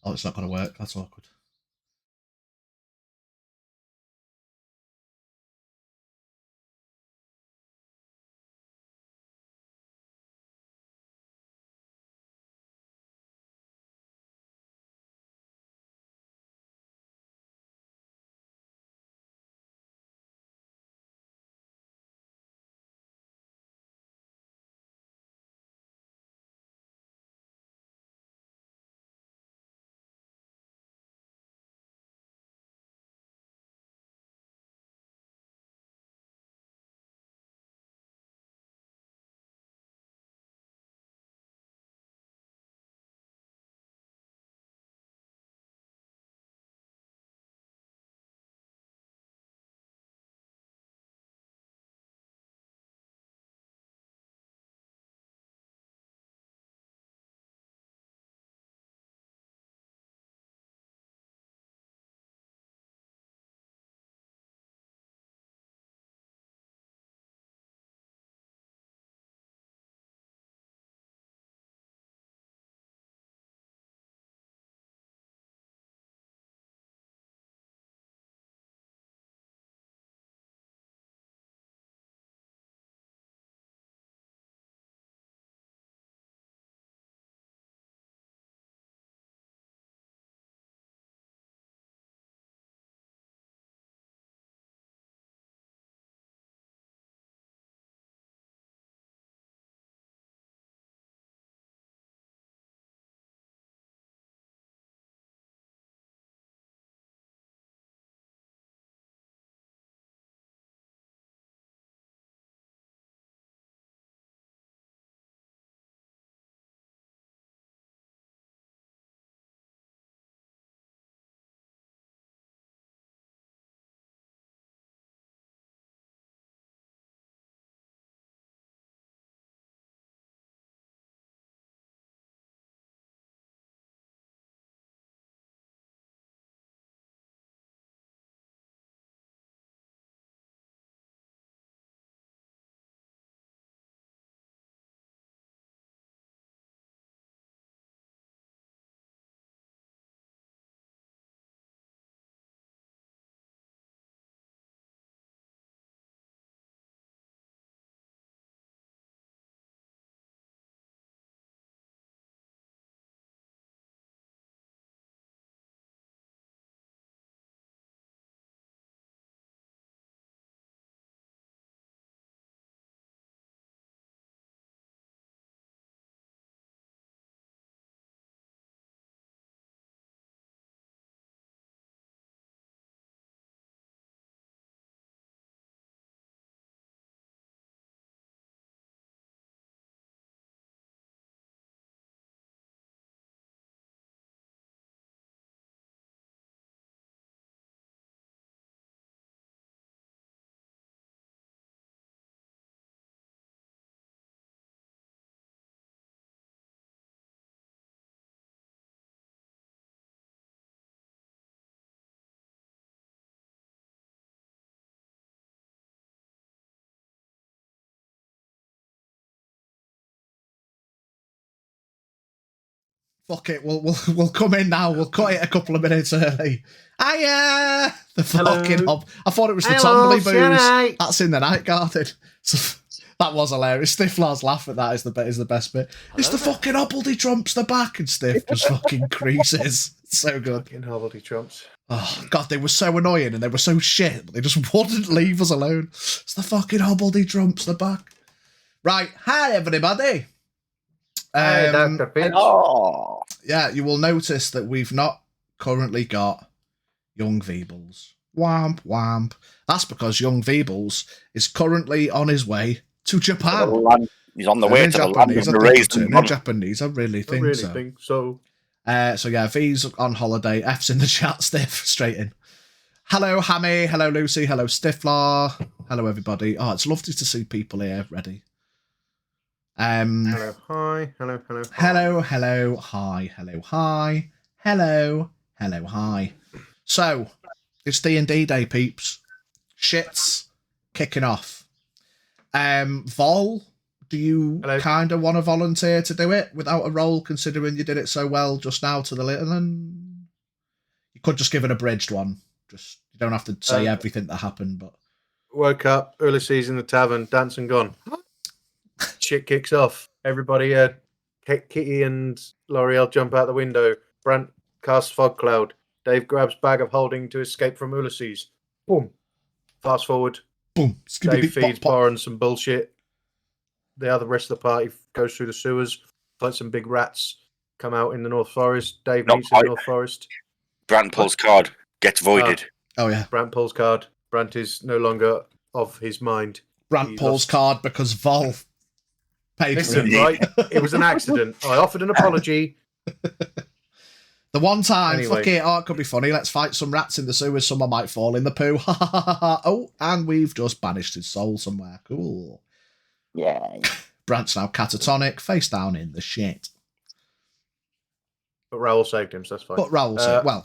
Oh, it's not going to work. That's awkward. Fuck it, we'll come in now. We'll cut it a couple of minutes early. Hiya! The fucking I thought it was the Tomley booze. That's in the night garden. So, that was hilarious. Stifflar's laugh at that is the best bit. It's the fucking hobbledy trumps the back, and Stiff just fucking creases. It's so good. Fucking hobbledy trumps. Oh god, they were so annoying and they were so shit, but they just wouldn't leave us alone. It's the fucking hobbledy trumps the back. Right, hi everybody. Hi, Dr. Finch. Oh, Yeah, you will notice that we've not currently got Young Veebles. Wamp, wamp. That's because Young Veebles is currently on his way to Japan. He's on the way to the land of the raisin. They're Japanese, I really think so. I think so. So yeah, V's on holiday. F's in the chat, Stiff, straight in. Hello, Hammy. Hello, Lucy. Hello, Stifflar. Hello, everybody. Oh, it's lovely to see people here ready. Hello, hi. Hello, hello, hi. Hello, hello, hi. Hello, hi. Hello, hello, hi. So, it's D&D Day, peeps. Shit's kicking off. Vol do you Hello. kind of want to volunteer to do it without a role, considering you did it so well just now to the little one? You could just give an abridged one. Just you don't have to say everything that happened, but woke up, Ulysses in the tavern, dancing gone. Shit kicks off. Everybody, Kitty and L'Oreal jump out the window. Brant casts fog cloud. Dave grabs bag of holding to escape from Ulysses. Boom. Fast forward. boom. Dave feeds Boren some bullshit. The rest of the party goes through the sewers. Fight some big rats. Come out in the North Forest. Dave meets in the North Forest. Brant pulls card. Gets voided. Oh yeah. Brant pulls card. Brant is no longer of his mind. Brant pulls card because Vol paid for Listen, it. right? It was an accident. I offered an apology. The one time, Anyway. fuck it, it could be funny. Let's fight some rats in the sewers. Someone might fall in the poo. Ha ha ha ha. Oh, and we've just banished his soul somewhere. Cool. Yeah. Brant's now catatonic, face down in the shit. But Raoul saved him, so that's fine. But Raoul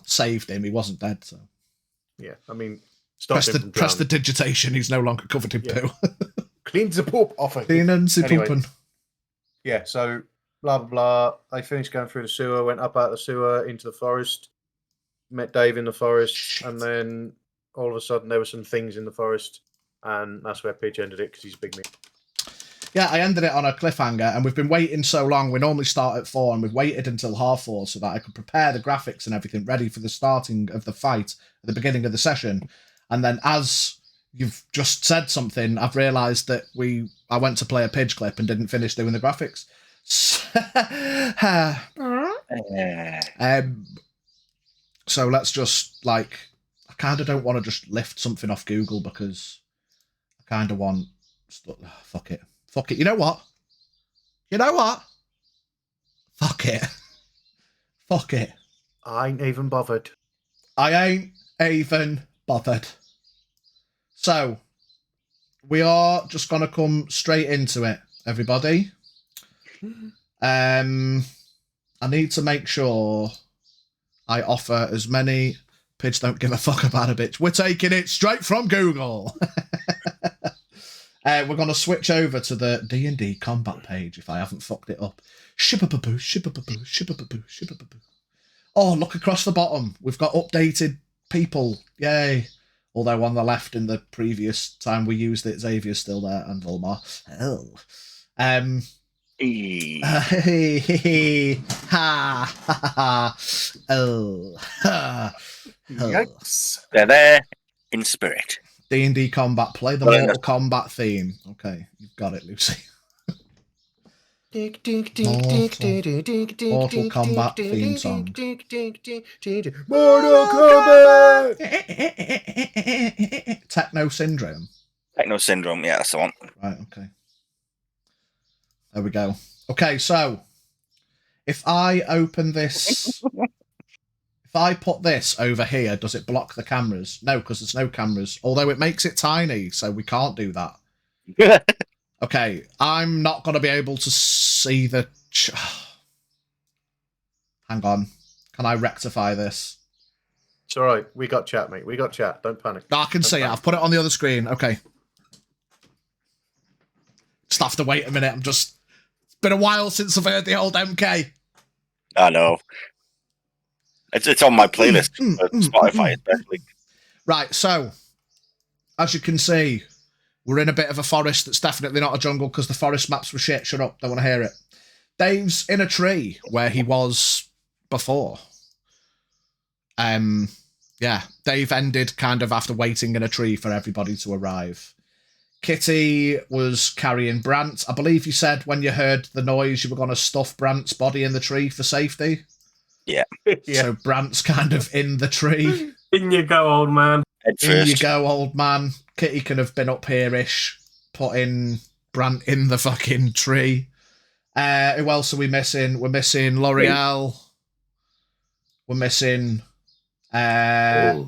saved him. He wasn't dead, so. Yeah, I mean, stop him from Press the drowning. digitation. He's no longer covered in poo. Clean the poop off of Clean and Anyway. pooping. Yeah, so blah, blah, blah. They finished going through the sewer, went up out of the sewer into the forest, met Dave in the forest, and then all of a sudden there were some things in the forest, and that's where Pidge ended it because he's a big meat. Yeah, I ended it on a cliffhanger, and we've been waiting so long. We normally start at 4, and we've waited until 4:30 so that I could prepare the graphics and everything ready for the starting of the fight at the beginning of the session. And then, as you've just said something, I've realised that I went to play a Pidge clip and didn't finish doing the graphics. So let's just, I kind of don't want to just lift something off Google because I kind of want... Fuck it. Fuck it. You know what? Fuck it. Fuck it. I ain't even bothered. I ain't even bothered. So, we are just going to come straight into it, everybody. I need to make sure I offer as many... Pidge don't give a fuck about a bitch. We're taking it straight from Google. We're going to switch over to the D&D combat page if I haven't fucked it up. Shibababoo, shibababoo, shibababoo, shibababoo. Oh, look across the bottom. We've got updated people. Yay. Although on the left in the previous time we used it, Xavier's still there and Volmar. Oh. Ha ha ha. Oh. Ha. Yikes. They're there in spirit. D&D combat. Play the Mortal Kombat theme. Okay, you've got it, Lucy. Mortal Kombat theme song. Mortal Kombat! Techno Syndrome. Techno Syndrome, yeah, that's the one. Right, okay. There we go. Okay, so if I open this... If I put this over here, does it block the cameras? No, because there's no cameras. Although it makes it tiny, so we can't do that. Okay, I'm not going to be able to see the... Hang on. Can I rectify this? It's all right. We got chat, mate. We got chat. Don't panic. I can see it. I've put it on the other screen. Okay. Just have to wait a minute. It's been a while since I've heard the old MK. I know. It's on my playlist, Spotify especially. Right, so, as you can see, we're in a bit of a forest that's definitely not a jungle because the forest maps were shit. Shut up, don't want to hear it. Dave's in a tree where he was before. Yeah, Dave ended kind of after waiting in a tree for everybody to arrive. Kitty was carrying Brant. I believe you said when you heard the noise you were going to stuff Brant's body in the tree for safety. Yeah. So Brant's kind of in the tree. In you go, old man. In you go, old man. Kitty can have been up here-ish, putting Brant in the fucking tree. Who else are we missing? We're missing L'Oreal. We're missing... I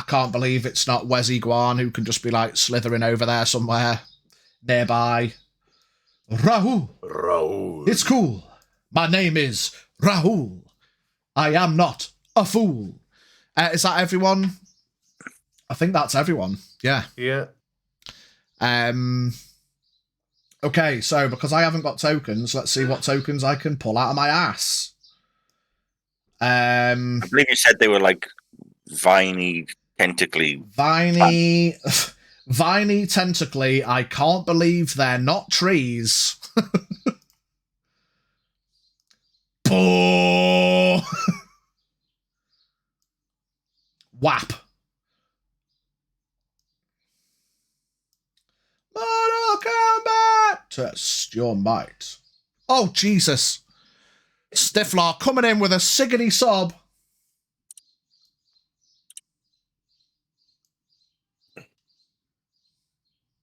can't believe it's not Wes Guan, who can just be, slithering over there somewhere nearby. Rahul. It's cool. My name is Rahul. I am not a fool. Is that everyone? I think that's everyone. Yeah. Yeah. Okay, so because I haven't got tokens, let's see what tokens I can pull out of my ass. I believe you said they were like viney, tentacly. Viney, tentacly. I can't believe they're not trees. Boo! Whap. Mortal Kombat! Test your might. Oh, Jesus. Stifler coming in with a siggity sob.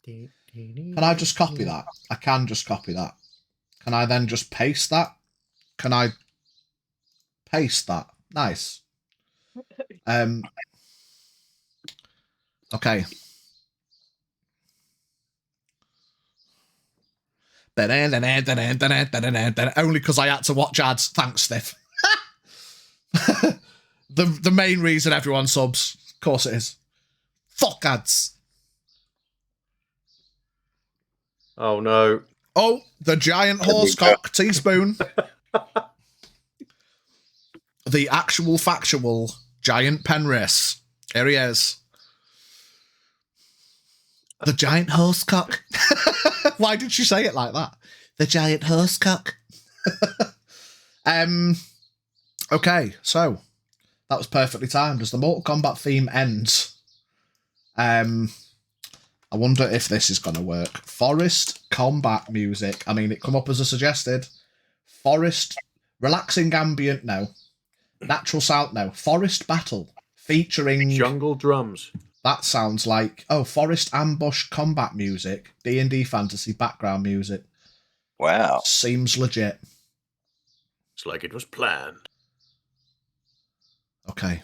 Can I just copy that? I can just copy that. Can I then just paste that? Can I paste that? Nice. Okay. Only because I had to watch ads. Thanks, Stiff. the main reason everyone subs. Of course it is. Fuck ads. Oh no. Oh, the giant horsecock teaspoon. The actual factual giant Penris. Here he is. The giant horsecock. Why did she say it like that? The giant horsecock. Okay, so that was perfectly timed. As the Mortal Kombat theme ends, I wonder if this is going to work. Forest combat music. I mean, it come up as a suggested. Forest, relaxing ambient, no. Natural sound, no. Forest battle, featuring... Jungle drums. That sounds like... Oh, forest ambush combat music. D&D fantasy background music. Wow. Seems legit. It's like it was planned. Okay.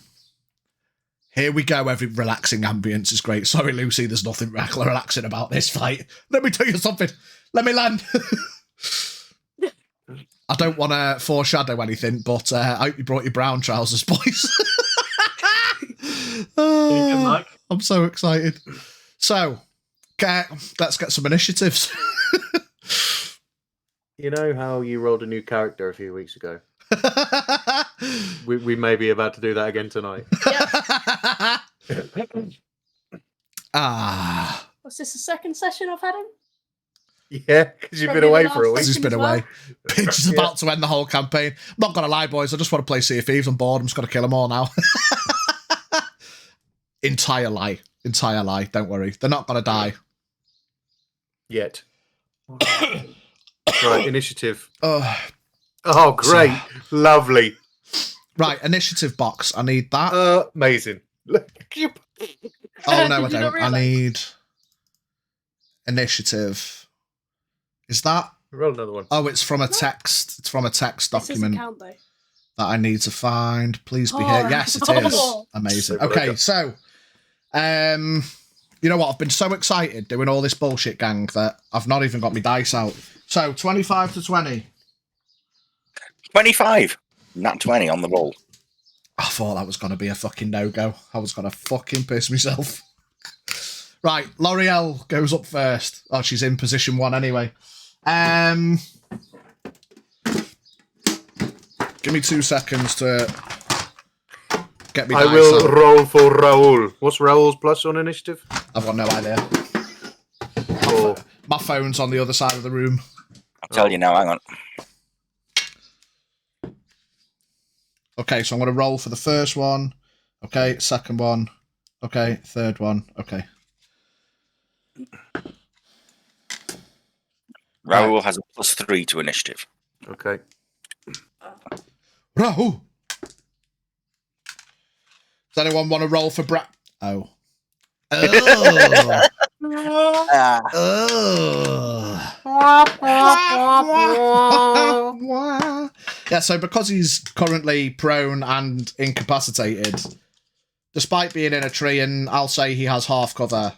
Here we go. Every relaxing ambience is great. Sorry, Lucy, there's nothing relaxing about this fight. Let me tell you something. Let me land. I don't want to foreshadow anything, but I hope you brought your brown trousers, boys. I'm so excited. So, let's get some initiatives. You know how you rolled a new character a few weeks ago? we may be about to do that again tonight. Was this the second session I've had him? Yeah, because you've been away for a week. He's been away. Pitch is about to end the whole campaign. I'm not going to lie, boys. I just want to play Sea of Thieves. I'm bored. I'm just going to kill them all now. Entire lie. Entire lie. Don't worry. They're not going to die. Yet. Right, initiative. Oh, great. Lovely. Right, initiative box. I need that. Amazing. Oh, no, I don't. I need initiative. Is that? Roll another one. Oh, it's from a text. It's from a text document count, though. that I need to find. Please be here. Yes, it is. Amazing. Okay, so, you know what? I've been so excited doing all this bullshit, gang, that I've not even got my dice out. So, 25 to 20. 25. Not 20 on the roll. I thought that was going to be a fucking no-go. I was going to fucking piss myself. Right, L'Oreal goes up first. Oh, she's in position 1 anyway. Give me 2 seconds to get me dice I will out. roll for Raoul. What's Raoul's plus on initiative? I've got no idea. Oh. My phone's on the other side of the room. I'll tell you now, hang on. Okay, so I'm going to roll for the first one. Okay, second one. Okay, third one. Okay. Raoul has a +3 to initiative. Okay. Raoul! Does anyone want to roll for Oh. Oh. Oh. Yeah, so because he's currently prone and incapacitated, despite being in a tree, and I'll say he has half cover.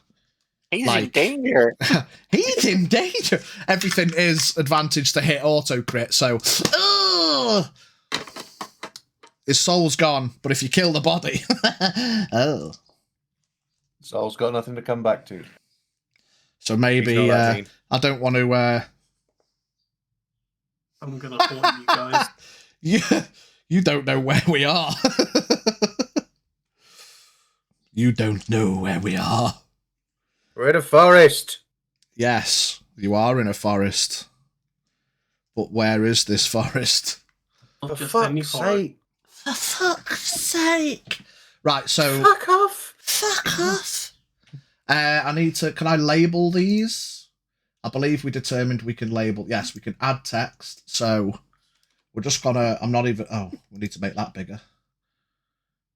He's in danger. He's in danger. Everything is advantage to hit auto crit, so his soul's gone, but if you kill the body. Oh. Soul's got nothing to come back to. So maybe He's not that mean. I don't want to. I'm gonna haunt you guys. You don't know where we are. You don't know where we are. We're in a forest. Yes, you are in a forest. But where is this forest? Not For just any fuck's forest. sake. For fuck's sake. Right, so... Fuck off. Fuck off. I need to... Can I label these? I believe we determined we can label... Yes, we can add text. So we're just gonna... I'm not even... Oh, we need to make that bigger.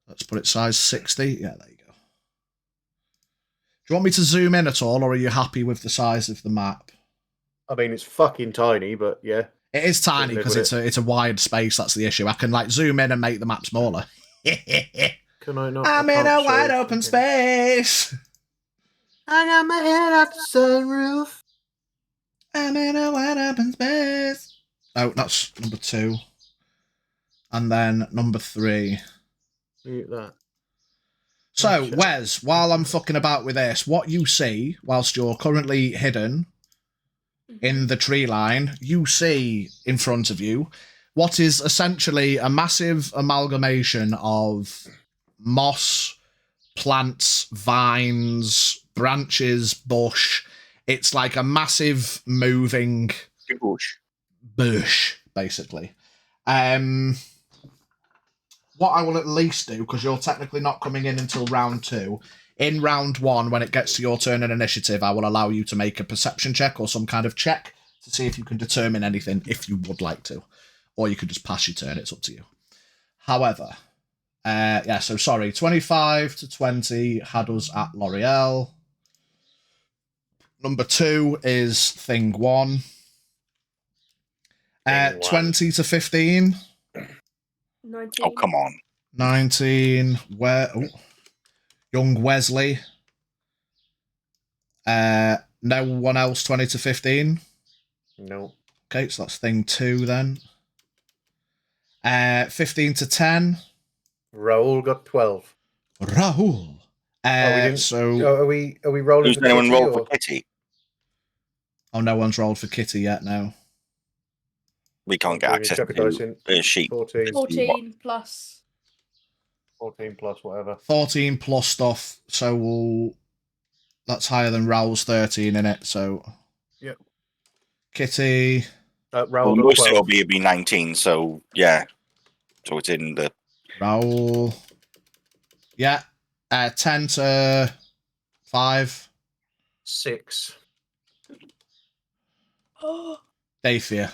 Let's put it size 60. Yeah, there you go. Do you want me to zoom in at all, or are you happy with the size of the map? I mean, it's fucking tiny, but yeah. It is tiny because it's a wide space. That's the issue. I can like zoom in and make the map smaller. Can I not? I'm in a wide open space. I got my head out the sunroof. I'm in a wide open space. Oh, that's number 2. And then number 3. Mute that. So, Wes, while I'm fucking about with this, what you see whilst you're currently hidden in the tree line, you see in front of you what is essentially a massive amalgamation of moss, plants, vines, branches, bush. It's like a massive moving bush, basically. What I will at least do, because you're technically not coming in until round 2, in round 1, when it gets to your turn in initiative, I will allow you to make a perception check or some kind of check to see if you can determine anything, if you would like to. Or you could just pass your turn, it's up to you. However, yeah, so sorry, 25 to 20 had us at L'Oreal. Number 2 is Thing 1. 20 to 15. 19. Oh, come on. 19. Young Wesley. No one else 20 to 15. No. Okay, so that's Thing 2 then. 15 to 10. Raoul got 12. Rahul. Are we rolling Who's for anyone Kitty, roll or? for Kitty? Oh, no one's rolled for Kitty yet, no. We can't get Okay, access chuck a dice to in. a sheet. 14. 14 plus. 14 plus whatever. 14 plus stuff, so that's higher than Raoul's 13 in it, so... Yep. Kitty... Raoul Well, got most 12. will be 19, so yeah. So it's in the... Raoul... Yeah. 10 to 5. 6. Oh, Dayfia.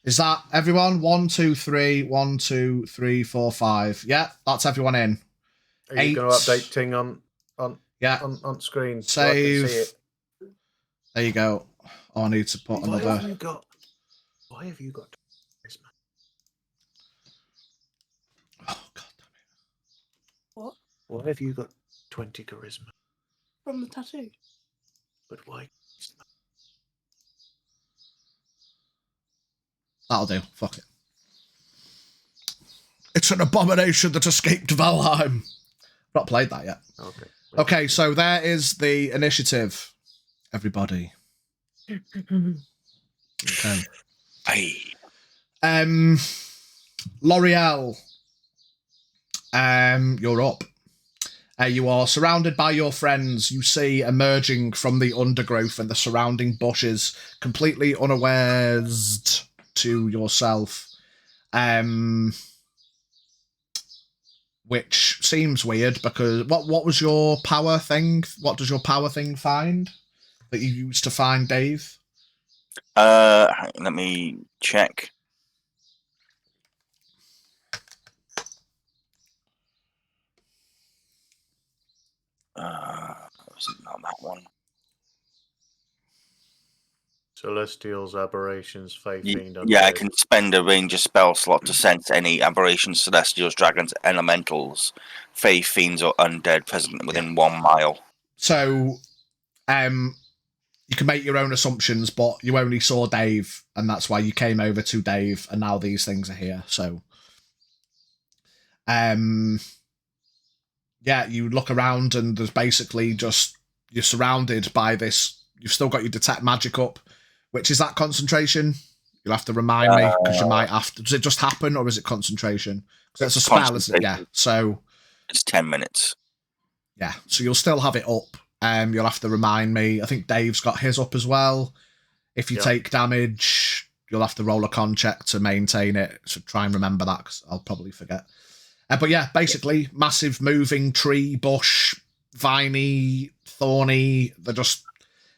Is that everyone? 1, 2, 3, 1, 2, 3, 4, 5. Yeah, that's everyone in. Are you going to update Ting on screen? So I can see Save. it? There you go. Oh, I need to put Why another. have you got charisma? Oh, God damn it. what? Why have you got 20 charisma? From the tattoo. But why? That'll do. Fuck it. It's an abomination that escaped Valheim. Not played that yet. Okay. Okay, so there is the initiative. Everybody. Okay. Aye. L'Oreal. You're up. You are surrounded by your friends. You see emerging from the undergrowth and the surrounding bushes, completely unawares to yourself. Which seems weird because what was your power thing? What does your power thing find that you used to find Dave? Let me check. Was it not that one? Celestials, aberrations, fae, fiend. Yeah, I undead. can spend a range of spell slot to sense any aberrations, celestials, dragons, elementals, fae, fiends, or undead present within 1 mile. So, you can make your own assumptions, but you only saw Dave, and that's why you came over to Dave, and now these things are here. So, yeah, you look around, and there's basically just you're surrounded by this you've still got your detect magic up, which is that concentration. You'll have to remind me because you might have to. Does it just happen or is it concentration? Because it's a spell, isn't it? Yeah. So it's 10 minutes. Yeah. So you'll still have it up. You'll have to remind me. I think Dave's got his up as well. If you take damage, you'll have to roll a con check to maintain it. So try and remember that because I'll probably forget. But yeah, basically, massive moving tree, bush, viney, thorny. They're just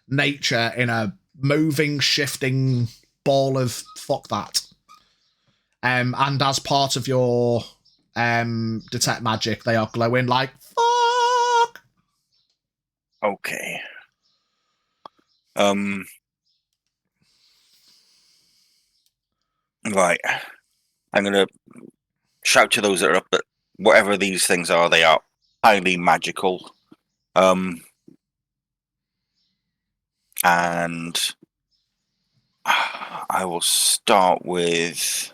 nature in a moving, shifting ball of fuck that. And as part of your detect magic, they are glowing like fuck. Okay. Right. I'm gonna shout to those that are up that whatever these things are, they are highly magical. And I will start with.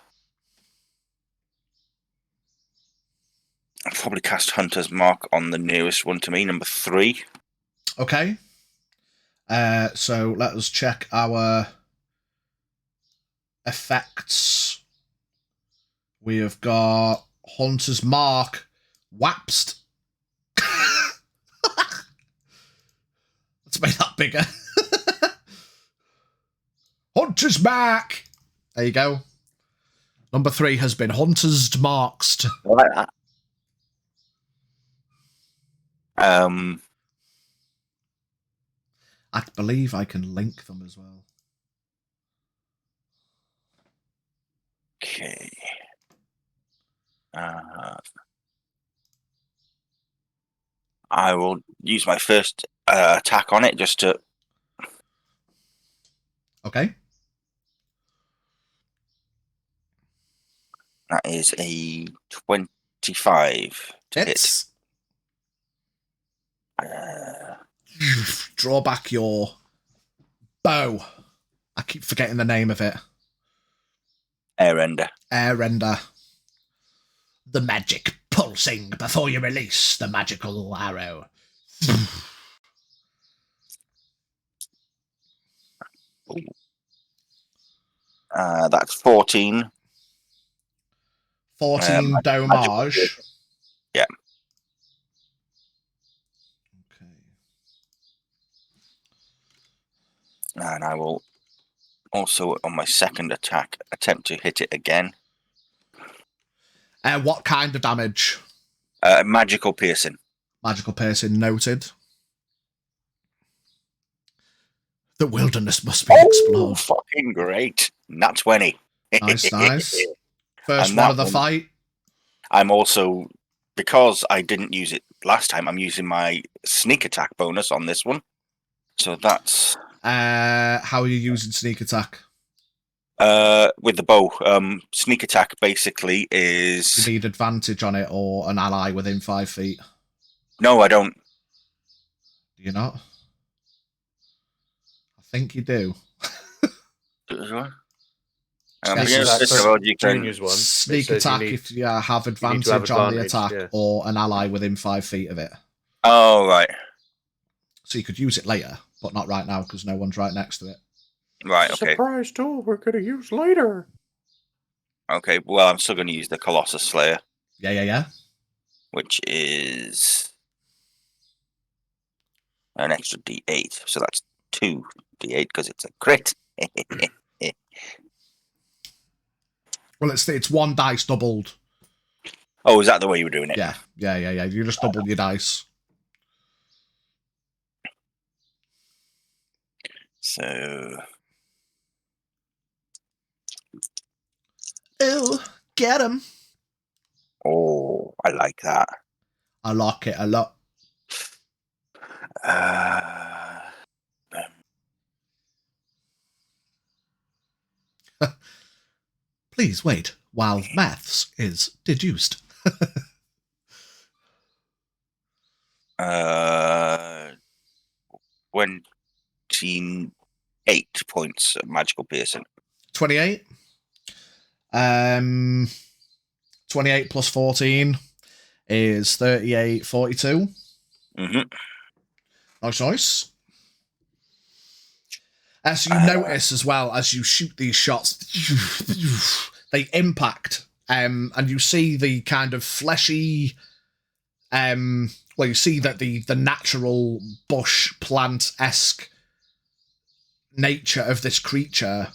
I'll probably cast Hunter's Mark on the nearest one to me, number 3. Okay. So let us check our effects. We have got Hunter's Mark, Wapst. Let's make that bigger. Hunter's Mark. There you go. Number 3 has been Hunter's Marked. I like that. I believe I can link them as well. Okay. I will use my first attack on it just to. Okay. That is a 25 to hit. Draw back your bow. I keep forgetting the name of it. Airrender. Airrender. The magic pulsing before you release the magical arrow. That's 14. 14 damage. Yeah. Okay. And I will also, on my second attack, attempt to hit it again. What kind of damage? Magical piercing. Magical piercing noted. The wilderness must be explored. Fucking great. Nat 20. Nice, nice. First And one that of the one- fight. I'm also, because I didn't use it last time, I'm using my sneak attack bonus on this one. So that's... How are you using sneak attack? with the bow. Sneak attack basically is... You need advantage on it or an ally within 5 feet. No, I don't. Do you not? I think you do. Junior's one. Sneak attack if you have advantage on the attack or an ally within 5 feet of it. Oh, right. So you could use it later, but not right now because no one's right next to it. Right, okay. Surprise tool we're going to use later. Okay, well, I'm still going to use the Colossus Slayer. Yeah. Which is an extra D8. So that's 2 D8 because it's a crit. Well, it's 1 dice doubled. Oh, is that the way you were doing it? Yeah. You just double your dice. So... Ew, get him. Oh, I like that. I like it a lot. Please wait while maths is deduced. 28 points of magical piercing. 28. 28 plus 14 is 38, 42. Mm-hmm. Nice. As you notice as well, as you shoot these shots, they impact, and you see the kind of fleshy, you see that the natural bush plant-esque nature of this creature,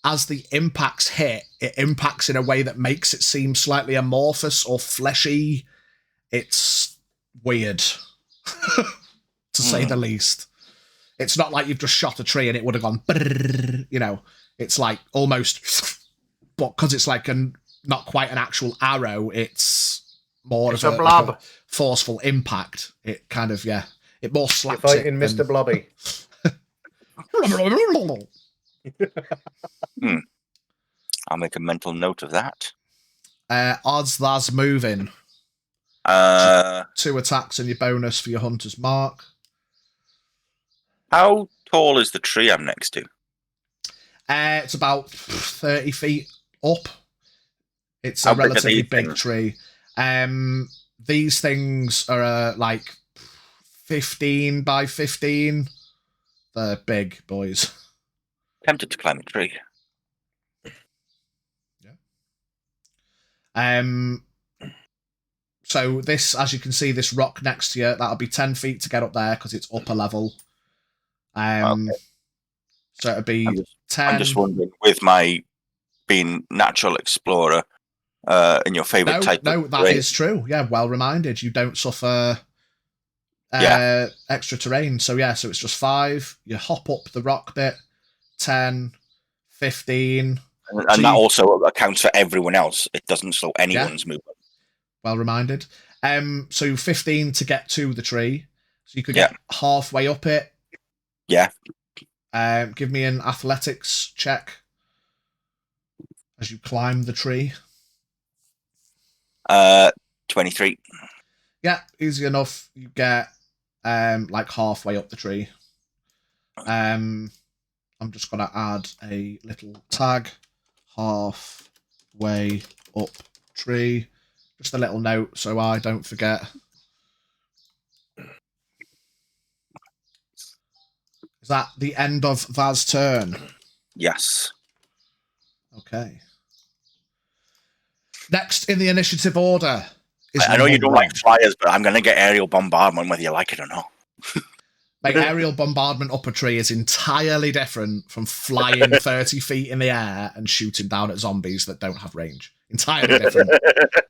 as the impacts hit, it impacts in a way that makes it seem slightly amorphous or fleshy. It's weird, to say the least. It's not like you've just shot a tree and it would have gone, it's like almost, but because it's like not quite an actual arrow, it's more It's of a blob. like a forceful impact. It kind of, it more slaps You're it. fighting Mr. Blobby. I'll make a mental note of that. Odds that's moving. 2 attacks and your bonus for your hunter's mark. How tall is the tree I'm next to? It's about 30 feet up. It's How a big are relatively these big things? tree. These things are like 15 by 15. They're big boys. Tempted to climb a tree. So this, as you can see, this rock next to you, that'll be 10 feet to get up there because it's upper level. Okay. So it'll be 10. I'm just wondering, with my being natural explorer, in your favourite type No, of that terrain, is true. Yeah, well reminded. You don't suffer extra terrain. So so it's just 5. You hop up the rock bit, 10, 15. and that also accounts for everyone else. It doesn't slow anyone's movement. Well reminded. So 15 to get to the tree. So you could get halfway up it. Yeah. Give me an athletics check as you climb the tree. 23. Yeah, easy enough. You get like halfway up the tree. I'm just gonna add a little tag. Halfway up tree. Just a little note so I don't forget. Is that the end of Vaz's turn? Yes. Okay. Next in the initiative order is I know you number don't 1. like flyers, but I'm going to get aerial bombardment whether you like it or not. Mate, aerial bombardment up a tree is entirely different from flying 30 feet in the air and shooting down at zombies that don't have range. Entirely different.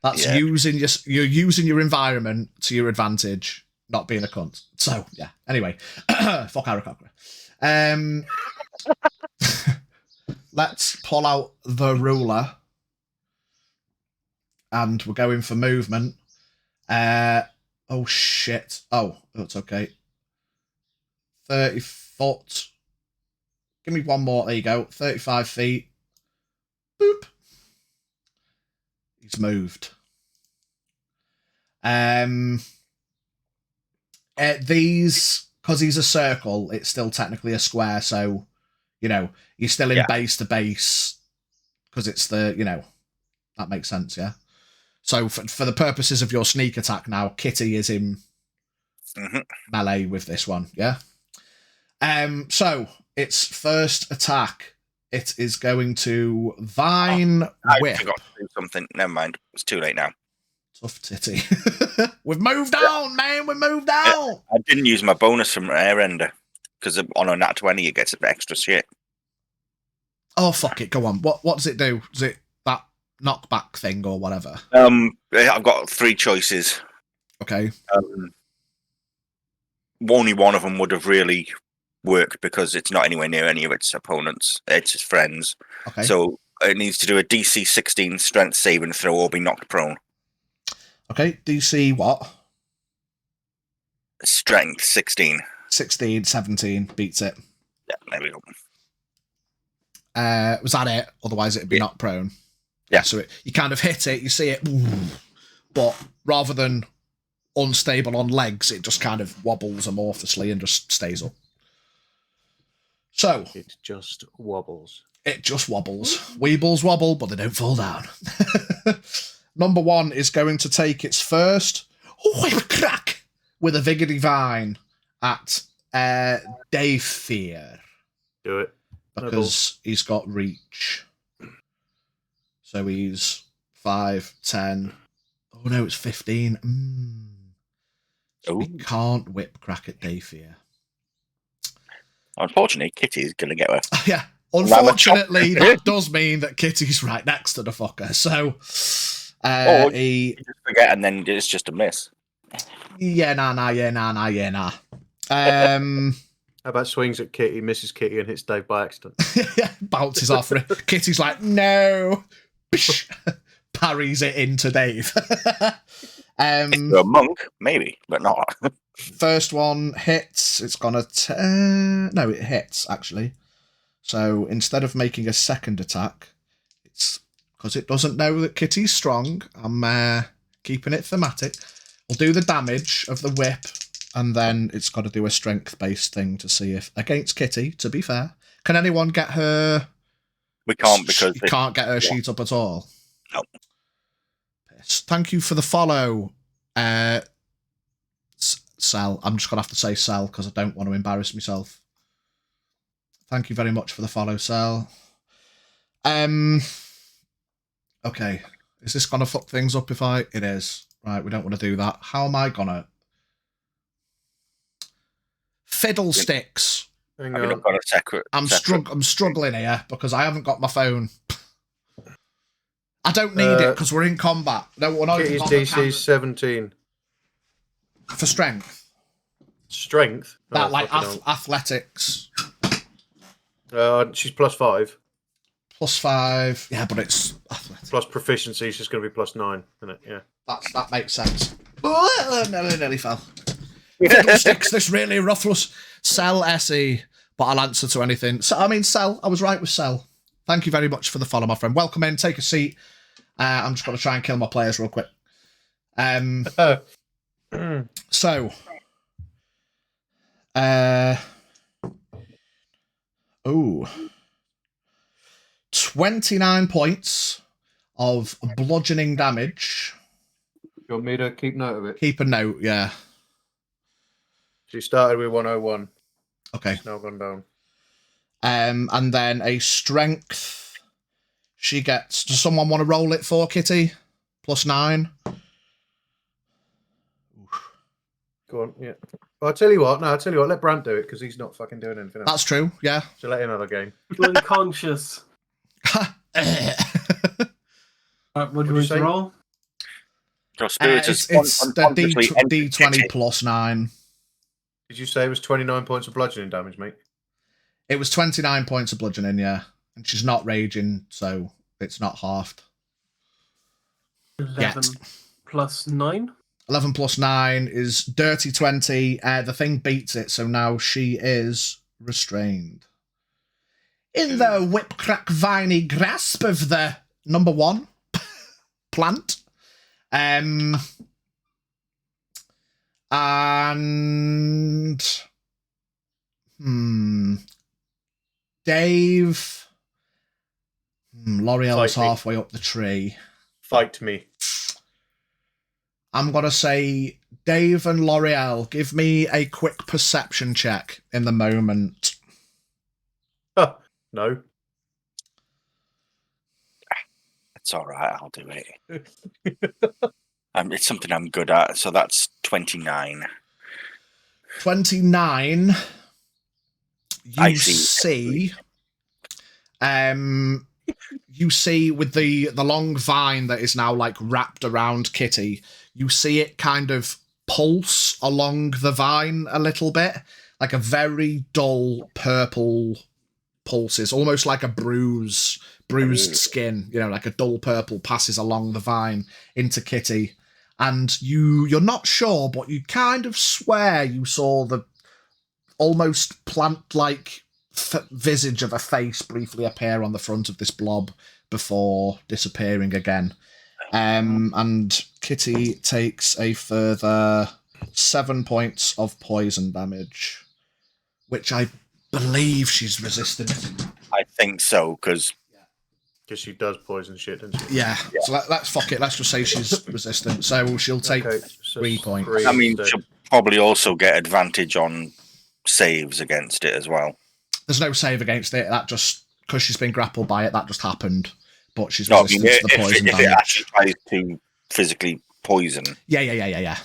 That's using you're using your environment to your advantage, not being a cunt. So yeah. Anyway, fuck Arakocra. Let's pull out the ruler, and we're going for movement. Oh shit. Oh, that's okay. 30 foot. Give me one more. There you go. 35 feet. Boop. He's moved. These, because he's a circle, it's still technically a square, so, you're still in base to base, because it's the, that makes sense, yeah? So, for the purposes of your sneak attack now, Kitty is in melee with this one, yeah? So, its first attack, it is going to Vine Whip. I forgot to do something. Never mind. It's too late now. Tough titty. We've moved on, man. We've moved on. I didn't use my bonus from Airender because on a nat 20 it gets extra shit. Oh, fuck it. Go on. What does it do? Is it that knockback thing or whatever? I've got 3 choices. Okay. Only one of them would have really worked because it's not anywhere near any of its opponents. It's its friends. Okay. So it needs to do a DC 16 strength saving throw or be knocked prone. Okay. DC what? Strength 16. 16, 17. Beats it. Yeah, there we go. Was that it? Otherwise it'd be knocked prone. Yeah. So you kind of hit it, you see it, but rather than unstable on legs, it just kind of wobbles amorphously and just stays up. So It just wobbles. it just wobbles. Weebles wobble, but they don't fall down. Number 1 is going to take its first whip crack with a Vigor Divine at Dayfear. Do it. because he's got reach. So he's 5, 10. Oh no, it's 15. So we Ooh. can't whip crack at Dayfear. Unfortunately, Kitty's going to get her. Yeah. Unfortunately, that does mean that Kitty's right next to the fucker. So Or he you just forget, and then it's just a miss. nah. How about swings at Kitty, misses Kitty, and hits Dave by accident? Bounces off her. Kitty's like, no. Parries it into Dave. If you're a monk, maybe, but not. First one hits. It's gonna. No, it hits actually. So instead of making a second attack, it's because it doesn't know that Kitty's strong. I'm keeping it thematic. We'll do the damage of the whip, and then it's got to do a strength-based thing to see if against Kitty. To be fair, can anyone get her? We can't because you can't get her sheet up at all. No. Thank you for the follow, Sel. I'm just gonna have to say Sel because I don't want to embarrass myself. Thank you very much for the follow, Sel. Okay, is this gonna fuck things up if I? It is. Right, we don't want to do that. How am I gonna? Fiddlesticks. Hang I mean, on. I've got a separate. I'm struggling here because I haven't got my phone. I don't need it because we're in combat. No, we're not in Kitty's combat. DC is 17. For strength. Strength? That Oh, like fucking athletics. she's +5. +5. Yeah, but it's athletics. Plus proficiency, she's going to be +9, isn't it? Yeah. That makes sense. Nearly fell. Fiddlesticks, this really ruffles. Sell SE, but I'll answer to anything. So, I mean, Sell. I was right with Sell. Thank you very much for the follow, my friend. Welcome in. Take a seat. I'm just going to try and kill my players real quick. So, 29 points of bludgeoning damage. You want me to keep note of it? Keep a note, yeah. She started with 101. Okay. It's now gone down. And then a strength. She gets. Does someone want to roll it for Kitty? +9. Go on, yeah. Well, I'll tell you what. Let Brant do it because he's not fucking doing anything else. That's true, yeah. So let him have a game. Unconscious. What do you want to roll? Your spirit It's is the D20 +9. Did you say it was 29 points of bludgeoning damage, mate? It was 29 points of bludgeoning, yeah. And she's not raging, so it's not halved. 11 plus 9. 11 +9 is dirty 20. The thing beats it, so now she is restrained. In the whip crack viney grasp of the number 1 plant. And Dave. L'Oreal's Fight me. halfway up the tree. Fight me. I'm going to say, Dave and L'Oreal, give me a quick perception check in the moment. No. It's all right. I'll do it. It's something I'm good at. So that's 29. 29. I You see. You see with the long vine that is now like wrapped around Kitty, you see it kind of pulse along the vine a little bit, like a very dull purple pulses, almost like a bruised skin, like a dull purple passes along the vine into Kitty. And you're not sure, but you kind of swear you saw the almost plant-like visage of a face briefly appear on the front of this blob before disappearing again. And Kitty takes a further 7 points of poison damage, which I believe she's resistant. I think so, because she does poison shit, doesn't she? Yeah. So let's fuck it. Let's just say she's resistant. So she'll take 3 points. I mean, she'll probably also get advantage on saves against it as well. There's no save against it. That just, because she's been grappled by it, that just happened. But she's No, I resistant mean, to the poison if it damage. actually tries to physically poison. Yeah.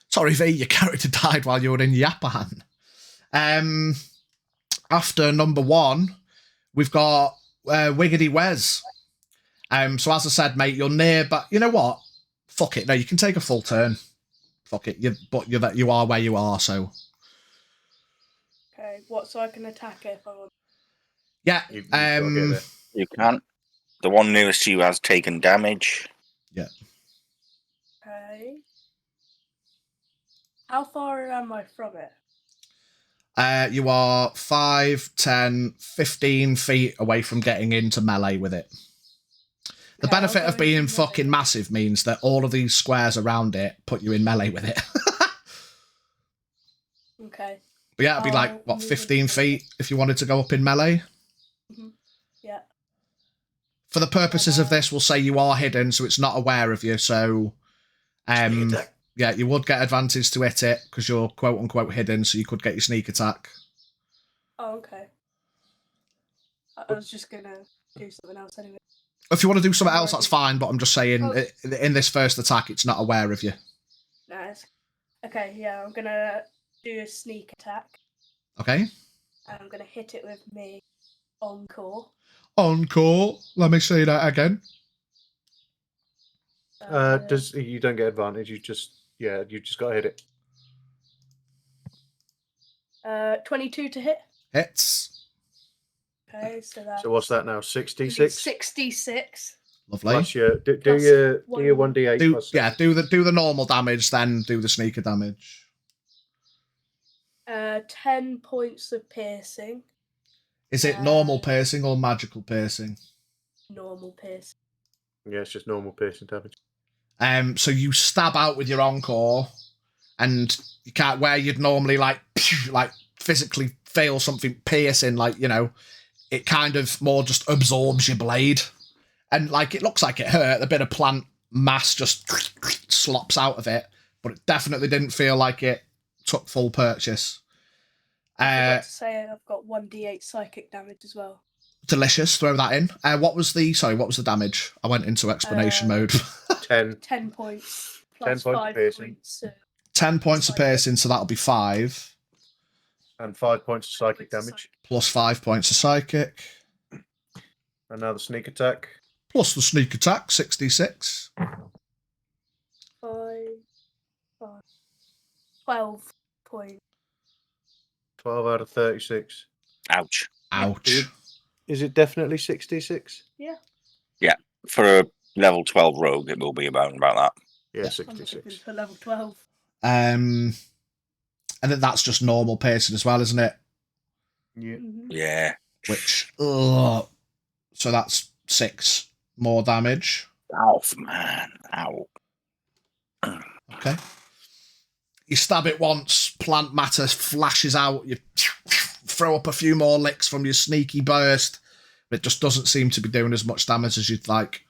Sorry, V, your character died while you were in Japan. After number 1, we've got Wiggity Wes. So as I said, mate, you're near, but you know what? Fuck it. No, you can take a full turn. Fuck it. You are where you are, so. Okay, what? So I can attack it if I want. Yeah. You've got to get there. You can't. The one nearest to you has taken damage. Yeah. Okay. How far am I from it? You are 5, 10, 15 feet away from getting into melee with it. The Okay, benefit I'll of go being into fucking melee. massive means that all of these squares around it put you in melee with it. Okay. But yeah, it'd be like, I'll what, move 15 into feet if you wanted to go up in melee? Yeah. For the purposes of this, we'll say you are hidden, so it's not aware of you, so... Sneak attack. Yeah, you would get advantage to hit it, because you're quote-unquote hidden, so you could get your sneak attack. Oh, okay. I was just gonna do something else anyway. If you want to do something else, Right. that's fine, but I'm just saying, Oh. in this first attack, it's not aware of you. Nice. Okay, yeah, I'm gonna do a sneak attack, Okay? and I'm gonna hit it with me encore. Encore. Let me see that again. You don't get advantage. You just got to hit it. 22 to hit. Hits. Okay, so that's So what's that now? 66. 66. Lovely. Plus your do Plus your one. 1d8 Do plus 6. do the normal damage, then do the sneaker damage. 10 points of piercing. Is it normal piercing or magical piercing? Normal piercing. Yeah, it's just normal piercing damage. So you stab out with your encore, and you can't, where you'd normally like physically feel something piercing, like, you know, it kind of more just absorbs your blade, and like it looks like it hurt. A bit of plant mass just slops out of it, but it definitely didn't feel like it took full purchase. I forgot to say I've got 1d8 psychic damage as well. Delicious. Throw that in. What was the damage? I went into explanation mode. 10. 10 points. 10 Plus points of 5 piercing. points. 10 points of piercing, so that'll be 5. And 5 points of psychic damage. Plus 5 points of psychic. And now the sneak attack. Plus the sneak attack, 66. 12 points. 12 out of 36. Ouch. Ouch. Is it definitely 66? Yeah. For a level 12 rogue, it will be about that. Yeah, Yeah. I'm looking 66. for level 12. And then that's just normal piercing as well, isn't it? Yeah. Yeah. Which, so that's 6 more damage. Ow, man. Ow. Okay. You stab it once, plant matter flashes out, you throw up a few more licks from your sneaky burst. It just doesn't seem to be doing as much damage as you'd like.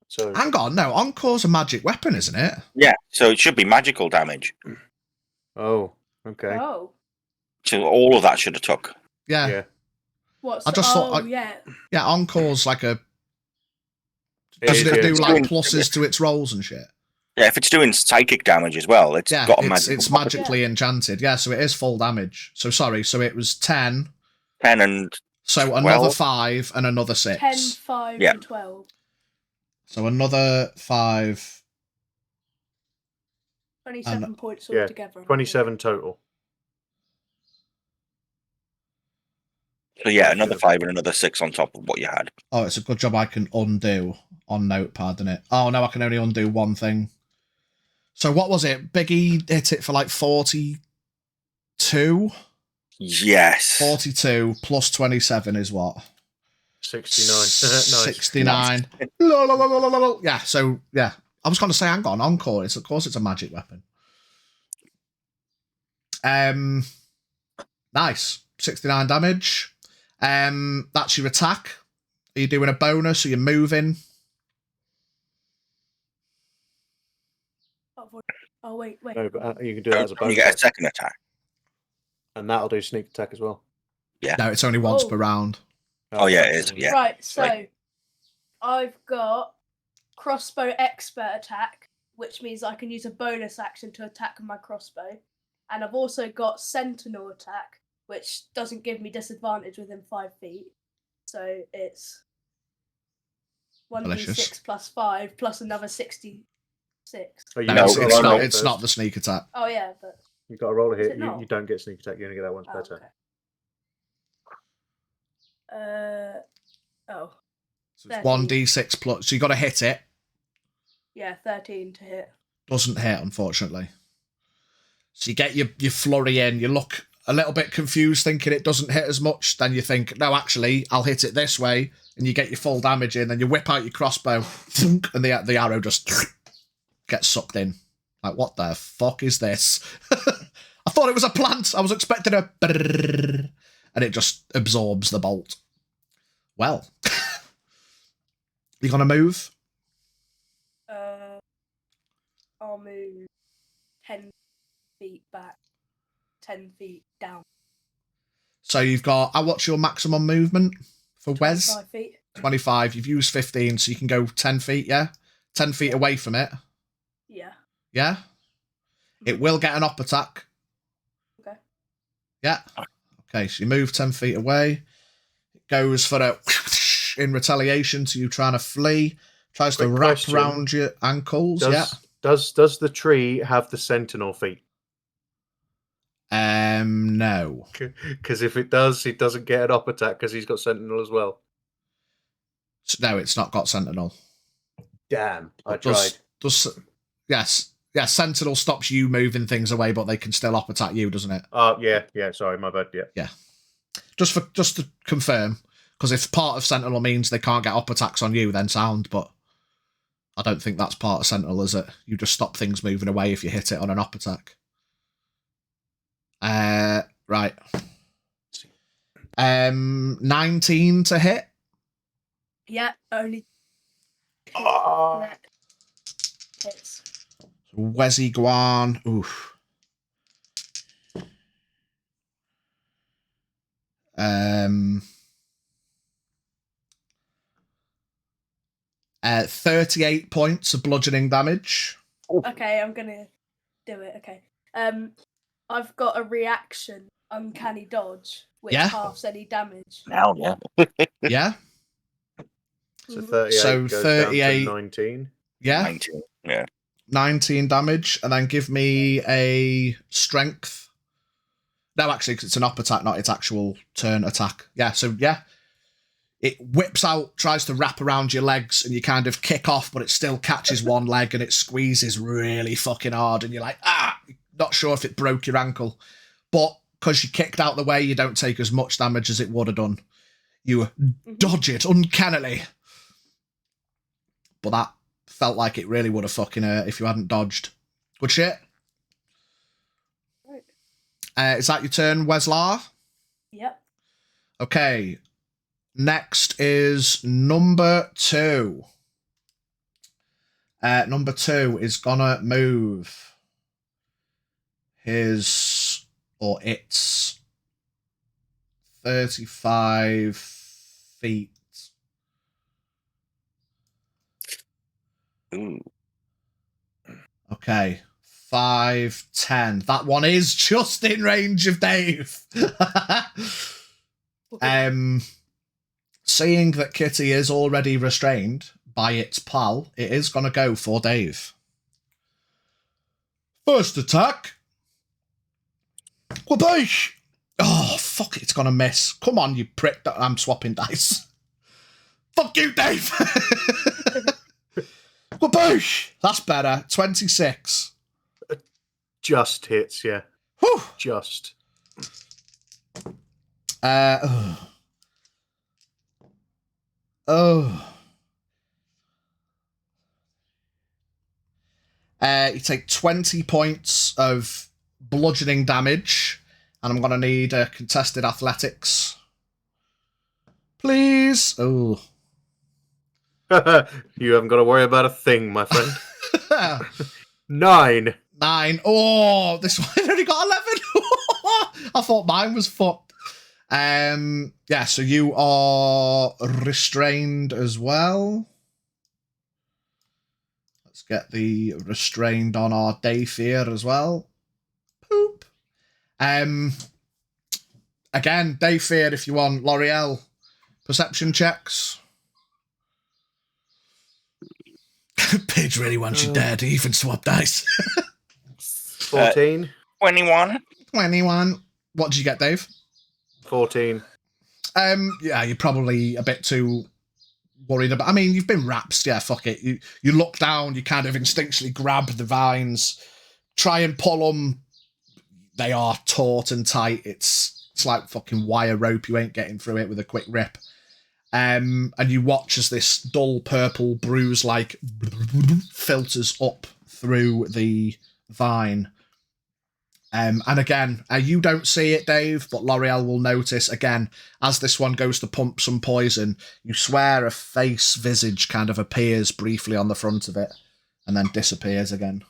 So Hang on, no, Encore's a magic weapon, isn't it? Yeah, so it should be magical damage. Oh, okay. Oh. So all of that should have took. Yeah. Yeah. What's I just thought yeah. Yeah, Encore's like a... It Doesn't is, it yeah. do like pluses to its rolls and shit? Yeah, if it's doing psychic damage as well, it's Yeah, got a it's magical magically enchanted. Yeah, so it is full damage. So sorry, so it was 10. 10 and So 12. another 5 and another 6. 10, 5, Yeah. and 12. So another 5. 27 points yeah, altogether. 27 total. so yeah, another 5 and another 6 on top of what you had. Oh, it's a good job I can undo on Notepad, isn't it? Oh, no, I can only undo one thing. So what was it? Biggie hit it for like 42? Yes. 42 plus 27 is what? 69. Nice. 69. Lol. Yeah, so, yeah. I was going to say, hang on, Encore. Of course it's a magic weapon. Nice. 69 damage. That's your attack. Are you doing a bonus? Are you moving? Oh, wait. No, but you can do that as a Can you bonus. get a second attack? And that'll do sneak attack as well. No, it's only once Oh. per round. Oh, yeah, it is. Yeah. Right, so Right. I've got crossbow expert attack, which means I can use a bonus action to attack with my crossbow. And I've also got sentinel attack, which doesn't give me disadvantage within 5 feet. So it's 1d6 plus 5 plus another 66. Oh, you No, No, it's, got it's to roll not. it It's first. not the sneak attack. Oh yeah, but You got to roll a Is hit. it not? You don't get sneak attack. You only get that once per turn. okay. Oh, So it's 13. 1d6 plus. So you got to hit it. yeah, 13 to hit. Doesn't hit, unfortunately. So you get your flurry in. You look a little bit confused, thinking it doesn't hit as much. Then you think, no, actually, I'll hit it this way, and you get your full damage in. Then you whip out your crossbow, thunk, and the arrow just gets sucked in. Like, what the fuck is this? I thought it was a plant. I was expecting a brrrr, and it just absorbs the bolt. Well, you gonna move? I'll move 10 feet back, 10 feet down. So you've got. What's your maximum movement for Wes? 5 feet. 25. You've used 15, so you can go 10 feet. Yeah, 10 feet away from it. Yeah. Yeah. It will get an up attack. Okay. Yeah. Okay, so you move 10 feet away. It goes for a in retaliation to you trying to flee. Tries to Quick wrap question. around your ankles. Does the tree have the sentinel feet? Yeah. No. Because if it does, he doesn't get an up attack because he's got sentinel as well. No, it's not got Sentinel. Damn, I Does- tried. Yes. Yeah, Sentinel stops you moving things away, but they can still up attack you, doesn't it? Yeah. Sorry, my bad. Yeah. Just to confirm, because if part of Sentinel means they can't get up attacks on you, then sound. But I don't think that's part of Sentinel, is it? You just stop things moving away if you hit it on an up attack. Right. 19 to hit. Yeah, only. Oh. That hits. Wezzy Guan. Oof. 38 points of bludgeoning damage. Okay, I'm gonna do it. Okay. I've got a reaction, uncanny dodge, which Yeah. halves any damage. Now, yeah. Yeah? So Mhm. 38 So goes 38 down to 19. Yeah? 19. Yeah. 19 damage, and then give me a strength. No, actually, 'cause it's an up attack, not its actual turn attack. Yeah, so yeah. It whips out, tries to wrap around your legs, and you kind of kick off, but it still catches one leg and it squeezes really fucking hard, and you're like, not sure if it broke your ankle. But because you kicked out the way, you don't take as much damage as it would have done. You dodge it uncannily. But that felt like it really would have fucking hurt if you hadn't dodged. Good shit. Right. Is that your turn, Weslar? Yep. Okay. Next is number 2. Number 2 is gonna move his or its 35 feet. Ooh. Okay. 5, 10. That one is just in range of Dave. Seeing that Kitty is already restrained by its pal, it is going to go for Dave. First attack. Waboosh! Oh, fuck it, it's going to miss. Come on, you prick. I'm swapping dice. Fuck you, Dave! Waboosh! That's better. 26. Just hits, yeah. Whew! Just. You take 20 points of bludgeoning damage, and I'm going to need a contested athletics. Please. Oh. You haven't got to worry about a thing, my friend. 9. 9. Oh, this one only got 11. I thought mine was fucked. Yeah, so you are restrained as well. Let's get the restrained on our Dayfear as well. Poop. Again, Dayfear, if you want. L'Oreal, perception checks. Paige really wants you dead. Even swap dice. 14. 21. 21. What did you get, Dave? 14. Yeah, you're probably a bit too worried about. I mean, you've been rapsed. Yeah, fuck it. You look down. You kind of instinctually grab the vines, try and pull them. They are taut and tight. It's like fucking wire rope. You ain't getting through it with a quick rip. And you watch as this dull purple bruise like filters up through the vine. And again, you don't see it, Dave, but L'Oreal will notice again as this one goes to pump some poison. You swear a visage kind of appears briefly on the front of it and then disappears again.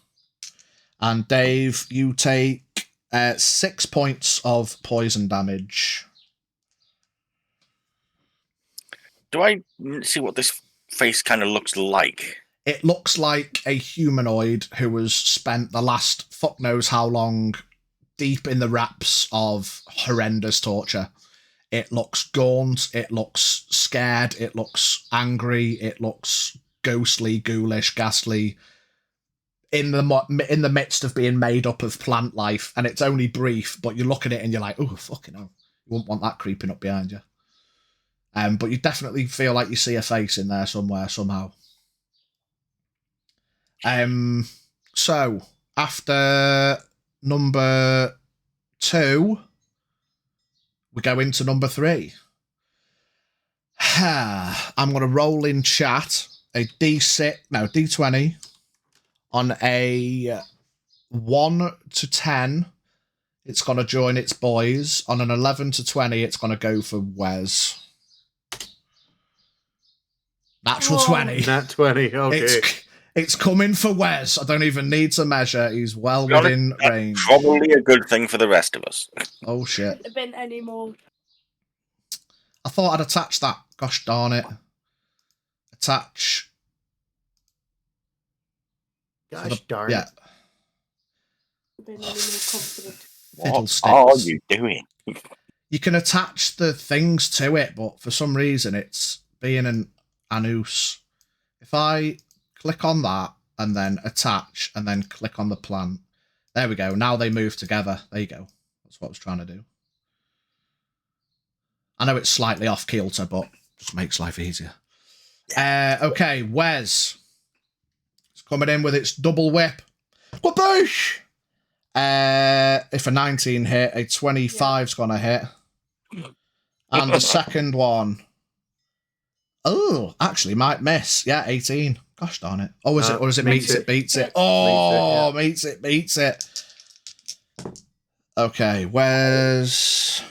And Dave, you take 6 points of poison damage. Do I see what this face kind of looks like? It looks like a humanoid who has spent the last fuck knows how long deep in the wraps of horrendous torture. It looks gaunt, it looks scared, it looks angry, it looks ghostly, ghoulish, ghastly, in the midst of being made up of plant life, and it's only brief, but you look at it and you're like, oh, fucking hell. You wouldn't want that creeping up behind you. But you definitely feel like you see a face in there somewhere, somehow. So, after number 2, we go into number 3. I'm going to roll in chat a D20 on a 1 to 10. It's going to join its boys. On an 11 to 20, it's going to go for Wes. Natural 20. Nat 20, okay. It's coming for Wes. I don't even need to measure. He's well within range. Probably a good thing for the rest of us. Oh, shit. Couldn't have been any more. I thought I'd attach that. Gosh darn it. Attach. Gosh darn Yeah. Been any more confident. What are you doing? You can attach the things to it, but for some reason it's being an anus. If I click on that and then attach and then click on the plant. There we go. Now they move together. There you go. That's what I was trying to do. I know it's slightly off kilter, but just makes life easier. Okay, Wes. It's coming in with its double whip. Whoopoosh! If a 19 hit, a 25's gonna hit. And the second one, oh, actually might miss. Yeah, 18. Gosh darn it. Oh, is it? Or is it meets it, beats it? Oh, meets it, beats it. Okay, where's...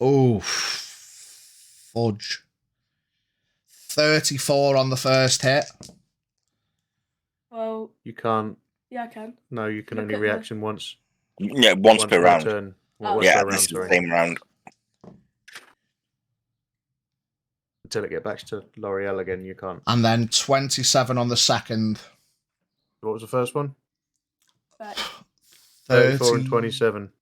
oh, fudge. 34 on the first hit. Well, You can't. yeah, I can. No, you can Look only at reaction once. Yeah, once per round. Turn. Oh. Once Yeah, per this round, is the sorry. same round. Until it gets back to L'Oreal again, you can't. And then 27 on the second. What was the first one? But 34 and 27.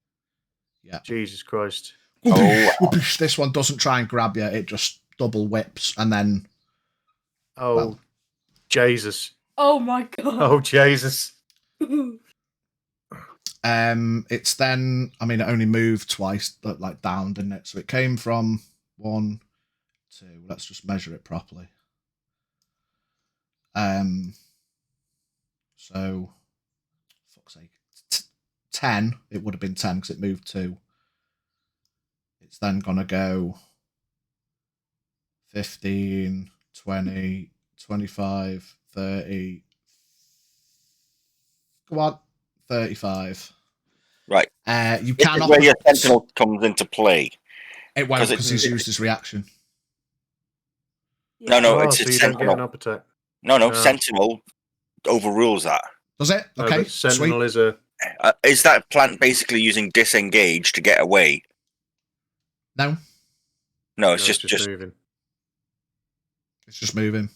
Yeah. Jesus Christ. Whoopoosh. This one doesn't try and grab you. It just double whips and then... Oh, Well. Jesus. oh my god. Oh, Jesus. It's then... I mean, it only moved twice, but like down, didn't it? So it came from 1, 2... Let's just measure it properly. So... Fuck's sake. 10. It would have been 10 because it moved 2. It's then going to go 15, 20, 25, 30. Go on. 35. Right. You This can is where your sentinel comes into play. It won't 'cause because he's used his reaction. No, no, Oh, it's so a you don't get an sentinel. up attack. No, No. Sentinel overrules that. Does it? No, Okay, but Sentinel sweet. is a Is that plant basically using disengage to get away? No, No, it's No, just moving. it's just moving.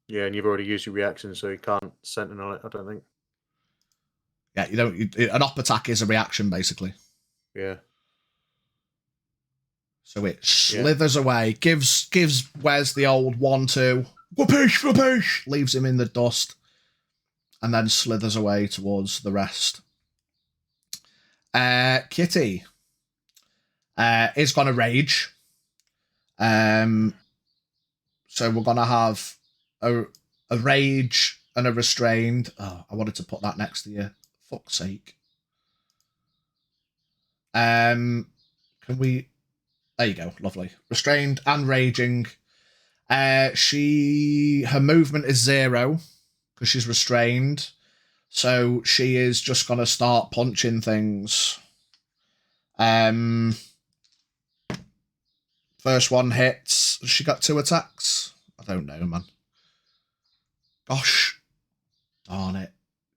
Yeah, and you've already used your reaction, so you can't sentinel it, I don't think. Yeah, you don't. An op attack is a reaction, basically. Yeah. So it slithers away, gives Wes the old 1-2, whoopish, whoopish, leaves him in the dust, and then slithers away towards the rest. Kitty is going to rage. So we're going to have a rage and a restrained. Oh, I wanted to put that next to you. Fuck's sake. Can we... There you go. Lovely. Restrained and raging. Her movement is 0 because she's restrained. So she is just going to start punching things. First one hits. She got 2 attacks? I don't know, man. Gosh. Darn it.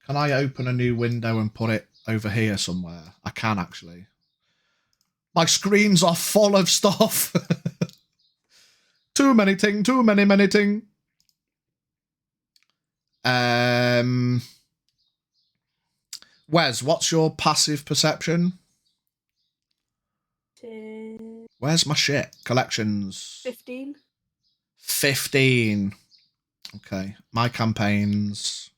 Can I open a new window and put it over here somewhere? I can, actually. My screens are full of stuff. Too many ting. Many ting. Wes, what's your passive perception? 10, Where's my shit? Collections. 15. 15. Okay. My campaigns.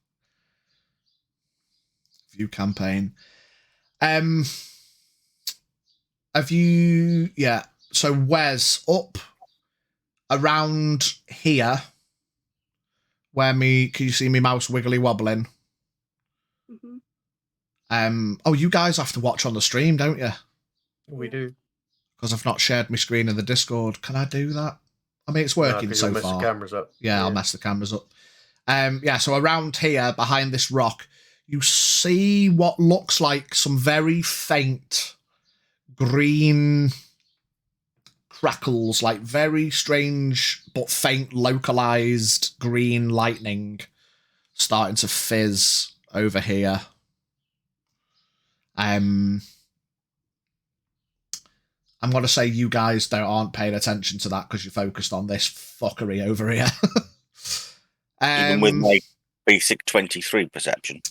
View campaign. Have you... Yeah. So Wes, up around here, where can you see me mouse wiggly wobbling? Mm-hmm. Oh, you guys have to watch on the stream, don't you? We do. Because I've not shared my screen in the Discord. Can I do that? I mean, it's working so you'll mess far. the cameras up. Yeah, I'll mess the cameras up. Yeah, so around here, behind this rock, you see what looks like some very faint green crackles, like very strange but faint localized green lightning starting to fizz over here. I'm going to say you guys aren't paying attention to that because you're focused on this fuckery over here. even with my basic 23 perception.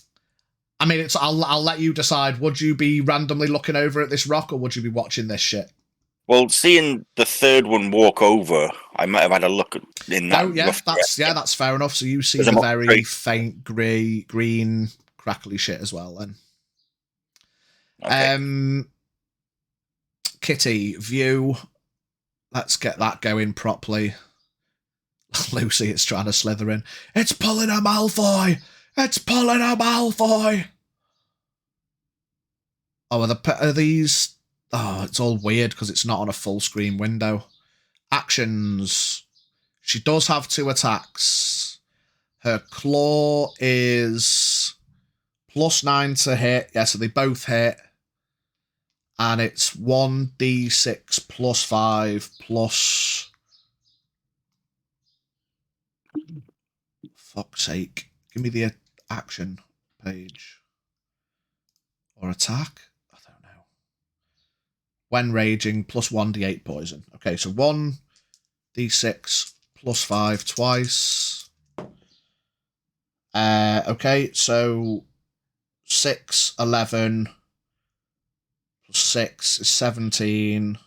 I mean, I'll let you decide. Would you be randomly looking over at this rock, or would you be watching this shit? Well, seeing the third one walk over, I might have had a look in that. Oh, yeah, that's fair enough. So you see Because the very faint green crackly shit as well, then. Okay. Kitty, view. Let's get that going properly. Lucy, it's trying to slither in. It's pulling a Malfoy! It's pulling a Malfoy! Oh, are these... Oh, it's all weird because it's not on a full screen window. Actions. She does have 2 attacks. Her claw is +9 to hit. Yeah, so they both hit. And it's 1d6 +5 plus... Fuck's sake. Give me the action page. Or attack? I don't know. When raging, +1d8 poison. Okay, so 1d6 +5 twice. Okay, so 6, 11... 6 is 17.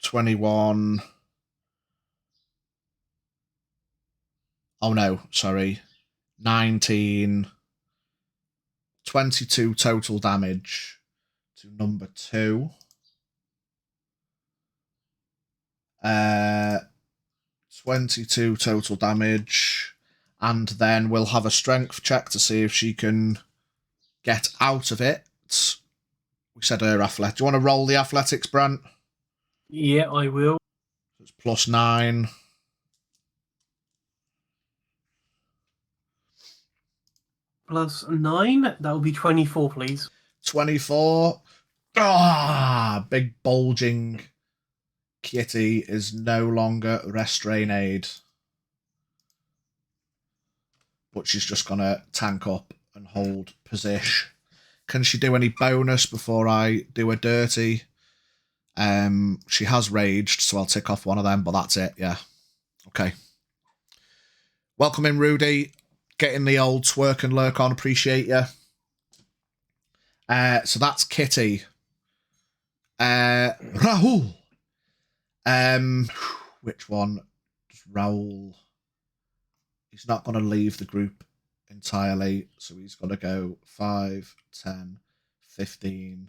21. Oh no, sorry. 19. 22 total damage to number 2. 22 total damage. And then we'll have a strength check to see if she can get out of it. We said her athletic. Do you want to roll the athletics, Brant? Yeah, I will. It's +9. +9. That will be 24, please. 24. Ah, big bulging Kitty is no longer restrained. but she's just going to tank up and hold position. Can she do any bonus before I do a dirty? She has raged, so I'll tick off one of them, but that's it, yeah. Okay. Welcome in, Rudy. Getting the old twerk and lurk on, appreciate you. So that's Kitty. Rahul. Which one? Just Rahul. He's not going to leave the group entirely, so he's going to go 5, 10, 15,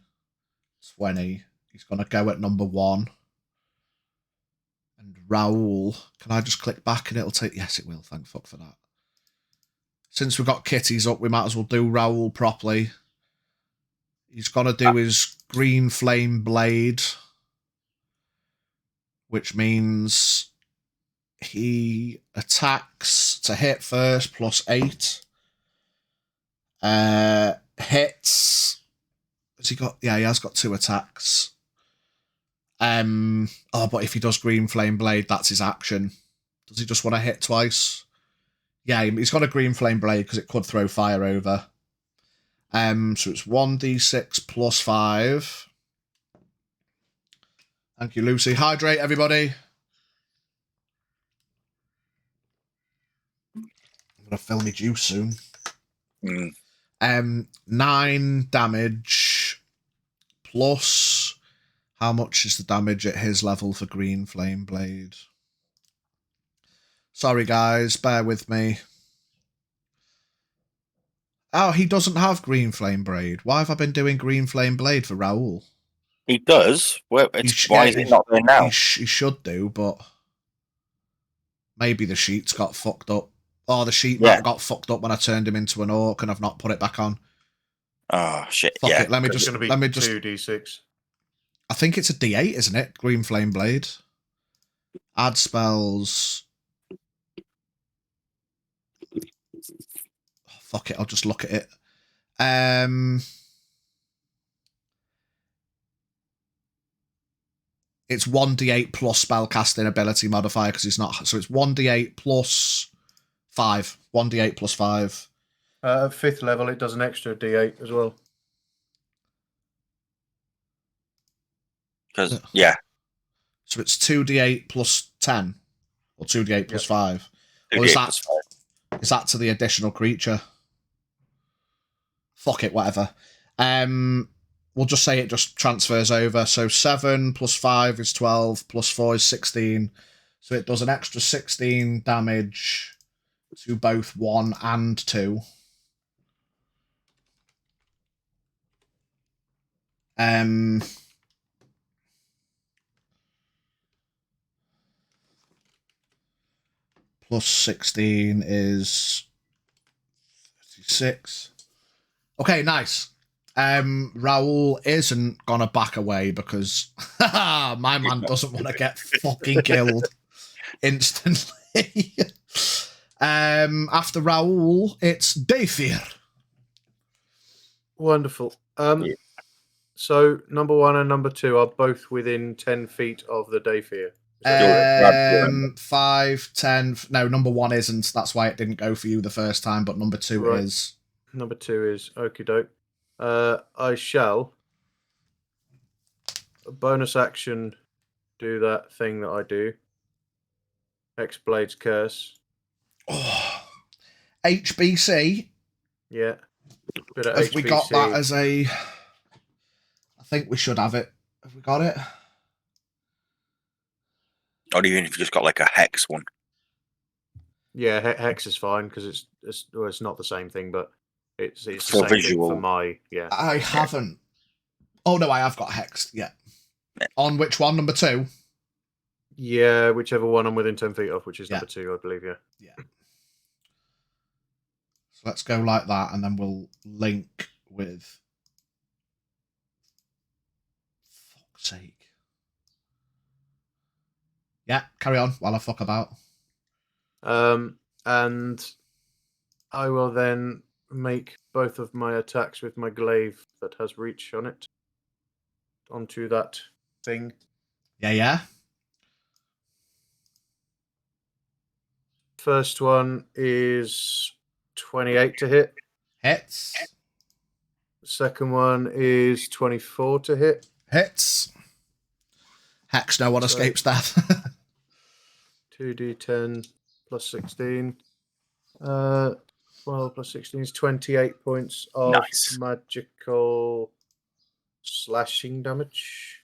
20. He's going to go at number 1. And Rahul, can I just click back and it'll take... Yes, it will. Thank fuck for that. Since we've got Kitties up, we might as well do Rahul properly. He's going to do his green flame blade, which means he attacks to hit first, +8. Hits. Has he got... Yeah, he has got 2 attacks. But if he does green flame blade, that's his action. Does he just want to hit twice? Yeah, he's got a green flame blade because it could throw fire over. So it's 1d6 +5. Thank you, Lucy. Hydrate, everybody. I'm gonna fill my juice soon. 9 damage plus. How much is the damage at his level for green flame blade? Sorry, guys, bear with me. Oh, he doesn't have green flame blade. Why have I been doing green flame blade for Rahul? He does. Well, why is it not there now? He should do, but maybe the sheets got fucked up. Or the sheet might have got fucked up when I turned him into an orc and I've not put it back on. Oh shit! Fuck yeah, it. Let me just 2d6. I think it's a D8, isn't it? Green flame blade. Add spells. Oh, fuck it. I'll just look at it. It's 1d8 plus spellcasting ability modifier because it's not. So it's 1d8 plus 5. 1d8 plus 5. At 5th level, it does an extra d8 as well. Because yeah. So it's 2d8 plus 10 or 2d8 plus 5. 2d8 or is plus 5. Is that to the additional creature? Fuck it, whatever. We'll just say it just transfers over. So 7 plus 5 is 12, plus 4 is 16. So it does an extra 16 damage to both 1 and 2. Plus 16 is 36. Okay, nice. Rahul isn't gonna back away because my man doesn't want to get fucking killed instantly. After Rahul, it's Dayfear. Wonderful. So number 1 and number 2 are both within 10 feet of the Dayfear. 5, 10. No, number 1 isn't. That's why it didn't go for you the first time, but number 2 is. Number 2 is okie doke. I shall bonus action do that thing that I do. X-Blade's Curse. Oh. HBC. Yeah. Bit of Have HBC. we got that as a... I think we should have it. Have we got it? Or even if you just got like a hex one. Yeah, hex is fine because it's not the same thing, but it's the For same visual. thing for my I haven't. Oh no, I have got hex. Yeah. On which one? Number 2. Yeah, whichever one I'm within 10 feet of, which is number 2, I believe. Yeah. So let's go like that, and then we'll link with. Fuck's sake. Yeah, carry on while I fuck about. And I will then make both of my attacks with my glaive that has reach on it onto that thing. Yeah. First one is 28 to hit. Hits. The second one is 24 to hit. Hits. Hex, no one escapes death. 2d10 plus 16. 12 plus 16 is 28 points of Nice. magical slashing damage.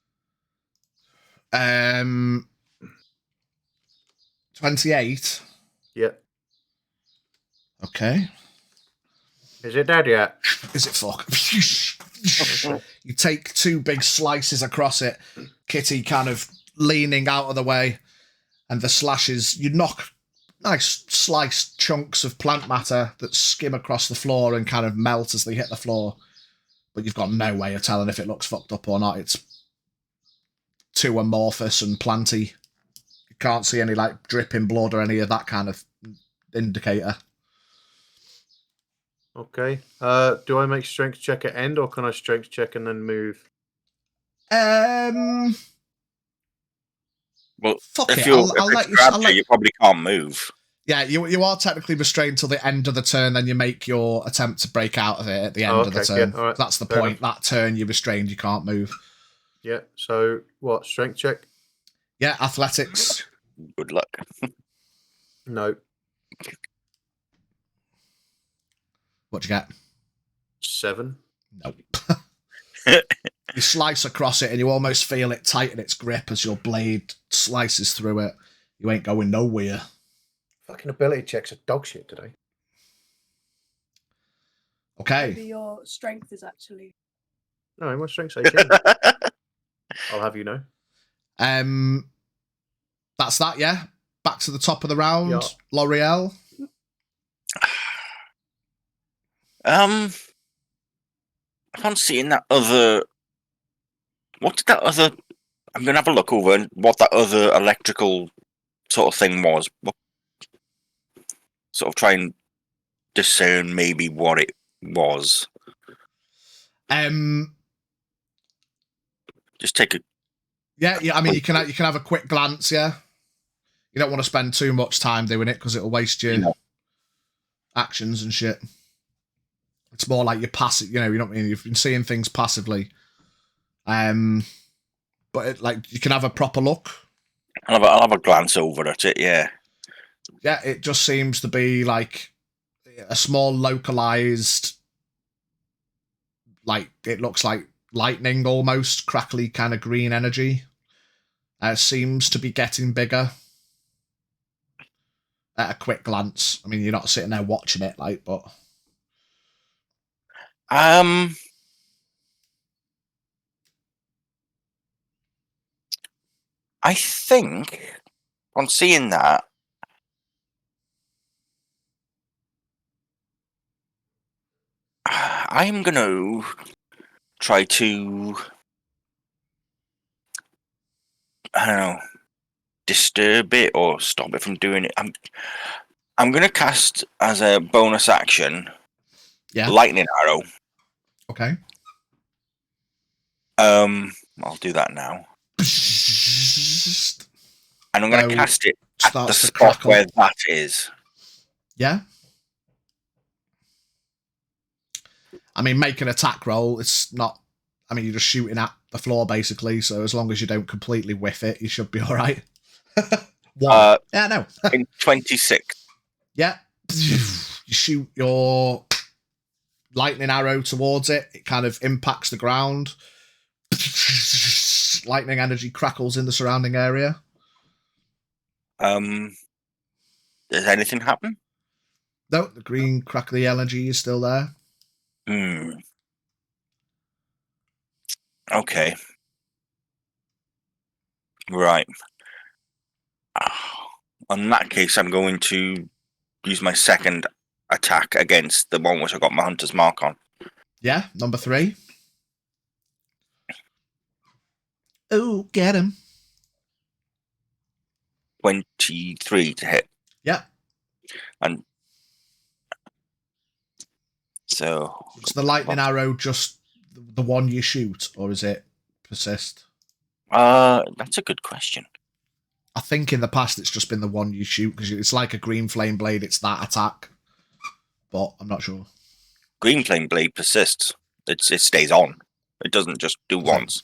28. Yep. Okay. Is it dead yet? Is it fuck? You take 2 big slices across it, Kitty kind of leaning out of the way, and the slashes, you knock nice sliced chunks of plant matter that skim across the floor and kind of melt as they hit the floor. But you've got no way of telling if it looks fucked up or not. It's too amorphous and planty. You can't see any like dripping blood or any of that kind of indicator. Okay. Do I make strength check at end, or can I strength check and then move? Well, Fuck if it. you're I'll if let it's you. grabbed I'll you, let, you probably can't move. yeah, you are technically restrained till the end of the turn. Then you make your attempt to break out of it at the end of the okay, turn. yeah, all right, That's the fair point. That turn you're restrained. You can't move. Yeah. So what? Strength check? Yeah, athletics. Good luck. No. What'd you get? 7. Nope. You slice across it and you almost feel it tighten its grip as your blade slices through it. You ain't going nowhere. Fucking ability checks are dog shit today. Okay. Maybe your strength is actually. No, my strength's 18. I'll have you know. That's that, yeah? Back to the top of the round. Yeah. L'Oreal. I can't see in that other. What did that other? I'm gonna have a look over and what that other electrical sort of thing was. Sort of try and discern maybe what it was. Just take a. Yeah, I mean, you can have a quick glance, yeah? You don't want to spend too much time doing it because it'll waste your actions and shit. It's more like you're passive, you know what I mean? You've been seeing things passively. But you can have a proper look. I'll have a glance over at it. Yeah. Yeah, it just seems to be like a small localized, like it looks like lightning almost, crackly kind of green energy. Seems to be getting bigger at a quick glance. I mean, you're not sitting there watching it, but I think on seeing that, I'm gonna try to, I don't know, disturb it or stop it from doing it. I'm gonna cast as a bonus action, lightning arrow. Okay. I'll do that now, and I'm gonna cast it at the spot where that is. Yeah. I mean, make an attack roll. It's not. I mean, you're just shooting at the floor basically. So as long as you don't completely whiff it, you should be all right. Yeah, no. In 26. Yeah. You shoot your lightning arrow towards it. It kind of impacts the ground. Lightning energy crackles in the surrounding area. Does anything happen? No, the green crackly energy is still there. Okay. Right. In that case, I'm going to use my second attack against the one which I got my hunter's mark on. Yeah, number 3. Oh, get him. 23 to hit. Yeah. And so... Is the lightning arrow just the one you shoot, or is it persist? That's a good question. I think in the past it's just been the one you shoot, because it's like a green flame blade, it's that attack. but I'm not sure. Green Flame Blade persists. It stays on. It doesn't just do Okay. once.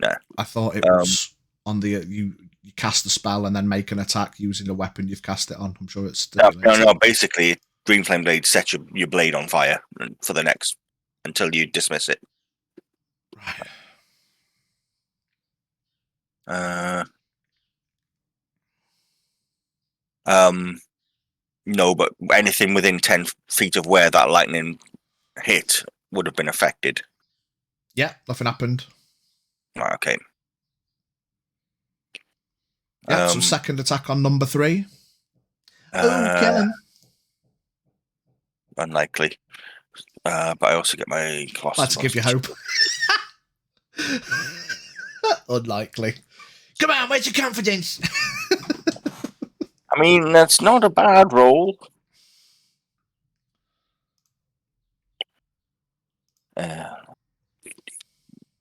No. I thought it was on the you cast the spell and then make an attack using the weapon you've cast it on. I'm sure it's No. Basically, Green Flame Blade sets your blade on fire for the next until you dismiss it. Right. No, but anything within 10 feet of where that lightning hit would have been affected. Yeah, nothing happened. Right, okay. Yeah, so second attack on number 3. Kill him. Unlikely. But I also get my class. Let's give you hope. Unlikely. Come on, where's your confidence? I mean, that's not a bad roll.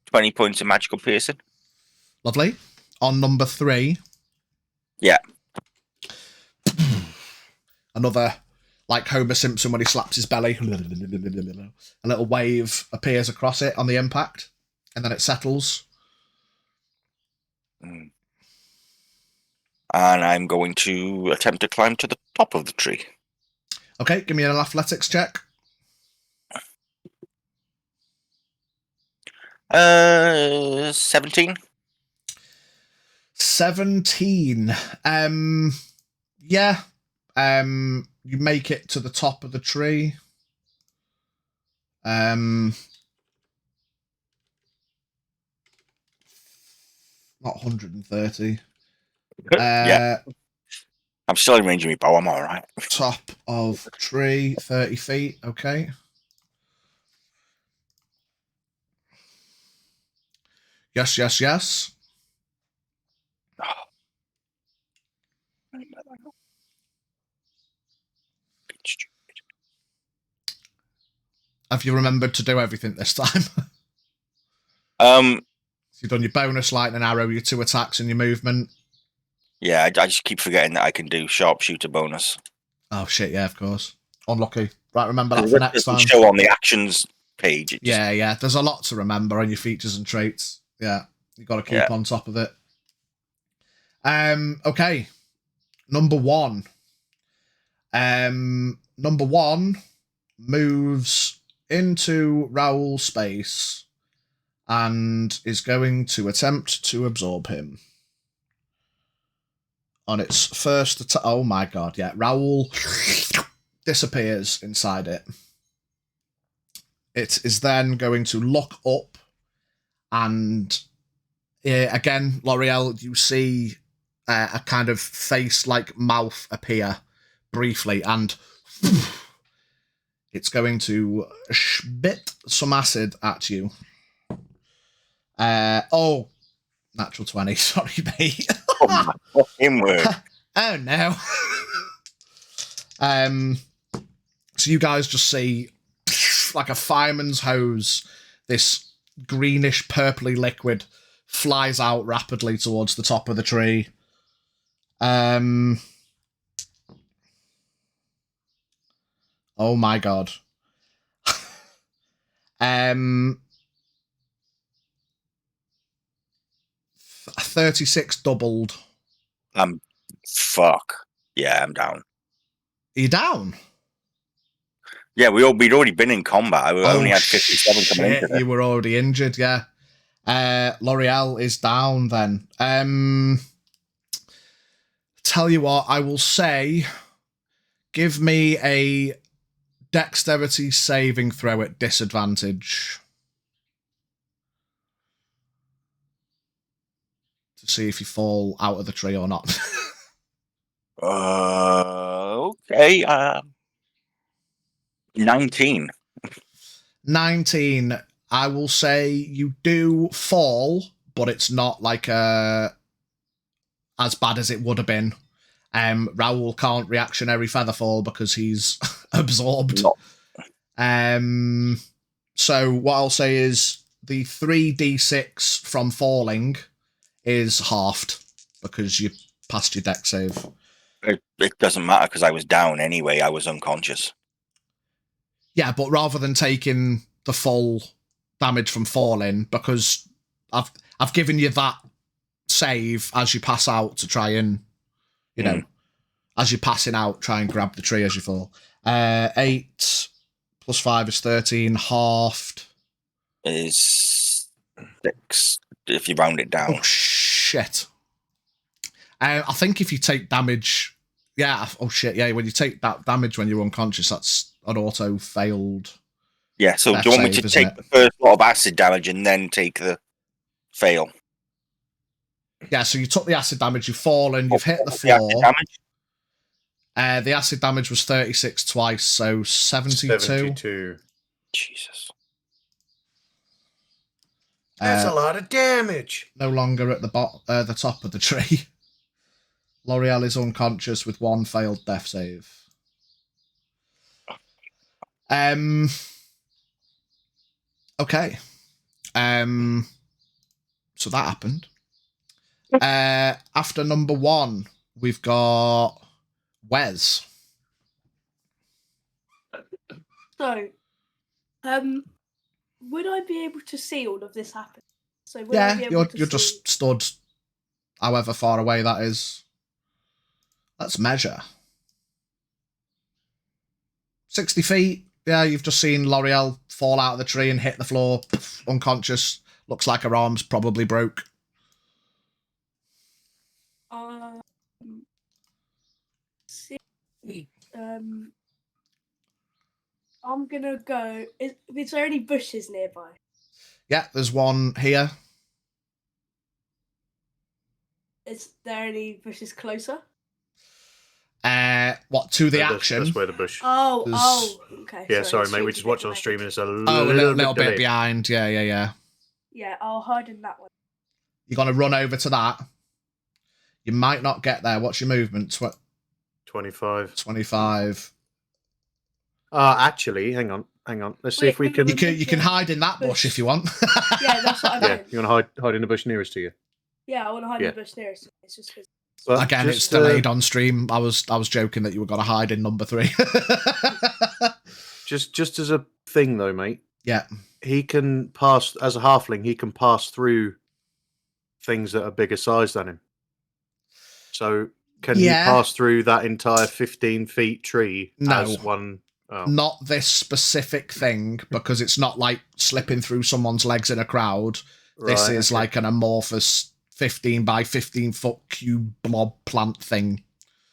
20 points of magical piercing. Lovely. On number 3. Yeah. Another, like Homer Simpson when he slaps his belly. A little wave appears across it on the impact, and then it settles. And I'm going to attempt to climb to the top of the tree. Okay, give me an athletics check. 17. 17. Yeah. You make it to the top of the tree. Not 130. Yeah. I'm still in range of my bow. I'm all right. Top of tree, 30 feet. Okay. Yes. Have you remembered to do everything this time? So you've done your bonus lightning arrow, your 2 attacks, and your movement. Yeah, I just keep forgetting that I can do sharpshooter bonus. Oh shit! Yeah, of course. Unlucky. Right, remember that for next time. Show on the actions page. Yeah. There's a lot to remember on your features and traits. Yeah, you got to keep on top of it. Okay. Number 1. Number 1 moves into Raoul's space and is going to attempt to absorb him. On its first attack. Oh my god, yeah. Raoul disappears inside it. It is then going to look up and again, L'Oreal, you see a kind of face-like mouth appear briefly, and it's going to spit some acid at you. Natural 20. Sorry, mate. Oh my fucking word. Oh no. So you guys just see, like a fireman's hose, this greenish purpley liquid flies out rapidly towards the top of the tree. Oh my god. 36 doubled. Fuck. Yeah, I'm down. Are you down? Yeah, we'd already been in combat. We only had 57 coming into it. You were already injured, yeah. L'Oreal is down then. Tell you what, I will say, give me a dexterity saving throw at disadvantage. To see if you fall out of the tree or not. Okay. 19. 19. I will say you do fall, but it's not like as bad as it would have been. Raoul can't reactionary feather fall because he's absorbed. No. So what I'll say is the 3d6 from falling is halved because you passed your dex save. It doesn't matter because I was down anyway. I was unconscious. Yeah, but rather than taking the full damage from falling, because I've given you that save as you pass out to try and, you know, as you're passing out, try and grab the tree as you fall. 8 plus 5 is 13. Halved is 6 if you round it down. Oh shit! I think if you take damage, yeah. Oh shit! Yeah, when you take that damage when you're unconscious, that's an auto failed. Yeah. So do you want me to take the first lot of acid damage and then take the fail? Yeah. So you took the acid damage. You've fallen. You've hit the floor. The acid damage was 36 twice, so 72. 72. Jesus. That's a lot of damage. No longer at the top of the tree. L'Oreal is unconscious with 1 failed death save. Okay. So that happened. After number 1, we've got Wes. So, would I be able to see all of this happen? So would I Yeah, be able you're to just stood however far away that is. Let's measure. 60 feet. Yeah, you've just seen L'Oreal fall out of the tree and hit the floor, unconscious. Looks like her arm's probably broke. See, I'm gonna go. Is there any bushes nearby? Yeah, there's one here. Is there any bushes closer? What, to the action? That's where the bush. Oh, okay. Yeah, sorry, mate. We just watched on behind. stream and it's a little bit delayed. behind. Yeah. Yeah, I'll hide in that one. You're going to run over to that. You might not get there. What's your movement? 25. 25. Actually, hang on. Let's see if we can... You can hide in that bush if you want. Yeah, that's what I meant. Yeah, you want to hide in the bush nearest to you? Yeah, I want to hide in the bush nearest to me. It's just because... But again, it's delayed on stream. I was joking that you were going to hide in number 3. just as a thing, though, mate. Yeah. He can pass, as a halfling, he can pass through things that are bigger size than him. So can he pass through that entire 15 feet tree as one? Oh. Not this specific thing, because it's not like slipping through someone's legs in a crowd. This is like an amorphous 15 by 15 foot cube blob plant thing.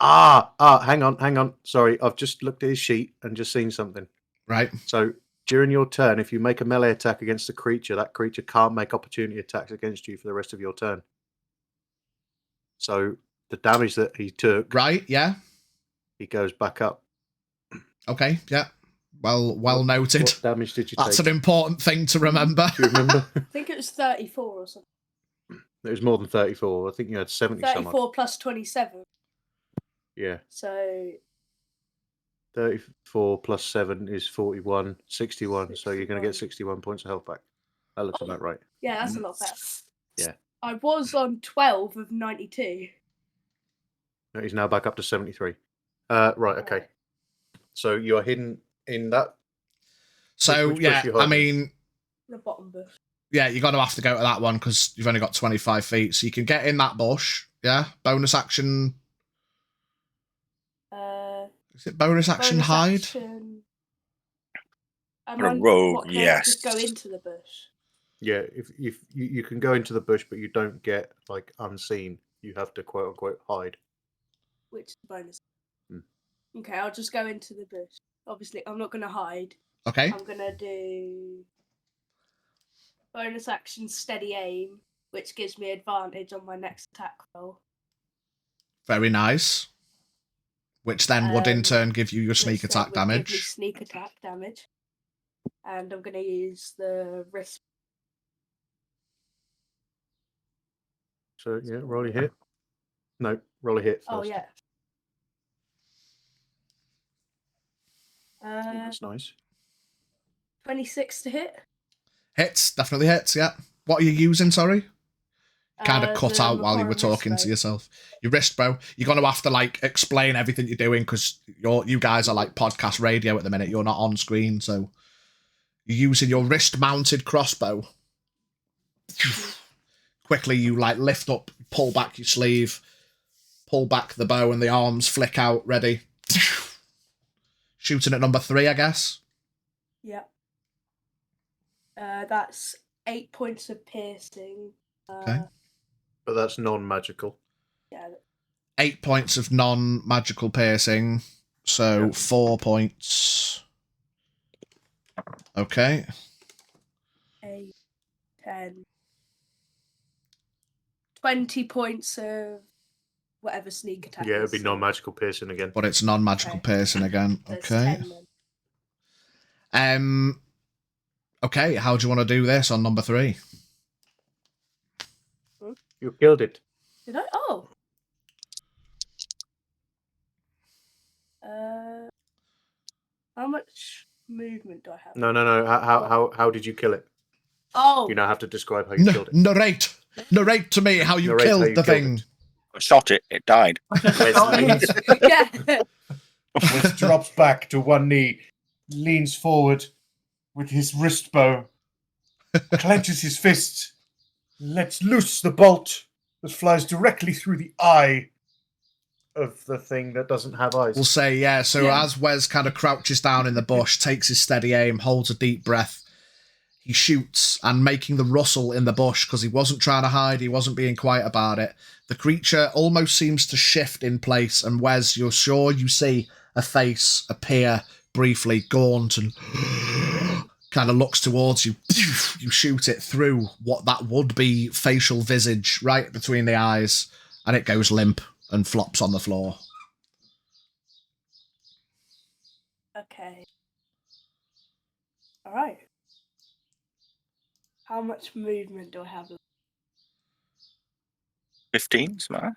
Hang on. Sorry, I've just looked at his sheet and just seen something. Right. So during your turn, if you make a melee attack against a creature, that creature can't make opportunity attacks against you for the rest of your turn. So the damage that he took, right? Yeah, he goes back up. Okay, yeah. Well noted. What damage did you take? That's an important thing to remember. Do you remember? I think it was 34 or something. It was more than 34. I think you had 70 something. 34 plus 27. Yeah. So 34 plus 7 is 41, 61. So you're going to get 61 points of health back. That looks about right. Yeah, that's a lot better. Yeah. I was on 12 of 92. No, he's now back up to 73. Right, okay. So you are hidden in that. So, yeah, I mean... The bottom bush. Yeah, you're going to have to go to that one because you've only got 25 feet. So you can get in that bush. Yeah? Bonus action... is it bonus action hide? A rogue, yes. Just go into the bush. Yeah, if you can go into the bush, but you don't get like unseen. You have to quote unquote hide. Which is bonus. Okay, I'll just go into the bush. Obviously, I'm not going to hide. Okay. I'm going to do bonus action steady aim, which gives me advantage on my next attack roll. Very nice. Which then would in turn give you your sneak attack damage. Give me sneak attack damage. And I'm going to use the wrist. So, yeah, roll your hit. No, roll a hit first. Oh, yeah. That's nice. 26 to hit. Hits, definitely hits, yeah. What are you using, sorry? kind of cut the out while you were Macquarie talking wrist to bow. yourself. Your wrist bow. You're going to have to like explain everything you're doing because you guys are like podcast radio at the minute. You're not on screen, so you're using your wrist-mounted crossbow. Quickly, you like lift up, pull back your sleeve, pull back the bow, and the arms flick out, ready. Shooting at number 3, I guess. Yep. That's 8 points of piercing. Okay. But that's non-magical. Yeah. 8 points of non-magical piercing, so Yeah. 4 points. Okay. 8, 10, 20 points of whatever sneak attack. Yeah, it'd be is. non-magical piercing again. But it's non-magical Okay. piercing again. There's Okay. 10 then. Okay, how do you want to do this on number 3? You killed it. Did I? Oh. How much movement do I have? No. How did you kill it? Oh. You now have to describe how you killed it. Narrate to me how you Narrate how killed you the killed thing. it. I shot it. It died. Yeah. Wes drops back to one knee, leans forward with his wrist bow, clenches his fist, lets loose the bolt that flies directly through the eye of the thing that doesn't have eyes. We'll say, yeah. So Yeah. as Wes kind of crouches down in the bush, takes his steady aim, holds a deep breath, he shoots, and making the rustle in the bush, because he wasn't trying to hide, he wasn't being quiet about it, the creature almost seems to shift in place, and Wes, you're sure you see a face appear briefly, gaunt, and kind of looks towards you. You shoot it through what that would be facial visage, right between the eyes, and it goes limp and flops on the floor. Okay. All right. How much movement do I have? 15, something.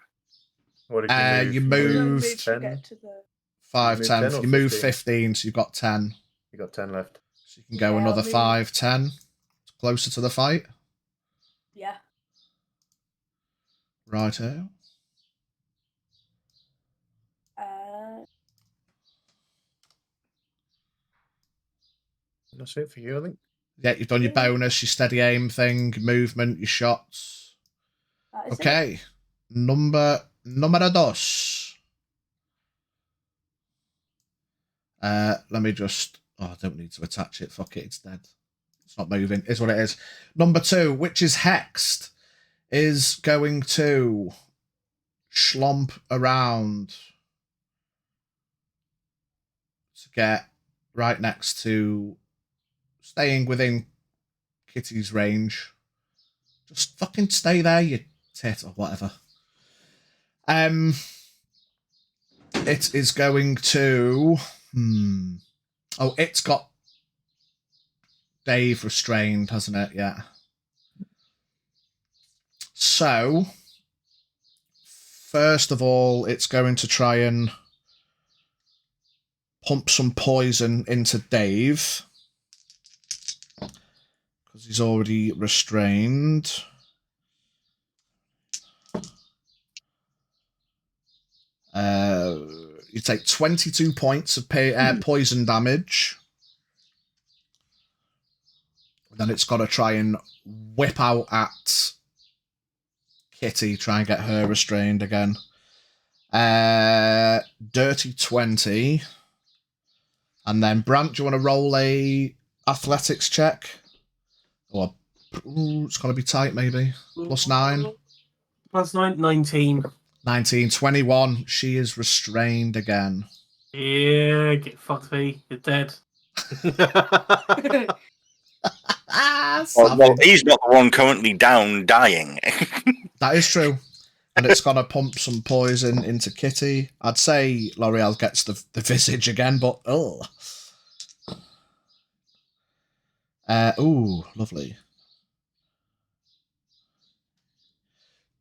What did You move? How long moved move to 10. get to the... 5, You moved 10. 10 or You move 15? 15, so you've got 10. You got 10 left. So you can go Yeah, another I'll move- 5, 10. Closer to the fight. Yeah. Righto. That's it for you, I think. Yeah, you've done your bonus, your steady aim thing, your movement, your shots. That is it. Okay. Numero dos. Let me just... Oh, I don't need to attach it. Fuck it, it's dead. It's not moving. Is what it is. Number 2, which is hexed, is going to schlump around to get right next to... Staying within Kitty's range. Just fucking stay there, you tit, or whatever. It is going to... Oh, it's got Dave restrained, hasn't it? Yeah. So, first of all, it's going to try and pump some poison into Dave, because he's already restrained. You take 22 points of poison damage. Then it's got to try and whip out at Kitty, try and get her restrained again. Dirty 20. And then, Brant, do you want to roll a athletics check? Or it's going to be tight, maybe. +9. +9, 19. 19, 21. She is restrained again. Yeah, get fucked, V. You're dead. Well, he's not the one currently down, dying. That is true. And it's going to pump some poison into Kitty. I'd say L'Oreal gets the visage again, but oh. Ooh, lovely.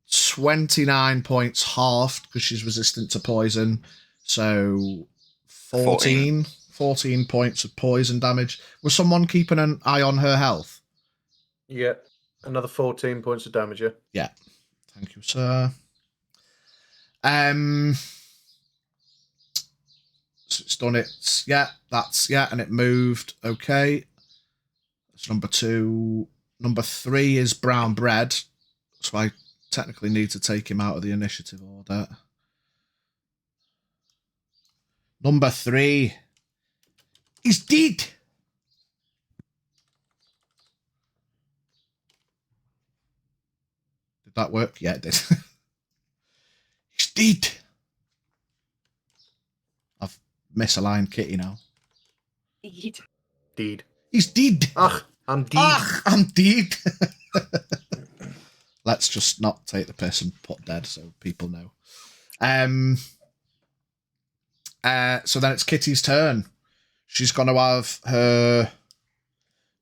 29 points halved because she's resistant to poison. So 14 points of poison damage. Was someone keeping an eye on her health? Yeah. Another 14 points of damage, yeah. Yeah. Thank you, sir. So it's done it. Yeah, and it moved. Okay. That's number 2. Number 3 is brown bread. So I technically need to take him out of the initiative order. Number 3 is dead. Did that work? Yeah, it did. He's dead. I've misaligned Kitty now. Deed. He's dead. Ach, I'm deed. Ach, I'm dead. Let's just not take the piss and put dead so people know. So then it's Kitty's turn. She's going to have her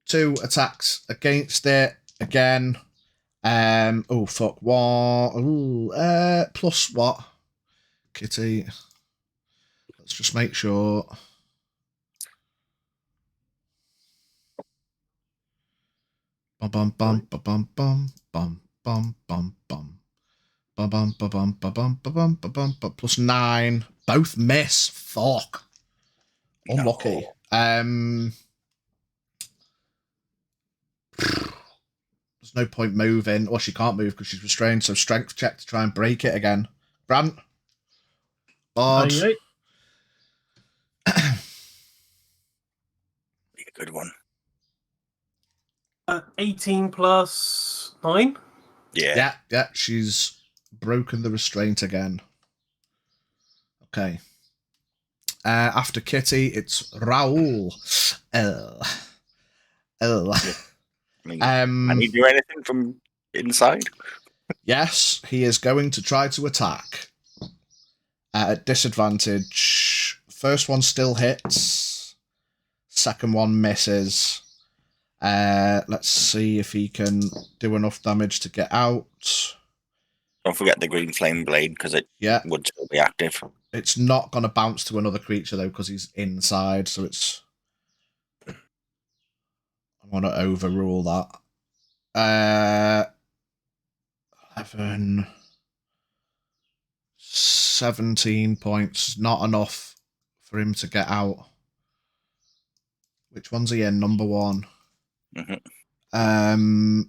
2 attacks against it again. Oh fuck! What? Plus what? Kitty. Let's just make sure. Bum bum bum bum bum bum bum bum bum. Bum bum bum bum bum bum bum bum. Plus 9. Both miss. Fuck. Unlucky. No. There's no point moving. Well, she can't move because she's restrained, so strength check to try and break it again. Brant. Odd. Aye, Be a good one. 18 plus 9. Yeah. Yeah. She's broken the restraint again. Okay. After Kitty, it's Raoul. I mean, can he do anything from inside? Yes, he is going to try to attack. At disadvantage. First one still hits. Second one misses. Let's see if he can do enough damage to get out. Don't forget the green flame blade because it would still be active. It's not going to bounce to another creature though because he's inside, so it's... I want to overrule that. 11... 17 points. Not enough for him to get out. Which one's he in? Number 1. Mm-hmm.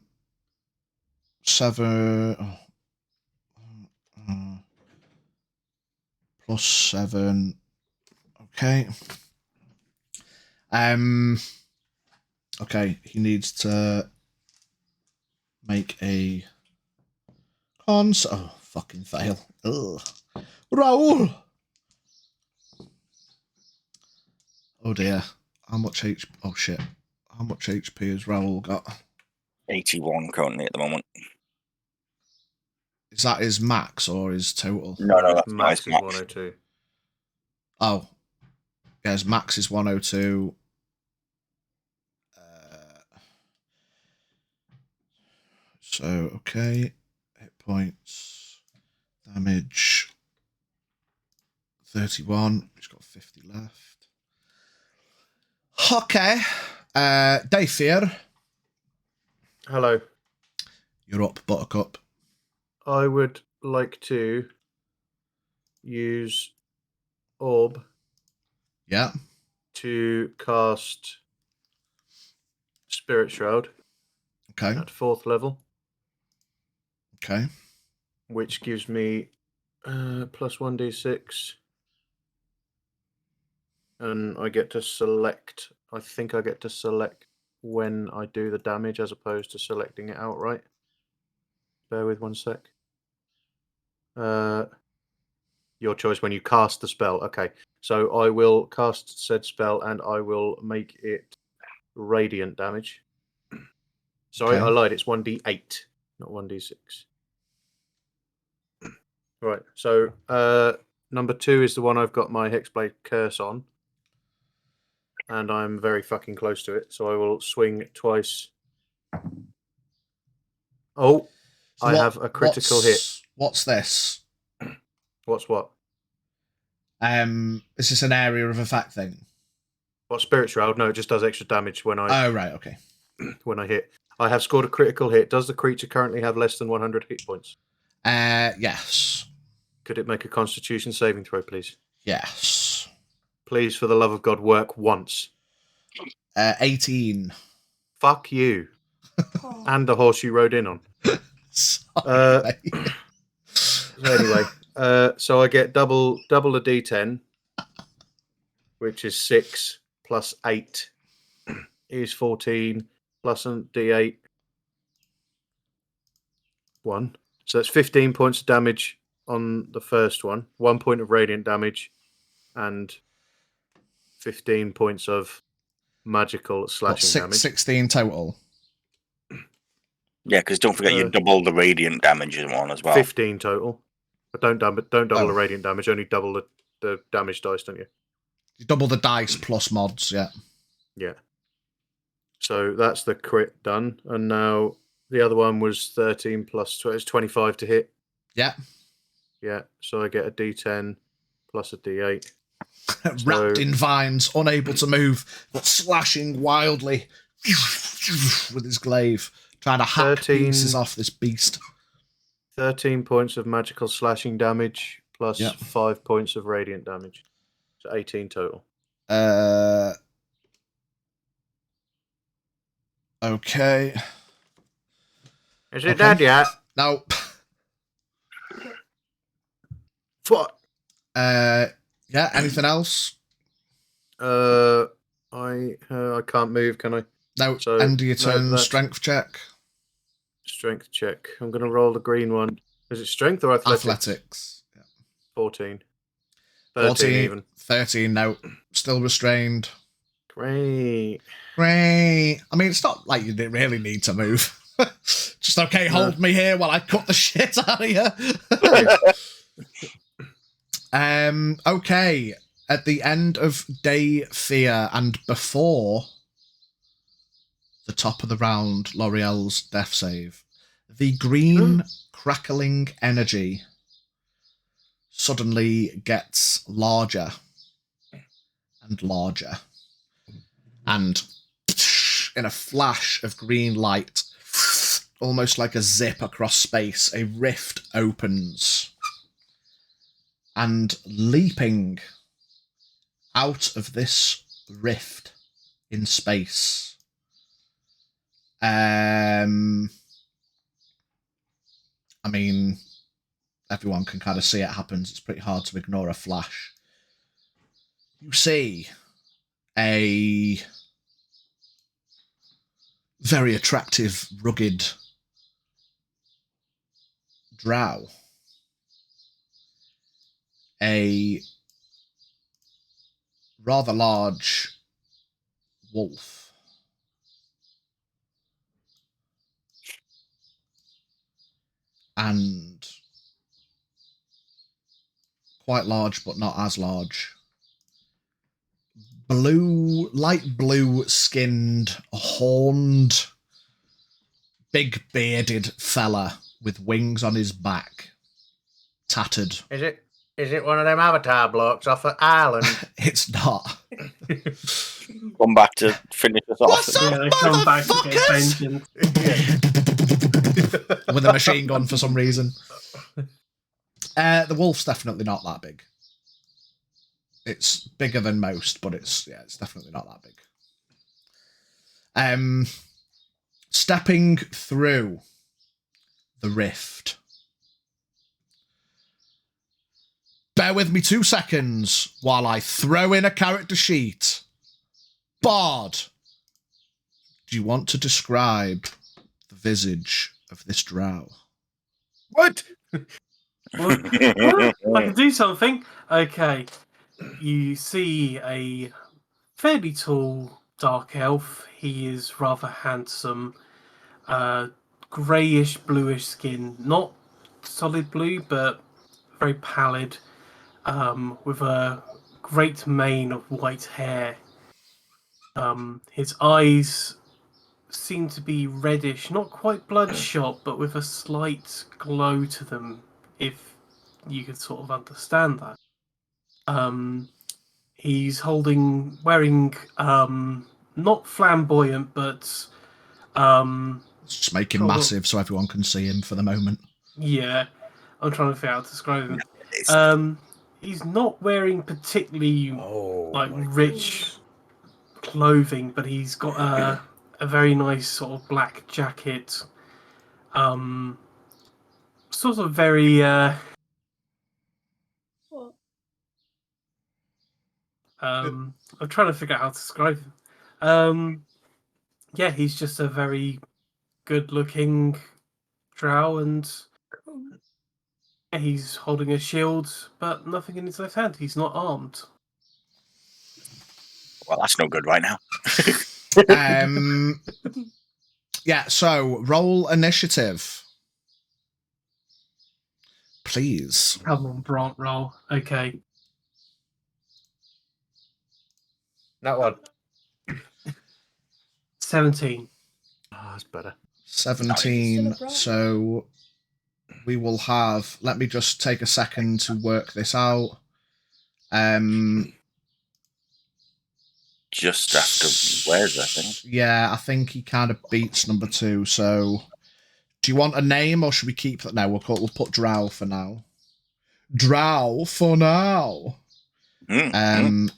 7... plus 7. Okay. Okay, he needs to make a cons. Oh, fucking fail. Ugh. Raoul! Oh dear. How much HP? Oh shit. How much HP has Raoul got? 81 currently at the moment. Is that his max or his total? No, that's Max is max. 102. Oh. Yeah, his max is 102. So, okay. Hit points. Damage. 31. He's got 50 left. Okay. Dayfear. Hello. You're up, Buttercup. I would like to use Orb Yeah. to cast Spirit Shroud Okay. at 4th level, Okay. which gives me plus 1d6. And I get to select, I think I get to select when I do the damage as opposed to selecting it outright. Bear with 1 sec. Your choice when you cast the spell. Okay, so I will cast said spell and I will make it radiant damage. Sorry, Okay. I lied. It's 1d8, not 1d6. Right, so number 2 is the one I've got my Hexblade Curse on. And I'm very fucking close to it, so I will swing twice. Oh, So I have a critical hit. What's this? What's what? Is this an area of effect thing? What, Spirit Shroud? No, it just does extra damage when I Oh, right, okay. when I hit. I have scored a critical hit. Does the creature currently have less than 100 hit points? Yes. Could it make a Constitution saving throw, please? Yes. Please, for the love of God, work once. 18. Fuck you. Oh. And the horse you rode in on. Sorry, mate. So anyway, so I get double the D10, which is 6 plus 8 is 14 plus a D8 1. So that's 15 points of damage on the first one, 1 point of radiant damage, and 15 points of magical slashing damage. 16 total. Yeah, because don't forget you double the radiant damage in one as well. 15 total. But don't double the radiant damage, only double the damage dice, don't you? You double the dice plus mods, yeah. Yeah. So that's the crit done. And now the other one was 13 plus 12. It's 25 to hit. Yeah. Yeah. So I get a D10 plus a D8. Wrapped in vines, unable to move, but slashing wildly with his glaive, trying to hack 13 pieces off this beast. 13 points of magical slashing damage plus 5 points of radiant damage. So 18 total. Okay. Is it dead yet? No. What? Yeah, anything else? I can't move, can I? No, So, end of your turn, that's- strength check. Strength check. I'm going to roll the green one. Is it strength or athletics? Athletics. Yeah. 14. 13 even. 13, no. Still restrained. Great. Great. I mean, it's not like you didn't really need to move. Just okay, hold me here while I cut the shit out of you. Okay. At the end of day fear and before the top of the round, L'Oreal's death save, the green crackling energy suddenly gets larger and larger. And in a flash of green light, almost like a zip across space, a rift opens. And leaping out of this rift in space, I mean, everyone can kind of see it happens. It's pretty hard to ignore a flash. You see a very attractive, rugged drow. A rather large wolf. And quite large, but not as large. Light blue skinned, horned, big bearded fella with wings on his back. Tattered. Is it one of them Avatar blocks off at Ireland? It's not. Come back to finish us off. What's up, Yeah, come back to get motherfuckers? vengeance. With a machine gun for some reason. The wolf's definitely not that big. It's bigger than most, but it's definitely not that big. Stepping through the rift. Bear with me 2 seconds while I throw in a character sheet. Bard, do you want to describe the visage of this drow? What? Well, I can do something. Okay. You see a fairly tall dark elf. He is rather handsome. Greyish, bluish skin. Not solid blue, but very pallid. With a great mane of white hair. His eyes seem to be reddish, not quite bloodshot, but with a slight glow to them, if you could sort of understand that. He's wearing not flamboyant, but Just make him massive so everyone can see him for the moment. yeah, I'm trying to figure out how to describe him. It's- He's not wearing particularly Oh, rich clothing, but he's got a very nice sort of black jacket. Sort of very What? I'm trying to figure out how to describe him. Yeah, he's just a very good-looking drow, and he's holding a shield, but nothing in his left hand. He's not armed. well, that's no good right now. Yeah, so roll initiative. Please. Come on, Brant, roll. Okay. that one. 17. Oh, that's better. 17. Still a So we will have. Let me just take a second to work this out. Just after Wes, I think. Yeah, I think he kind of beats number 2. So, do you want a name or should we keep that? No, we'll put Drow for now. Drow for now. And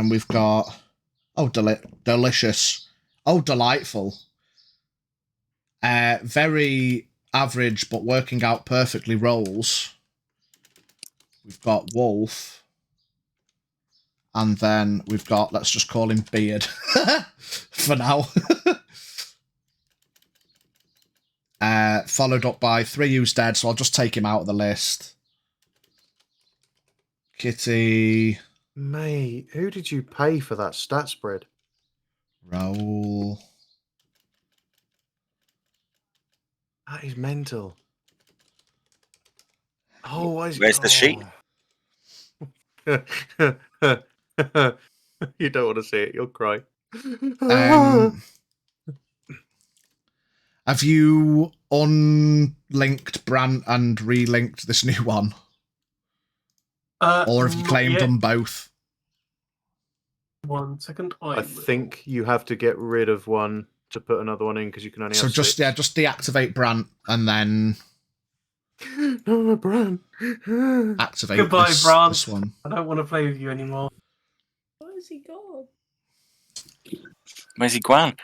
we've got delicious. Oh, delightful. Very average, but working out perfectly rolls. We've got Wolf. And then we've got, let's just call him Beard for now. Followed up by 3 who's dead, so I'll just take him out of the list. Kitty. Mate, who did you pay for that stat spread? Roll. That is mental. Oh, Where's the sheet? You don't want to see it, you'll cry. Have you unlinked Brant and relinked this new one? Or have you claimed them both? 1 second. I think you have to get rid of one to put another one in because you can only So have just 6. just deactivate Brant and then No, Bran. activate Goodbye, this, Brant. this one. I don't want to play with you anymore. Where is he gone? Where's he gone?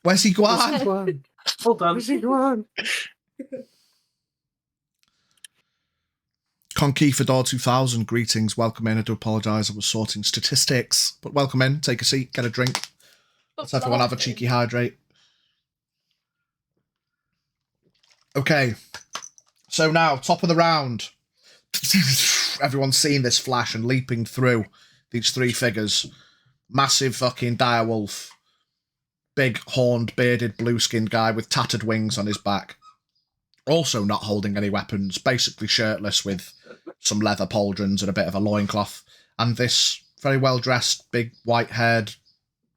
Where's he gone? Gwan? Well done. Where's he gone? Conky Fedor 2000, greetings, welcome in. I do apologise, I was sorting statistics. But welcome in, take a seat, get a drink. Let's everyone have a cheeky hydrate. Okay, so now, top of the round. Everyone's seeing this flash and leaping through these 3 figures. Massive fucking direwolf. Big, horned, bearded, blue-skinned guy with tattered wings on his back. Also not holding any weapons, basically shirtless with some leather pauldrons and a bit of a loincloth. And this very well-dressed, big, white-haired,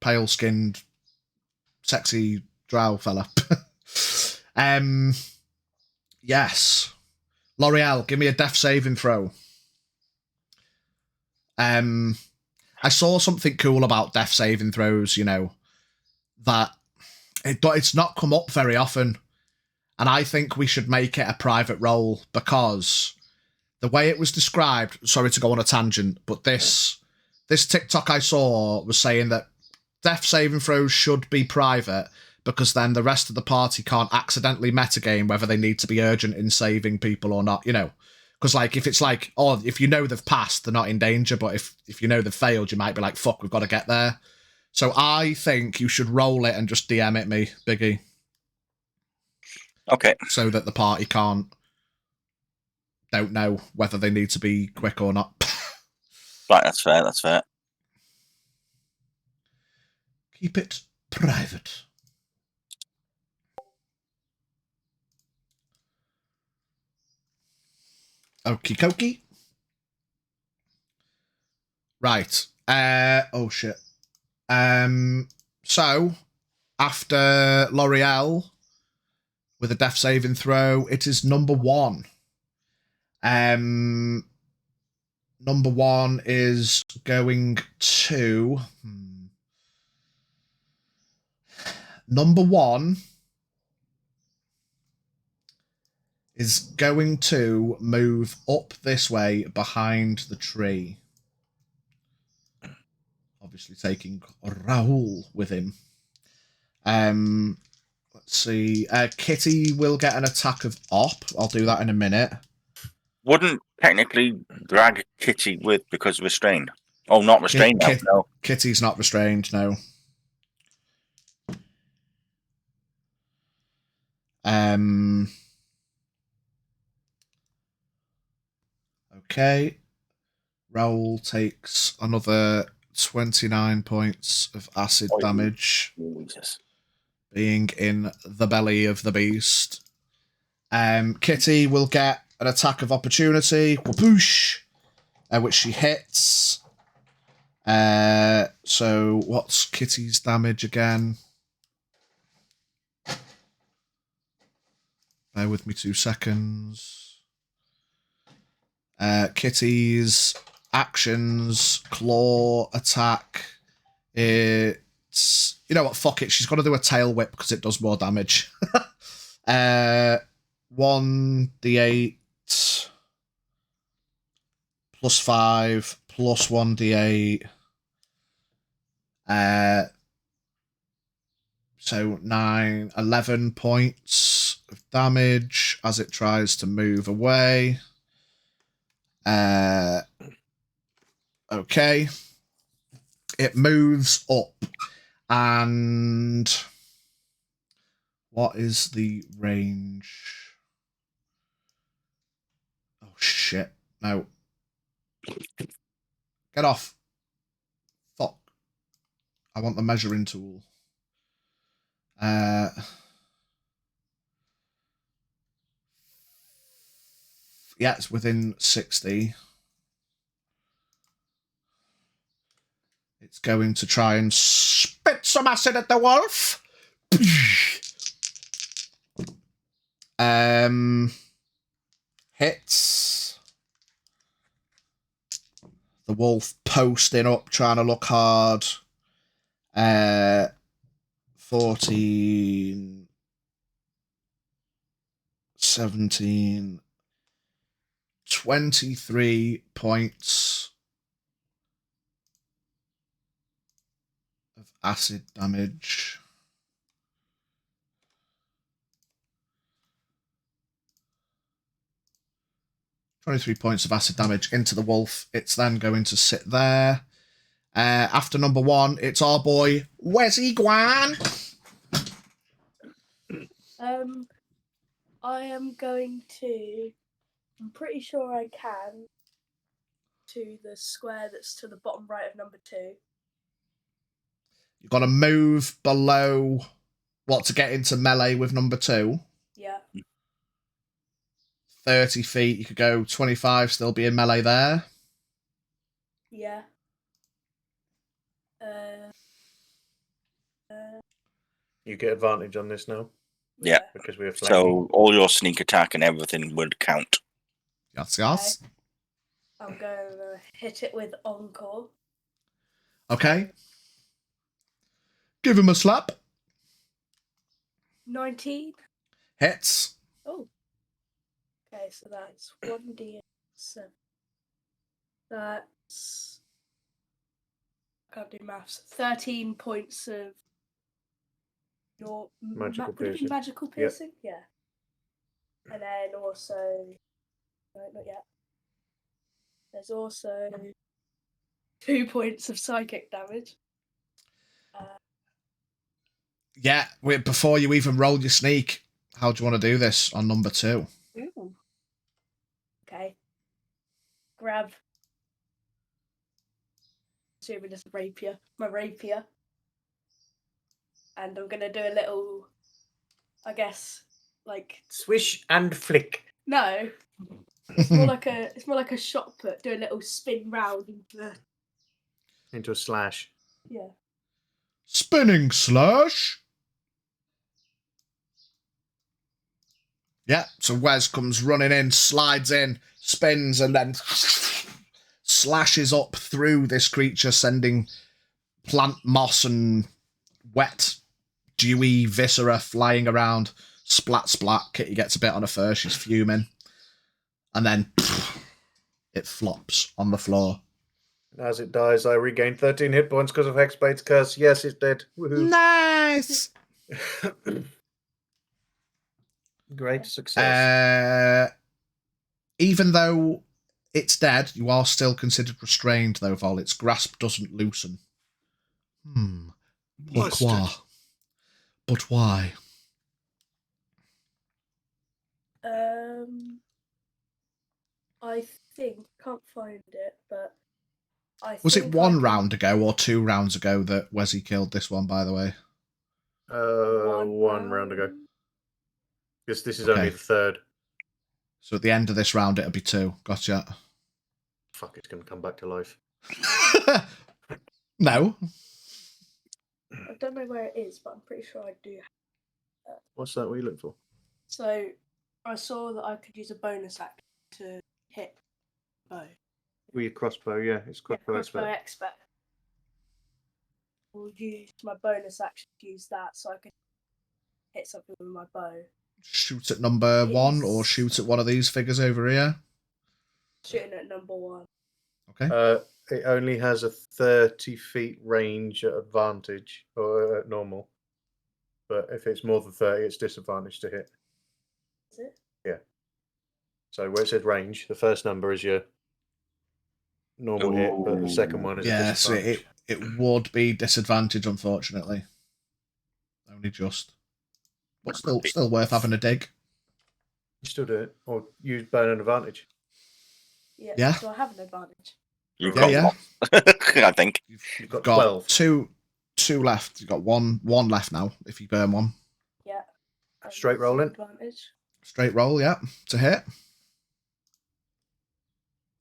pale-skinned, sexy drow fella. Yes. L'Oreal, give me a death saving throw. I saw something cool about death saving throws, you know, that it's not come up very often. And I think we should make it a private role because the way it was described, sorry to go on a tangent, but this TikTok I saw was saying that death saving throws should be private because then the rest of the party can't accidentally metagame whether they need to be urgent in saving people or not, you know. Because, like, if it's like, oh, if you know they've passed, they're not in danger, but if you know they've failed, you might be like, fuck, we've got to get there. So I think you should roll it and just DM it me, Biggie. Okay. So that the party don't know whether they need to be quick or not. Right, that's fair, that's fair. Keep it private. Okie dokie. Right. Oh shit. So after L'Oreal with a death saving throw, it is number 1. Number 1 is going to number 1 is going to move up this way behind the tree. Obviously taking Raoul with him. Let's see. Kitty will get an attack of op. I'll do that in a minute. Wouldn't technically drag Kitty with because restrained. Oh, not restrained now. No. Kitty's not restrained, no. Okay. Raoul takes another 29 points of acid damage. Jesus. Being in the belly of the beast. Kitty will get an attack of opportunity. Whoosh! Which she hits. So what's Kitty's damage again? Bear with me 2 seconds. Kitty's actions, claw, attack. It's, you know what, fuck it. She's got to do a tail whip because it does more damage. 1d8 plus 5 plus 1d8. So 9, 11 points of damage as it tries to move away. Okay. It moves up. And what is the range? Oh, shit. No. Get off. Fuck. I want the measuring tool. Yeah, it's within 60. It's going to try and spit some acid at the wolf. Hits. The wolf posting up, trying to look hard. 14, 17, 23 points of acid damage. £23 points of acid damage into the wolf. It's then going to sit there. After number 1, it's our boy Wesy Guan. I am going to. I'm pretty sure I can. To the square that's to the bottom right of number 2. You've got to move below what to get into melee with number 2. Yeah. 30 feet. You could go 25, still be in melee there. Yeah. You get advantage on this now. Yeah. Because we have So all your sneak attack and everything would count. Yes, yes. Okay. I'm going to hit it with Encore. Okay. Give him a slap. 19. Hits. Oh. Okay, so that's 1d7. That's. I can't do maths. 13 points of your Magical would it be piercing. magical piercing? Yep. Yeah. And then also. No, not yet. There's also 2 points of psychic damage. Yeah, before you even roll your sneak, how do you want to do this on number 2? Ooh. Okay. Grab. Assuming it's a rapier. My rapier. And I'm gonna do a little, I guess, like Swish and flick. no. It's more like a shot put. Do a little spin round Into a slash. yeah. Spinning slash. Yeah, so Wes comes running in, slides in, spins, and then slashes up through this creature, sending plant moss and wet, dewy viscera flying around splat, splat. Kitty gets a bit on her fur. She's fuming. And then it flops on the floor. As it dies, I regain 13 hit points because of Hexblade's curse. Yes, it's dead. Woohoo. Nice! Great success. Even though it's dead, you are still considered restrained, though, Vol. Its grasp doesn't loosen. Pourquoi? But why? I think can't find it, but Was it one round ago or 2 rounds ago that Wesley killed this one? By the way, one round ago. Because this is only the third. So at the end of this round, it'll be 2. Gotcha. Fuck, it's going to come back to life. No. I don't know where it is, but I'm pretty sure I do. What's that we look for? So I saw that I could use a bonus action to hit bow. With your crossbow, yeah. It's crossbow expert. I'll use my bonus action to use that so I can hit something with my bow. Shoot at number 1 or shoot at one of these figures over here? Shooting at number 1. Okay. It only has a 30 feet range at advantage, or at normal. But if it's more than 30, it's disadvantage to hit. Is it? Yeah. So where it says range, the first number is your normal hit, but the second one is yes, disadvantage. it would be disadvantage, unfortunately. Only just. But still worth having a dig. You still do it, or use burn an advantage. Yeah. So I have an advantage. You've got one. I think. You've got 12. Two left. You've got one left now, if you burn one. Yeah. Straight rolling. Advantage. Straight roll, yeah. To hit.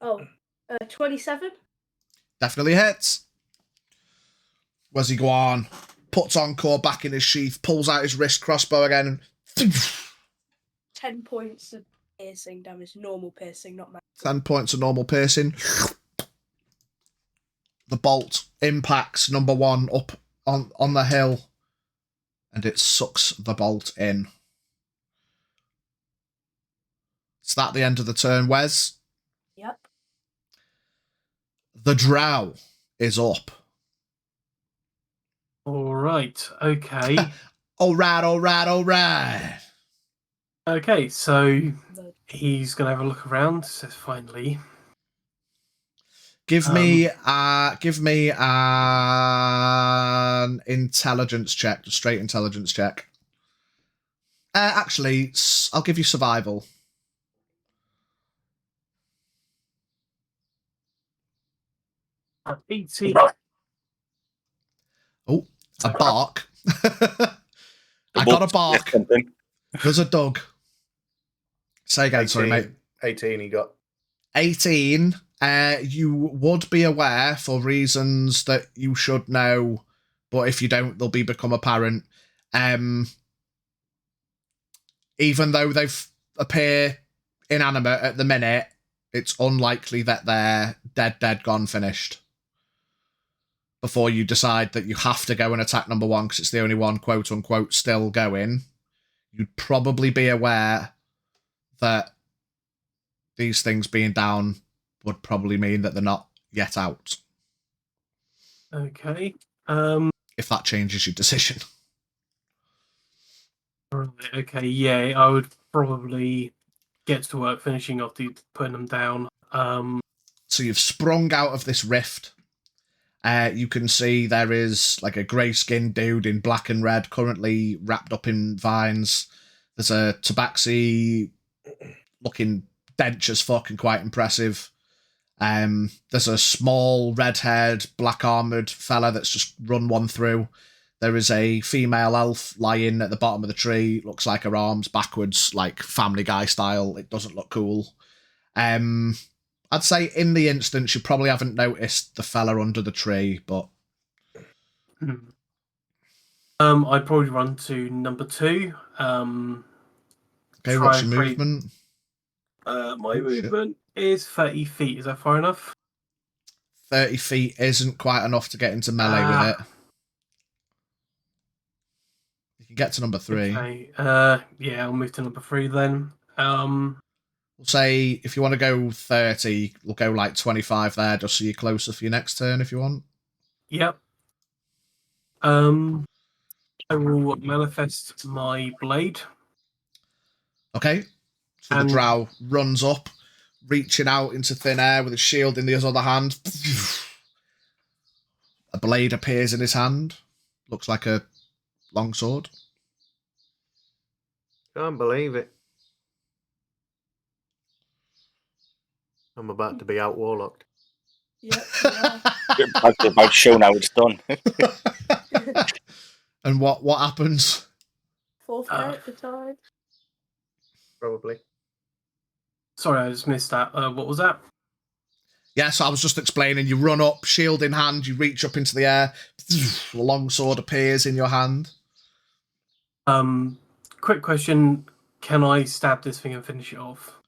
Oh, 27? Definitely hits. Where's he go on? Puts Encore back in his sheath, pulls out his wrist crossbow again. 10 points of piercing damage. Normal piercing, not magic. 10 points of normal piercing. The bolt impacts number 1 up on the hill, and it sucks the bolt in. Is that the end of the turn, Wes? Yep. The drow is up. All right. Okay. All right. Okay. So he's gonna have a look around. Says finally. Give me an intelligence check, a straight intelligence check. Actually, I'll give you survival. ET. Oh, a bark. I got a bark. There's a dog. Say again, 18, sorry, mate. 18 he got. 18. You would be aware for reasons that you should know, but if you don't, they'll become apparent. Even though they've appear inanimate at the minute, it's unlikely that they're dead, gone, finished. Before you decide that you have to go and attack number 1 because it's the only one, quote unquote, still going, you'd probably be aware that these things being down would probably mean that they're not yet out. Okay. If that changes your decision. Right, okay. Yeah, I would probably get to work finishing off putting them down. So you've sprung out of this rift. You can see there is like a grey-skinned dude in black and red, currently wrapped up in vines. There's a tabaxi looking dench as fuck and quite impressive. There's a small, red-haired, black-armoured fella that's just run one through. There is a female elf lying at the bottom of the tree. Looks like her arms backwards, like Family Guy style. It doesn't look cool. I'd say in the instance, you probably haven't noticed the fella under the tree, but... I'd probably run to number 2. Okay, what's your movement? My movement is 30 feet. Is that far enough? 30 feet isn't quite enough to get into melee with it. You can get to number 3. Okay. Yeah, I'll move to number 3 then. We'll say if you want to go 30, we'll go like 25 there, just so you're closer for your next turn if you want. Yep. I will manifest my blade. Okay. So the drow runs up, reaching out into thin air with his shield in his other hand. A blade appears in his hand. Looks like a long sword. Can't believe it. I'm about to be out warlocked. Yep. Yeah. About shown how it's done. And what happens? 4th character time. Probably. Sorry, I just missed that. What was that? Yeah, so I was just explaining. You run up, shield in hand, you reach up into the air. A long sword appears in your hand. Quick question. Can I stab this thing and finish it off?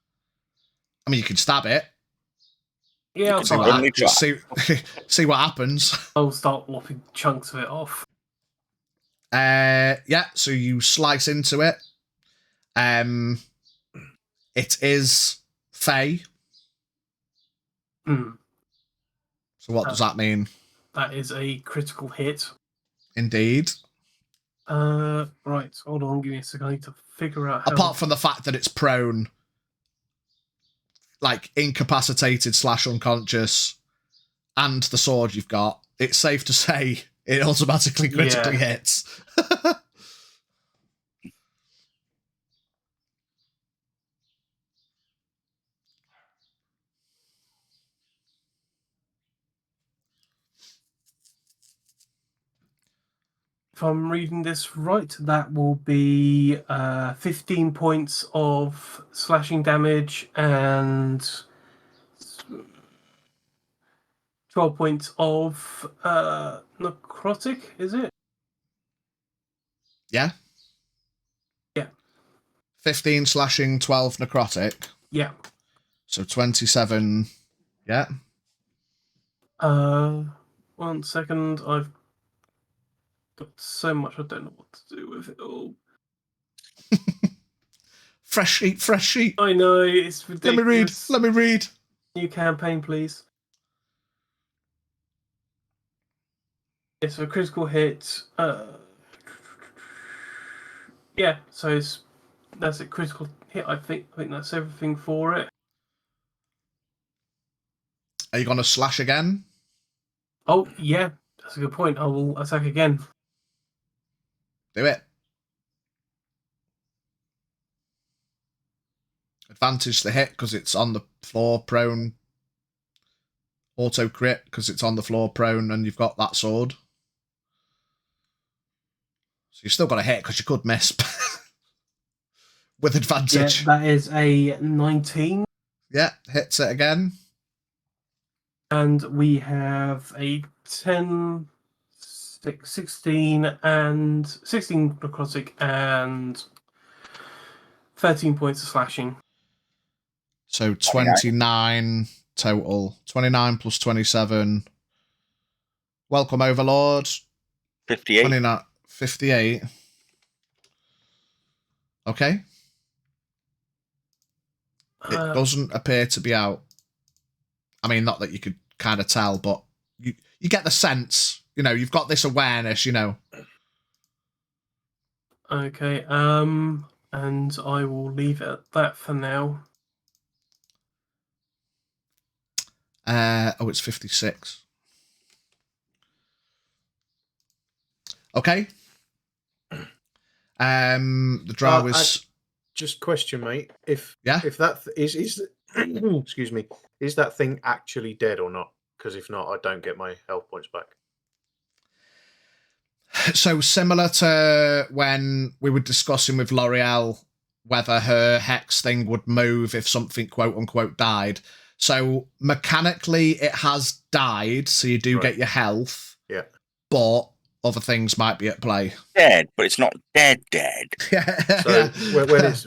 I mean, you can stab it. Yeah, can run me Just see what happens. I'll start lopping chunks of it off. Yeah, so you slice into it. It is Fae. Hmm. So what does that mean? That is a critical hit. Indeed. Right, hold on, give me a second. I need to figure out how... Apart from the fact that it's prone, like incapacitated / unconscious, and the sword you've got, it's safe to say it automatically critically hits. If I'm reading this right, that will be 15 points of slashing damage and 12 points of necrotic, is it? Yeah? Yeah. 15 slashing, 12 necrotic. Yeah. So 27, yeah. 1 second, I've got so much I don't know what to do with it all. Fresh sheet. I know, it's ridiculous. Let me read. New campaign, please. It's a critical hit. Yeah, so that's a critical hit, I think. I think that's everything for it. Are you going to slash again? Oh, yeah, that's a good point. I will attack again. Do it. Advantage the hit because it's on the floor prone. Auto crit because it's on the floor prone and you've got that sword. So you've still got a hit because you could miss. With advantage. Yeah, that is a 19. Yeah, hits it again. And we have a 10, 16, and 16 necrotic and 13 points of slashing. So 29 total. 29 plus 27. Welcome, Overlord. 58. 29, 58. Okay. It doesn't appear to be out. I mean, not that you could kind of tell, but you get the sense. You know, you've got this awareness, you know. Okay, and I will leave it at that for now. Oh, it's 56. Okay. The drow is... Just question, mate. If Yeah? if that is excuse me, is that thing actually dead or not? Because if not, I don't get my health points back. So similar to when we were discussing with L'Oreal whether her hex thing would move if something quote unquote died. So mechanically it has died, so you do get your health. Yeah. But other things might be at play. Dead, but it's not dead. Yeah. So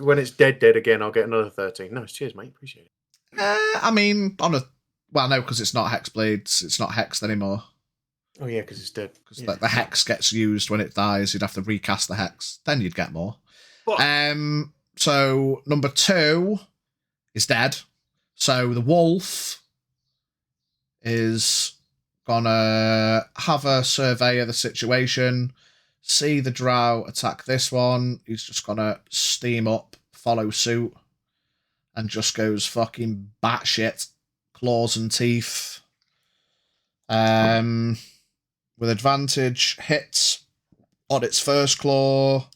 when it's dead again, I'll get another 13. No, cheers, mate. Appreciate it. I mean, no, because it's not hex blades. It's not hexed anymore. Oh yeah, because it's dead. Because the hex gets used when it dies. You'd have to recast the hex. Then you'd get more. So number 2 is dead. So the wolf is gonna have a survey of the situation, see the drow attack this one. He's just gonna steam up, follow suit, and just goes fucking batshit, claws and teeth. With advantage, hits on its first claw.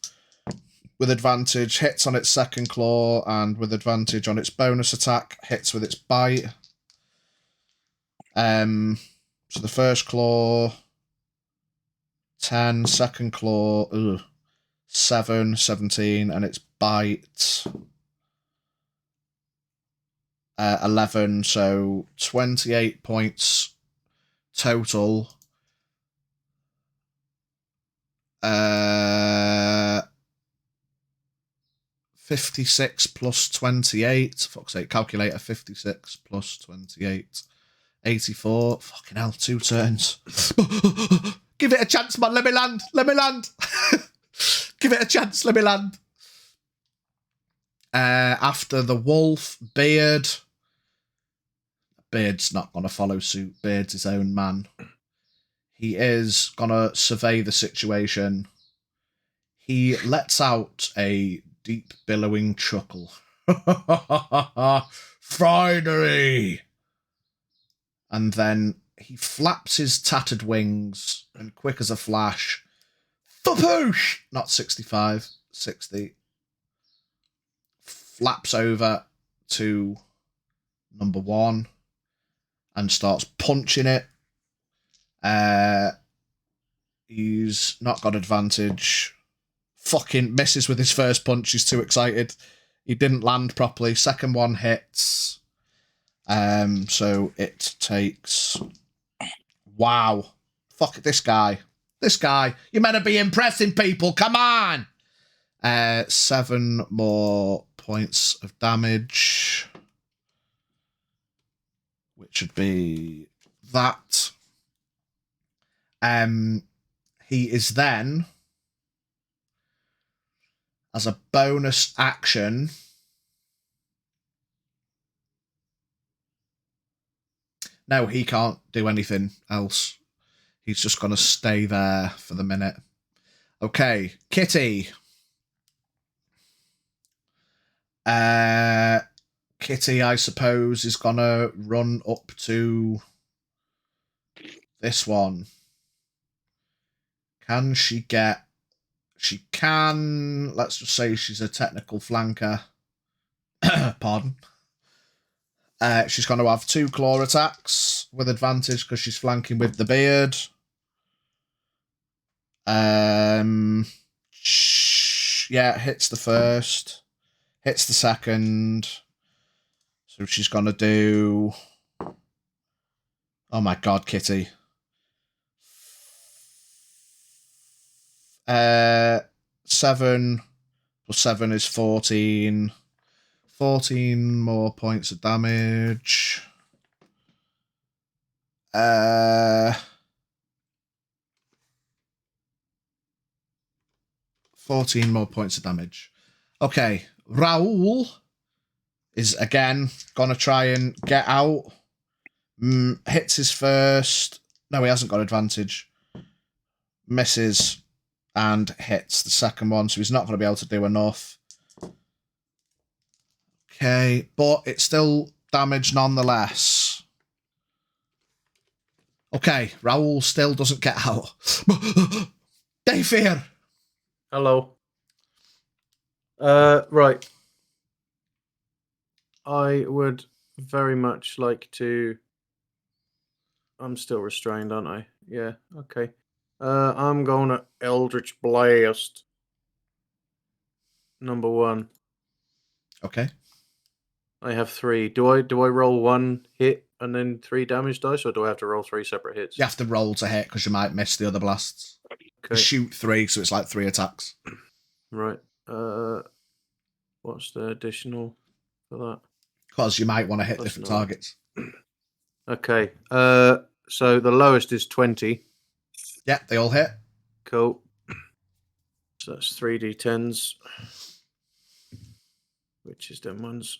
With advantage, hits on its second claw, and with advantage on its bonus attack, hits with its bite. So the first claw, 10, second claw, 7, 17, and its bite, 11, so 28 points total. 56 plus 28. Fuck's sake, calculator. 56 plus 28. 84. Fucking hell, 2 turns. Give it a chance, man. Let me land. Let me land. Give it a chance. Let me land. After the wolf, Beard. Beard's not going to follow suit. Beard's his own man. He is going to survey the situation. He lets out a deep billowing chuckle. Finally! And then he flaps his tattered wings and quick as a flash, thupoosh! Not 65, 60. Flaps over to number 1 and starts punching it. He's not got advantage. Fucking misses with his first punch. He's too excited. He didn't land properly. Second one hits. So it takes... Wow. Fuck this guy. This guy. You're meant to be impressing people. Come on. 7 more points of damage. Which would be that. He is then, as a bonus action, no, he can't do anything else. He's just going to stay there for the minute. Okay, Kitty. Kitty, I suppose, is going to run up to this one. Can she get... She can... Let's just say she's a technical flanker. Pardon. She's going to have 2 claw attacks with advantage because she's flanking with the beard. Yeah, hits the first. Hits the second. So she's going to do... Oh my god, Kitty. 7 plus 7 is 14. 14 more points of damage. 14 more points of damage. Okay, Raoul is again gonna try and get out. Hits his first. No, he hasn't got advantage. Misses and hits the second one, so he's not going to be able to do enough. Okay, but it's still damage nonetheless. Okay, Raoul still doesn't get out. Dayfear! Hello. Right. I would very much like to... I'm still restrained, aren't I? Yeah, okay. I'm going to Eldritch Blast. Number 1. Okay. I have 3. Do I roll 1 hit and then 3 damage dice, or do I have to roll 3 separate hits? You have to roll to hit because you might miss the other blasts. Okay. Shoot 3, so it's like 3 attacks. Right. What's the additional for that? Because you might want to hit That's different not- targets. Okay. So the lowest is 20. Yeah, they all hit. Cool. So that's 3d10s. Which is them ones.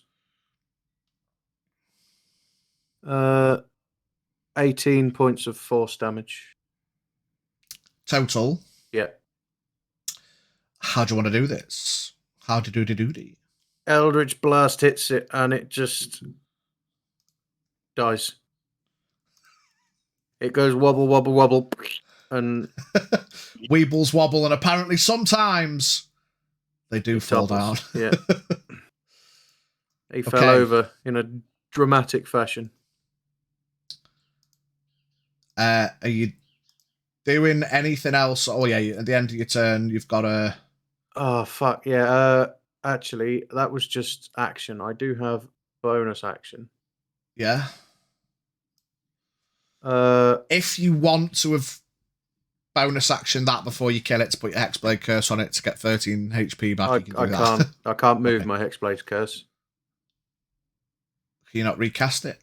18 points of force damage. Total. Yeah. How do you want to do this? How to do? Eldritch Blast hits it and it just dies. It goes wobble, wobble, wobble, and Weebles wobble, and apparently sometimes they do fall down. topples. Yeah. He fell over in a dramatic fashion. Are you doing anything else? Oh yeah, at the end of your turn, you've got a. Oh fuck yeah! Actually, that was just action. I do have bonus action. Yeah. If you want to have bonus action that before you kill it to put your Hexblade Curse on it to get 13 HP back, you can do that. I can't move my Hexblade Curse. Can you not recast it?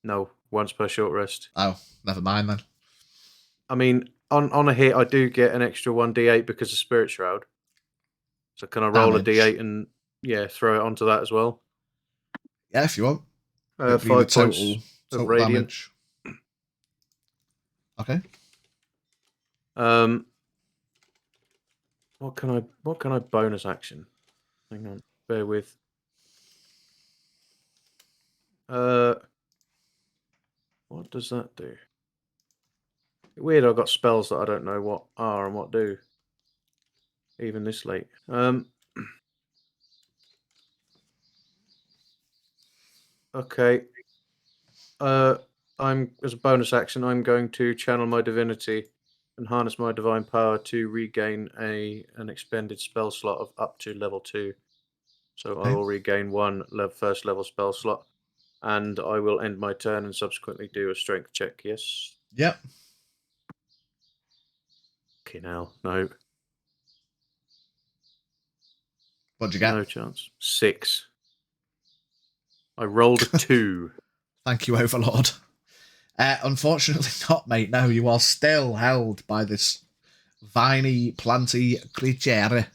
No, once per short rest. Oh, never mind then. I mean, on a hit, I do get an extra 1d8 because of Spirit Shroud. So can I roll a d8 and throw it onto that as well? Yeah, if you want. 5 points of radiant. Damage. Okay. What can I bonus action? Hang on, bear with. What does that do? Weird, I've got spells that I don't know what are and what do. Even this late. Okay. I'm as a bonus action, I'm going to channel my divinity and harness my divine power to regain an expended spell slot of up to level 2. So I will regain one first level spell slot, and I will end my turn and subsequently do a strength check. Yes. Yep. Okay, now no. What'd you get? No chance. 6. I rolled a 2. Thank you, Overlord. Unfortunately not, mate. No, you are still held by this viney, planty creature.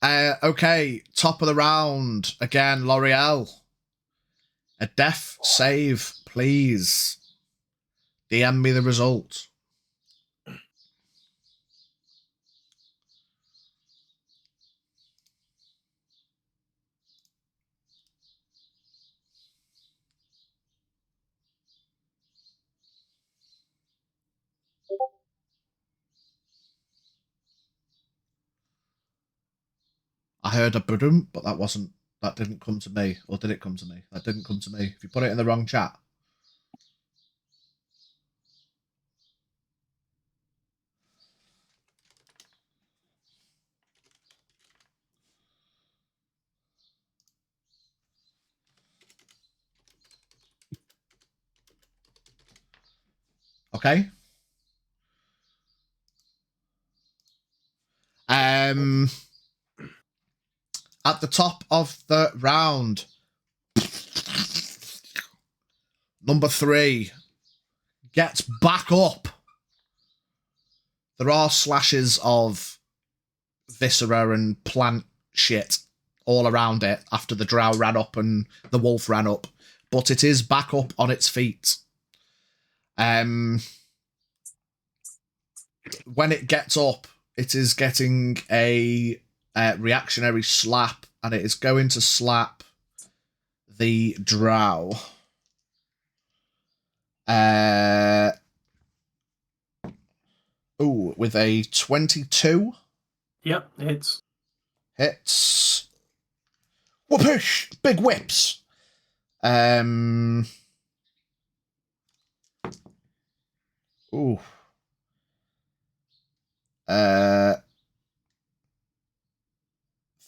Okay, top of the round. Again, L'Oreal. A death save, please. DM me the result. I heard a badum, but that didn't come to me. Or did it come to me? That didn't come to me. If you put it in the wrong chat. Okay. At the top of the round, number 3 gets back up. There are slashes of viscera and plant shit all around it after the drow ran up and the wolf ran up, but it is back up on its feet. When it gets up, it is getting a reactionary slap, and it is going to slap the drow. With a 22. Yep, hits. Whoopish! Big whips.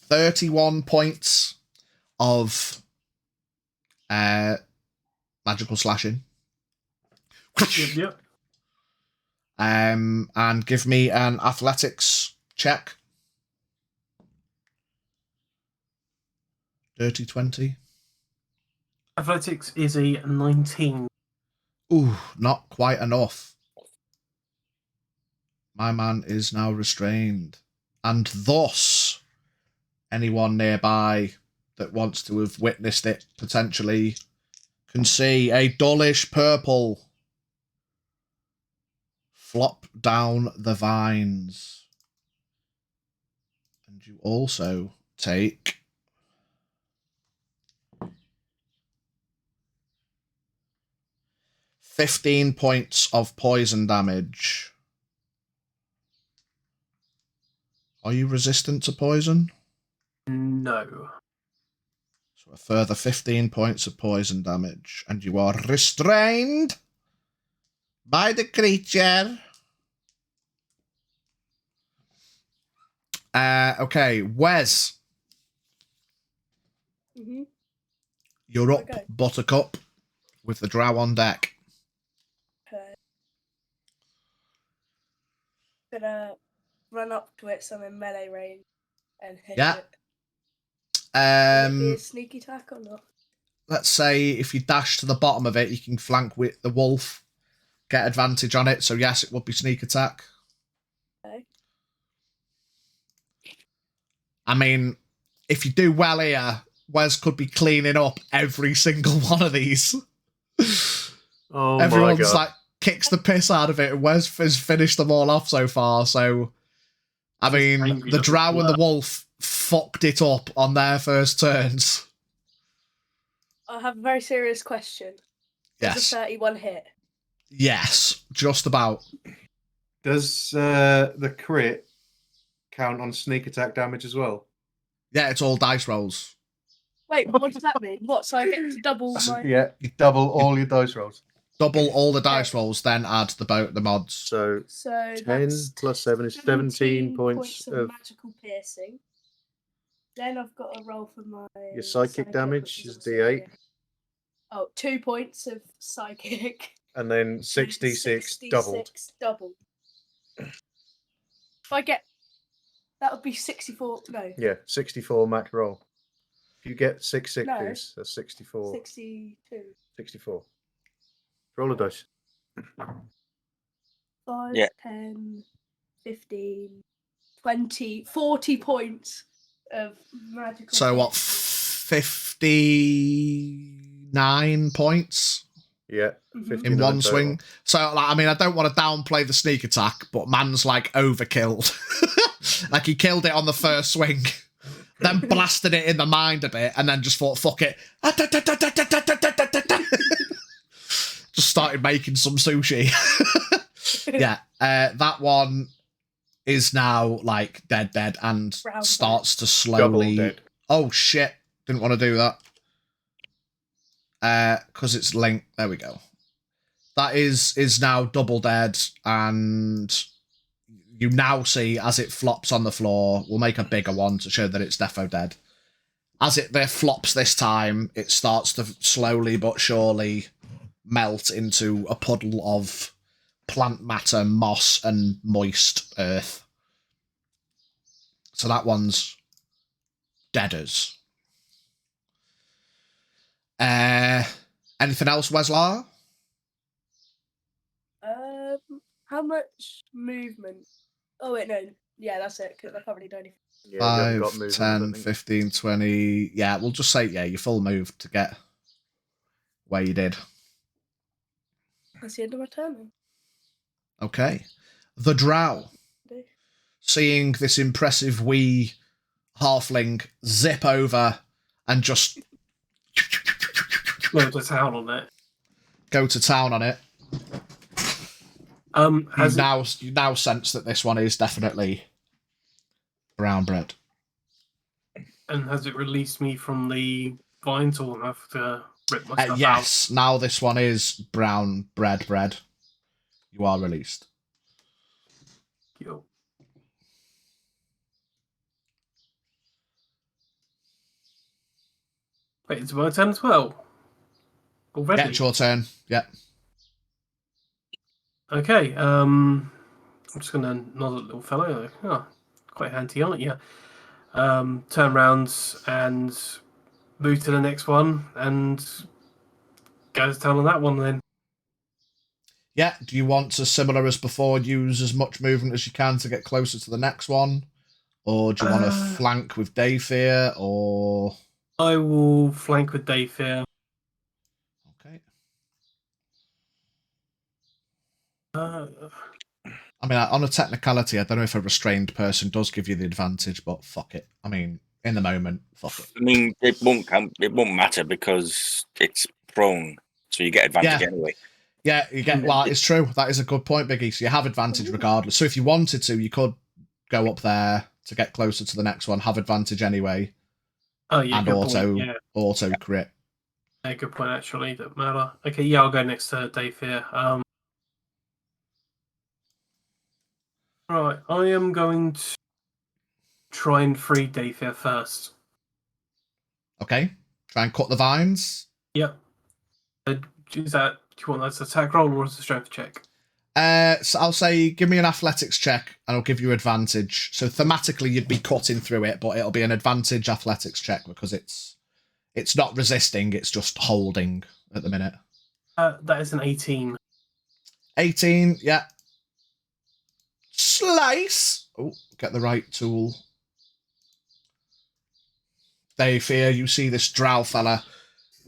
31 points of magical slashing. Yep. And give me an athletics check. Dirty 20. Athletics is a 19. Ooh, not quite enough. My man is now restrained. And thus, anyone nearby that wants to have witnessed it potentially can see a dullish purple flop down the vines. And you also take 15 points of poison damage. Are you resistant to poison? No. So a further 15 points of poison damage. And you are restrained by the creature. Okay, Wes. Mm-hmm. You're up, Okay. Buttercup, with the drow on deck. Okay. Gonna run up to it, so I'm in melee range, and hit Yeah. it. Will it be a Um, sneak attack or not? let's say if you dash to the bottom of it, you can flank with the wolf, get advantage on it. So yes, it would be sneak attack. Okay. I mean, if you do well here, Wes could be cleaning up every single one of these. Oh Everyone's my god. like kicks the piss out of it, and Wes has finished them all off so far. So, I Just mean, angry the looking drow and the blur. wolf fucked it up on their first turns. I have a very serious question. Does Yes, a 31 hit? yes, just about. Does the crit count on sneak attack damage as well? Yeah, it's all dice rolls. Wait, what does that mean? What, so I get to double my... Yeah, you double all your dice rolls. Double all the dice rolls, then add the mods. So So 10 that's plus 7 is 17 points of of magical piercing. Then I've got to roll for my... your psychic damage which is also D8. Oh, 2 points of psychic. And then 66 doubled. doubled. If I get... That would be 64... No, Yeah, 64 max roll. If you get 6 sixes, that's 64. 62. 64. Roll a dice. 5, Yeah. 10, 15, 20, 40 points of magical So what, piercing. 59 points Yeah, Mhm. 59 in one total. swing? So, like, I mean, I don't want to downplay the sneak attack, but man's like overkilled. Like he killed it on the first swing, then blasted it in the mind a bit, and then just thought, fuck it. Just started making some sushi. Yeah, that one is now like dead, and Brown starts to Double slowly. dead. Oh shit! Didn't want to do that. Because it's linked. There we go. That is now double dead, and you now see as it flops on the floor. We'll make a bigger one to show that it's defo dead. As it there flops this time, it starts to slowly but surely melt into a puddle of plant matter, moss, and moist earth. So that one's deaders. Anything else, Weslar? How much movement? Oh wait, no. Yeah, that's it. Because I can't really do anything. Yeah, you haven't 5, got movement, I 10, don't think. 15, 20. Yeah, we'll just say, yeah, you full move to get where you did. That's the end of my turn. Then. Okay. The drow. Seeing this impressive wee halfling zip over and just Go to town on it. go to town on it. Has You now sense that this one is definitely brown bread. and has it released me from the vines, or I have to rip myself out? Yes, now this one is brown bread. You are released. Yo. Wait, it's my turn as well. Already. Yeah, it's your turn. Yeah. Okay. I'm just gonna nod at the little fellow. Like, oh, quite handy, aren't you? Turn round and move to the next one and go to town on that one then. Yeah, do you want to, similar as before, use as much movement as you can to get closer to the next one? Or do you want to flank with Dayfear, or... I will flank with Dayfear. Okay. I mean, on a technicality, I don't know if a restrained person does give you the advantage, but fuck it. I mean, in the moment, fuck it. I mean, it won't matter because it's prone, so you get advantage anyway. Yeah, you get. Well, it's true. That is a good point, Biggie. So you have advantage regardless. So if you wanted to, you could go up there to get closer to the next one, have advantage anyway. Oh yeah, and auto crit. Yeah, good point. Actually, don't matter. Okay, yeah, I'll go next to Dayfear. Right, I am going to try and free Dayfear first. Okay, try and cut the vines. Yep. Do you want that as an attack roll or as a strength check? So I'll say give me an athletics check and I'll give you advantage. So thematically you'd be cutting through it, but it'll be an advantage athletics check because it's not resisting, it's just holding at the minute. That is an 18. 18, yeah. Slice! Oh, get the right tool. Dayfear, you see this drow fella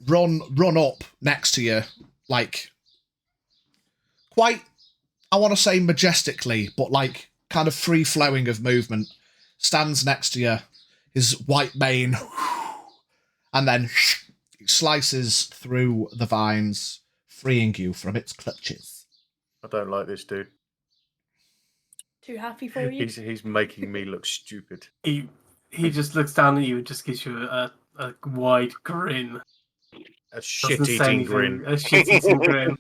run up next to you, like quite, I want to say majestically, but like kind of free flowing of movement. Stands next to you, his white mane, and then slices through the vines, freeing you from its clutches. I don't like this dude. Too happy for you? He's making me look stupid. He just looks down at you and just gives you a wide grin. A shit-eating grin. A shit-eating grin.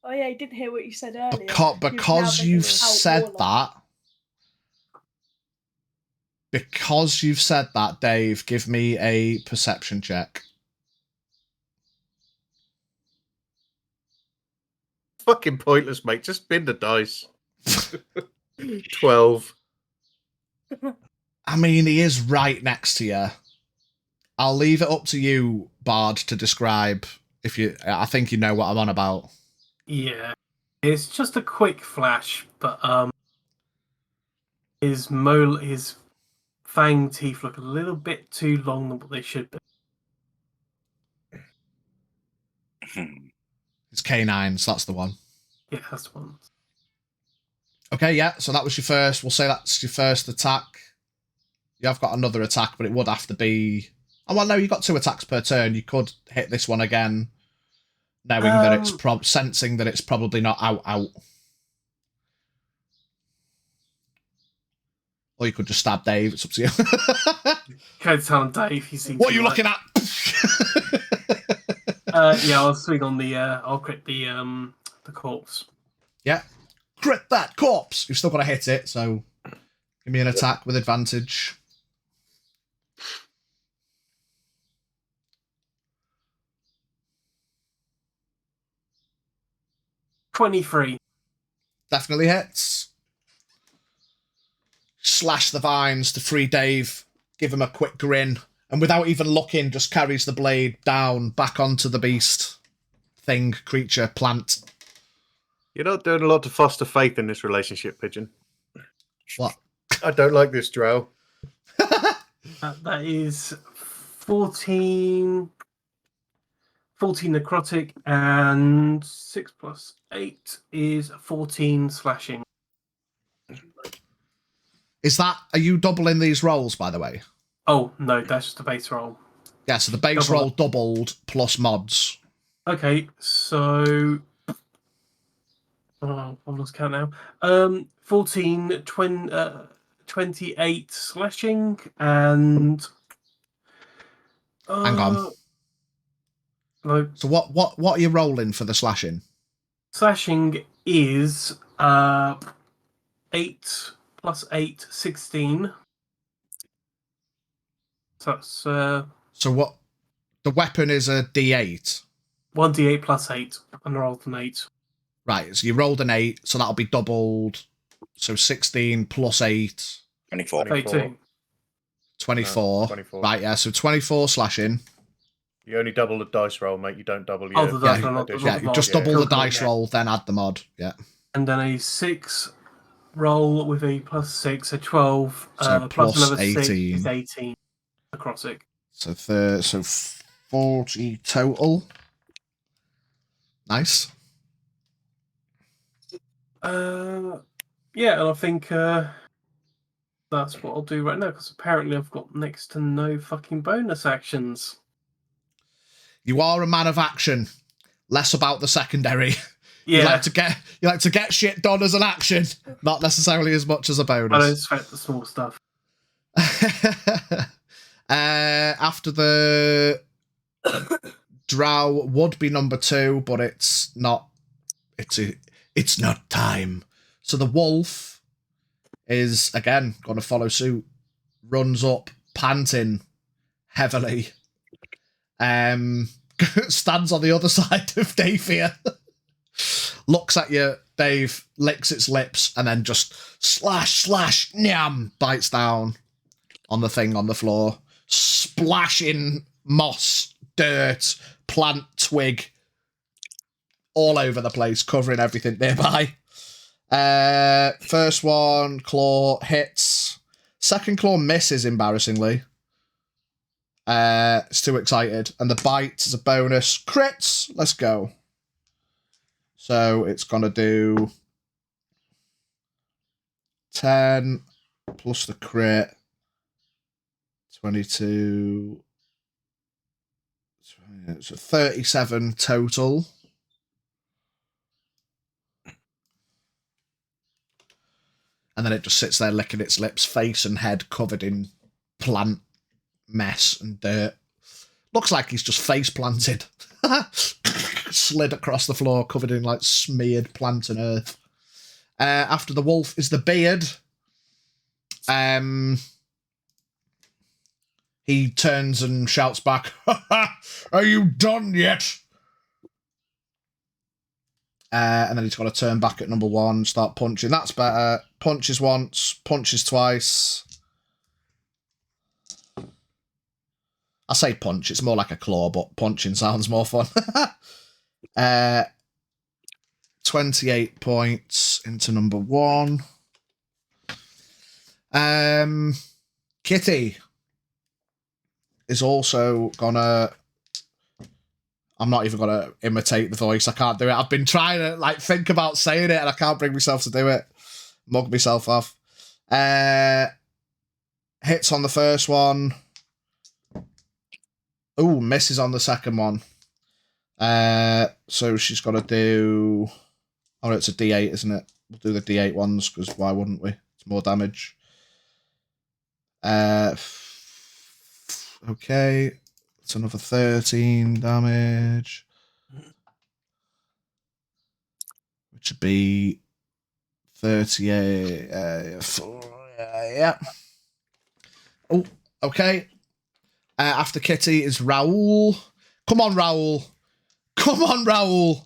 Oh yeah, I didn't hear what you said earlier. Because you've said that, Dave, give me a perception check. Fucking pointless, mate. Just spin the dice. 12. I mean, he is right next to you. I'll leave it up to you, Bard, to describe if you... I think you know what I'm on about. Yeah. It's just a quick flash, but his fang teeth look a little bit too long than what they should be. It's canines, that's the one. Yeah, that's the one. Okay, yeah, so that was your first. We'll say that's your first attack. You have got another attack, but it would have to be... Oh, well, no, you got 2 attacks per turn. You could hit this one again, knowing that it's sensing that it's probably not out. Or you could just stab Dave. It's up to you. Go tell him, Dave. He seems. What are you looking at? Yeah, I'll swing on the. I'll crit the corpse. Yeah, crit that corpse. You've still got to hit it, so give me an attack with advantage. $23. Definitely hits. Slash the vines to free Dave. Give him a quick grin. And without even looking, just carries the blade down, back onto the beast. Thing, creature, plant. You're not doing a lot to foster faith in this relationship, Pigeon. What? I don't like this drow. That is 14 necrotic, and 6 plus 8 is 14 slashing. Are you doubling these rolls, by the way? Oh, no, that's just the base roll. Yeah, so the base roll doubled plus mods. Okay, so... Oh, I've lost count now. 14, 28 slashing, and... Hang on. No. So what are you rolling for the slashing? Slashing is 8 plus 8, 16. So that's... So what? The weapon is a D8. 1d8 plus 8, and I rolled an 8. Right, so you rolled an 8, so that'll be doubled. So 16 plus 8. 24. 22. 24. 24. Right, yeah, so 24 slashing. You only double the dice roll, mate. You don't double Oh, your... the dice Yeah, roll, not the Yeah, you mod. just double the Cool, dice yeah. roll, then add the mod. Yeah. And then a 6 roll with a +6, a 12, So plus plus another 6 18. is 18 across it. So 40 total. Nice. Yeah, and I think that's what I'll do right now, because apparently I've got next to no fucking bonus actions. You are a man of action. Less about the secondary. Yeah, You like to get shit done as an action, not necessarily as much as a I don't bonus. sweat the small stuff. After the drow would be number 2, but it's not. It's not time. So the wolf is again going to follow suit. Runs up, panting heavily. Stands on the other side of Davia. Looks at you, Dave, licks its lips, and then just slash, nyam, bites down on the thing on the floor, splashing moss, dirt, plant, twig, all over the place, covering everything nearby. First one, claw, hits. Second claw misses, embarrassingly. It's too excited. And the bite is a bonus. Crits! Let's go. So it's going to do 10 plus the crit. 22. So 37 total. And then it just sits there licking its lips, face and head covered in plant mess and dirt. Looks like he's just face planted. Slid across the floor, covered in like smeared plant and earth. After the wolf is the beard. He turns and shouts back, "Are you done yet?" And then he's got to turn back at number 1, start punching. That's better. Punches once, punches twice. I say punch, it's more like a claw, but punching sounds more fun. 28 points into number 1. Kitty is also gonna... I'm not even gonna imitate the voice. I can't do it. I've been trying to think about saying it and I can't bring myself to do it. Mug myself off. Hits on the first one. Ooh, misses on the second one. So she's got to do... Oh, it's a D8, isn't it? We'll do the D8 ones, because why wouldn't we? It's more damage. Okay. It's another 13 damage. Which would be 38. Yeah. Oh, okay. After Kitty is Raoul. Come on, Raoul. Come on, Raoul.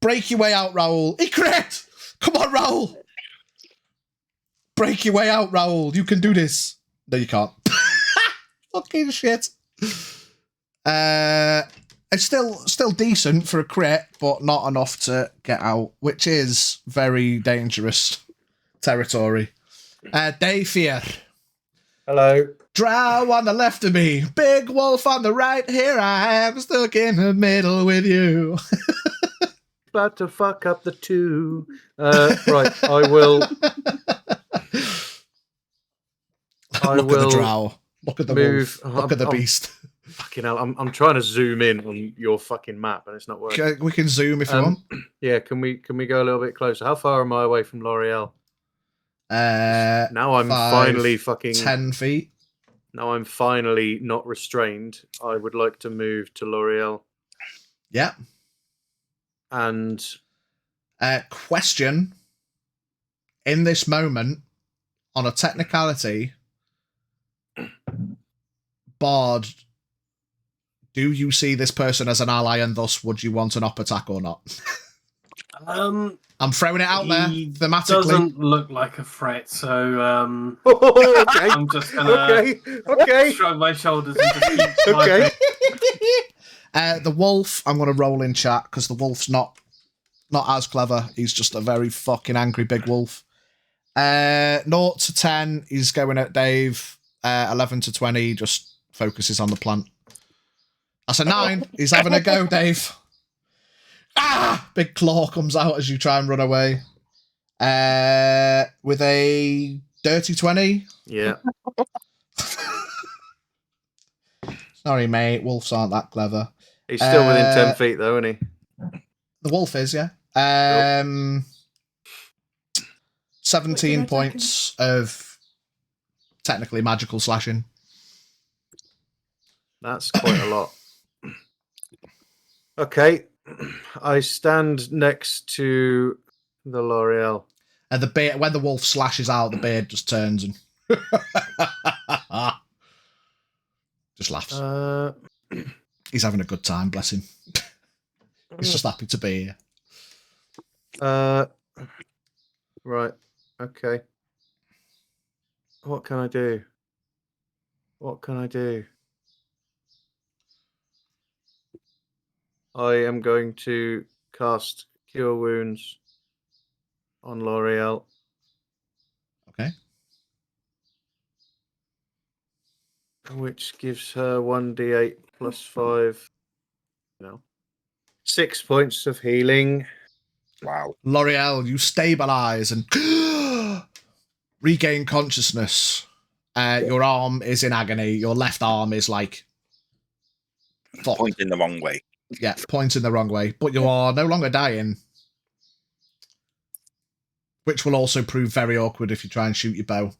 Break your way out, Raoul. He crit! Come on, Raoul. Break your way out, Raoul. You can do this. No, you can't. Fucking shit. It's still decent for a crit, but not enough to get out, which is very dangerous territory. Dayfear. Hello. Drow on the left of me, big wolf on the right. Here I am, stuck in the middle with you. About to fuck up the 2. Right, I will. Look at the drow. Look at the move. wolf. Look at the beast. Fucking hell, I'm trying to zoom in on your fucking map and it's not working. We can zoom if you want. Yeah, can we go a little bit closer? How far am I away from L'Oreal? Now I'm 5, finally fucking 10 feet. Now I'm finally not restrained. I would like to move to L'Oreal. Yeah. And question. In this moment, on a technicality, Bard, do you see this person as an ally and thus would you want an up attack or not? I'm throwing it out there thematically. Doesn't look like a threat, so okay. I'm just gonna okay. shrug my shoulders and just keep Okay. The wolf, I'm going to roll in chat because the wolf's not as clever. He's just a very fucking angry big wolf. 0 to 10, he's going at Dave. 11 to 20, just focuses on the plant. That's a 9. He's having a go, Dave. Ah! Big claw comes out as you try and run away. With a dirty 20. Yeah. Sorry, mate. Wolves aren't that clever. He's still within 10 feet, though, isn't he? The wolf is, yeah. 17 points of technically magical slashing. That's quite a lot. Okay. I stand next to the L'Oreal. And the beard, when the wolf slashes out, the beard just turns and just laughs. He's having a good time, bless him. He's just happy to be here. Right. Okay. What can I do? What can I do? I am going to cast Cure Wounds on L'Oreal. Okay. Which gives her 1d8 plus 5. No. 6 points of healing. Wow. L'Oreal, you stabilize and regain consciousness. Your arm is in agony. Your left arm is like fucked. Pointing the wrong way. Yeah, pointing the wrong way. But you are no longer dying. Which will also prove very awkward if you try and shoot your bow.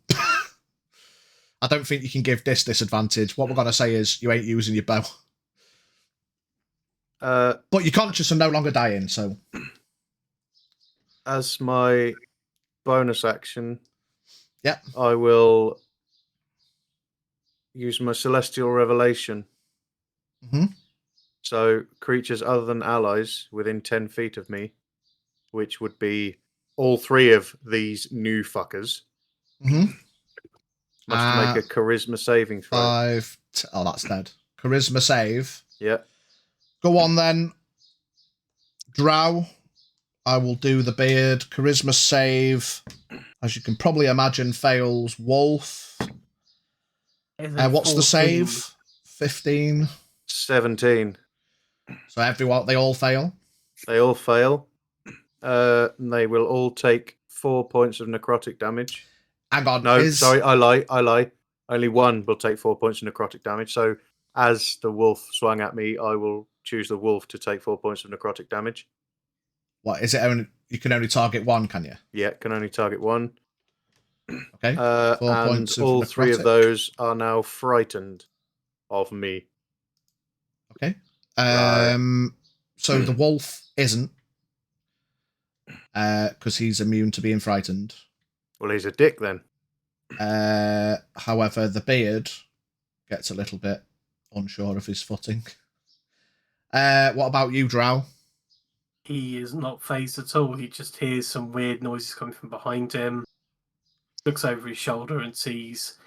I don't think you can give this disadvantage. What we're going to say is you ain't using your bow. But you're conscious and no longer dying, so... As my bonus action, Yep. I will use my Celestial Revelation. Mm-hmm. So creatures other than allies within 10 feet of me, which would be all 3 of these new fuckers, Mm-hmm. must make a Charisma saving throw. 5... Oh, that's dead. Charisma save. Yeah. Go on, then. Drow. I will do the beard. Charisma save. As you can probably imagine, fails. Wolf. What's 14. The save? 15. 17. So everyone, they all fail? They all fail. They will all take 4 points of necrotic damage. Hang on. No, sorry, I lie. Only one will take 4 points of necrotic damage. So as the wolf swung at me, I will choose the wolf to take 4 points of necrotic damage. What is it? Only you can only target one, can you? Yeah, can only target one. Okay. 4 points of all necrotic. 3 of those are now frightened of me. Okay. Right. So the wolf isn't, because he's immune to being frightened. Well, he's a dick then. However, the beard gets a little bit unsure of his footing. What about you, Drow? He is not phased at all. He just hears some weird noises coming from behind him. Looks over his shoulder and sees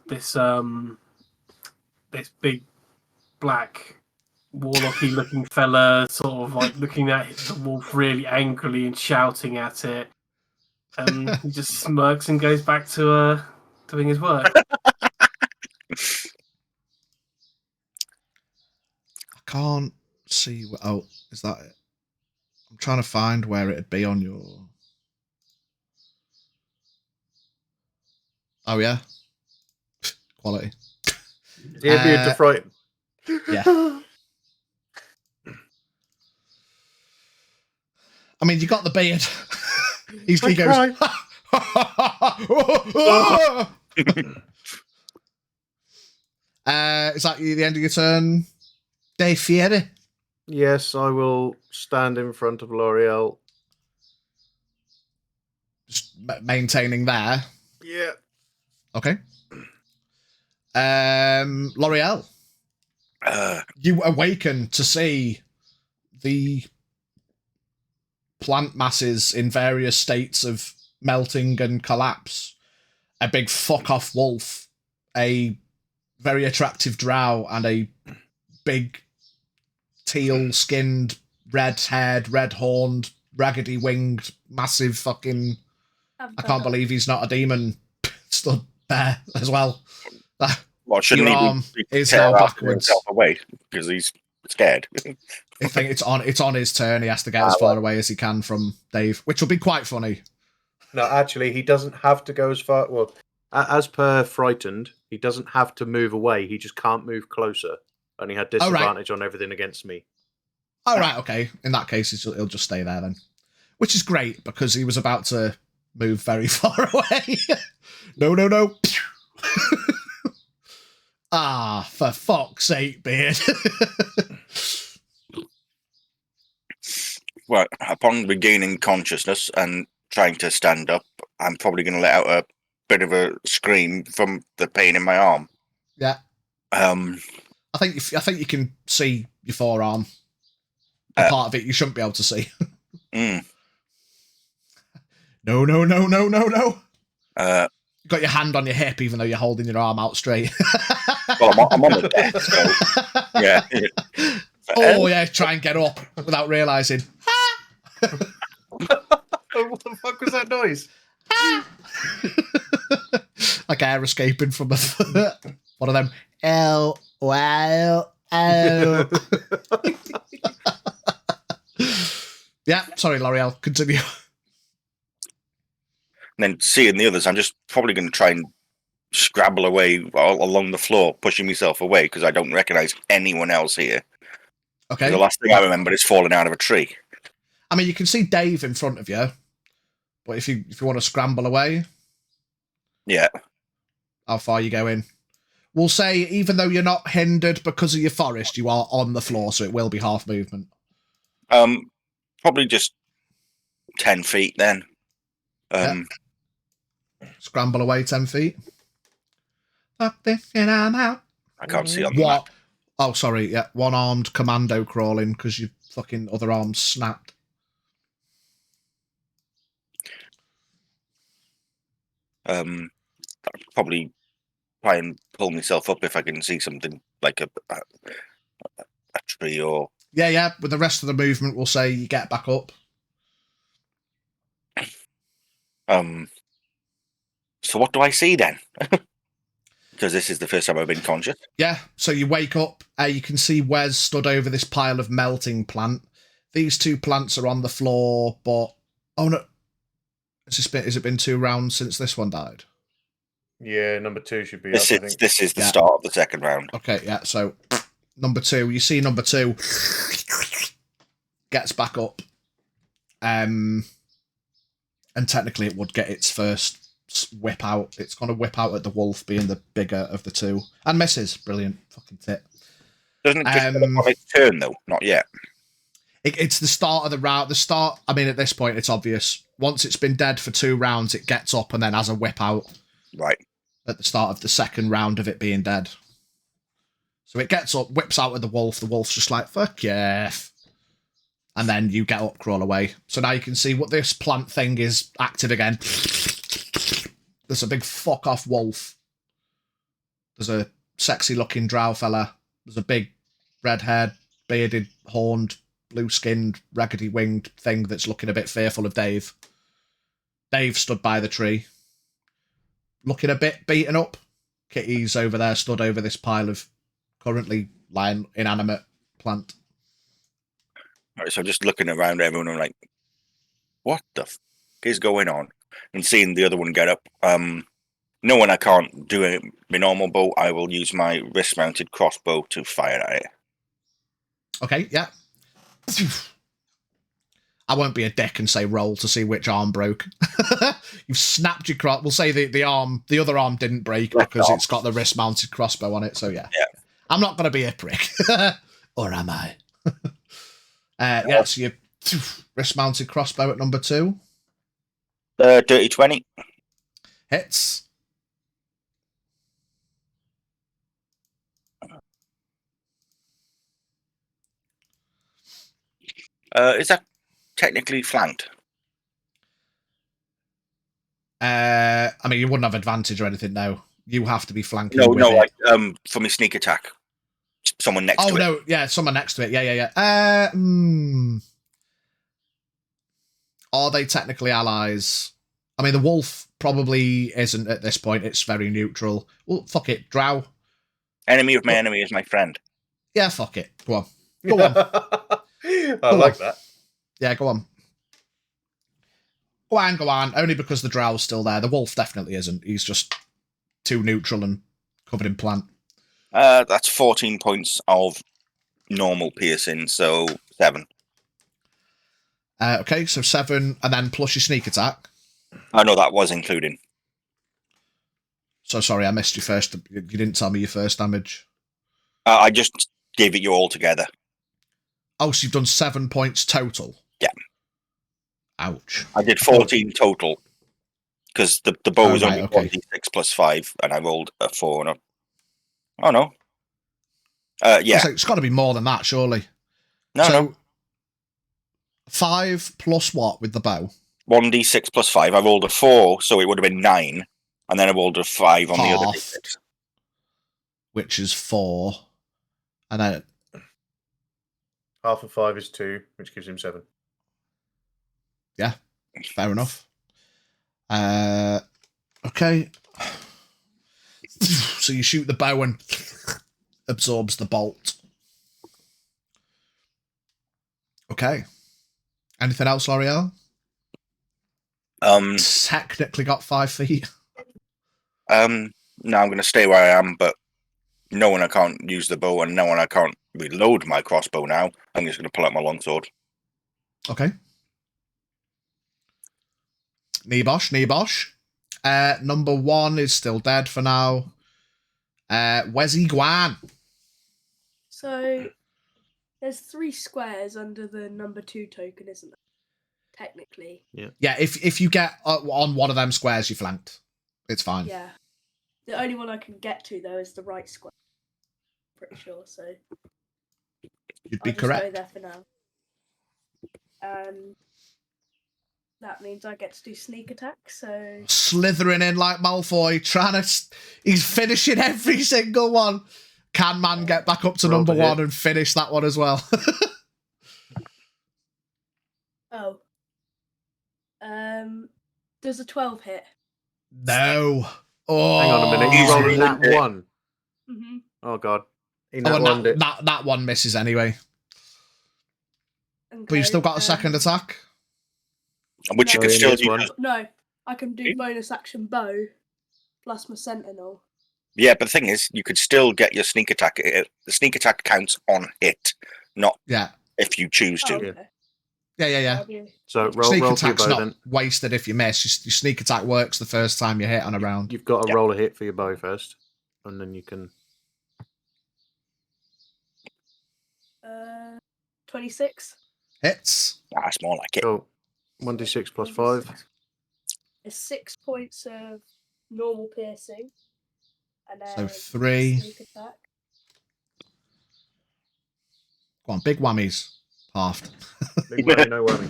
this this big black warlocky looking fella sort of like looking at the wolf really angrily and shouting at it. He just smirks and goes back to doing his work. I can't see. Oh, is that it? I'm trying to find where it'd be on your... Oh, yeah. Quality. Yeah, beard to frighten. Yeah. I mean, you got the beard. he goes... Is that the end of your turn, Dave Fieri? Yes, I will stand in front of L'Oreal. Just maintaining there. Yeah. Okay. L'Oreal. You awaken to see the plant masses in various states of melting and collapse. A big fuck-off wolf, a very attractive drow, and a big teal-skinned, red-haired, red-horned, raggedy-winged, massive fucking... I can't believe he's not a demon stood there as well. Well, shouldn't Your he arm be is now tear backwards. himself away because he's scared? I think it's on his turn. He has to get as far away as he can from Dave, which will be quite funny. No, actually, he doesn't have to go as far. Well, as per frightened, he doesn't have to move away. He just can't move closer, and he had disadvantage on everything against me. Oh, right, okay. In that case, he'll just stay there then, which is great because he was about to move very far away. No. Ah, for fuck's sake, Beard. Well, upon regaining consciousness and trying to stand up, I'm probably going to let out a bit of a scream from the pain in my arm. Yeah. I think you can see your forearm. A part of it you shouldn't be able to see. No. You got your hand on your hip, even though you're holding your arm out straight. Well, I'm on the deck, so yeah. Oh yeah, try and get up without realising. What the fuck was that noise? Like air escaping from one of them. L. Yeah, sorry, L'Oreal. Continue. And then seeing the others, I'm just probably going to try and scrabble away all along the floor, pushing myself away because I don't recognise anyone else here. Okay. The last thing I remember is falling out of a tree. I mean, you can see Dave in front of you, but if you want to scramble away, yeah, how far you go in? We'll say even though you're not hindered because of your forest, you are on the floor, so it will be half movement. Probably just 10 feet then. Scramble away 10 feet. Fuck this shit, I'm out. I can't see on the map. Oh, sorry, yeah. One-armed commando crawling because your fucking other arm snapped. I'll probably try and pull myself up if I can see something like a tree or... Yeah. With the rest of the movement, we'll say you get back up. So what do I see then? Because this is the first time I've been conscious. Yeah, so you wake up, you can see Wes stood over this pile of melting plant. These two plants are on the floor, but... Oh, no. Has it been 2 rounds since this one died? Yeah, number 2 should be this up, is, I think. This is the start of the second round. Okay, yeah, so number 2. You see number 2 gets back up. And technically it would get its first whip out. It's going to whip out at the wolf, being the bigger of the 2. And misses. Brilliant. Fucking tit. Doesn't it just on its turn, though? Not yet. It's the start of the round. I mean, at this point, it's obvious. Once it's been dead for 2 rounds, it gets up and then has a whip out. Right. At the start of the second round of it being dead. So it gets up, whips out at the wolf. The wolf's just like, fuck yeah. And then you get up, crawl away. So now you can see what this plant thing is active again. There's a big fuck off wolf. There's a sexy looking drow fella. There's a big red-haired, bearded, horned, blue-skinned, raggedy-winged thing that's looking a bit fearful of Dave. Dave stood by the tree, looking a bit beaten up. Kitty's over there, stood over this pile of currently lying inanimate plant. All right, so I'm just looking around everyone and I'm like, what the f*** is going on? And seeing the other one get up. Knowing I can't do it my normal bow, I will use my wrist-mounted crossbow to fire at it. Okay, yeah. I won't be a dick and say roll to see which arm broke. You've snapped your cross. We'll say the other arm didn't break because it's got the wrist-mounted crossbow on it. So yeah. I'm not going to be a prick, or am I? Yeah. So you wrist-mounted crossbow at number 2. Dirty 20. Hits. Is that technically flanked? I mean, you wouldn't have advantage or anything, no. You have to be flanking. No, with it. like for my sneak attack. someone next Oh to it. no, yeah, someone next to it. Yeah. Are they technically allies? I mean, the wolf probably isn't at this point. It's very neutral. Well, fuck it, drow. Enemy of my enemy is my friend. Yeah, fuck it. Go on. Go on. I like that. Yeah, go on. Go on. Only because the drow's still there. The wolf definitely isn't. He's just too neutral and covered in plant. That's 14 points of normal piercing, so 7. Okay, so 7, and then plus your sneak attack. Oh no, that was including. So sorry, I missed your first. You didn't tell me your first damage. I just gave it you all together. Oh, so you've done 7 points total? Yeah. Ouch. I did 14 total. Because the bow was only okay. 1d6 plus 5, and I rolled a 4 and a... Oh, no. Yeah. It's got to be more than that, surely. No. 5 plus what with the bow? 1d6 plus 5. I rolled a 4, so it would have been 9. And then I rolled a 5 on the other d6. Which is 4. And then... Half of 5 is 2, which gives him 7. Yeah, fair enough. Okay. So you shoot the bow and absorbs the bolt. Okay. Anything else, L'Oreal? Technically got 5 feet. No, I'm going to stay where I am, but knowing I can't use the bow and knowing I can't reload my crossbow now, I'm just going to pull out my longsword. Okay. Nibosh. Number 1 is still dead for now. Where's Iguan? So there's 3 squares under the number 2 token, isn't there? Technically. Yeah, if you get on one of them squares, you flanked. It's fine. Yeah. The only one I can get to though is the right square. Pretty sure, so You'd be I'll just correct. go there for now. That means I get to do sneak attack, so... Slithering in like Malfoy, he's finishing every single one. Can man get back up to Roll number to hit. 1 and finish that one as well? Oh. Does a 12 hit? No. Oh. Hang on a minute. You rolled in that Easy. 1. Mm-hmm. Oh, God. In Oh, that and one, that one misses anyway. Okay, But you've still got a second attack. Which you No. could still this use. one. No, I can do bonus action bow plus my sentinel. Yeah, but the thing is, you could still get your sneak attack. The sneak attack counts on hit, not Yeah. if you choose to. Oh, okay. Yeah. I'll do- So roll Sneak for your attack's bow not then. wasted if you miss. Your sneak attack works the first time you hit on a round. You've got to Yeah. roll a hit for your bow first. And then you can... 26. Hits. That's more like it. Go 1d6 plus 5. It's 6 points of normal piercing. And So then 3. sneak attack. Go on, big whammies. Halved. Big whammy, no whammy.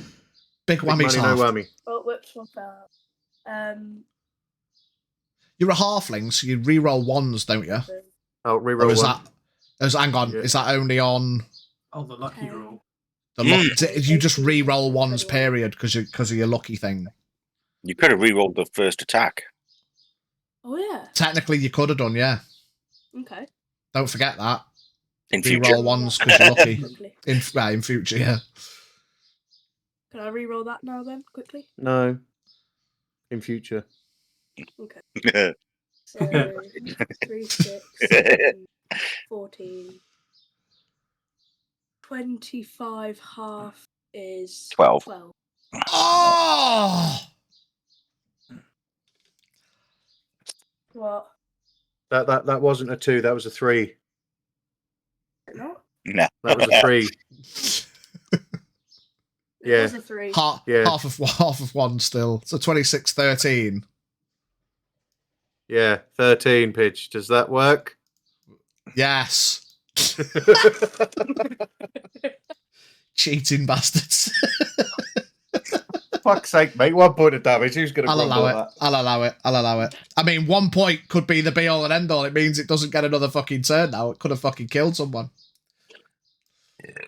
Big Big whammies money, no halved. whammy. Oh, whoops, one fell out. You're a halfling, so you re-roll 1s, don't you? So Oh, Or reroll is 1. hang on, Yeah. is that only on Oh, the lucky Okay. roll. the Mm. you just re-roll 1s 21. period because of your lucky thing? You could have re-rolled the first attack. Oh, yeah. Technically, you could have done, yeah. Okay. Don't forget that. In future. Re-roll 1s because you're lucky. Quickly. In future, yeah. Can I re-roll that now then, quickly? No. In future. Okay. So 3, 6, 7, 14. 25 half is 12. 12. Oh! What? That wasn't a 2, that was a 3. Not? No. That was a 3. It Yeah. was a 3. Yeah. Half of 1 still. So 26, 13. Yeah, 13 pitch. Does that work? Yes. Cheating bastards. fuck's sake, mate. 1 point of damage. Who's going to I'll grumble allow at it. that? I'll allow it. I'll allow it. I mean, 1 point could be the be-all and end-all. It means it doesn't get another fucking turn now. It could have fucking killed someone.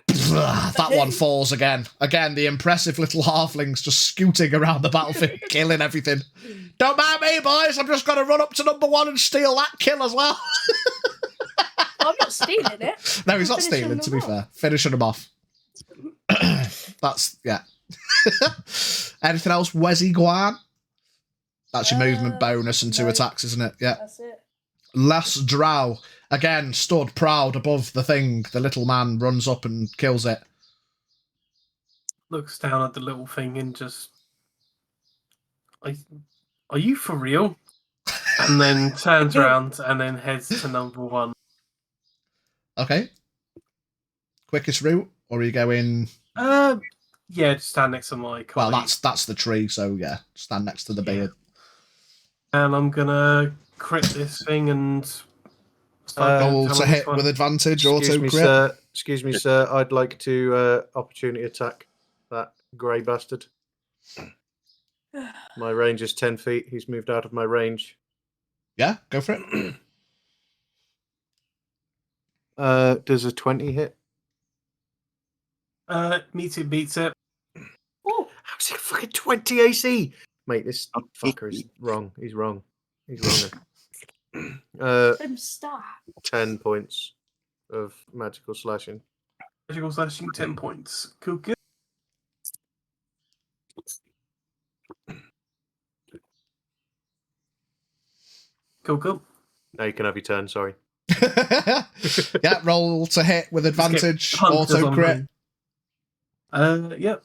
That one falls again. Again, the impressive little halflings just scooting around the battlefield, killing everything. Don't mind me, boys. I'm just going to run up to number 1 and steal that kill as well. I'm not stealing it. No, he's not Finishing stealing, to be them fair. Finishing them off. That's, yeah. Anything else, Wezzy Guan? That's your movement bonus and 2 no. attacks, isn't it? Yeah. That's it. Last Drow, again, stood proud above the thing. The little man runs up and kills it. Looks down at the little thing and just, are you for real? And then turns around and then heads to number 1. Okay. Quickest route, or are you going... Yeah, just stand next to my Well, colleague. that's the tree, so yeah, stand next to the beard. And I'm gonna crit this thing and start Roll going to on hit this one. with advantage, auto Excuse me, crit. sir. Excuse me, sir. I'd like to opportunity attack that grey bastard. My range is 10 feet. He's moved out of my range. Yeah, go for it. Does a 20 hit? Meets it, beats it. Oh, how's it fucking 20 AC? Mate, this fucker is wrong. He's wrong. He's wrong. Them stat. 10 points of magical slashing. Magical slashing, 10 points. Cool, good. Cool. Now you can have your turn, sorry. Yeah, roll to hit with advantage, Just get hunters auto on crit. me. Yep.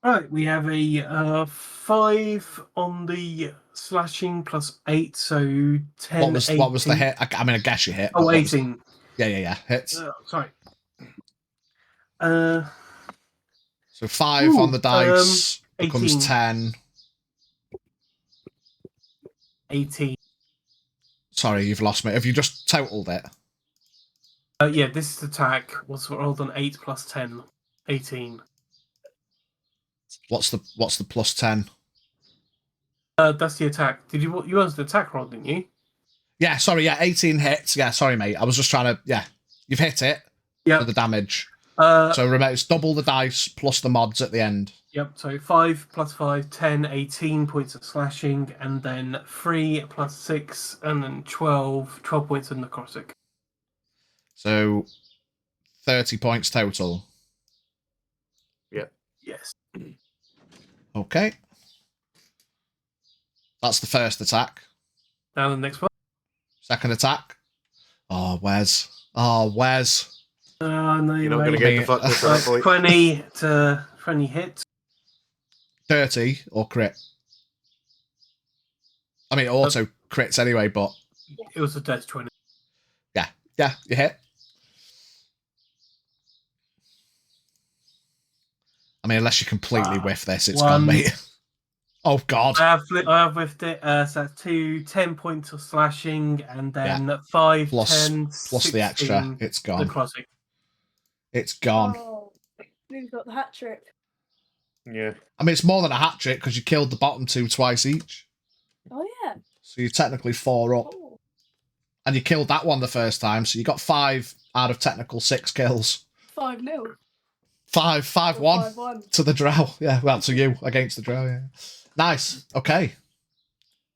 Right, we have a 5 on the slashing plus 8, so 10. What was the 18. hit? I mean, I guess you hit. Oh, but what was- 18. Yeah. Hits. Sorry. So 5 Ooh, on the dice 18. becomes 10. 18. Sorry, you've lost me. Have you just totaled it? Yeah, this attack was rolled on 8 plus 10. 18. What's the plus 10? That's the attack. You wanted the attack roll, didn't you? Yeah, sorry, yeah, 18 hits. Yeah, sorry, mate. I was just trying to, yeah. You've hit it Yeah. for the damage. So So remember, it's double the dice plus the mods at the end. yep. So 5 plus 5, 10, 18 points of slashing, and then 3 plus 6, and then 12 points of necrotic. So 30 points total. Yes. Okay. That's the first attack. Now the next one. Second attack. Oh, Wes. Oh, Wes. No, You're not going to get the fuck with that, boy. 20 to 20 hits. 30 or crit? I mean, auto crits anyway, but It was a death 20. yeah, you hit. I mean, unless you completely whiff this, it's gone, mate. Oh, God. I have whiffed it. So that's 10 points of slashing, and then 5, Plus- 10, Plus the extra. 16 It's gone. necrotic. It's gone. Oh, you've got the hat trick. Yeah. I mean, it's more than a hat trick because you killed the bottom 2 twice each. Oh yeah. So you're technically 4 up. Oh. And you killed that one the first time, so you got 5 out of technical 6 kills. 5-0. 5-1 5-1. to the drow. Yeah, well, to you against the drow, yeah. Nice. Okay.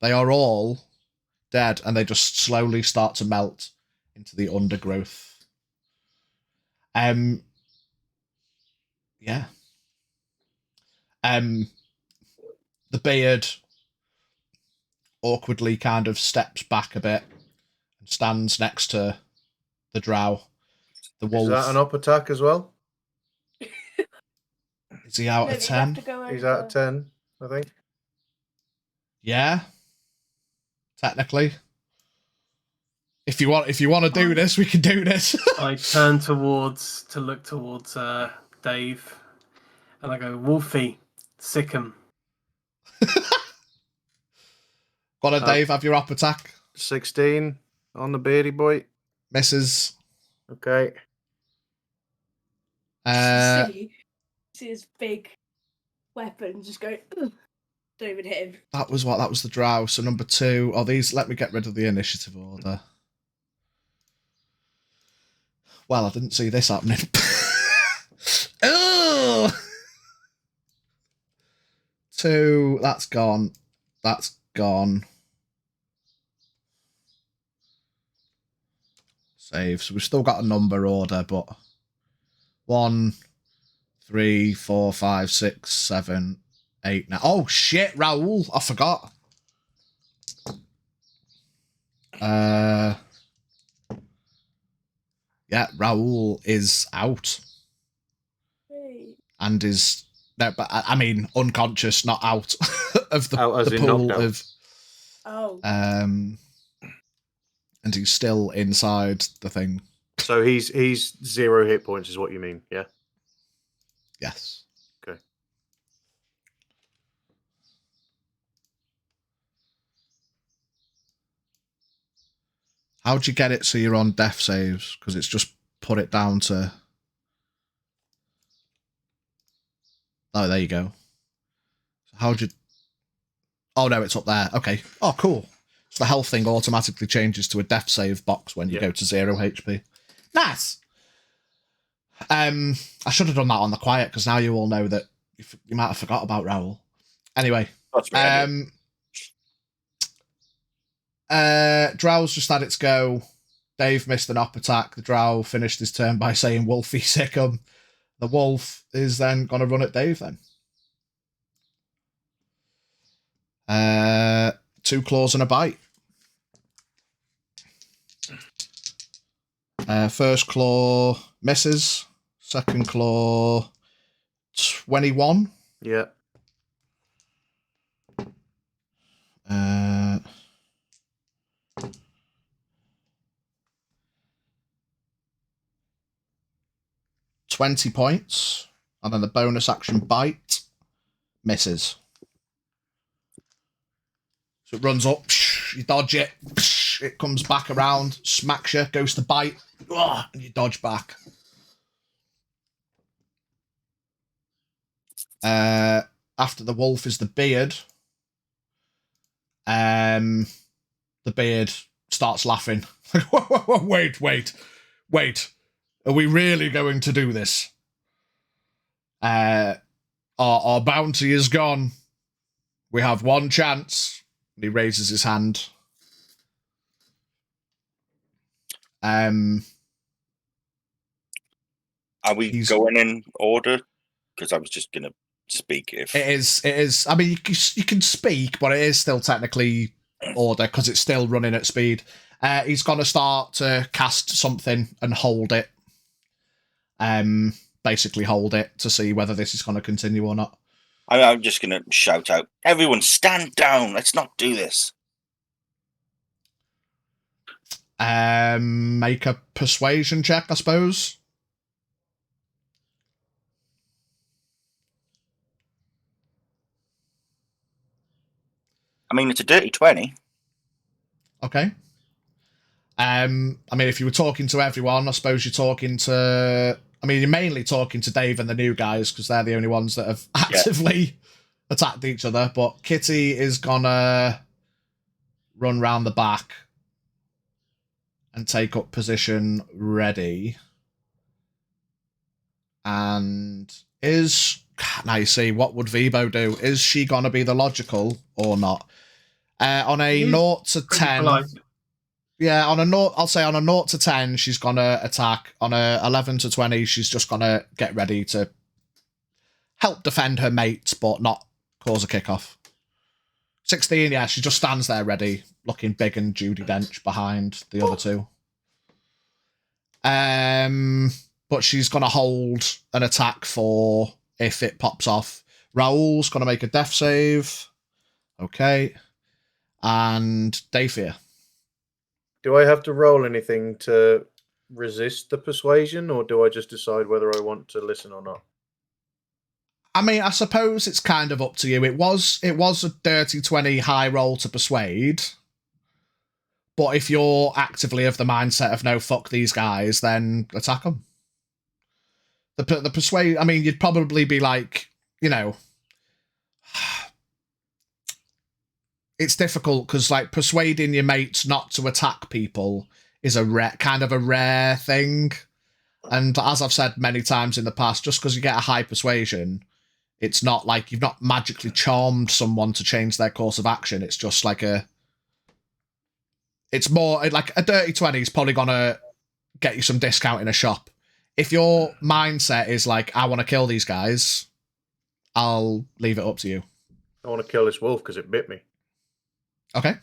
They are all dead, and they just slowly start to melt into the undergrowth. Yeah. The beard awkwardly kind of steps back a bit and stands next to the drow. The wolf. Is that an up attack as well? Is he out No, of but you have 10? to go He's over- out of 10, I think. Yeah. Technically. If you want to do this, we can do this. I turn to look towards Dave, and I go, Wolfie, sick him. Go on, Dave, have your up attack. 16 on the beardy boy. Misses. Okay. See his big weapon just go. Ugh. Don't even hit him. That was what? That was the drow. So number 2. Oh, these. Let me get rid of the initiative order. Well, I didn't see this happening. Oh! 2. That's gone. That's gone. Save. So we've still got a number order, but 1, 3, 4, 5, 6, 7, 8. Now, oh shit, Raoul! I forgot. Yeah, Raoul is out Hey. and is no, but I mean unconscious, not out of the, Out as the in pool knocked out. of. Oh. And he's still inside the thing. So he's 0 hit points, is what you mean? Yeah. Yes. Okay. How'd you get it so you're on death saves? Because it's just put it down to. Oh, there you go. How'd you. Oh, no, it's up there. Okay. Oh, cool. So the health thing automatically changes to a death save box when you go to 0 HP. Nice. I should have done that on the quiet because now you all know that you might have forgot about Raoul. Anyway. That's me. Drow's just had its go. Dave missed an up attack. The Drow finished his turn by saying Wolfie sick him. The wolf is then going to run at Dave then. 2 claws and a bite. First claw misses. Second claw 21. Yeah. 20 points. And then the bonus action bite misses. So it runs up, you dodge it, it comes back around, smacks you, goes to bite, and you dodge back. After the wolf is the beard. The beard starts laughing. Wait. Are we really going to do this? Our bounty is gone. We have one chance. And he raises his hand. Are we going in order? Because I was just going to speak if... It is. I mean, you can speak, but it is still technically order because it's still running at speed. He's going to start to cast something and hold it. Basically hold it to see whether this is going to continue or not. I'm just going to shout out, everyone stand down. Let's not do this. Make a persuasion check, I suppose. I mean, it's a dirty 20. Okay. I mean, if you were talking to everyone, I suppose you're talking to... I mean, you're mainly talking to Dave and the new guys because they're the only ones that have actively attacked each other. But Kitty is gonna run round the back and take up position ready. And is... Now you see, what would Vibo do? Is she gonna be the logical or not? On a 0 to 10... polite. Yeah, on a 0, I'll say on a 0 to 10, she's gonna attack. On a 11 to 20, she's just gonna get ready to help defend her mates, but not cause a kickoff. 16, yeah, she just stands there ready, looking big and Judi Dench behind the other two. But she's gonna hold an attack for if it pops off. Raoul's gonna make a death save. Okay. And Dayfear. Do I have to roll anything to resist the persuasion, or do I just decide whether I want to listen or not? I mean, I suppose it's kind of up to you. It was a dirty 20 high roll to persuade, But if you're actively of the mindset of no, fuck these guys, then attack them. The persuade. I mean, you'd probably be like, you know, it's difficult because like persuading your mates not to attack people is a rare thing. And as I've said many times in the past, just because you get a high persuasion, it's not like you've not magically charmed someone to change their course of action. It's just like it's more like a dirty 20 is probably going to get you some discount in a shop. If your mindset is like, I want to kill these guys, I'll leave it up to you. I want to kill this wolf because it bit me. Okay.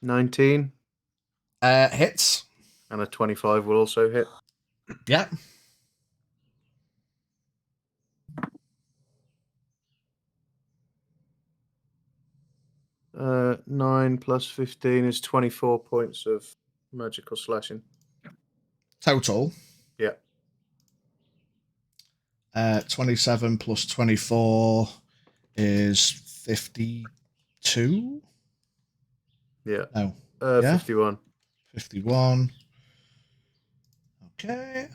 $19 Hits. and a 25 will also hit. Yeah. Uh, 9 plus 15 is 24 points of magical slashing. Total. Yeah. 27 plus 24 is 52. Yeah. No. Yeah. 51. 51. Okay.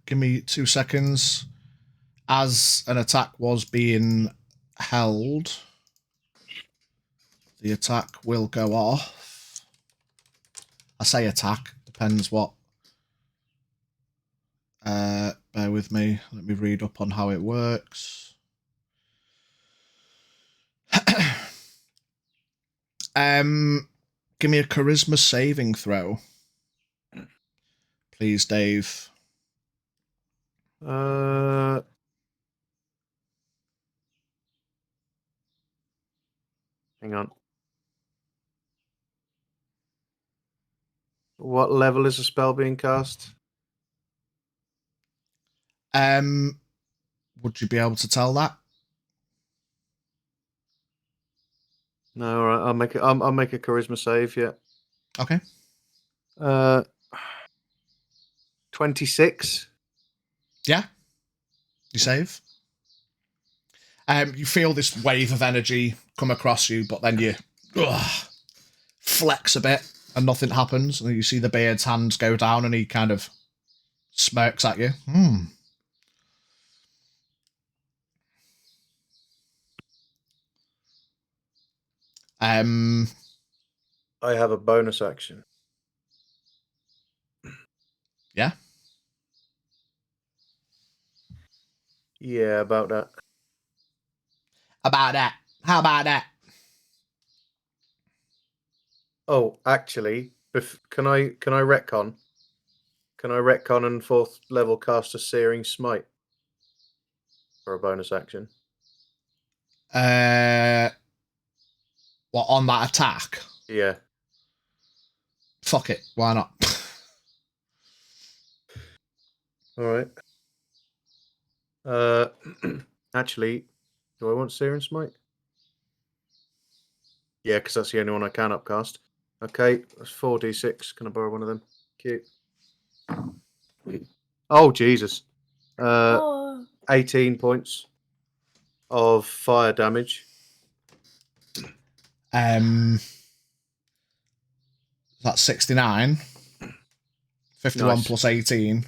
Give me 2 seconds. As an attack was being held, the attack will go off. I say attack, depends what. Bear with me. Let me read up on how it works. Give me a charisma saving throw. Please, Dave. Hang on. What level is the spell being cast? Would you be able to tell that? No, all right. I'll make a charisma save. Yeah. Okay. 26. Yeah. You save. You feel this wave of energy come across you, but then you flex a bit and nothing happens. And you see the beard's hands go down and he kind of smirks at you. I have a bonus action. Yeah. Yeah, about that. About that. How about that? Oh, actually, can I retcon? Can I retcon and 4th level cast a Searing Smite for a bonus action? What, on that attack? Yeah. Fuck it. Why not? All right. Actually, do I want Searing Smite? Yeah, because that's the only one I can upcast. Okay, that's 4d6. Can I borrow one of them? Cute. Oh, Jesus. 18 points of fire damage. That's 69. 51 Nice. plus 18.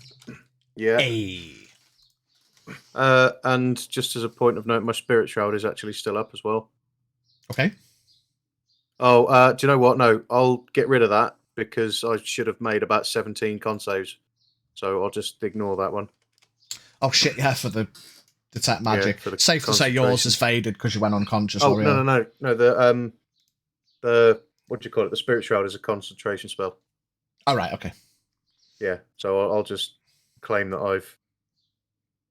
Yeah. Hey. And just as a point of note, my Spirit Shroud is actually still up as well. Okay. Oh, do you know what? No, I'll get rid of that because I should have made about 17 con saves. So I'll just ignore that one. Oh shit, yeah, for the detect magic. for the Safe to say yours has faded because you went unconscious. Oh, L'Oreal. no. The what do you call it? The Spirit Shroud is a concentration spell. Oh, right, okay. Yeah, so I'll just claim that I've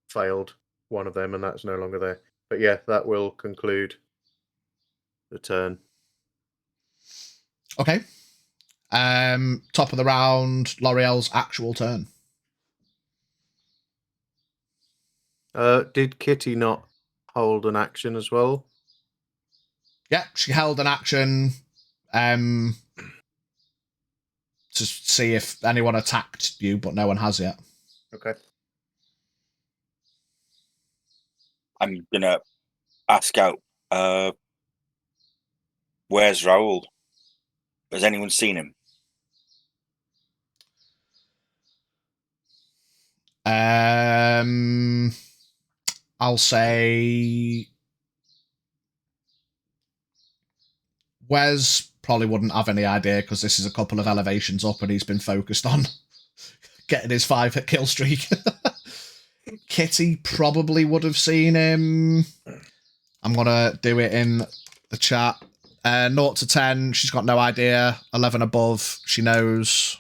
failed one of them and that's no longer there. But yeah, that will conclude the turn. Okay. Top of the round, L'Oreal's actual turn. Did Kitty not hold an action as well? Yeah, she held an action to see if anyone attacked you, but no one has yet. Okay. I'm gonna ask out. Where's Raoul? Has anyone seen him? I'll say Wes probably wouldn't have any idea because this is a couple of elevations up and he's been focused on getting his 5-hit kill streak. Kitty probably would have seen him. I'm going to do it in the chat. 0 to 10, she's got no idea. 11 above, she knows.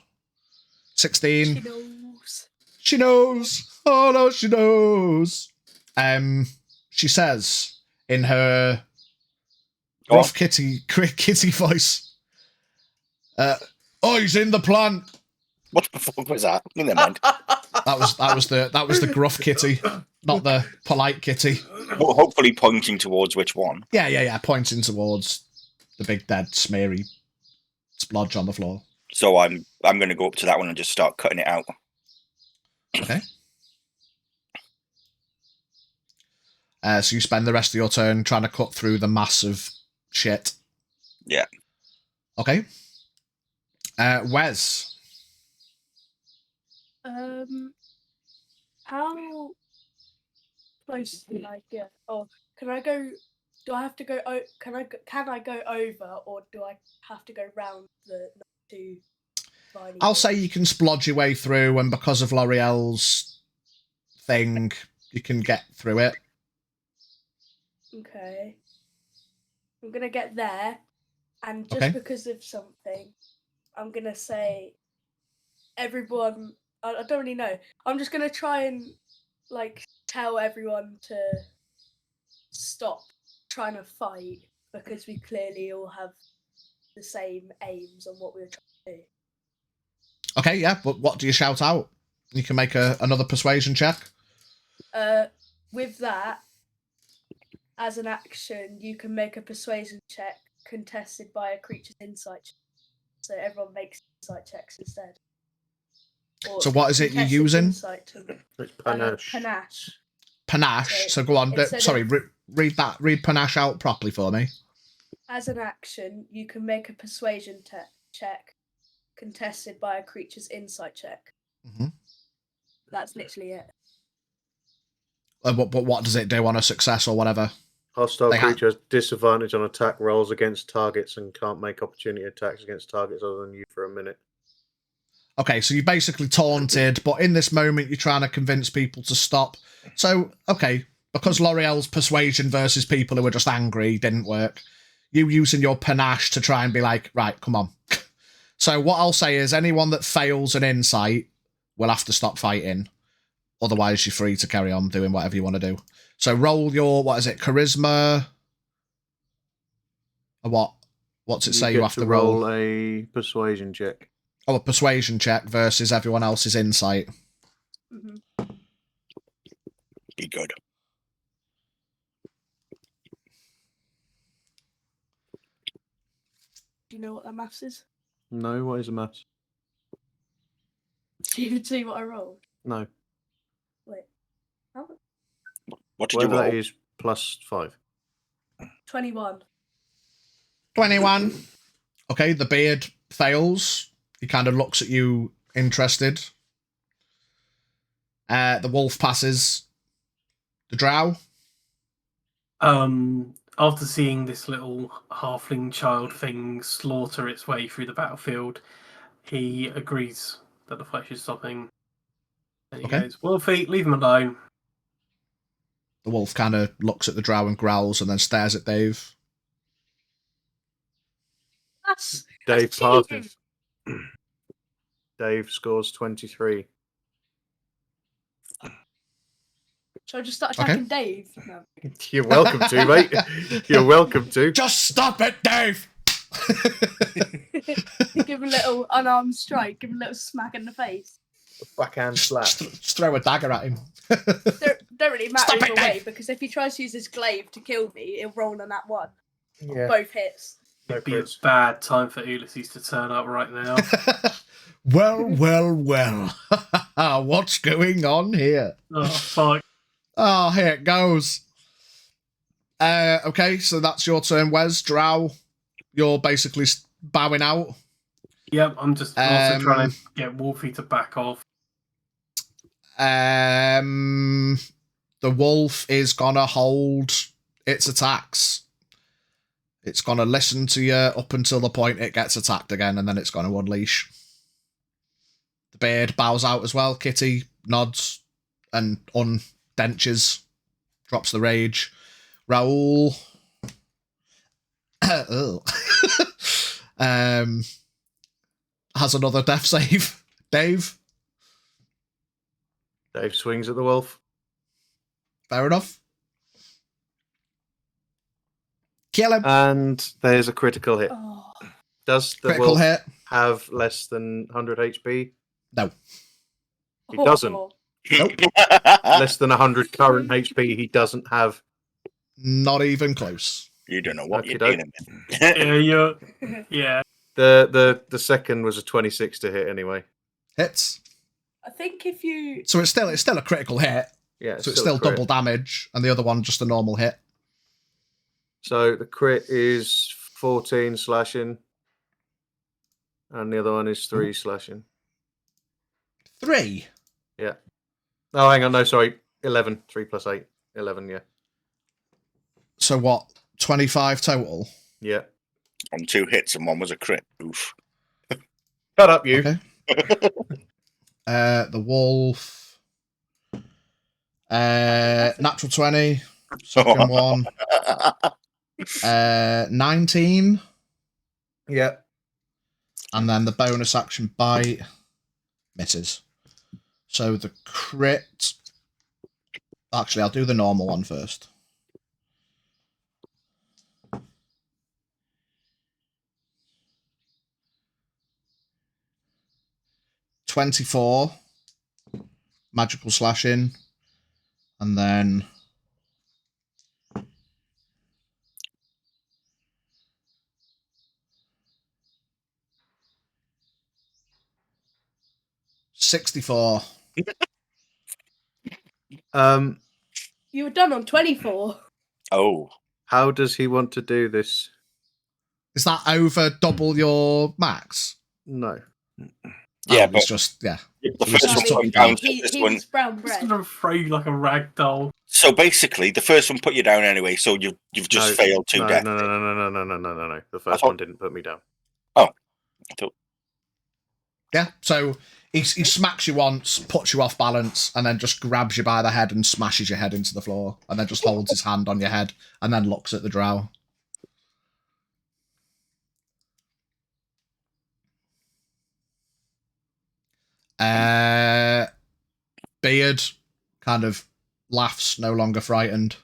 16. She knows. She knows. Oh no, she knows. She says in her rough kitty voice, oh, he's in the plant. What the fuck was that? Never mind. That was the gruff kitty, not the polite kitty. Well, hopefully pointing towards which one. Yeah, pointing towards the big dead smeary splodge on the floor. So I'm going to go up to that one and just start cutting it out. Okay. So you spend the rest of your turn trying to cut through the mass of shit. Yeah. Okay. Wes. How close can I get? Or can I go? Do I have to go? Can I go over, or do I have to go round the two? I'll say you can splodge your way through, and because of L'Oreal's thing, you can get through it. Okay. I'm gonna get there, and just because of something, I'm gonna say, everyone. I don't really know. I'm just gonna try and tell everyone to stop trying to fight because we clearly all have the same aims on what we're trying to do. Okay, yeah, but what do you shout out? You can make another persuasion check. With that, as an action, you can make a persuasion check contested by a creature's insight check. So everyone makes insight checks instead. Or so what is it you're using? It's panache. Panache. Panache. So go on. Sorry, read panache out properly for me. As an action, you can make a persuasion check contested by a creature's insight check. Mm-hmm. That's literally it. But what does it do on a success or whatever? Hostile creature has disadvantage on attack rolls against targets and can't make opportunity attacks against targets other than you for a minute. Okay, so you basically taunted, but in this moment you're trying to convince people to stop. So, okay, because L'Oreal's persuasion versus people who are just angry didn't work, you using your panache to try and be like, right, come on. So what I'll say is anyone that fails an insight will have to stop fighting. Otherwise, you're free to carry on doing whatever you want to do. So roll your, charisma? Or what? What's it say you have to roll? A persuasion check. Oh, a persuasion check versus everyone else's insight. Mm-hmm. Be good. Do you know what that maths is? No, what is a maths? Do you see what I rolled? No. Wait. How? What did you roll? That is +5. 21. 21. Okay, the beard fails. He kind of looks at you interested. The wolf passes. The drow. After seeing this little halfling child thing slaughter its way through the battlefield, he agrees that the flesh is stopping. And he goes, Wolfie, leave him alone. The wolf kind of looks at the drow and growls and then stares at Dave. Dave passes. Dave scores 23. Should I just start attacking Dave? No. You're welcome to, mate. You're welcome to. Just stop it, Dave! Give him a little unarmed strike. Give him a little smack in the face. Backhand slap. Just throw a dagger at him. Don't really matter either way, because if he tries to use his glaive to kill me, he'll roll on that one. Yeah. Both hits. It'd be a bad time for Ulysses to turn up right now. Well. What's going on here? Oh, fuck. Oh, here it goes. Okay, so that's your turn, Wes. Drow, you're basically bowing out. Yep, I'm just also trying to get Wolfie to back off. The wolf is gonna hold its attacks. It's gonna listen to you up until the point it gets attacked again, and then it's gonna unleash. The beard bows out as well. Kitty nods and undentures, drops the rage. Raoul has another death save. Dave? Dave swings at the wolf. Fair enough. Kill him. And there's a critical hit. Oh. Does the Critical wolf hit. have less than 100 HP? No. He doesn't. Nope. Less than 100 current HP, he doesn't have. Not even close. You don't know what Okay, you're doke. dealing with. Yeah. The second was a 26 to hit anyway. Hits. I think if you So it's still a critical hit. Yeah, So it's still crit. double damage, and the other one just a normal hit. So the crit is 14 slashing, and the other one is 3 slashing. 3. Yeah. Oh, hang on. No, sorry. 11. 3 plus 8. 11, yeah. So what? 25 total? Yeah. On 2 hits and one was a crit. Oof. Shut up, you. Okay. The wolf. Natural 20. Second one. 19. Yeah. And then the bonus action bite misses. So the crit. Actually, I'll do the normal one first. $24 magical slashing, and then $64. you were done on 24. Oh. How does he want to do this? Is that over double your max? No. Yeah, it's just the So first he's one just put took you you down. down. So, He this one, was brown Just bread. gonna throw you like a rag doll. so basically, the first one put you down anyway. So you've just No, failed 2 no, death. No. The first thought- one didn't put me down. Yeah, so he smacks you once, puts you off balance, and then just grabs you by the head and smashes your head into the floor, and then just holds his hand on your head, and then looks at the drow. Beard kind of laughs, no longer frightened.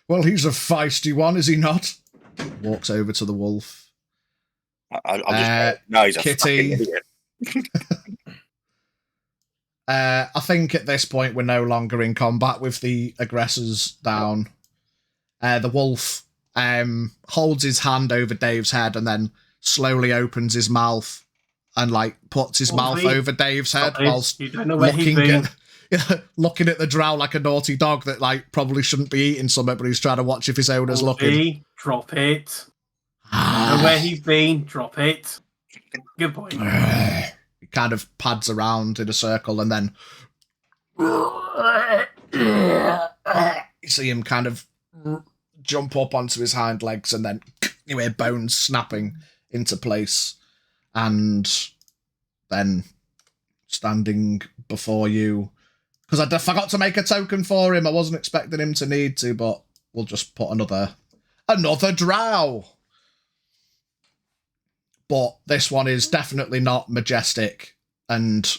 Well, he's a feisty one, is he not? Walks over to the wolf. I'll just no, he's a Kitty. fucking idiot. I think at this point we're no longer in combat with the aggressors down. The wolf holds his hand over Dave's head and then slowly opens his mouth and puts his mouth over Dave's head whilst you don't know where he's been. looking at the drow like a naughty dog that probably shouldn't be eating something, but he's trying to watch if his owner's looking. Drop it. And where he's been, drop it. Good boy. He kind of pads around in a circle and then you see him kind of jump up onto his hind legs and then you hear bones snapping into place, and then standing before you, because I forgot to make a token for him. I wasn't expecting him to need to, but we'll just put another drow. But this one is definitely not majestic and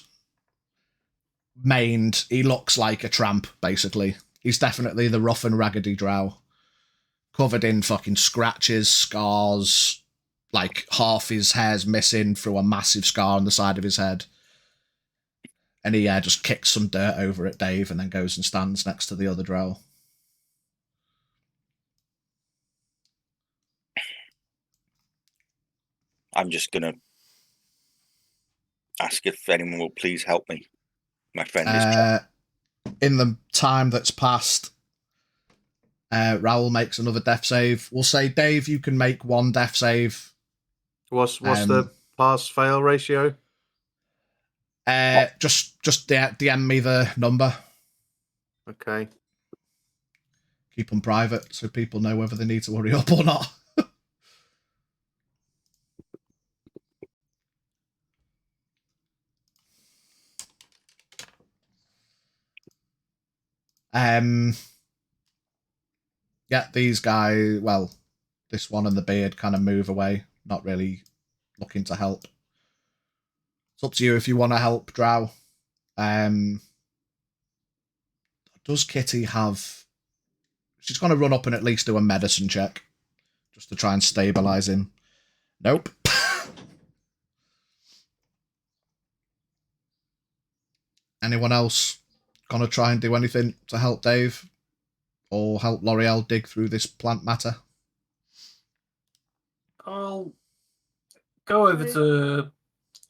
maned. He looks like a tramp, basically. He's definitely the rough and raggedy drow. Covered in fucking scratches, scars, half his hair's missing through a massive scar on the side of his head. And he just kicks some dirt over at Dave and then goes and stands next to the other drow. I'm just gonna ask if anyone will please help me. My friend is trapped. in the time that's passed, Raoul makes another death save. We'll say, Dave, you can make one death save. What's the pass-fail ratio? Just DM me the number. Okay. Keep them private so people know whether they need to hurry up or not. Yeah, these guys, well, this one and the beard kind of move away, not really looking to help. It's up to you if you want to help, Drow. Does Kitty have... She's going to run up and at least do a medicine check, just to try and stabilise him. Nope. Anyone else going to try and do anything to help Dave? Or help L'Oreal dig through this plant matter? I'll go over to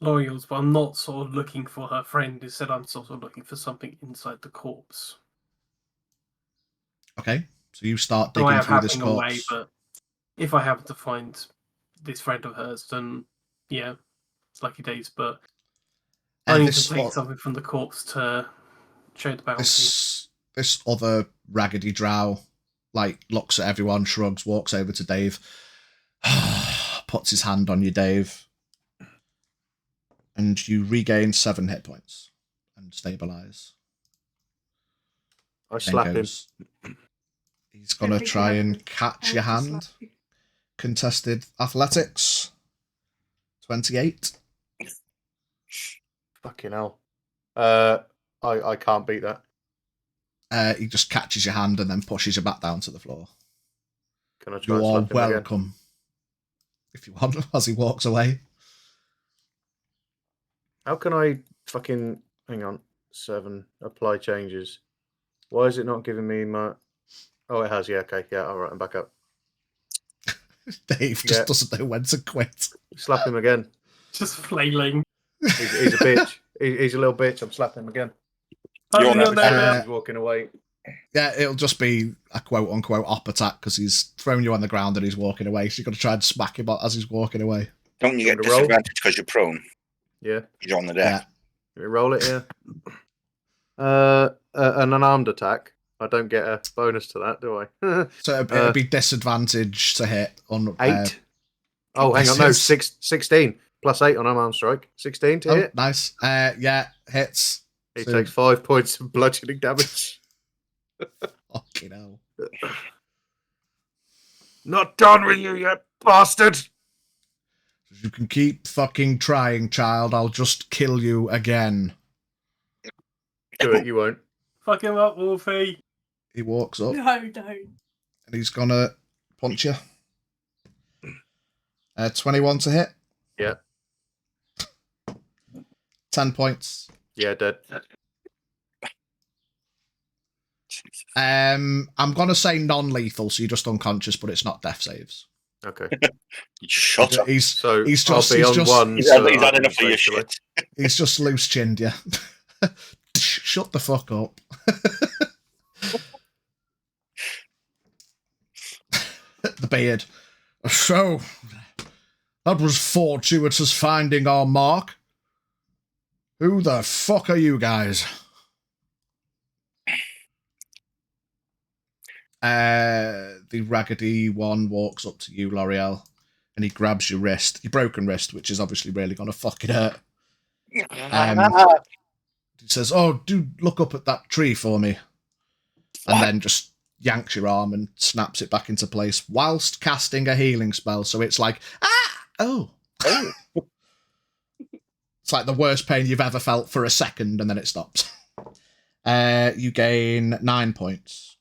L'Oreal's, but I'm not sort of looking for her friend. Instead, I'm sort of looking for something inside the corpse. Okay, so you start So I digging have through this happening away, corpse. but if I happen to find this friend of hers, then yeah, it's lucky days. But I need to take something from the corpse to show the bounty. This other raggedy drow, like, looks at everyone, shrugs, walks over to Dave, puts his hand on you, Dave, and you regain 7 hit points and stabilize. I slap him. He's going to try and catch your hand. Contested athletics. 28. Fucking hell. I can't beat that. He just catches your hand and then pushes you back down to the floor. Can I try You and are slap him welcome. again? If you want, as he walks away. How can I fucking... Hang on. 7. Apply changes. Why is it not giving me my... Oh, it has. Yeah, okay. Yeah, all right. I'm back up. Dave just doesn't know when to quit. Slap him again. Just flailing. He's a bitch. He's a little bitch. I'm slapping him again. You're He's walking away. Yeah, it'll just be a quote-unquote op attack because he's thrown you on the ground and he's walking away. So you've got to try and smack him as he's walking away. Don't you get disadvantage because you're prone? Yeah. You're on the deck. Yeah. Roll it, yeah. An unarmed attack. I don't get a bonus to that, do I? So it'll be disadvantage to hit on 8. Oh, hang on, no, 16 plus 8 on unarmed strike. 16 to hit. Nice. Yeah, hits. He takes 5 points of bludgeoning damage. Fucking hell. Not done with you yet, bastard. You can keep fucking trying, child. I'll just kill you again. Do it, you won't. Fuck him up, Wolfie. He walks up. No, don't. And he's gonna punch you. 21 to hit. Yeah. 10 points. Yeah, dead. I'm gonna say non-lethal, so you're just unconscious, but it's not death saves. Okay. You just shot him. He's just I'll be on one. He's had enough of your shit. He's just loose chinned you. Shut the fuck up. The beard. So, that was fortuitous finding our mark. Who the fuck are you guys? The raggedy one walks up to you, L'Oreal, and he grabs your wrist, your broken wrist, which is obviously really going to fucking hurt. He says, "Oh, do look up at that tree for me," and then just yanks your arm and snaps it back into place whilst casting a healing spell. So it's like, oh. It's like the worst pain you've ever felt for a second, and then it stops. You gain 9 points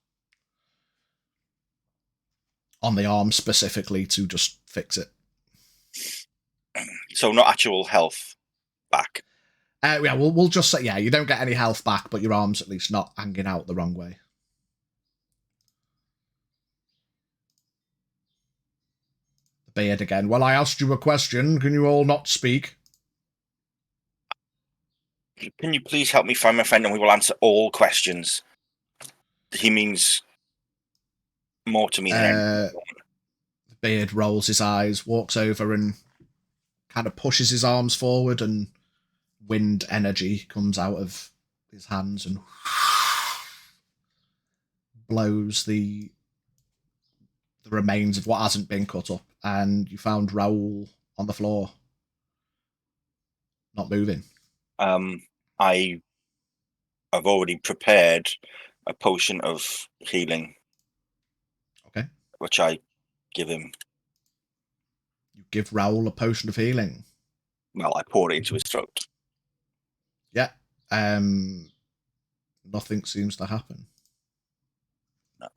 on the arm specifically to just fix it. So not actual health back. Yeah, we'll just say, yeah, you don't get any health back, but your arm's at least not hanging out the wrong way. The beard again. Well, I asked you a question. Can you all not speak? Can you please help me find my friend and we will answer all questions? He means more to me than anything. The beard rolls his eyes, walks over and kind of pushes his arms forward, and wind energy comes out of his hands and blows the remains of what hasn't been cut up. And you found Raoul on the floor, not moving. I have already prepared a potion of healing. Okay. Which I give him. You give Raoul a potion of healing. Well, I pour it into his throat. Yeah. Nothing seems to happen. No.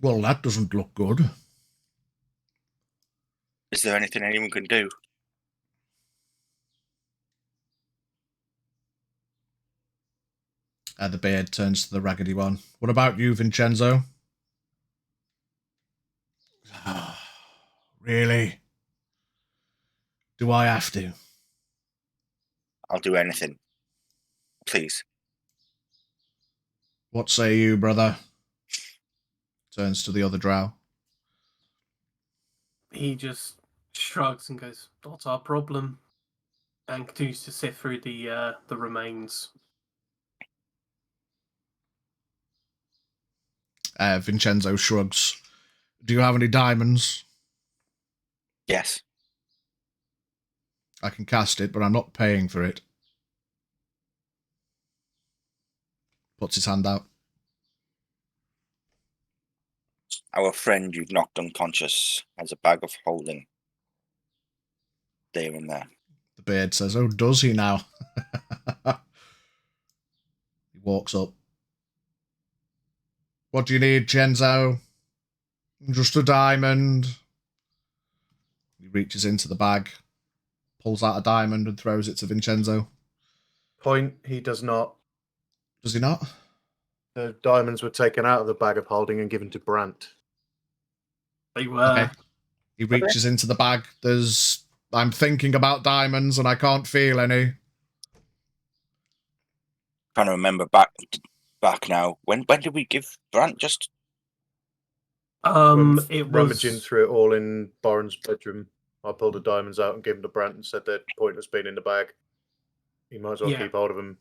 Well, that doesn't look good. Is there anything anyone can do? The beard turns to the raggedy one. What about you, Vincenzo? Really? Do I have to? I'll do anything. Please. What say you, brother? Turns to the other drow. He just shrugs and goes, "Not our problem," and continues to sift through the remains. Vincenzo shrugs. Do you have any diamonds? Yes. I can cast it, but I'm not paying for it. Puts his hand out. Our friend you've knocked unconscious has a bag of holding. There and there. The beard says, "Oh, does he now?" He walks up. What do you need, Genzo? Just a diamond. He reaches into the bag, pulls out a diamond and throws it to Vincenzo. Point, he does not. Does he not? The diamonds were taken out of the bag of holding and given to Brant. They were. Okay. He reaches into the bag. I'm thinking about diamonds and I can't feel any. Trying to remember back now. When did we give Brant just? It rummaging was through it all in Boren's bedroom. I pulled the diamonds out and gave them to Brant and said they're pointless being in the bag. You might as well keep hold of them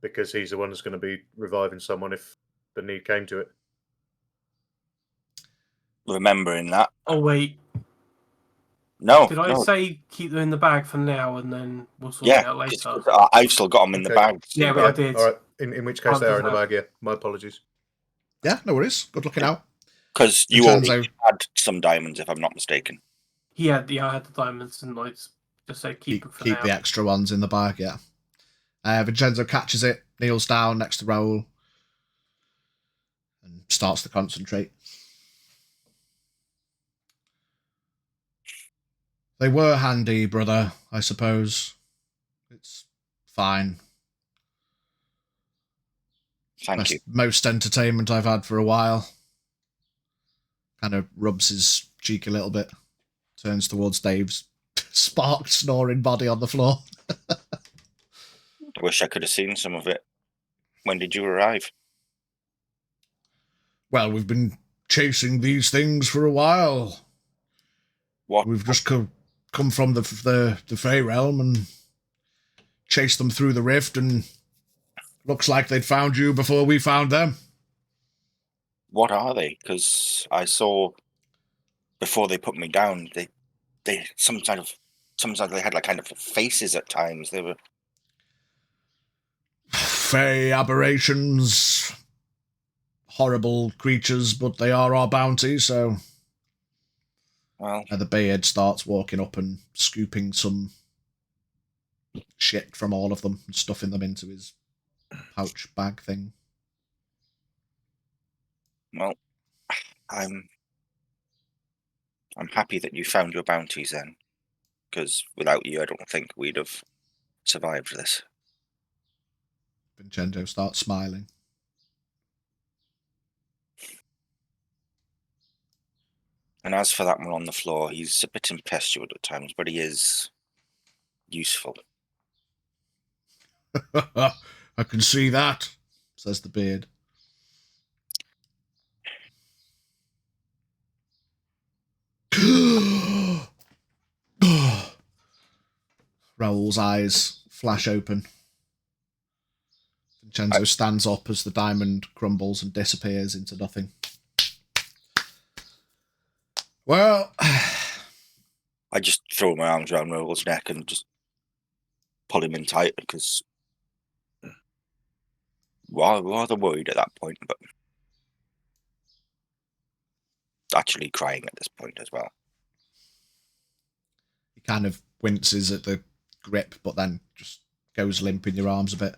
because he's the one that's going to be reviving someone if the need came to it. Remembering that. Oh wait. No. Did I say keep them in the bag for now and then we'll sort it out later? Cause I've still got them in the bag. Yeah, I did. All right. In which case they are in the bag. Yeah. My apologies. Yeah, no worries. Good looking out. Because you already had some diamonds, if I'm not mistaken. I had the diamonds, and I just say keep them for now. Keep the extra ones in the bag, yeah. Vincenzo catches it, kneels down next to Raoul, and starts to concentrate. They were handy, brother, I suppose. It's fine. Thank you. Most entertainment I've had for a while. Kind of rubs his cheek a little bit. Turns towards Dave's sparked, snoring body on the floor. I wish I could have seen some of it. When did you arrive? Well, we've been chasing these things for a while. What? We've just come from the Fey realm and chased them through the rift, and looks like they'd found you before we found them. What are they? Because I saw before they put me down, they sometimes they had like kind of faces at times. They were Fey aberrations, horrible creatures, but they are our bounty, so... Well... And the beard starts walking up and scooping some shit from all of them and stuffing them into his pouch bag thing. Well, I'm happy that you found your bounties then, because without you, I don't think we'd have survived this. Vincenzo starts smiling. And as for that one on the floor, he's a bit impetuous at times, but he is useful. I can see that, says the beard. Raoul's eyes flash open. Vincenzo stands up as the diamond crumbles and disappears into nothing. Well, I just throw my arms around Raoul's neck and just pull him in tight because rather worried at that point, but actually crying at this point as well. he kind of winces at the grip, but then just goes limp in your arms a bit.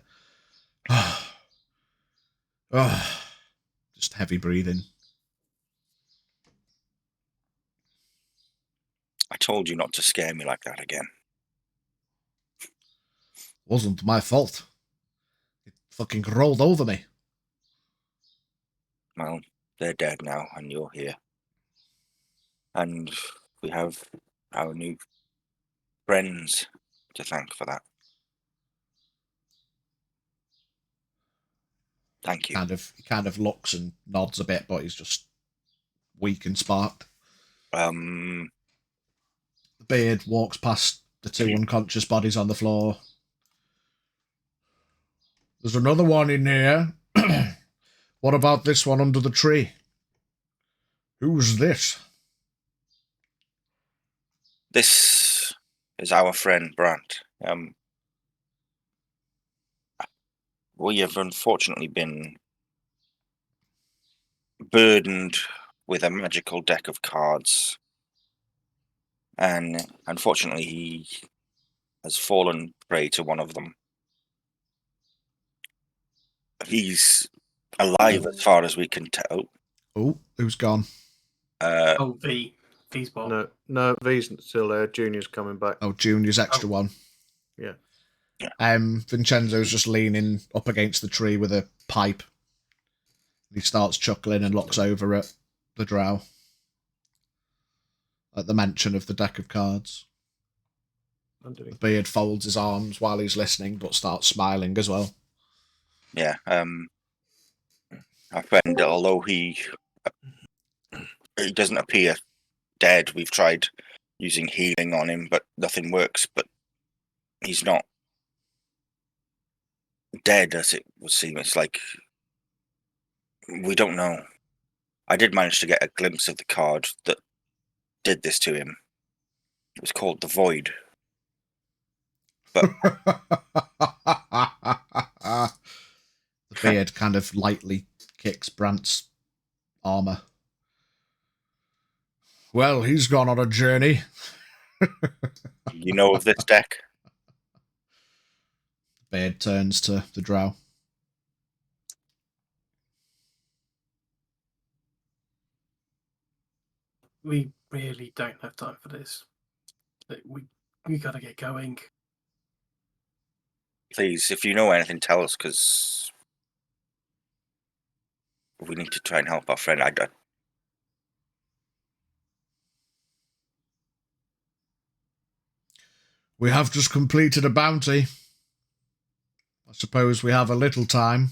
Just heavy breathing. I told you not to scare me like that again. Wasn't my fault. It fucking rolled over me. Well, they're dead now, and you're here. And we have our new friends to thank for that. Thank you. He kind of looks and nods a bit, but he's just weak and sparked. The beard walks past the two unconscious bodies on the floor. There's another one in here. What about this one under the tree? Who's this? This is our friend Brandt. We have unfortunately been burdened with a magical deck of cards, and unfortunately he has fallen prey to one of them. He's alive as far as we can tell. Oh, who's gone? V's ball. No, V's still there. Junior's coming back. Oh, Junior's extra one. Yeah. Vincenzo's just leaning up against the tree with a pipe. He starts chuckling and looks over at the drow. At the mention of the deck of cards. The beard folds his arms while he's listening, but starts smiling as well. Yeah, our friend, although he doesn't appear dead, we've tried using healing on him, but nothing works. But he's not dead, as it would seem. It's like we don't know. I did manage to get a glimpse of the card that did this to him. It was called the Void. But the beard kind of lightly kicks Brandt's armor. Well, he's gone on a journey. you know of this deck? The beard turns to the drow. We really don't have time for this. We gotta get going. Please, if you know anything, tell us, because we need to try and help our friend. We have just completed a bounty. I suppose we have a little time.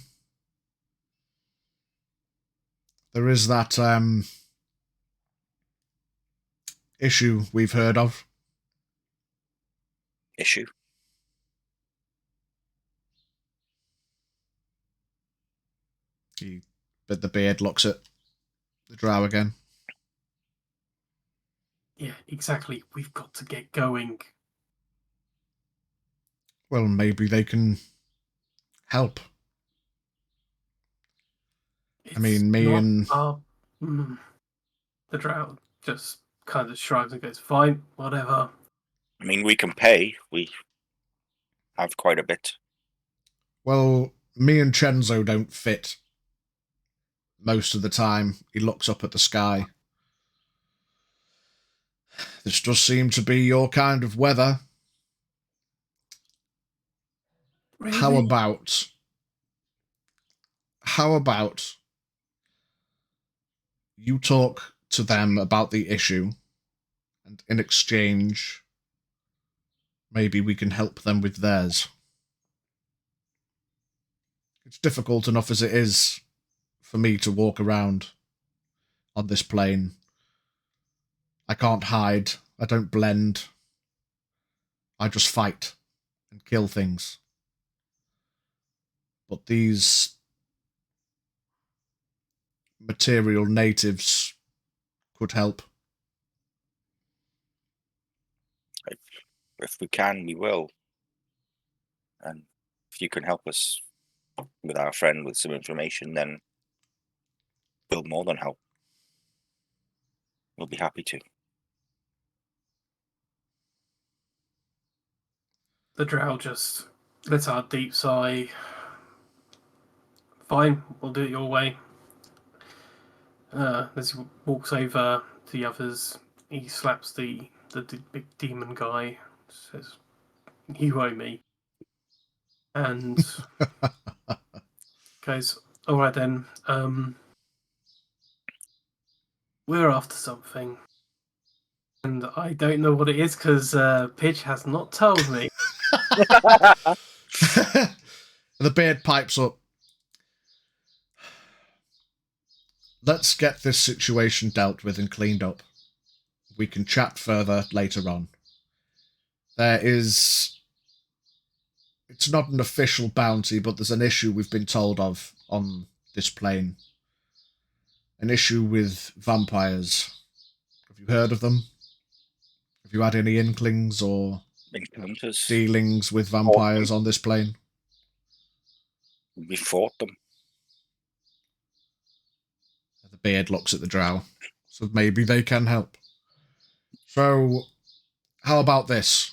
There is that issue we've heard of. Issue? But the beard looks at the drow again. Yeah, exactly. We've got to get going. Well, maybe they can help. I mean, me and... The drow just kind of shrugs and goes, fine, whatever. I mean, we can pay. We have quite a bit. Well, me and Chenzo don't fit. Most of the time, he looks up at the sky. This does seem to be your kind of weather. Really? How about you talk to them about the issue, and in exchange, maybe we can help them with theirs. It's difficult enough as it is for me to walk around on this plane. I can't hide. I don't blend. I just fight and kill things. But these material natives could help. If we can, we will. And if you can help us with our friend with some information, then we'll more than help. We'll be happy to. The drow just lets out a deep sigh. Fine, we'll do it your way. As he walks over to the others, he slaps the big demon guy, says, "You owe me," and goes, "All right then. We're after something, and I don't know what it is because Pidge has not told me." The beard pipes up. Let's get this situation dealt with and cleaned up. We can chat further later on. It's not an official bounty, but there's an issue we've been told of on this plane. An issue with vampires. Have you heard of them? Have you had any inklings or Encounters. dealings with vampires on this plane? We fought them. The beard looks at the drow. So maybe they can help. So, how about this?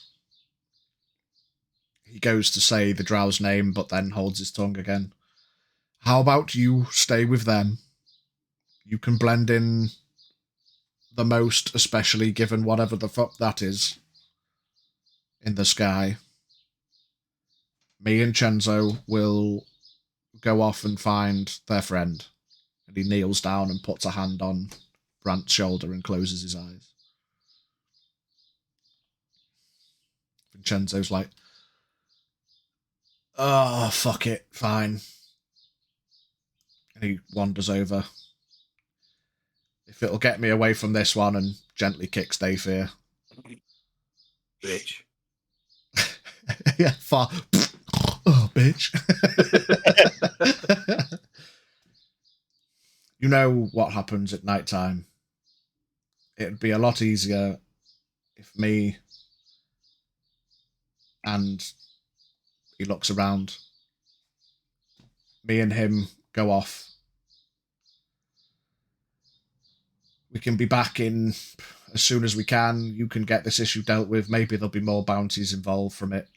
He goes to say the drow's name, but then holds his tongue again. How about you stay with them? You can blend in the most, especially given whatever the fuck that is in the sky. Me and Chenzo will go off and find their friend. And he kneels down and puts a hand on Brant's shoulder and closes his eyes. Vincenzo's like, "Oh, fuck it, fine." And he wanders over. If it'll get me away from this one, and gently kicks Dayfear. Bitch. Yeah, far. Oh, bitch. You know what happens at night time. It'd be a lot easier if me and he looks around. Me and him go off. We can be back in as soon as we can. You can get this issue dealt with. Maybe there'll be more bounties involved from it.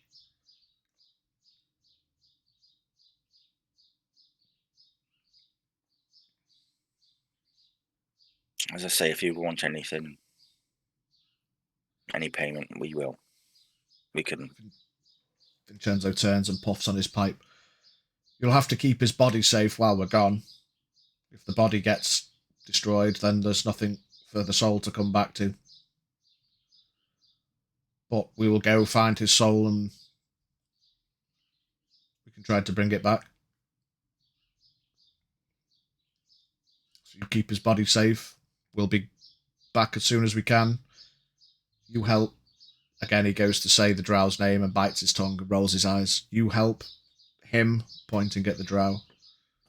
As I say, if you want anything, any payment, we will. We can. Vincenzo turns and puffs on his pipe. You'll have to keep his body safe while we're gone. If the body gets destroyed, then there's nothing for the soul to come back to. But we will go find his soul and we can try to bring it back. So you keep his body safe. We'll be back as soon as we can. You help. Again, he goes to say the drow's name and bites his tongue and rolls his eyes. You help him, pointing at the drow.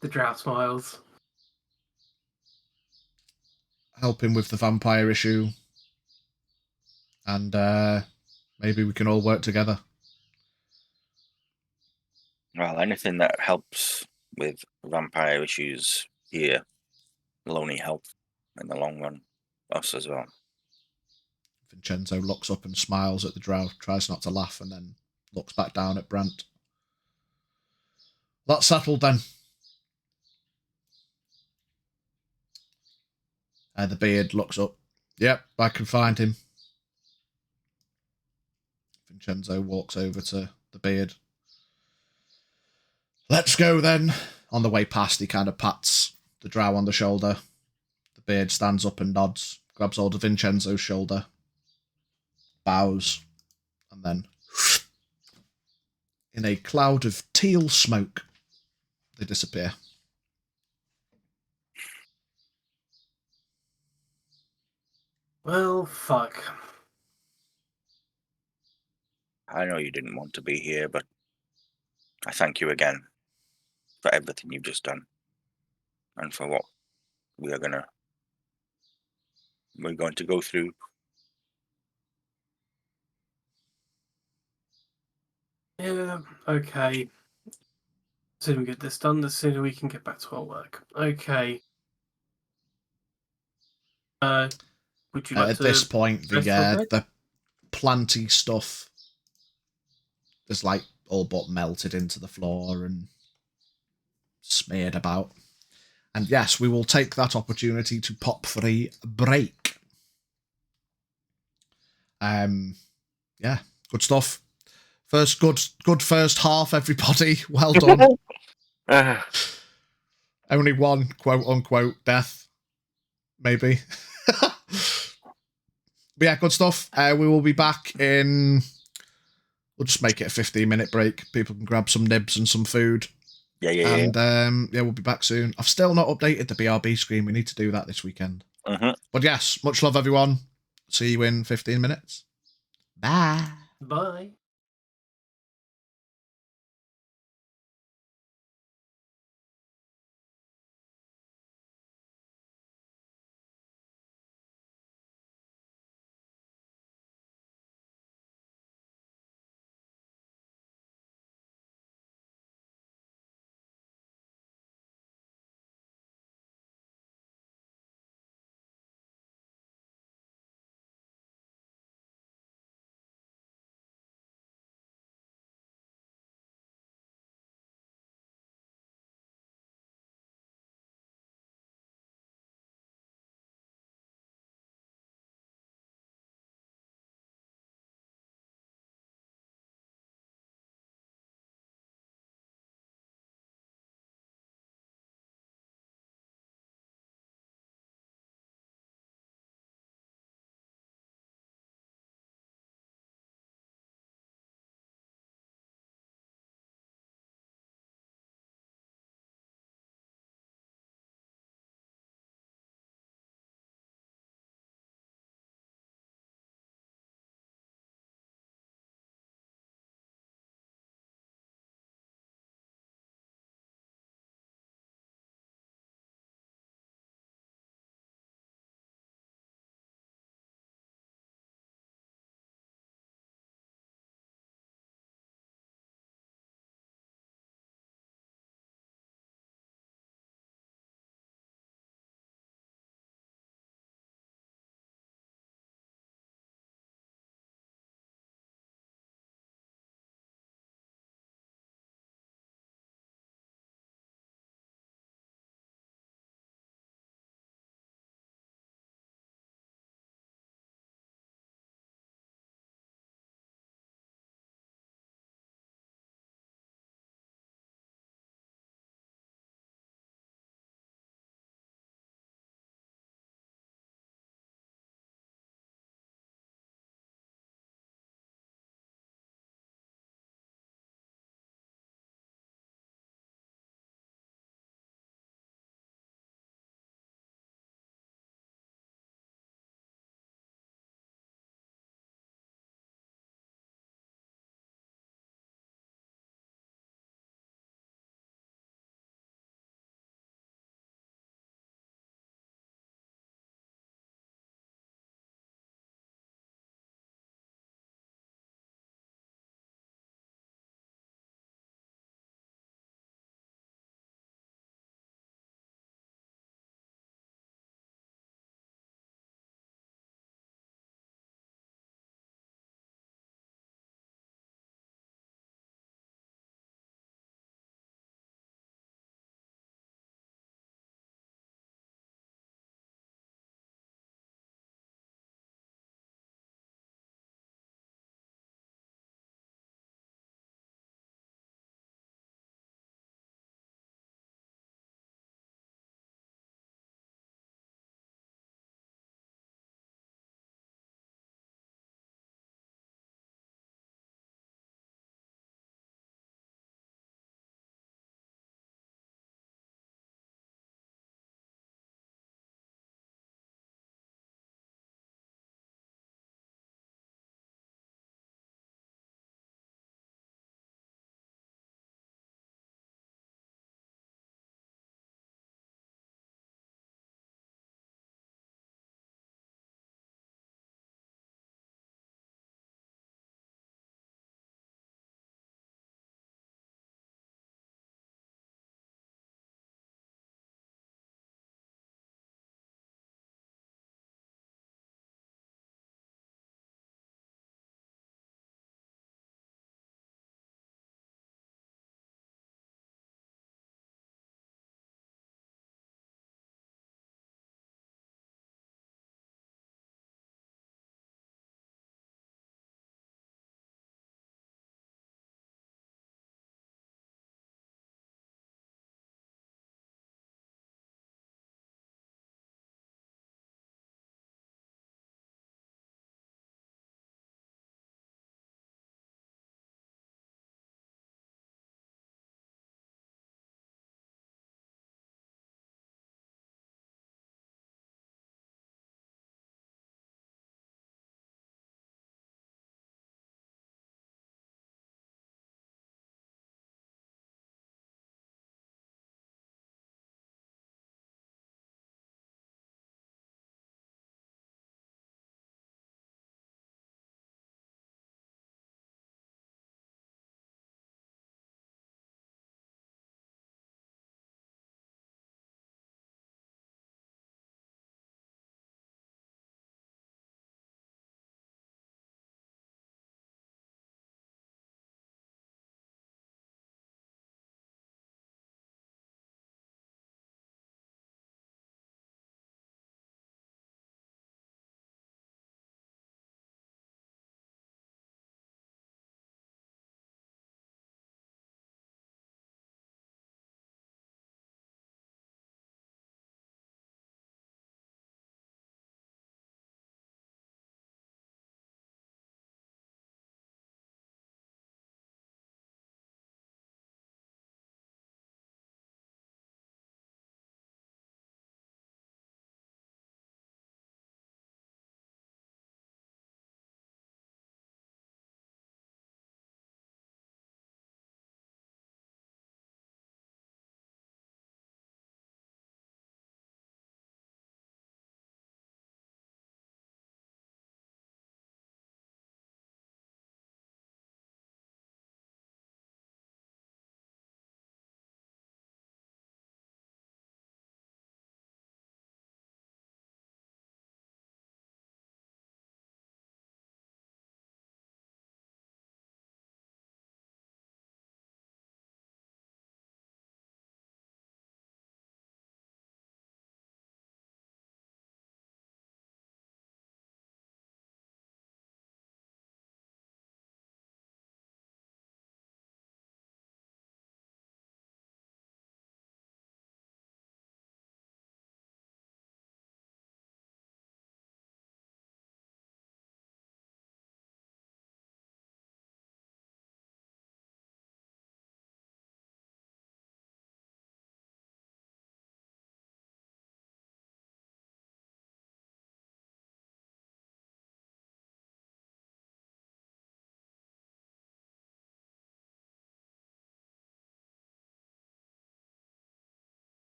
The drow smiles. Help him with the vampire issue. And maybe we can all work together. Well, anything that helps with vampire issues here will only help in the long run. Us as well. Vincenzo looks up and smiles at the drow, tries not to laugh, and then looks back down at Brant. That's settled then. The beard looks up. Yep, I can find him. Vincenzo walks over to the beard. Let's go then. On the way past, he kind of pats the drow on the shoulder. The Beard stands up and nods, grabs hold of Vincenzo's shoulder, bows, and then in a cloud of teal smoke, they disappear. Well, fuck. I know you didn't want to be here, but I thank you again for everything you've just done, and for what we're going to go through. Yeah, okay. The sooner we get this done, the sooner we can get back to our work. Okay. Would you like At to this point, rest for a bit? the planty stuff is like all but melted into the floor and smeared about. And yes, we will take that opportunity to pop for a break. Yeah, good stuff. First good first half, everybody. Well done. Only one quote unquote death, maybe. But yeah, good stuff. We will be back in. We'll just make it a 15-minute break. People can grab some nibs and some food. Yeah. And yeah, we'll be back soon. I've still not updated the BRB screen. We need to do that this weekend. But yes, much love, everyone. See you in 15 minutes. Bye. Bye.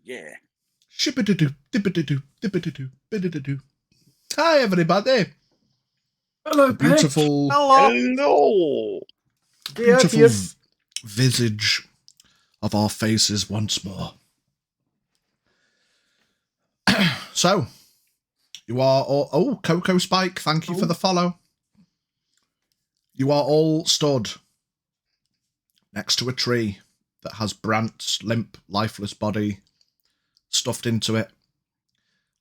Yeah. Shibididoo, dibididoo, dibididoo, bidididoo. Hi, everybody. Hello, The beautiful, Hello. beautiful visage of our faces once more. So, you are all... Oh, Coco Spike, thank you for the follow. You are all stood next to a tree that has Brant's limp, lifeless body stuffed into it,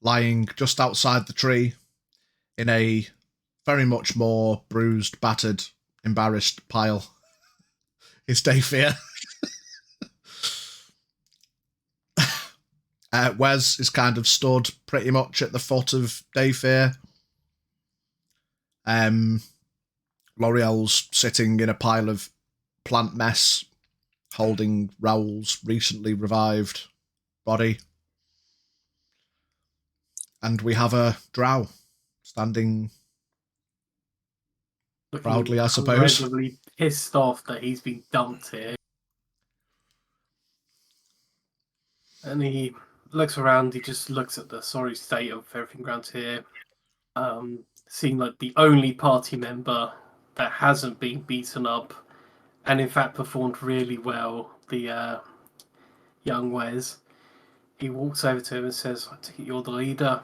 lying just outside the tree in a very much more bruised, battered, embarrassed pile is Dayfear. Wes is kind of stood pretty much at the foot of Dayfear. L'Oreal's sitting in a pile of plant mess, holding Raoul's recently revived body. And we have a drow standing proudly, I suppose. Incredibly pissed off that he's been dumped here. And he looks around, he just looks at the sorry state of everything around here. Seeing like the only party member that hasn't been beaten up and in fact performed really well, the young Wes. He walks over to him and says, I take it you're the leader.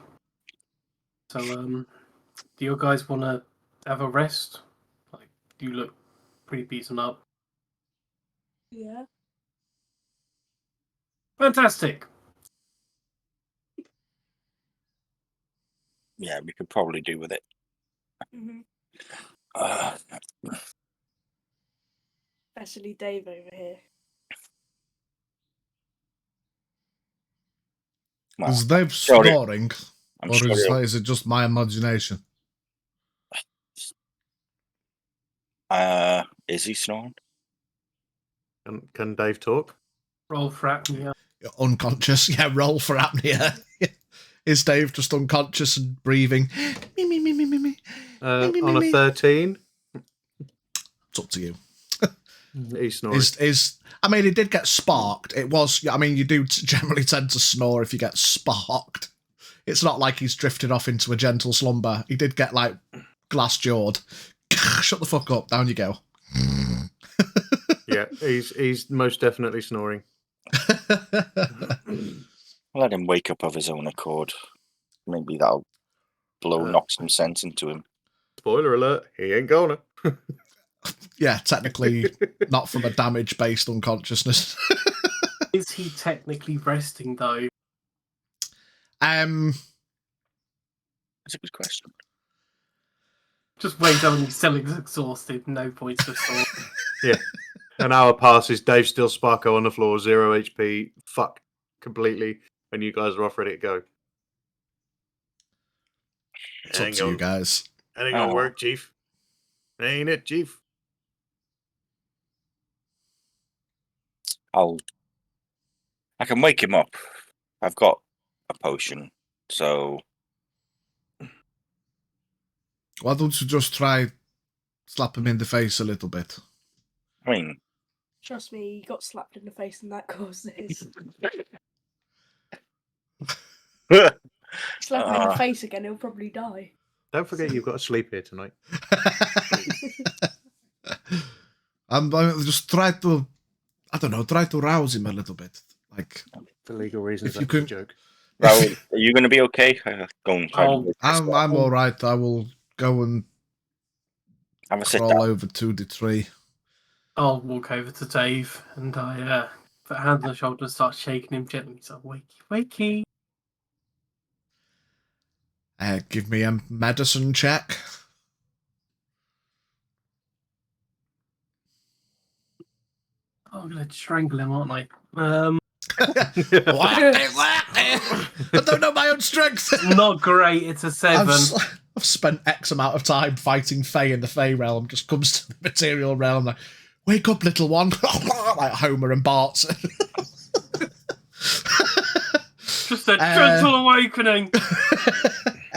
So do you guys want to have a rest? Like, you look pretty beaten up. Yeah. Fantastic. Yeah, we could probably do with it. Mm-hmm. Especially Dave over here. Well, Is Dave sorry. snoring? I'm Or sorry. is it just my imagination? Is he snoring? Can Dave talk? Roll for apnea. You're unconscious. Yeah, roll for apnea. Is Dave just unconscious and breathing? Me, me, me, me, me, me. On a 13, It's up to you. he's snoring. I mean, it did get sparked. It was, I mean, you do generally tend to snore if you get sparked. It's not like he's drifted off into a gentle slumber. He did get, like, glass-jawed. Shut the fuck up. Down you go. Yeah, he's most definitely snoring. Let him wake up of his own accord. Maybe that'll knock some sense into him. Spoiler alert, he ain't gonna. Yeah, technically not from a damage-based unconsciousness. Is he technically resting though? That's a good question. Just wait up and he's still exhausted. No points for thought. Yeah. An hour passes, Dave's still Sparko on the floor, 0 HP, fuck completely, and you guys are off ready to go. It's up to you guys. That ain't gonna work, Chief. Ain't it, Chief? I can wake him up. I've got a potion, so... Why don't you just try slap him in the face a little bit? I mean... Trust me, he got slapped in the face and that caused this. Slap him in the face again, he'll probably die. Don't forget you've got to sleep here tonight. I'm just try to, I don't know, try to rouse him a little bit. Like, for legal reasons, if you that's a can, joke. Raoul, are you going to be okay? Go and try to I'm all right. I will go and have a sit crawl over to the tree. I'll walk over to Dave and I put a hand on the shoulder and start shaking him gently. He's like, wakey, wakey. Give me a medicine check. Oh, I'm going to strangle him, aren't I? I don't know my own strength. Not great. It's a 7. I've spent X amount of time fighting Fae in the Fae realm. Just comes to the material realm. Like, wake up, little one. Like Homer and Bart. Just a gentle awakening.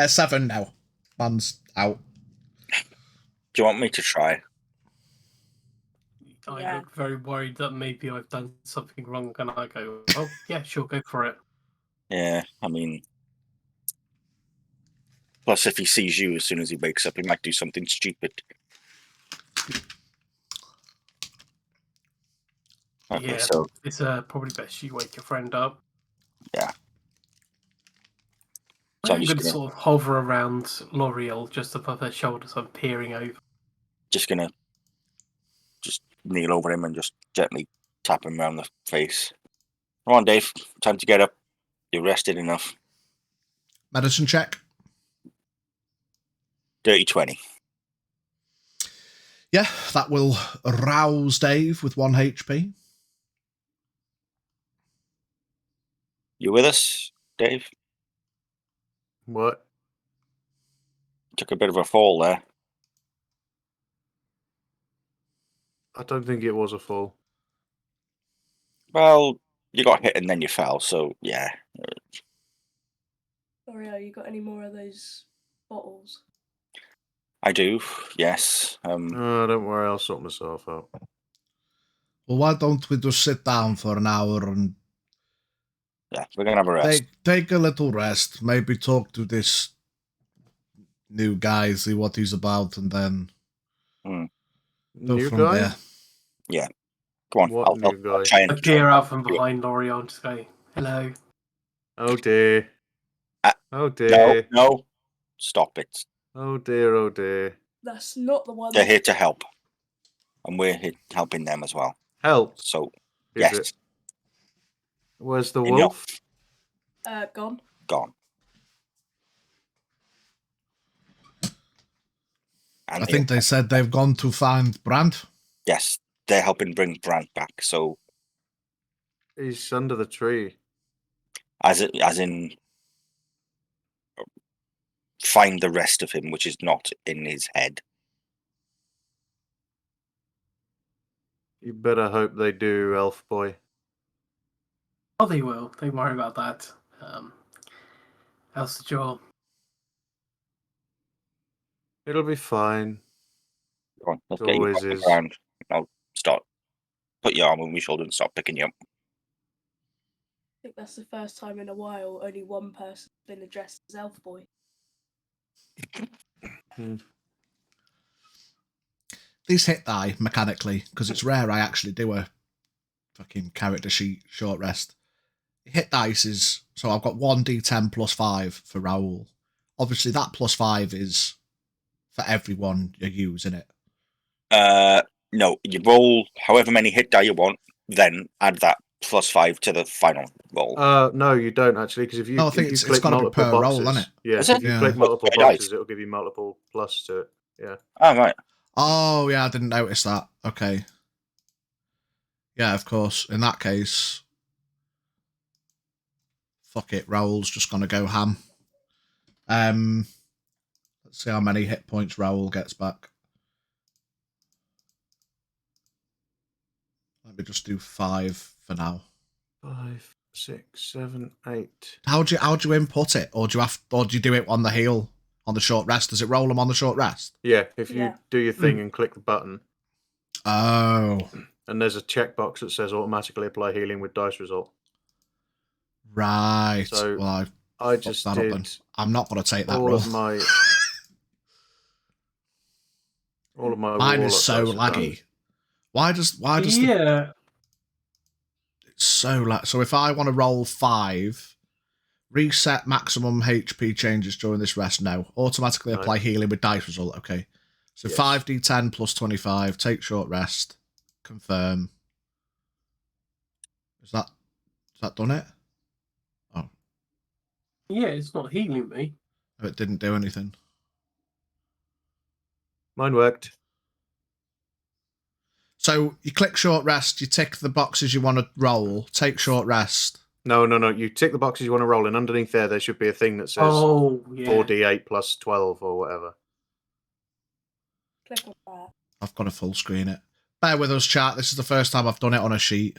7 now. Man's out. Do you want me to try? I look very worried that maybe I've done something wrong, and I go, "Oh yeah, sure, go for it." Yeah, I mean, plus if he sees you as soon as he wakes up, he might do something stupid. Okay, Yeah, so it's probably best you wake your friend up. yeah. So I'm going to sort of hover around L'Oreal just above her shoulders. I'm peering over. just gonna kneel over him and just gently tap him around the face. Come on, Dave. Time to get up. You're rested enough. Medicine check. Dirty 20. Yeah, that will rouse Dave with 1 HP. You with us, Dave? What? Took a bit of a fall there. I don't think it was a fall. Well, you got hit and then you fell, so yeah. L'Oreal, you got any more of those bottles? I do, yes. Oh, don't worry, I'll sort myself out. Well, why don't we just sit down for an hour and Yeah, we're gonna have a rest. take a little rest, maybe talk to this new guy, see what he's about, and then go New from guy? there. Yeah. Come on, What new guy? I'll try I and peer out from behind L'Oreal and just go, "Hello." Oh dear. Oh No, dear. no. Stop it. Oh dear, oh dear. That's not the one. They're here to help. And we're here helping them as well. Help, So is yes. it? Where's the Enough. wolf? Gone. Gone. And I think they said they've gone to find Brandt. yes, they're helping bring Brandt back. So He's under the tree. as in find the rest of him, which is not in his head. You better hope they do, elf boy. Oh, they will. Don't worry about that. How's the job? It'll be fine. Go on, let's It get you always off the is. ground. I'll start. Put your arm on my shoulder and start picking you up. I think that's the first time in a while only one person's been addressed as Elf Boy. These hit die mechanically, because it's rare I actually do a fucking character sheet short rest. Hit dice is, so I've got 1d10 plus 5 for Raoul. Obviously that plus 5 is for everyone you use, isn't it? No, you roll however many hit die you want, then add that plus 5 to the final roll. No, you don't actually, because if you, I think if you it's click got to be multiple per boxes, roll, isn't it? Yeah, Is if it? you Yeah. click multiple Per dice. boxes, it'll give you multiple plus to it. Yeah. Oh, right. Oh, yeah, I didn't notice that. Okay. Yeah, of course. In that case, fuck it, Raoul's just going to go ham. Let's see how many hit points Raoul gets back. Let me just do 5 for now. 5, 6, 7, 8. How do you input it, or do you do it on the heel on the short rest? Does it roll them on the short rest? Yeah, if you Yeah. do your thing and click the button, Oh, and there's a checkbox that says automatically apply healing with dice result. right. So, well, I fucked just that up then. did I'm not going to take that all roll. of my Mine is warlock so dice are done. laggy. Why does Yeah. it's so lag? So if I want to roll 5, reset maximum HP changes during this rest. No, automatically No. apply healing with dice result. Okay, so Yes. 5d10 plus 25. Take short rest. Confirm. Is that done it? Oh, Yeah, it's not healing me. no, it didn't do anything. Mine worked. So you click short rest. You tick the boxes you want to roll. Take short rest. No. You tick the boxes you want to roll, and underneath there should be a thing that says Oh, yeah. 4d8 plus 12 or whatever. Click on that. I've got to full screen it. Bear with us, chat. This is the first time I've done it on a sheet.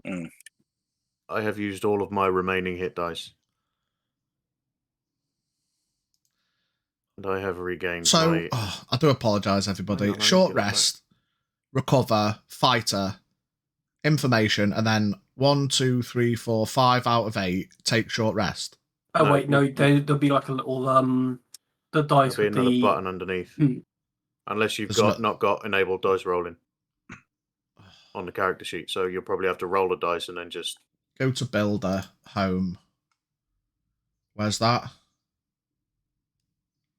I have used all of my remaining hit dice. And I have regained So, my... I do apologise, everybody. Hang on, Short get it back. rest, recover, fighter, information, and then 1, 2, 3, 4, 5 out of 8 take short rest. Oh No, wait, no, there'll be like a little the dice There'll be with another the button underneath. Unless you've There's not got enabled dice rolling on the character sheet. So you'll probably have to roll a dice and then just... Go to builder, home. Where's that?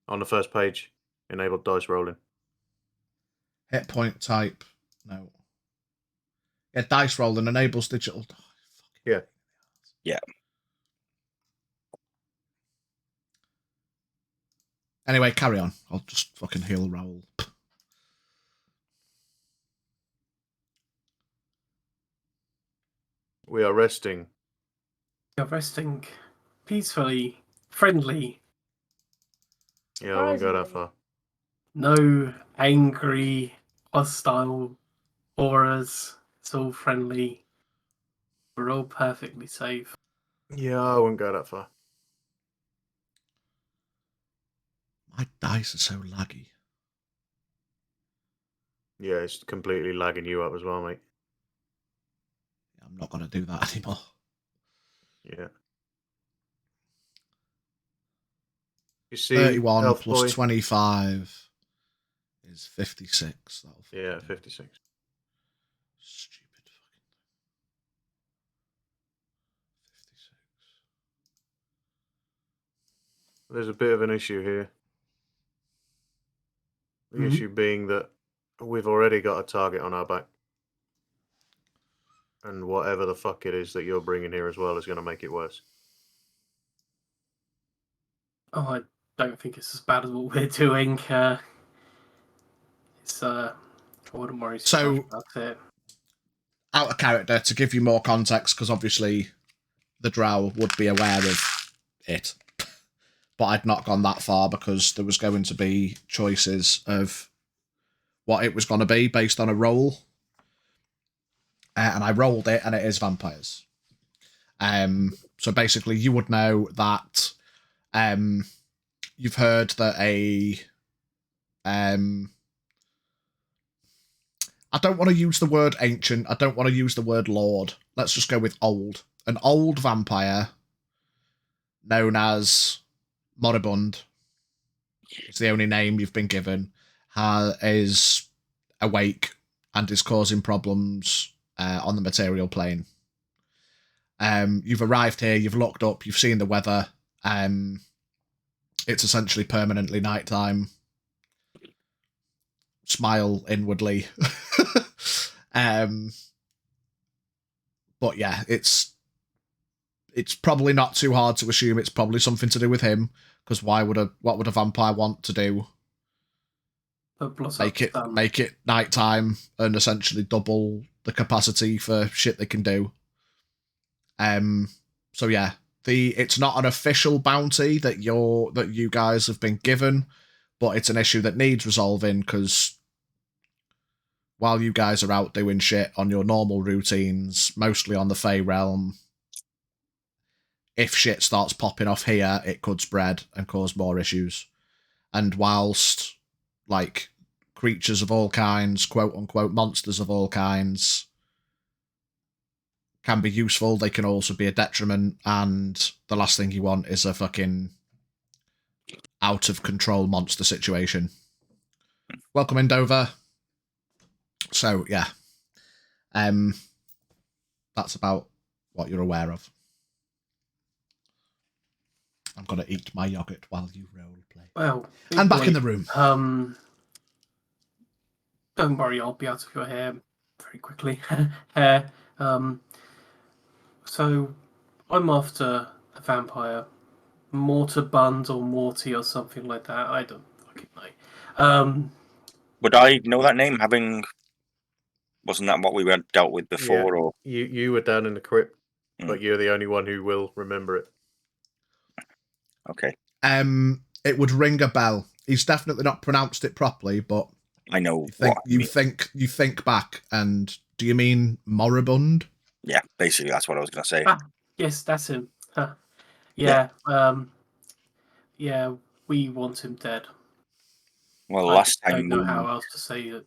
On the first page, enabled dice rolling. Hit point type. No. Yeah, dice rolling enables digital. Yeah. Yeah. Anyway, carry on. I'll just fucking heal roll. We are resting. You're resting peacefully, friendly. Yeah, I won't go that Surprisingly. far. No angry, hostile auras. It's all friendly. We're all perfectly safe. Yeah, I won't go that far. My dice are so laggy. Yeah, it's completely lagging you up as well, mate. I'm not going to do that anymore. Yeah. You see, 31 Elf plus Boy? 25 is 56. That'll Yeah, 56. Stupid fucking 56. There's a bit of an issue here. The Mhm. issue being that we've already got a target on our back. And whatever the fuck it is that you're bringing here as well is going to make it worse. Oh, I don't think it's as bad as what we're doing. It's I wouldn't worry so So- much about it. Out of character, to give you more context, because obviously the drow would be aware of it. But I'd not gone that far because there was going to be choices of what it was going to be based on a roll. And I rolled it, and it is vampires. So basically, you would know that you've heard that I don't want to use the word ancient. I don't want to use the word lord. Let's just go with old. An old vampire known as Moribund, it's the only name you've been given, is awake and is causing problems on the material plane. You've arrived here, you've looked up, you've seen the weather. It's essentially permanently nighttime. Smile inwardly. But yeah, it's probably not too hard to assume it's probably something to do with him, because what would a vampire want to do? Make it nighttime and essentially double the capacity for shit they can do. So yeah, it's not an official bounty that you guys have been given, but it's an issue that needs resolving, because while you guys are out doing shit on your normal routines, mostly on the Fey realm, if shit starts popping off here, it could spread and cause more issues. And whilst, like, creatures of all kinds, quote-unquote monsters of all kinds, can be useful, they can also be a detriment, and the last thing you want is a fucking out-of-control monster situation. Welcome in, Dover. So, yeah. That's about what you're aware of. I'm going to eat my yogurt while you role play. Well, And back in the room. Don't worry, I'll be out of your hair very quickly. Hair. So I'm after a vampire, Mortarbund or Morty or something like that. I don't fucking know. Would I know that name? Wasn't that what we were dealt with before? Yeah. Or You were down in the crypt, Mm. but you're the only one who will remember it. okay, It would ring a bell. He's definitely not pronounced it properly, but I know. you think back, and do you mean moribund? Yeah, basically that's what I was going to say. Yes, that's him. Huh. Yeah. Yeah. we want him dead. Well, I last don't time know how else to say it.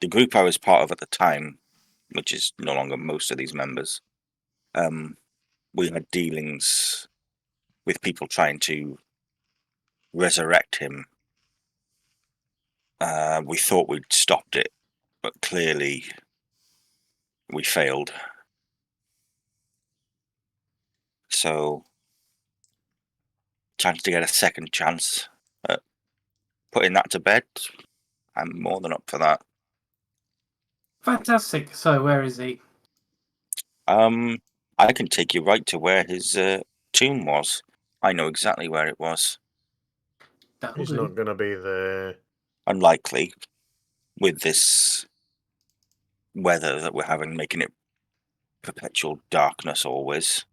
the group I was part of at the time, which is no longer most of these members, we had dealings with people trying to resurrect him. We thought we'd stopped it, but clearly we failed. So, trying to get a second chance at putting that to bed, I'm more than up for that. Fantastic. So where is he? I can take you right to where his tomb was. I know exactly where it was. That'll He's do. not going to be there. Unlikely, with this weather that we're having, making it perpetual darkness always.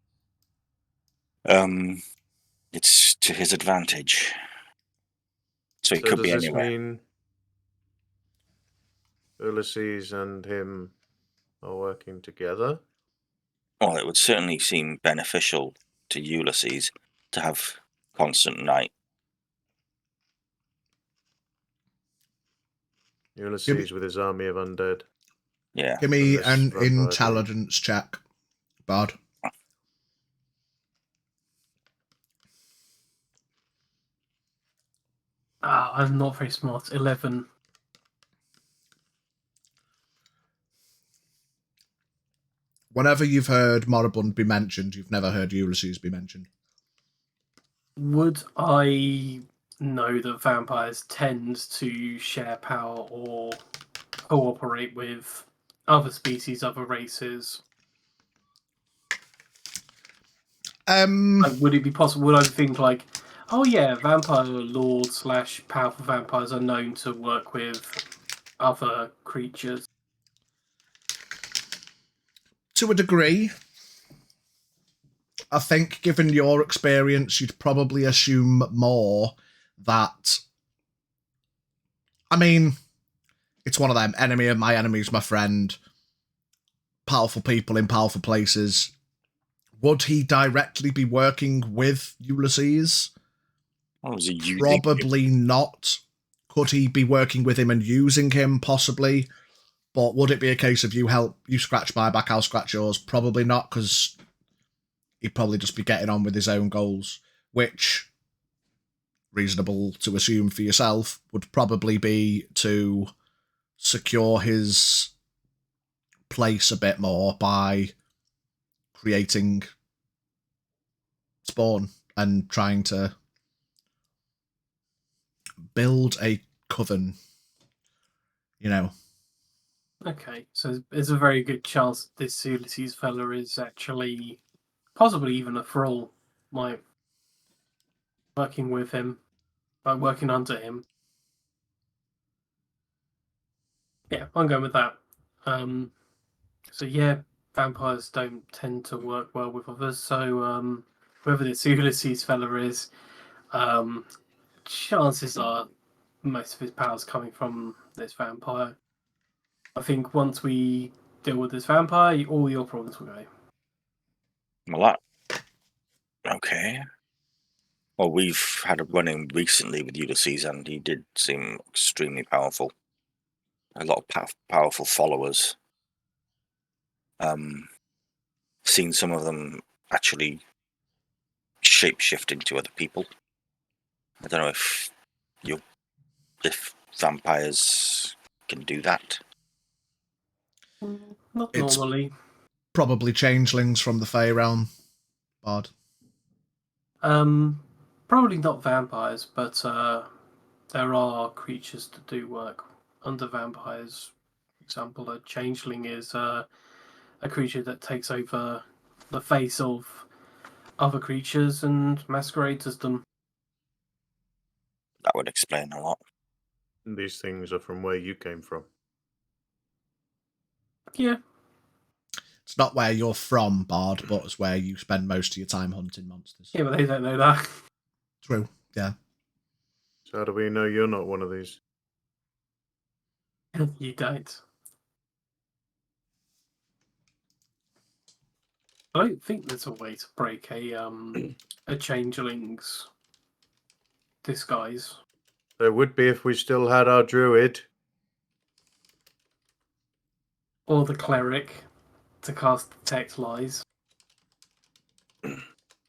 It's to his advantage. So he So could does be this anywhere. mean Ulysses and him are working together? Well, it would certainly seem beneficial to Ulysses to have constant night. Ulysses with his army of undead. Yeah. Give me this an vampire dude. intelligence check, Bard. I'm not very smart. 11. Whenever you've heard Moribund be mentioned, you've never heard Ulysses be mentioned. Would I know that vampires tend to share power or cooperate with other species, other races? Like, would it be possible? Would I think like, oh yeah, vampire lords / powerful vampires are known to work with other creatures? To a degree. I think, given your experience, you'd probably assume more that. I mean, it's one of them. Enemy of my enemy is my friend. Powerful people in powerful places. Would he directly be working with Ulysses? What was he using? Probably not. Could he be working with him and using him? Possibly. But would it be a case of you scratch my back, I'll scratch yours? Probably not, because he'd probably just be getting on with his own goals, which, reasonable to assume for yourself, would probably be to secure his place a bit more by creating spawn and trying to build a coven, you know. Okay, so there's a very good chance this Ulysses fella is actually possibly even a thrall, like working with him, like working under him. Yeah, I'm going with that. So yeah, vampires don't tend to work well with others. So whoever this Ulysses fella is, chances are most of his power's coming from this vampire. I think once we deal with this vampire, all your problems will go. Well, okay. Well, we've had a run-in recently with Ulysses, and he did seem extremely powerful. A lot of powerful followers. Seen some of them actually shape-shift into other people. I don't know if vampires can do that. Not It's normally. probably changelings from the Fey realm, Bard. Probably not vampires, but there are creatures that do work under vampires. For example, a changeling is a creature that takes over the face of other creatures and masquerades as them. That would explain a lot. These things are from where you came from. Yeah. It's not where you're from, Bard, but it's where you spend most of your time hunting monsters. Yeah, but they don't know that. True, yeah. So how do we know you're not one of these? You don't. I don't think there's a way to break a changeling's disguise. There would be if we still had our druid. Or the cleric to cast detect lies.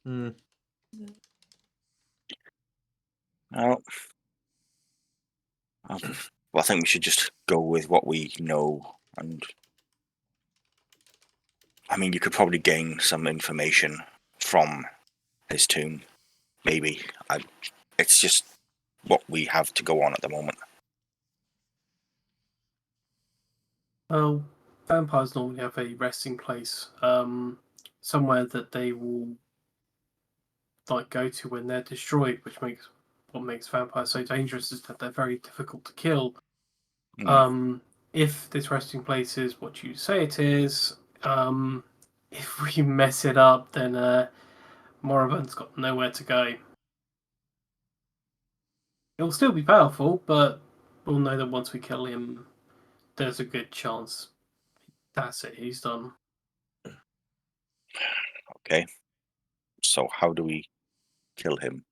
Hmm. Well, I think we should just go with what we know. And I mean, you could probably gain some information from his tomb. Maybe. It's just what we have to go on at the moment. Well, vampires normally have a resting place, somewhere that they will go to when they're destroyed, which makes what makes vampires so dangerous is that they're very difficult to kill. If this resting place is what you say it is, if we mess it up, then Moribund's got nowhere to go. It'll still be powerful, but we'll know that once we kill him, there's a good chance that's it, he's done. Okay. So how do we kill him?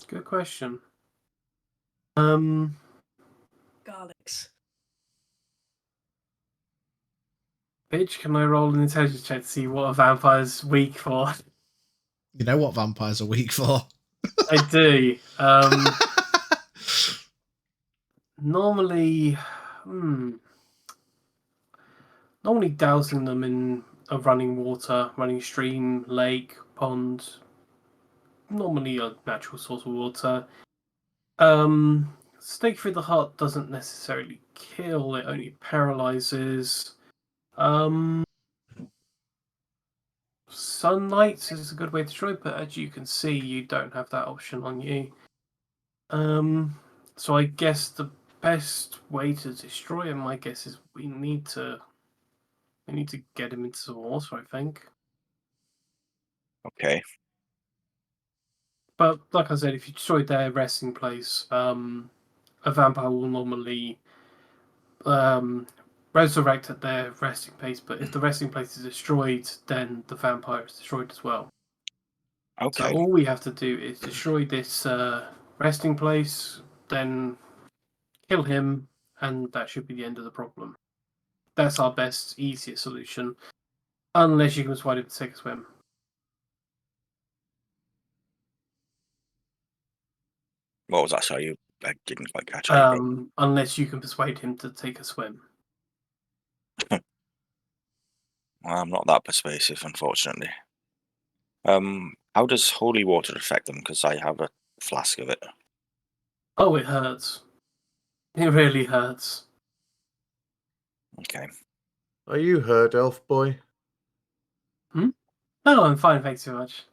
Good question. Garlics. Bitch, can I roll an intelligence check to see what a vampire's weak for? You know what vampires are weak for. I do. Normally, normally dousing them in a running water, running stream, lake, pond. Normally a natural source of water. Stake through the heart doesn't necessarily kill; it only paralyzes. Sunlight is a good way to destroy, but as you can see, you don't have that option on you. So I guess the best way to destroy him, I guess, is we need to get him into some water, I think. Okay. But like I said, if you destroy their resting place, a vampire will normally resurrect at their resting place. But if the resting place is destroyed, then the vampire is destroyed as well. Okay. So all we have to do is destroy this resting place, then kill him, and that should be the end of the problem. That's our best, easiest solution. Unless you can persuade him to take a swim. What was that? Sorry, I didn't quite catch how you broke. Unless you can persuade him to take a swim. Well, I'm not that persuasive, unfortunately. How does holy water affect them? Because I have a flask of it. Oh, it hurts. It really hurts. Okay. Are you hurt, elf boy? Oh, I'm fine, thanks so much.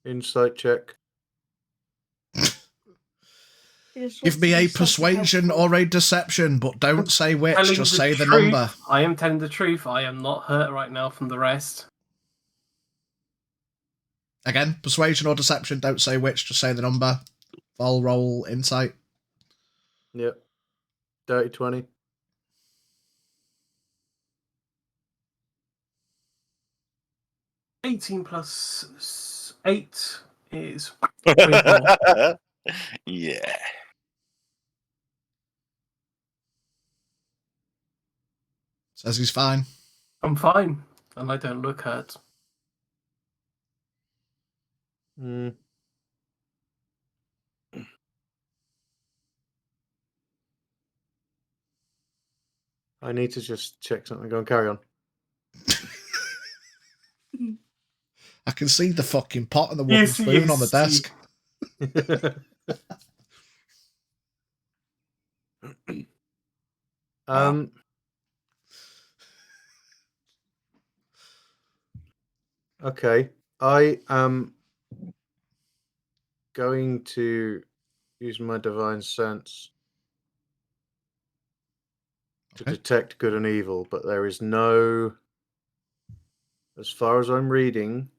Insight check. Give me a persuasion or a deception, but don't say which, Telling just the say the truth. number. I am telling the truth. I am not hurt right now from the rest. Again, persuasion or deception, don't say which, just say the number. Vol, roll, insight. Yep. Dirty 20. +18 plus 8 is 24. Yeah. Says he's fine. I'm fine, and I don't look hurt. I need to just check something. Go and carry on. I can see the fucking pot and the wooden spoon on the desk. Okay. I am going to use my divine sense to detect good and evil, but there is no, as far as I'm reading,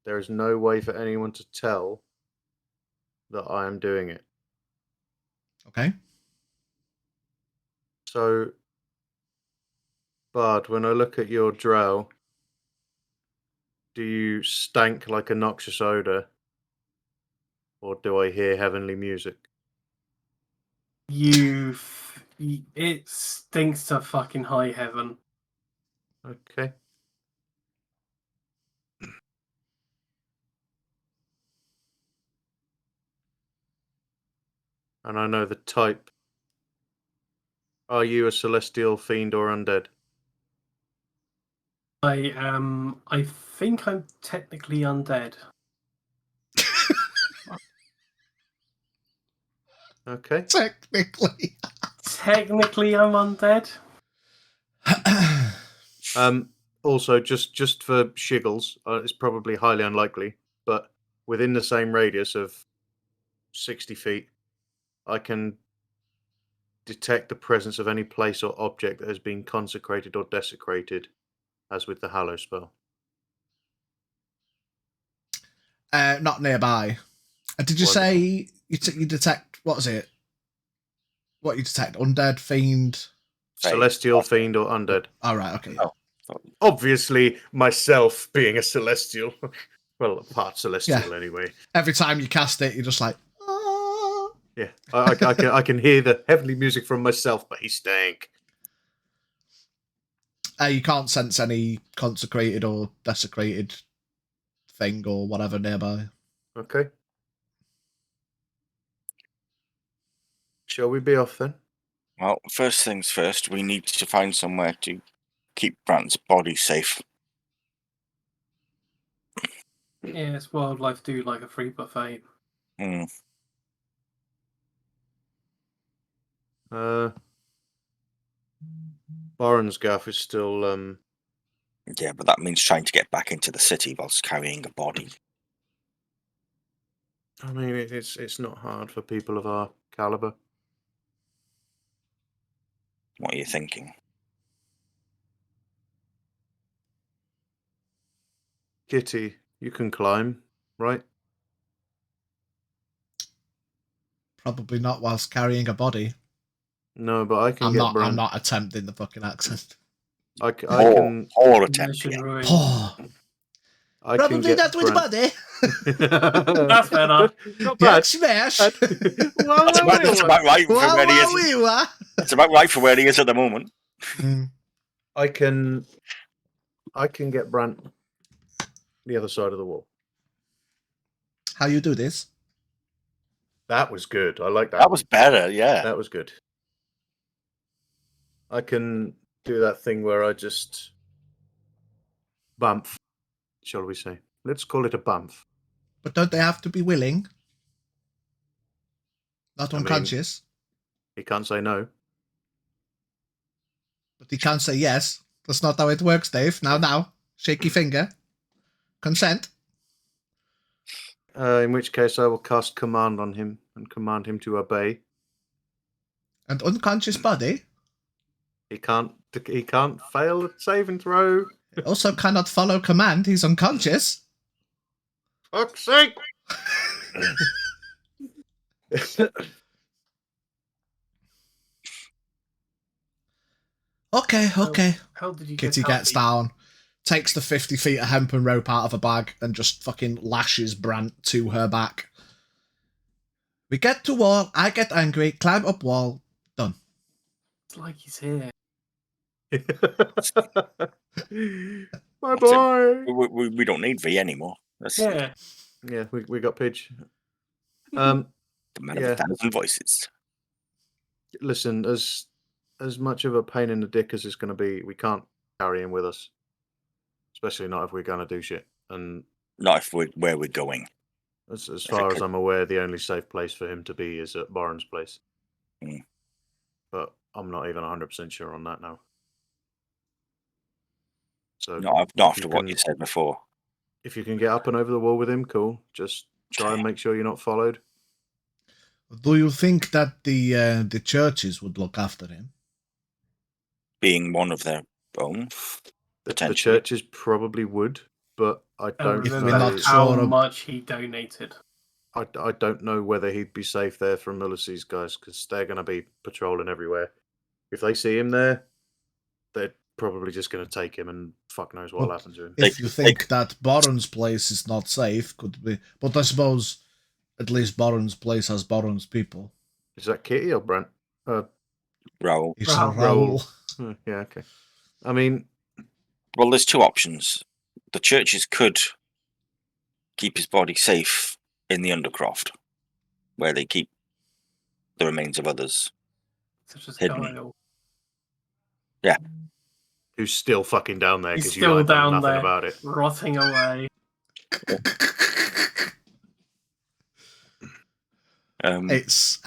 there is no way for anyone to tell that I am doing it. Okay. So, Bard, when I look at your drow, do you stank like a noxious odor? Or do I hear heavenly music? It stinks to fucking high heaven. Okay. And I know the type. Are you a celestial, fiend, or undead? I think I'm technically undead. Okay. Technically. Technically, I'm undead. Also, just for shiggles, it's probably highly unlikely, but within the same radius of 60 feet, I can detect the presence of any place or object that has been consecrated or desecrated, as with the Hallow spell. Not nearby. Did you Wonderful. say you detect, what is it? What you detect? Undead, fiend? Celestial, fiend, or undead. All right, okay. Oh. Obviously, myself being a celestial. Well, part celestial anyway. Every time you cast it, you're just like, oh. Yeah, I can hear the heavenly music from myself, but he stank. You can't sense any consecrated or desecrated thing or whatever nearby. Okay. Shall we be off then? Well, first things first, we need to find somewhere to keep Brant's body safe. Yes, wildlife do like a free buffet. Baron's gaff is still Yeah, but that means trying to get back into the city whilst carrying a body. I mean, it's not hard for people of our caliber. What are you thinking? Kitty, you can climb, right? Probably not whilst carrying a body. No, but I can I'm get not. Brant. I'm not attempting the fucking accent. I can. All attempt. Mission Yeah. ruined. Oh, I can probably get not with a Brant. body. That's better. Not bad. Smash. That's about right for where he is. That's about right for where he is at the moment. I can get Brant the other side of the wall. How you do this? That was good. I like that. That was better, yeah. That was good. I can do that thing where I just bump, shall we say? Let's call it a bump. But don't they have to be willing? Not I mean- unconscious. He can't say no. But he can't say yes. That's not how it works, Dave. Now. Shaky finger. Consent. In which case, I will cast command on him and command him to obey. And unconscious body He can't fail a saving throw. also cannot follow command. He's unconscious. Fuck's sake! Okay. How did you Kitty get gets happy? down, takes the 50 feet of hempen rope out of a bag, and just fucking lashes Brant to her back. We get to wall, I get angry, climb up wall, done. It's like he's here. My boy. We don't need V anymore. That's Yeah. Yeah, we got Pidge. the man of yeah. 1,000 voices. Listen, as much of a pain in the dick as it's going to be, we can't carry him with us, especially not if we're going to do shit. And Not if where we're going. as far as I'm aware, the only safe place for him to be is at Baron's place. But I'm not even 100% sure on that now. So Not after what you said before. if you can get up and over the wall with him, cool. Just try and make sure you're not followed. Do you think that the churches would look after him? Being one of their own, The potentially. churches probably would, but I And don't we're remember not know. how sure of- much he donated. I don't know whether he'd be safe there from Ulysses guys because they're going to be patrolling everywhere. If they see him there, they're probably just going to take him, and fuck knows what'll happen to him. If you think that Boron's place is not safe, could be. But I suppose at least Boron's place has Boron's people. Is that Kitty or Brent? Raoul. It's Raoul. Raoul. Yeah, okay. I mean, Well, there's two options. The churches could keep his body safe in the Undercroft, where they keep the remains of others. Such as Hidden. Kyle. who's still fucking down there He's because you still like done down nothing there, about it. rotting away. It's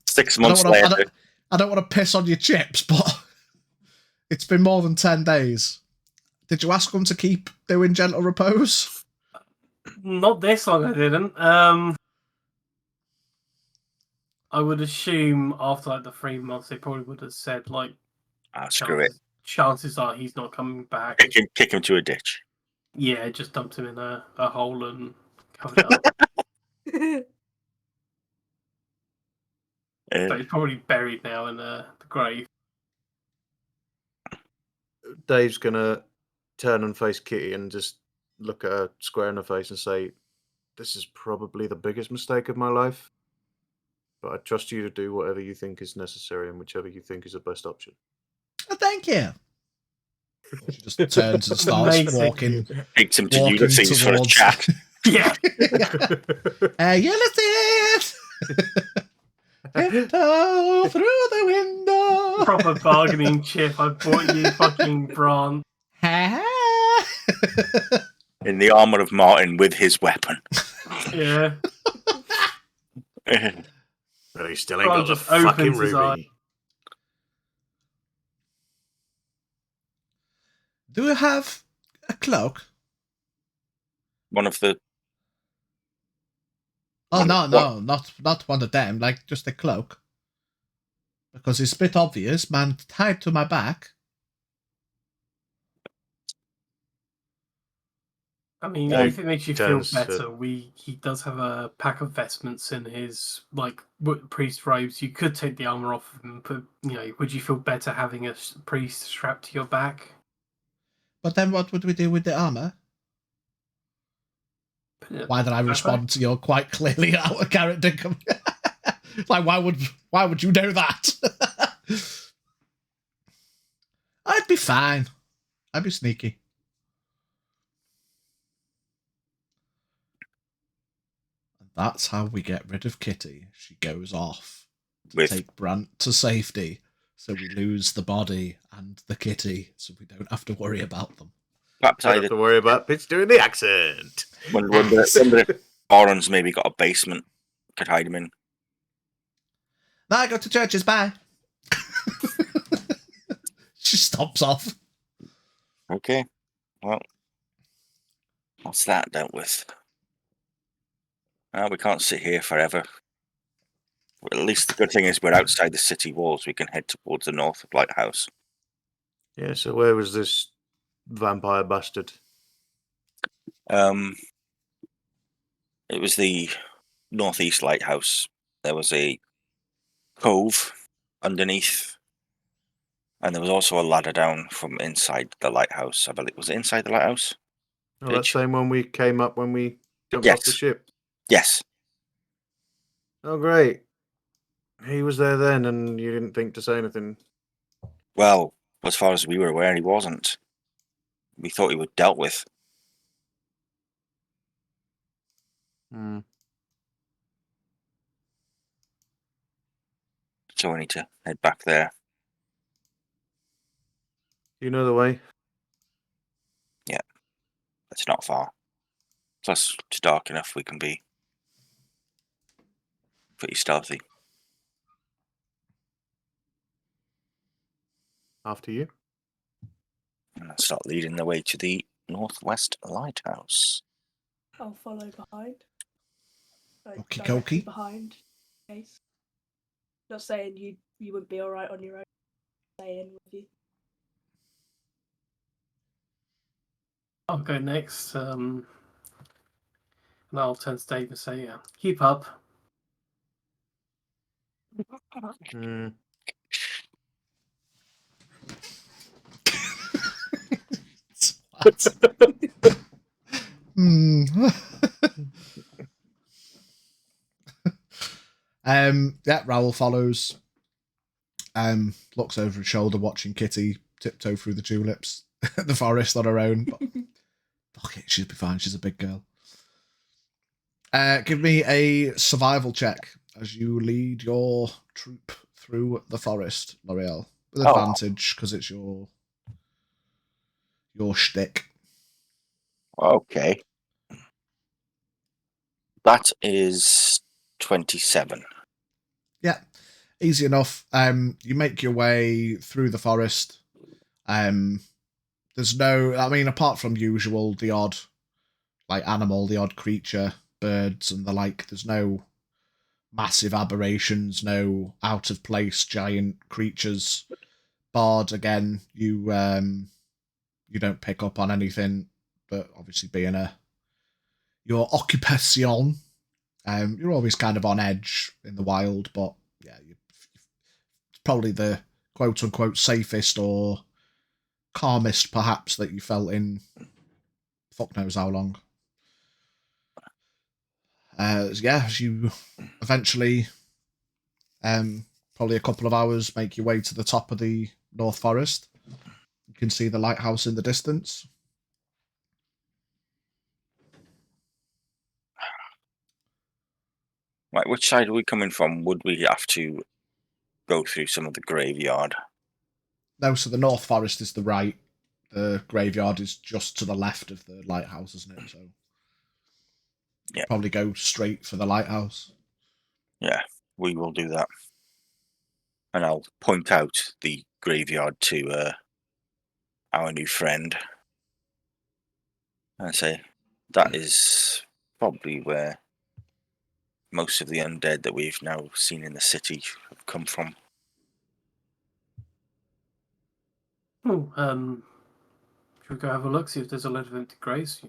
6 months later. I don't want to piss on your chips, but it's been more than 10 days. Did you ask them to keep doing gentle repose? Not this long, I didn't. I would assume after like the 3 months, they probably would have said like, Screw it. chances are he's not coming back. Kick him to a ditch. Yeah, just dumped him in a hole and covered it up. So he's probably buried now in the grave. Dave's gonna turn and face Kitty and just look at her square in the face and say, "This is probably the biggest mistake of my life, but I trust you to do whatever you think is necessary and whichever you think is the best option." Oh, thank you. She just turns and starts Amazing. walking. Takes him to Walking Ulysses for a towards- chat. Yeah. Ulysses! Tiptoe through the window. Proper bargaining chip. I bought you fucking Bran. In the armour of Martin with his weapon. Yeah. But he still ain't Ron got the just fucking opens his eye. ruby. Do you have a cloak? One of the... Oh, no, not one of them, like just a cloak. Because it's a bit obvious, man, tied to my back. I mean, Yeah, if it makes you feel turns to- better, he does have a pack of vestments in his like priest robes. You could take the armor off of him, but would you feel better having a priest strapped to your back? But then what would we do with the armor? Why did I respond to your quite clearly out of character? Like, why would you know that? I'd be fine. I'd be sneaky. And that's how we get rid of Kitty. She goes off to take Brant to safety, so we lose the body and the kitty, so we don't have to worry about them. Perhaps Don't have to worry about Pitch doing the accent. When the Orange maybe got a basement, could hide him in. No, I go to churches, bye. She stomps off. Okay. Well, what's that dealt with? We can't sit here forever. Well, at least the good thing is we're outside the city walls. We can head towards the north lighthouse. Yeah, so where was this vampire bastard? It was the northeast lighthouse. There was a cove underneath, and there was also a ladder down from inside the lighthouse. I believe, was it inside the lighthouse? Oh, that same one we came up when we jumped off the Yes. ship. Yes. Oh, great. He was there then, and you didn't think to say anything. Well, as far as we were aware, he wasn't. We thought he was dealt with. Hmm. So we need to head back there. You know the way? It's not far. Plus, it's dark enough. We can be pretty stealthy. After you. And I'll start leading the way to the northwest lighthouse. I'll follow behind. Like, Okie directly dokie. behind. In case. Not saying you wouldn't be alright on your own. Staying with you. I'll go next. And I'll turn to Dave and say, "Yeah, keep up." Hmm. Hmm. Yeah, Raoul follows. Looks over his shoulder, watching Kitty tiptoe through the tulips, the forest on her own. But fuck it, she'll be fine. She's a big girl. Give me a survival check as you lead your troop through the forest, L'Oreal, with Oh. advantage because it's your shtick. Okay. That is 27. Yeah, easy enough. You make your way through the forest. There's no, I mean, apart from usual, the odd like animal, the odd creature, birds and the like. There's no massive aberrations, no out of place giant creatures. Bard, again, you don't pick up on anything, but obviously being your occupation, you're always kind of on edge in the wild, but yeah, it's probably the quote unquote safest or calmest perhaps that you felt in fuck knows how long. Yeah, you eventually, probably a couple of hours, make your way to the top of the North Forest. You can see the lighthouse in the distance. Right, which side are we coming from? Would we have to go through some of the graveyard? No, so the North Forest is the right. The graveyard is just to the left of the lighthouse, isn't it? So Yeah. probably go straight for the lighthouse. Yeah, we will do that. And I'll point out the graveyard to our new friend and say, that is probably where most of the undead that we've now seen in the city have come from. Oh, should we go have a look, see if there's a lot of empty graves?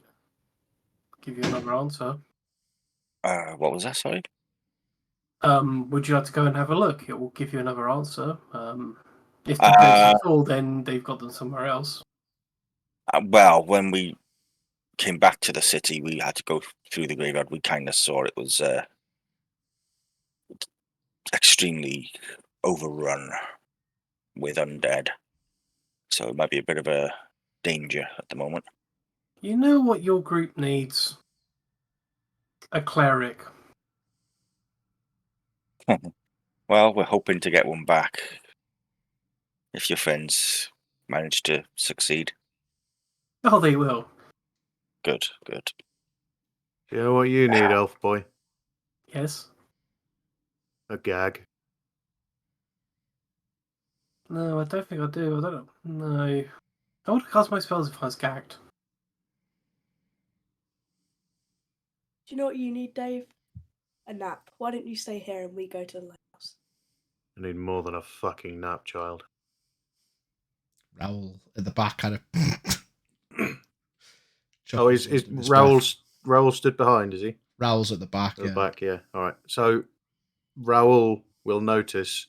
Give you another answer. What was that, sorry? Would you like to go and have a look? It will give you another answer. If the graves are full, then they've got them somewhere else. Well, when we came back to the city, we had to go through the graveyard. We kind of saw it was extremely overrun with undead. So it might be a bit of a danger at the moment. You know what your group needs? A cleric. Well, we're hoping to get one back if your friends manage to succeed. Oh, they will. Good, good. You know what you need, elf boy? Yes. A gag. No, I don't think I do. I don't know. No. I would cast my spells if I was gagged. Do you know what you need, Dave? A nap. Why don't you stay here and we go to the lighthouse? I need more than a fucking nap, child. Raoul at the back, kind of. Oh, is Raoul stood behind? Is he? Raoul's at the back. At the back, yeah. All right. So Raoul will notice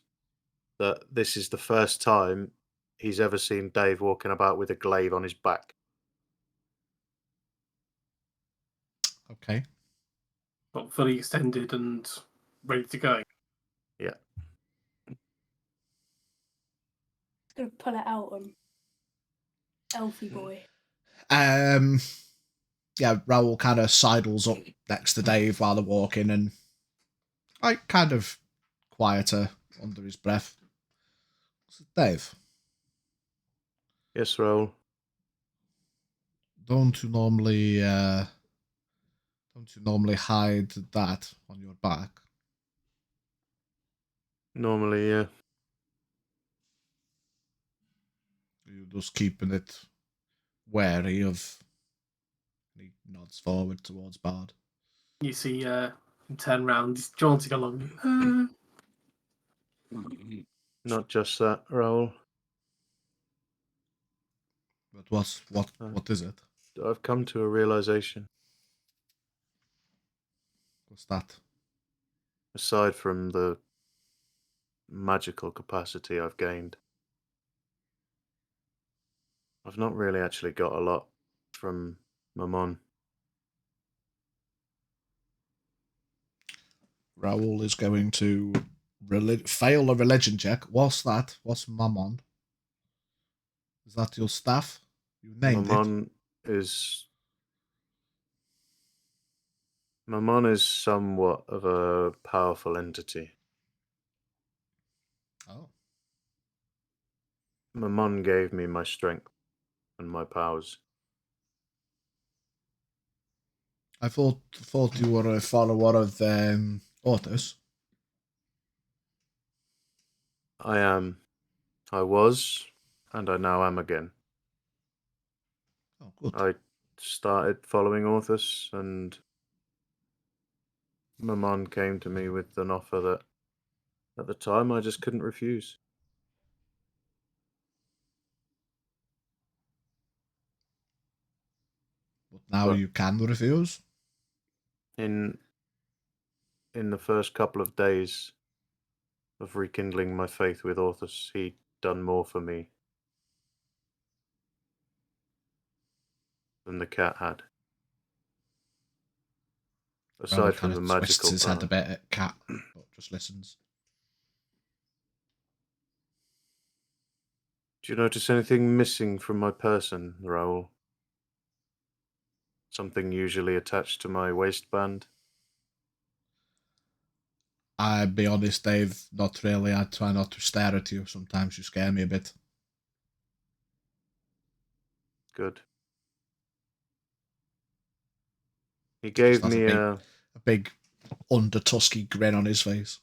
that this is the first time he's ever seen Dave walking about with a glaive on his back. Okay. Well, fully extended and ready to go. Yeah. Gonna pull it out on Elfie boy. Yeah, Raoul kind of sidles up next to Dave while they're walking and like kind of quieter under his breath. Dave, Yes, Raoul. don't you normally hide that on your back? Normally, yeah. You're just keeping it wary of. He nods forward towards Bard. You see him turn round, he's jaunting along. Not just that, Raoul. But what is it? I've come to a realization. What's that? Aside from the magical capacity I've gained, I've not really actually got a lot from Mammon. Raoul is going to fail a religion check. What's that? What's Mammon? Is that your staff? You named Mammon is somewhat of a powerful entity. it. Oh. Mammon gave me my strength and my powers. I thought you were a follower of Ortus. I am. I was, and I now am again. Oh, good. I started following Orthus, and Mammon came to me with an offer that, at the time, I just couldn't refuse. But now But you can refuse. in the first couple of days of rekindling my faith with Orthus, he'd done more for me than the cat had. Raoul Aside from kind the of twists magical his head power. a bit at Cat, but just listens. Do you notice anything missing from my person, Raoul? Something usually attached to my waistband? I'll be honest, Dave, not really. I try not to stare at you. Sometimes you scare me a bit. Good. He Just gave has me a big under tusky grin on his face.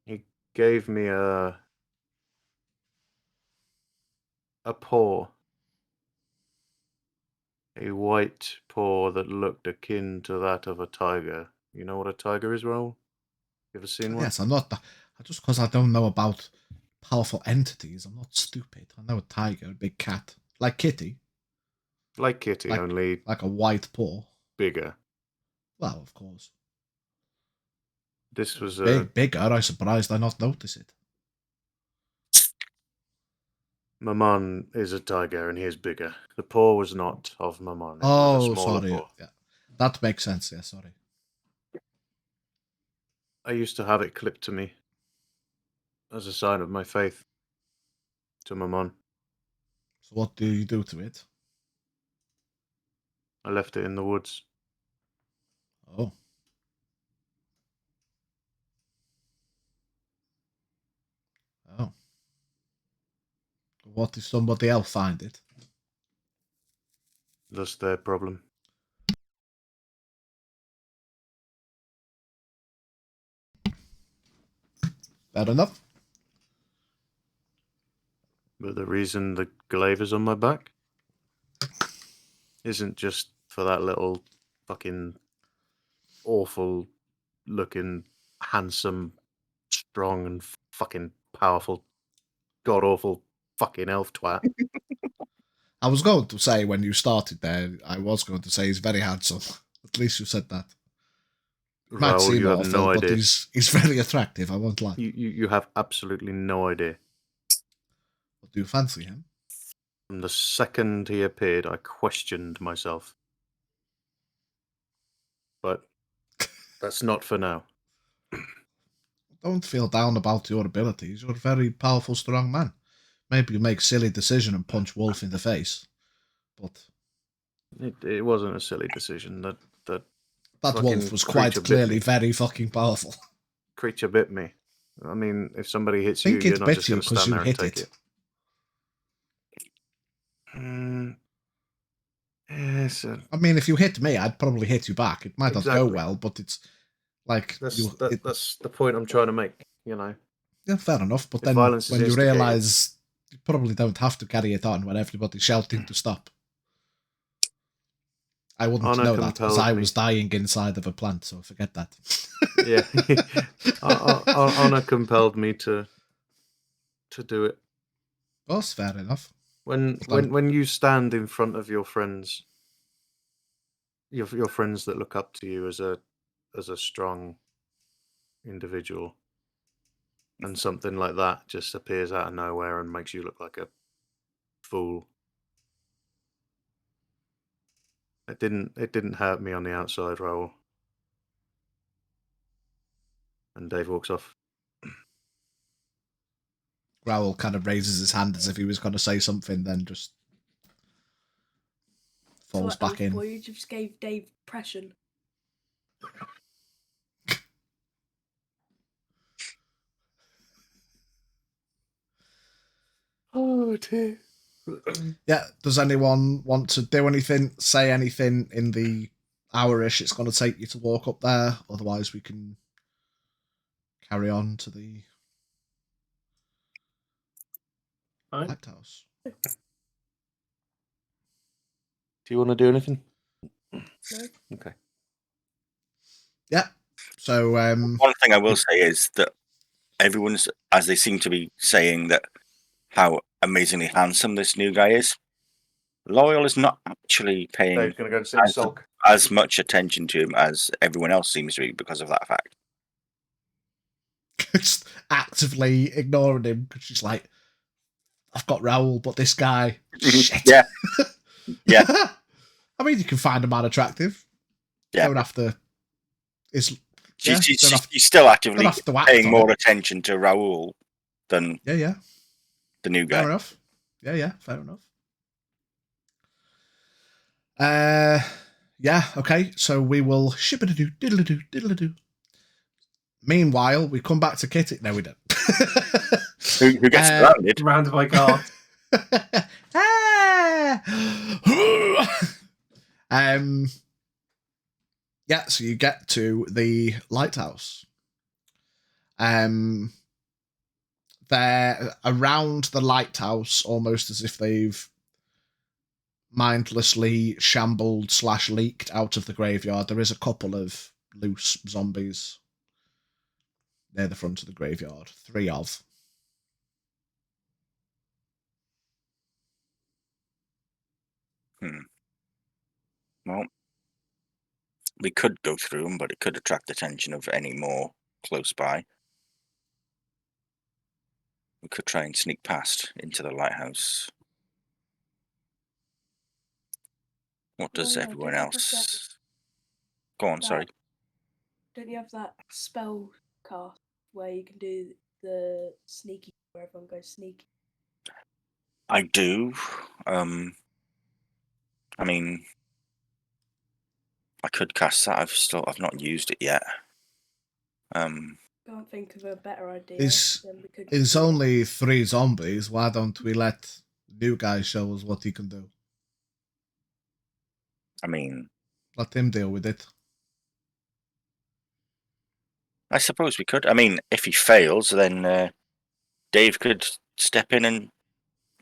he gave me a paw. A white paw that looked akin to that of a tiger. You know what a tiger is, Raoul? You ever seen one? Yes, I'm not. Just because I don't know about powerful entities, I'm not stupid. I know a tiger, a big cat, like Kitty, Like Kitty, only like a white paw. bigger. Well, of course. This was Bigger. I'm surprised I not notice it. Mammon is a tiger and he is bigger. The paw was not of Mammon. It was a Oh, smaller sorry. paw. Yeah, that makes sense. Yeah, sorry. I used to have it clipped to me as a sign of my faith to Mammon. So what do you do to it? I left it in the woods. Oh. Oh. What if somebody else find it? That's their problem. Fair enough. But the reason the glaive is on my back isn't just for that little fucking awful looking, handsome, strong, and fucking powerful, god awful fucking elf twat. I was going to say when you started there, I was going to say he's very handsome. At least you said that. He might Raoul, seem you have awful, no but idea. he's very attractive, I won't lie. You have absolutely no idea. But do you fancy him? From the second he appeared, I questioned myself. But that's not for now. Don't feel down about your abilities. You're a very powerful, strong man. Maybe you make silly decision and punch Wolf in the face, but It wasn't a silly decision. That that Wolf was quite creature bit clearly me. very fucking powerful. Creature bit me. I mean, if somebody hits I think you, it you're not bit just you going to because stand you there and hit take it. Yes. I mean, if you hit me, I'd probably hit you back. It might not go Exactly. well, but it's like That's the point I'm trying to make. You know, yeah, fair enough. But if then violence is when you instigated- realise you probably don't have to carry it on when everybody's shouting to stop. I wouldn't Honor know that because compelled I me. was dying inside of a plant, so forget that. Yeah, honor compelled me to do it. That's fair enough. When you stand in front of your friends, your friends that look up to you as a strong individual, and something like that just appears out of nowhere and makes you look like a fool, It didn't hurt me on the outside, Raoul. And Dave walks off. Raoul kind of raises his hand as if he was going to say something, then just falls back in. Boy, you just gave Dave depression. Oh dear. Yeah, does anyone want to do anything, say anything in the hour-ish it's going to take you to walk up there? Otherwise, we can carry on to the lighthouse. Do you want to do anything? No. Okay. Yeah. So one thing I will say is that everyone's, as they seem to be saying, that how amazingly handsome this new guy is. L'Oreal is not actually paying Dave's going to go and sit and sulk. as much attention to him as everyone else seems to be because of that fact. just actively ignoring him because she's like, I've got Raoul, but this guy, shit. Yeah. Yeah. I mean, you can find a man attractive. Yeah. Don't have to. She's still actively paying more it. attention to Raoul than the new guy. Fair enough. Yeah, fair enough. Yeah, okay. So we will ship-a-doo, diddle-a-doo, diddle-a-doo. Meanwhile, we come back to Kitty. No, we don't. Who gets surrounded? Surrounded by guards. Yeah, so you get to the lighthouse. They're around the lighthouse, almost as if they've mindlessly shambled / leaked out of the graveyard. There is a couple of loose zombies near the front of the graveyard. 3 of. Well, we could go through them, but it could attract the attention of any more close by. We could try and sneak past into the lighthouse. What does everyone else... Go on, sorry. Don't you have that spell cast where you can do the sneaky, where everyone goes sneaky? I do. I mean, I could cast that. I've not used it yet. Can't think of a better idea. It's only 3 zombies. Why don't we let the new guy show us what he can do? I mean, let him deal with it. I suppose we could. I mean, if he fails, then Dave could step in and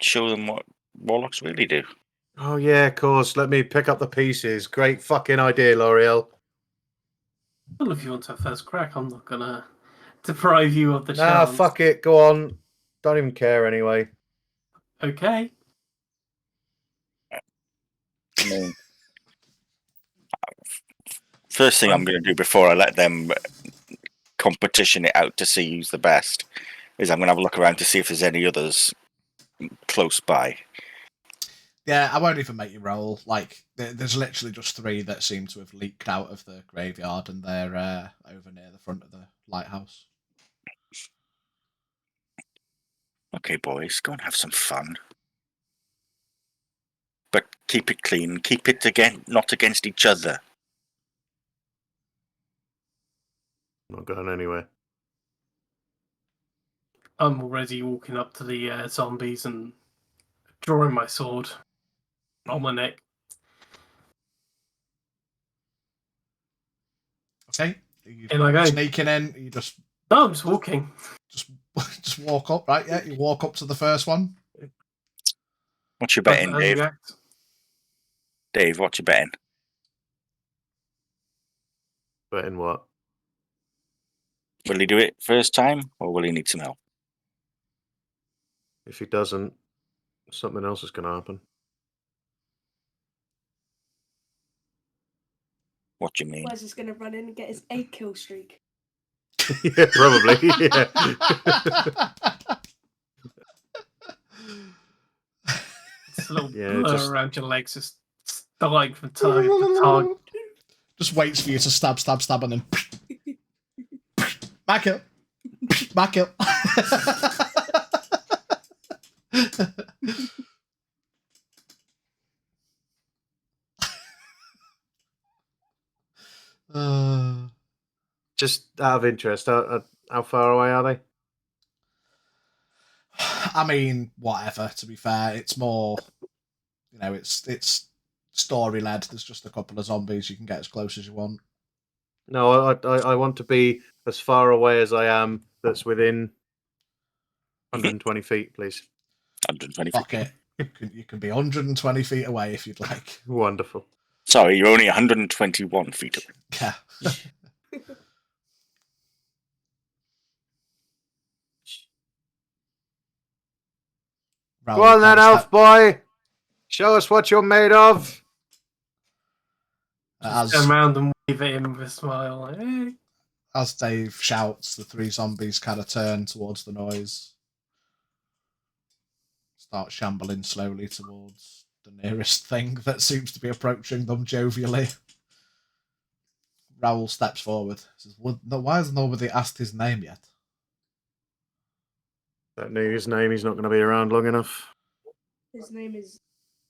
show them what warlocks really do. Oh, yeah, of course. Let me pick up the pieces. Great fucking idea, L'Oreal. Well, if you want to have first crack, I'm not going to deprive you of the chance. Nah, fuck it. Go on. Don't even care anyway. Okay. I mean, first thing I'm going to do before I let them competition it out to see who's the best is I'm going to have a look around to see if there's any others close by. Yeah, I won't even make you roll. Like, there's literally just 3 that seem to have leaked out of the graveyard, and they're over near the front of the lighthouse. Okay, boys, go and have some fun. But keep it clean. Keep it not against each other. Not going anywhere. I'm already walking up to the zombies and drawing my sword on my neck. Okay. You In I go. Sneaking in. You just... No, I'm just walking. Just walk up, right? Yeah, you walk up to the first one. What's your betting, Dave? Dave, what's your betting? Betting what? Will he do it first time, or will he need some help? If he doesn't, something else is going to happen. What do you mean? Wes is going to run in and get his 8 kill streak. Yeah, probably. Yeah. It's a little blur around your legs. Just dying for target. Just waits for you to stab, and then back up. Just out of interest, how far away are they? I mean, whatever. To be fair, it's more, it's story led. There's just a couple of zombies. You can get as close as you want. No, I want to be as far away as I am. That's within 120 feet, please. 120 Fuck feet. it. You can be 120 feet away if you'd like. Wonderful. Sorry, you're only 121 feet away. Yeah. Go on then, elf boy. Show us what you're made of. Turn around and wave at him with a smile. Like, hey. As Dave shouts, the three zombies kind of turn towards the noise. Start shambling slowly towards the nearest thing that seems to be approaching them jovially. Raoul steps forward. Says, why has nobody asked his name yet? That knew his name. He's not going to be around long enough. His name is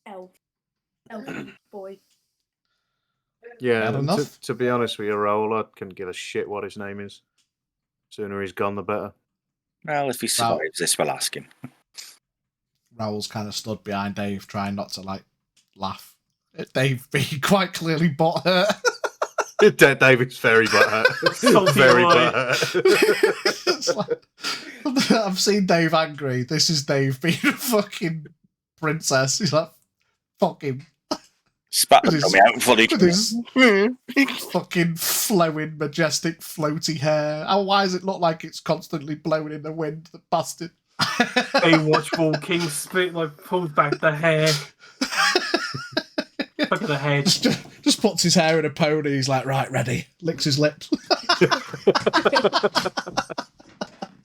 Elf. Elf boy. Yeah, Fair enough. to be honest with you, Raoul, I couldn't give a shit what his name is. Sooner he's gone, the better. Well, if he survives this, we'll ask him. Raoul's kind of stood behind Dave, trying not to laugh. Dave being quite clearly butthurt. David's very butthurt. Very butthurt. I've seen Dave angry. This is Dave being a fucking princess. He's like, fuck him. Spat the dummy out for with his fucking flowing, majestic, floaty hair. Why does it look like it's constantly blowing in the wind? The bastard. Baywatch walking, split, pulls back the hair. Look at the head. Just puts his hair in a pony. He's like, right, ready. Licks his lips. I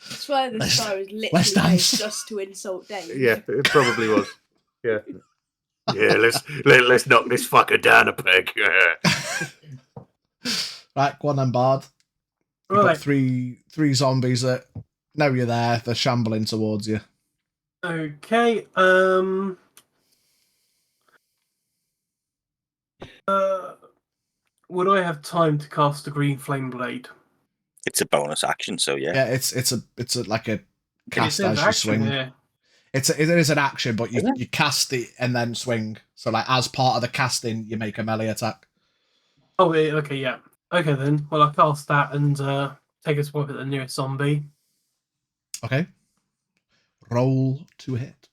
swear this guy was literally made just to insult Dave. Yeah, it probably was. Yeah. Yeah, let's knock this fucker down a peg. Right, go on then, Bard. You've got three zombies that know you're there. They're shambling towards you. Okay. Would I have time to cast a green flame blade? It's a bonus action, so yeah. Yeah, it's like a cast as you swing. Here. It is an action, but you cast it and then swing. So as part of the casting, you make a melee attack. Oh, okay, yeah. Okay then. Well, I cast that and take a swipe at the nearest zombie. Okay. Roll to hit.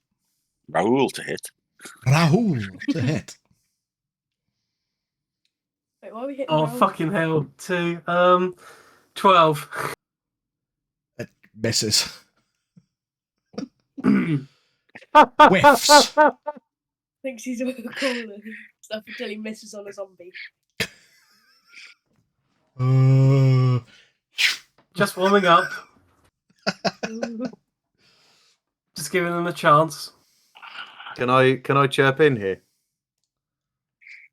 Raoul to hit. Raoul to hit. Wait, why are we hitting? Oh, Raoul? fucking hell! 12. It misses. Whiffs. Thinks he's all cool and stuff until he misses on a zombie. Just warming up. Just giving them a chance. Can I chirp in here?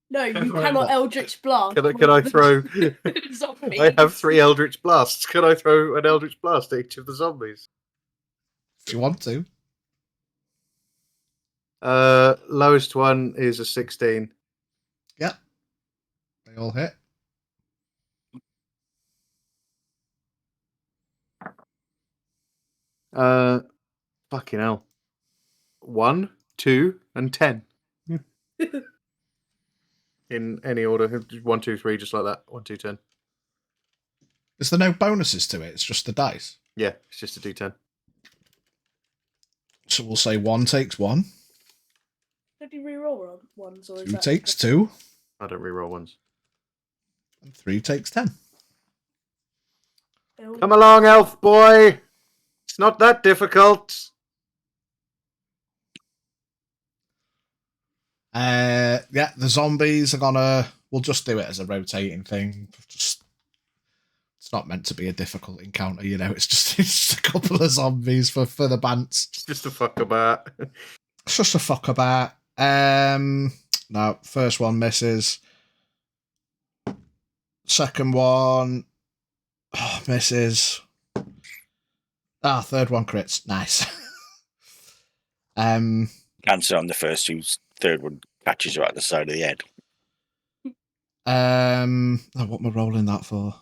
No, you cannot Eldritch Blast. Can I throw? Zombies. I have 3 Eldritch Blasts. Can I throw an Eldritch Blast at each of the zombies? If you want to. Lowest one is a 16. Yeah. They all hit. Fucking hell. 1, 2, and 10. In any order. 1, 2, 3, just like that. 1, 2, 10. Is there no bonuses to it? It's just the dice. Yeah, it's just a D10. So we'll say 1 takes 1. Did you reroll ones? Or is 2 that takes 2. I don't reroll ones. And 3 takes 10. Come along, elf boy. It's not that difficult. Yeah, the zombies are gonna. We'll just do it as a rotating thing. It's not meant to be a difficult encounter, it's just a couple of zombies for the bants. It's just a fuck about. It's just a fuck about. No, first one misses. Second one misses. Third one crits. Nice. Cancer on the first two, third one catches you at the side of the head. What am I rolling that for?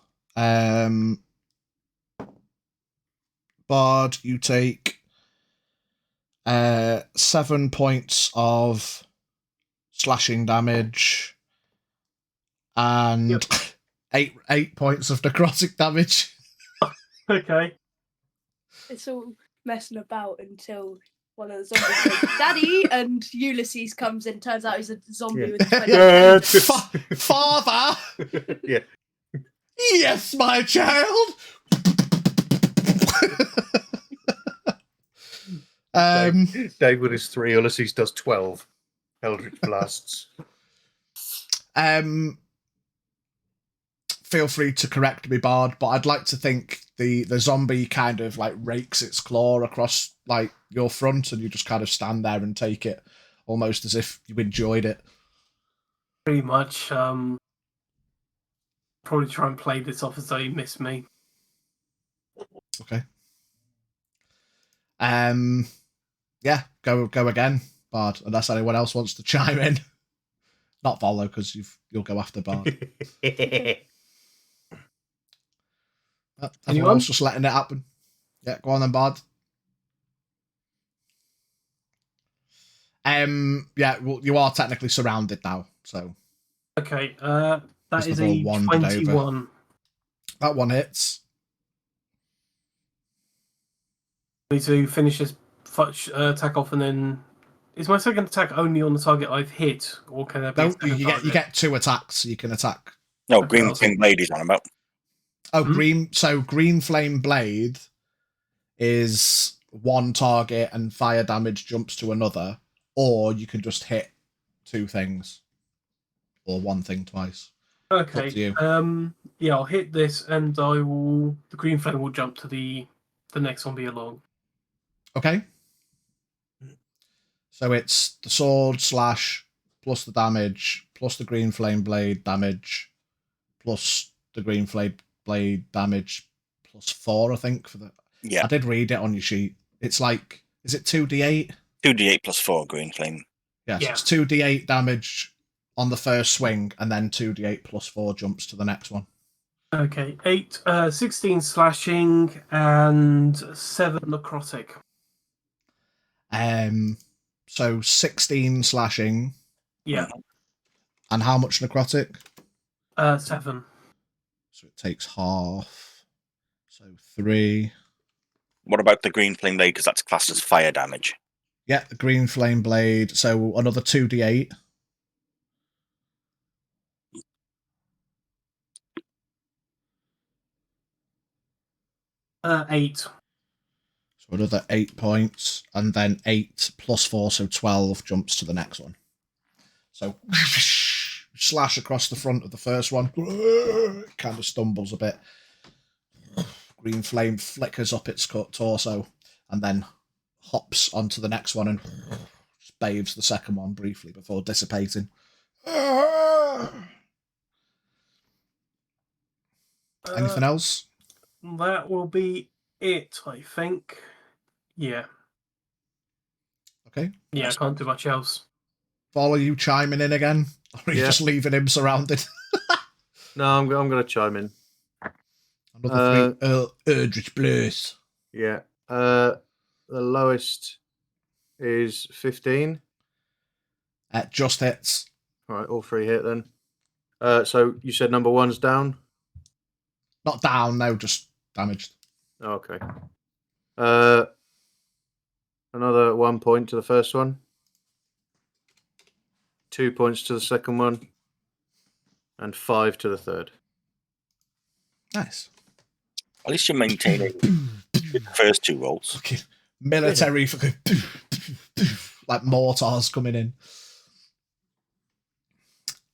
Bard, you take 7 points of slashing damage and 8 points of necrotic damage. Okay. It's all messing about until one of the zombies goes, Daddy, and Ulysses comes in. Turns out he's a zombie with 20. Father! Yeah. Yes, my child! Dave with his 3, Ulysses does 12 Eldritch Blasts. Feel free to correct me, Bard, but I'd like to think the zombie kind of like rakes its claw across like your front and you just kind of stand there and take it almost as if you enjoyed it. Pretty much. Probably try and play this off as though you missed me. Okay. Yeah, go again, Bard, unless anyone else wants to chime in. Not follow, because you'll go after Bard. Everyone else just letting it happen. Yeah, go on then, Bard. Yeah, well, you are technically surrounded now, so. Okay, that is the a ball wandered 21. Over. That one hits. Need to finish this attack off, and then is my second attack only on the target I've hit, or can there be? No, you get 2 attacks. You can attack. No, green flame blade is on about. Oh, green. So green flame blade is one target, and fire damage jumps to another, or you can just hit 2 things, or 1 thing twice. Okay. Up to you. Yeah, I'll hit this, and the green flame will jump to the next zombie along. Okay. So it's the sword slash plus the damage plus the green flame blade damage plus the green flame blade damage plus 4, I think. For the Yeah. I did read it on your sheet. It's like, is it 2d8? 2d8 plus 4 green flame. Yes, yeah, so it's 2d8 damage on the first swing, and then 2d8 plus 4 jumps to the next one. Okay, 16 slashing and 7 necrotic. So 16 slashing. Yeah. And how much necrotic? 7. So it takes half. So 3. What about the green flame blade? Because that's classed as fire damage. Yeah, the green flame blade. So another 2d8. Uh, 8. So another 8 points, and then 8 plus 4, so 12 jumps to the next one. So slash across the front of the first one. It kind of stumbles a bit. Green flame flickers up its torso, and then hops onto the next one and just bathes the second one briefly before dissipating. Anything else? That will be it, I think. Yeah. Okay. Yeah, I can't do much else. Follow you chiming in again? Or are you just leaving him surrounded? No, I'm going to chime in. Another 3 Eldritch Blasts. Yeah. The lowest is 15. Just hits. All right, all 3 hit then. So you said number 1's down? Not down, no, just damaged. Okay. Another 1 point to the first one. 2 points to the second one. And 5 to the third. Nice. At least you're maintaining the first 2 rolls. Okay. Military fucking like mortars coming in.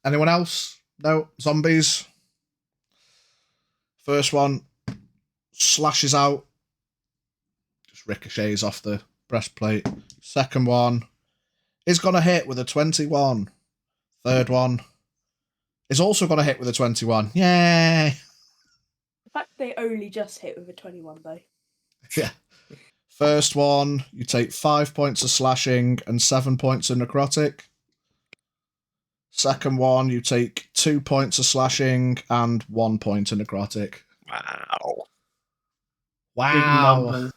Anyone else? No? Zombies? First one slashes out. Just ricochets off the breastplate. Second one is going to hit with a 21. Third one is also going to hit with a 21. Yay! The fact they only just hit with a 21 though. Yeah. First one, you take 5 points of slashing and 7 points of necrotic. Second one, you take 2 points of slashing and 1 point of necrotic. Wow. Big Wow. numbers.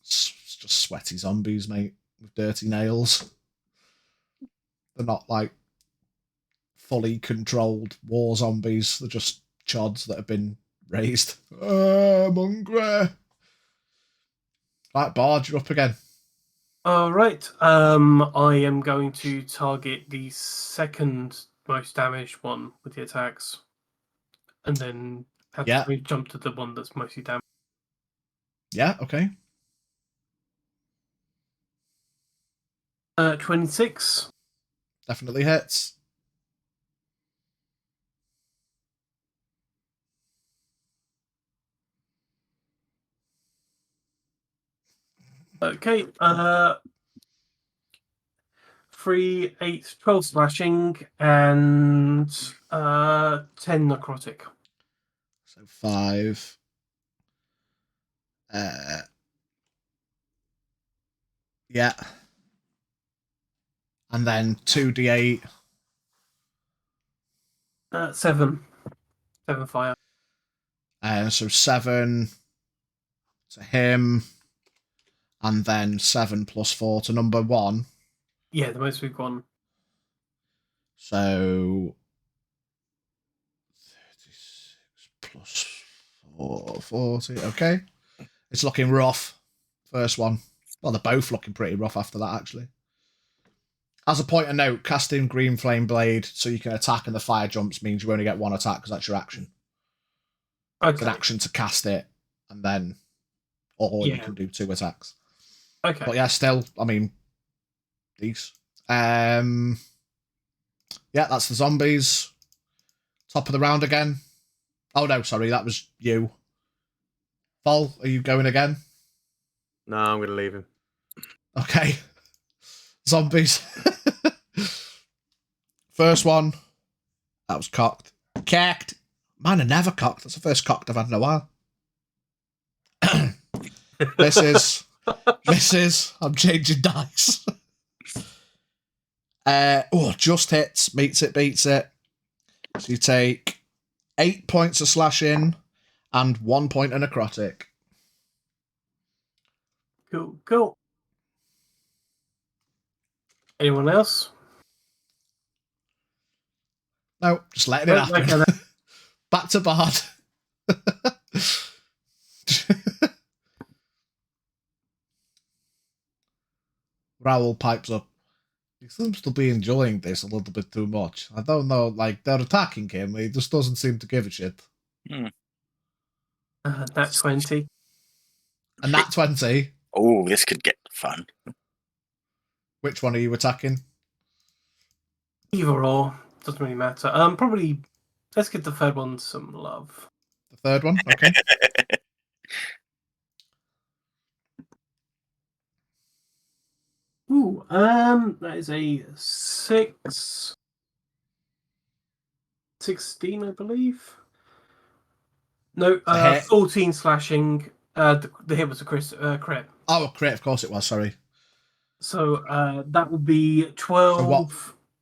It's just sweaty zombies, mate, with dirty nails. They're not like fully controlled war zombies. They're just chods that have been raised. I'm hungry. Right, Bard, you're up again. All right. I am going to target the second most damaged one with the attacks, and then have Yeah. to jump to the one that's mostly damaged. Yeah, okay. 26. Definitely hits. Okay. 3, 8, 12 slashing, and 10 necrotic. So 5. Yeah. And then 2d8. 7. 7 fire. So 7 to him. And then 7 plus 4 to number 1. Yeah, the most we've gone. So 36 plus 4, 40. Okay. It's looking rough. First one. Well, they're both looking pretty rough after that, actually. As a point of note, casting Green Flame Blade so you can attack and the fire jumps means you only get one attack because that's your action. It's an Okay. action to cast it, and then, or you Yeah. can do 2 attacks. Okay. But yeah, still, I mean, these. Yeah, that's the zombies. Top of the round again. Oh no, sorry, that was you. Vol, are you going again? No, I'm going to leave him. Okay. Zombies. First one. That was cocked. Cocked. Mine are never cocked. That's the first cocked I've had in a while. Misses. I'm changing dice. Just hits. Meets it, beats it. So you take 8 points of slashing and 1 point of necrotic. Cool. Anyone else? No, just letting it happen. Okay, Back to Bard. Raoul pipes up. He seems to be enjoying this a little bit too much. I don't know, like, they're attacking him. He just doesn't seem to give a shit. That's 20. And that 20, Oh, this could get fun. which one are you attacking? Either or. Doesn't really matter. Probably, let's give the third one some love. The third one? Okay. Ooh, that is a 6. 16, I believe. No, hit. 14 slashing. The hit was a crit. Oh, a crit, of course it was, sorry. So that would be 12. So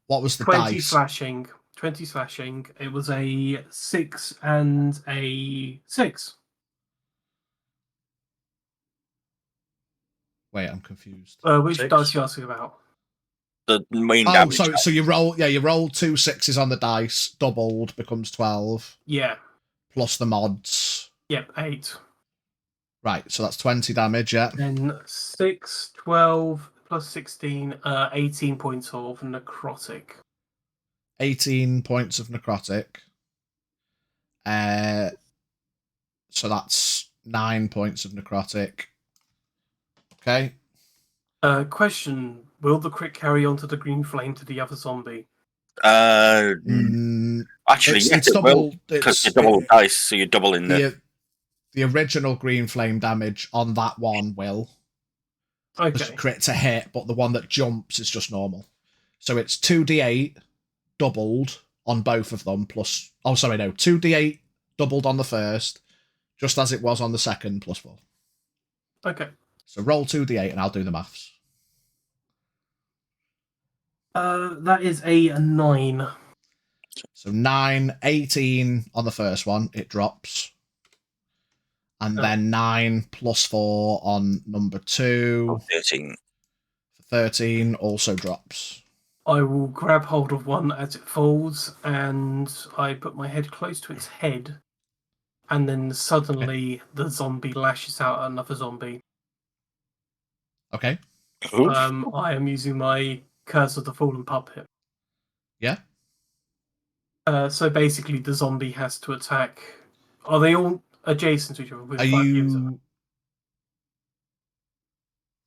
what was the 20 dice? slashing. 20 slashing. It was a 6 and a 6. Wait, I'm confused. Which 6. dice are you asking about? The main Oh, damage. so you roll 2 6s on the dice, doubled, becomes 12, Yeah. plus the mods. Yep, 8. Right, so that's 20 damage, yeah. Then 6, 12, plus 16, 18 points of necrotic. 18 points of necrotic. So that's 9 points of necrotic. Okay. Question: will the crit carry on to the green flame to the other zombie? Actually, yes, it's it will, double. because you double dice, so you're doubling the original green flame damage on that one will. Okay. There's a crit to hit, but the one that jumps is just normal. So it's 2d8 doubled on both of them, plus... Oh, sorry, no. 2d8 doubled on the first, just as it was on the second, plus 4. Okay. So roll 2d8 and I'll do the maths. That is a 9. So 9, 18 on the first one, it drops. And then 9 plus 4 on number 2. 13. 13 also drops. I will grab hold of one as it falls, and I put my head close to its head. And then suddenly the zombie lashes out at another zombie. Okay. I am using my Curse of the Fallen Puppet. Yeah. So basically, the zombie has to attack. Are they all adjacent to each other? With Are 5 units? you...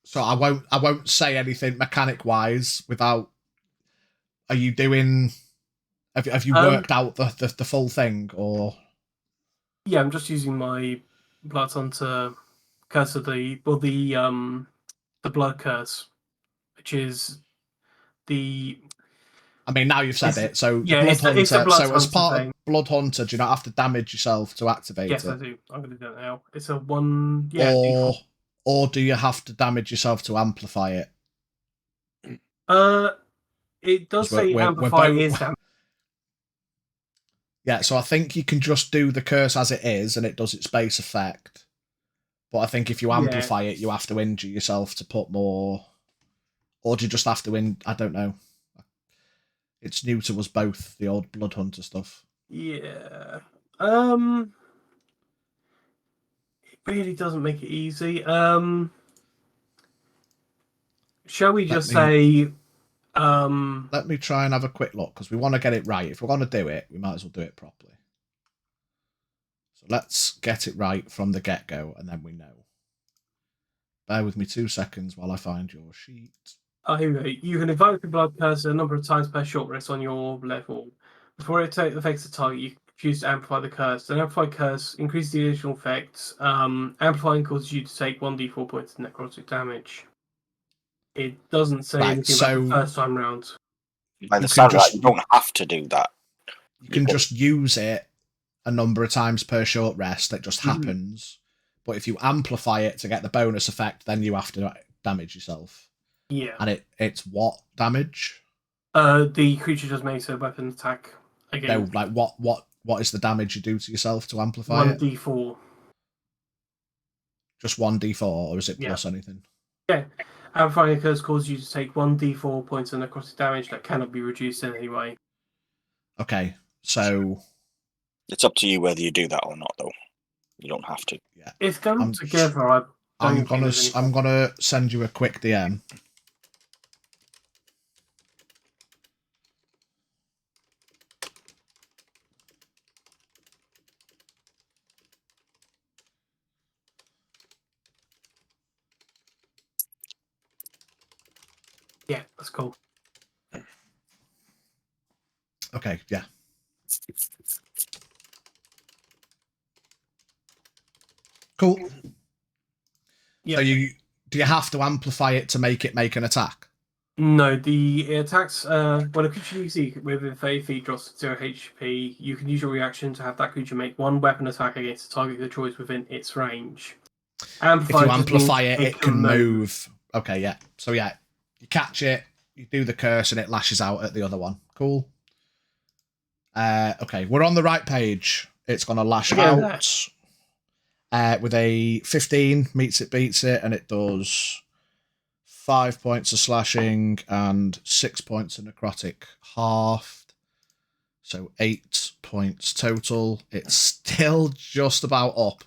So I won't say anything mechanic wise without... Are you doing... Have you worked out the full thing, or... Yeah, I'm just using my Blood Hunter Curse of the Blood Curse, which is the... I mean, now you've said it. So yeah, Blood it's Hunter. a Blood So as Hunter part thing. of Blood Hunter, do you not have to damage yourself to activate Yes, it? I do. I'm going to do it now. It's a 1... Yeah, or do you have to damage yourself to amplify it? it does 'Cause say we're amplify both- is damage. Yeah, so I think you can just do the curse as it is, and it does its base effect. But I think if you amplify it, you have to injure yourself to put more... Or do you just have to I don't know. It's new to us both, the old Blood Hunter stuff. Yeah. It really doesn't make it easy. Shall we just say... Let me try and have a quick look, because we want to get it right. If we're going to do it, we might as well do it properly. So let's get it right from the get-go, and then we know. Bear with me 2 seconds while I find your sheet. Oh, here we go. You can invoke the Blood Curse a number of times per short rest on your level. Before it affects the target, you choose to amplify the curse. An amplified curse increases the additional effects. Amplifying causes you to take 1d4 points of necrotic damage. It doesn't say anything about the first time round. By the sound of that, you don't have to do that. You can just use it a number of times per short rest. It just happens. But if you amplify it to get the bonus effect, then you have to damage yourself. Yeah. And it's what damage? The creature does make a weapon attack again. No, like what is the damage you do to yourself to amplify 1d4. Just 1d4, or is it plus anything? Yeah. Amplifying a curse causes you to take 1d4 points of necrotic damage that cannot be reduced in any way. Okay, so it's up to you whether you do that or not, though. You don't have to. Yeah. If going together, I'm gonna send you a quick DM. Yeah, that's cool. Okay, yeah. Cool. Yeah. So do you have to amplify it to make an attack? No, the attacks when a creature you see within 30 feet drops to 0 HP, you can use your reaction to have that creature make one weapon attack against a target of your choice within its range. If you amplify it, it can move. Okay, yeah. So yeah, you catch it, you do the curse, and it lashes out at the other one. Cool. Okay, we're on the right page. It's going to lash out with a 15, meets it, beats it, and it does 5 points of slashing and 6 points of necrotic halved. So 8 points total. It's still just about up.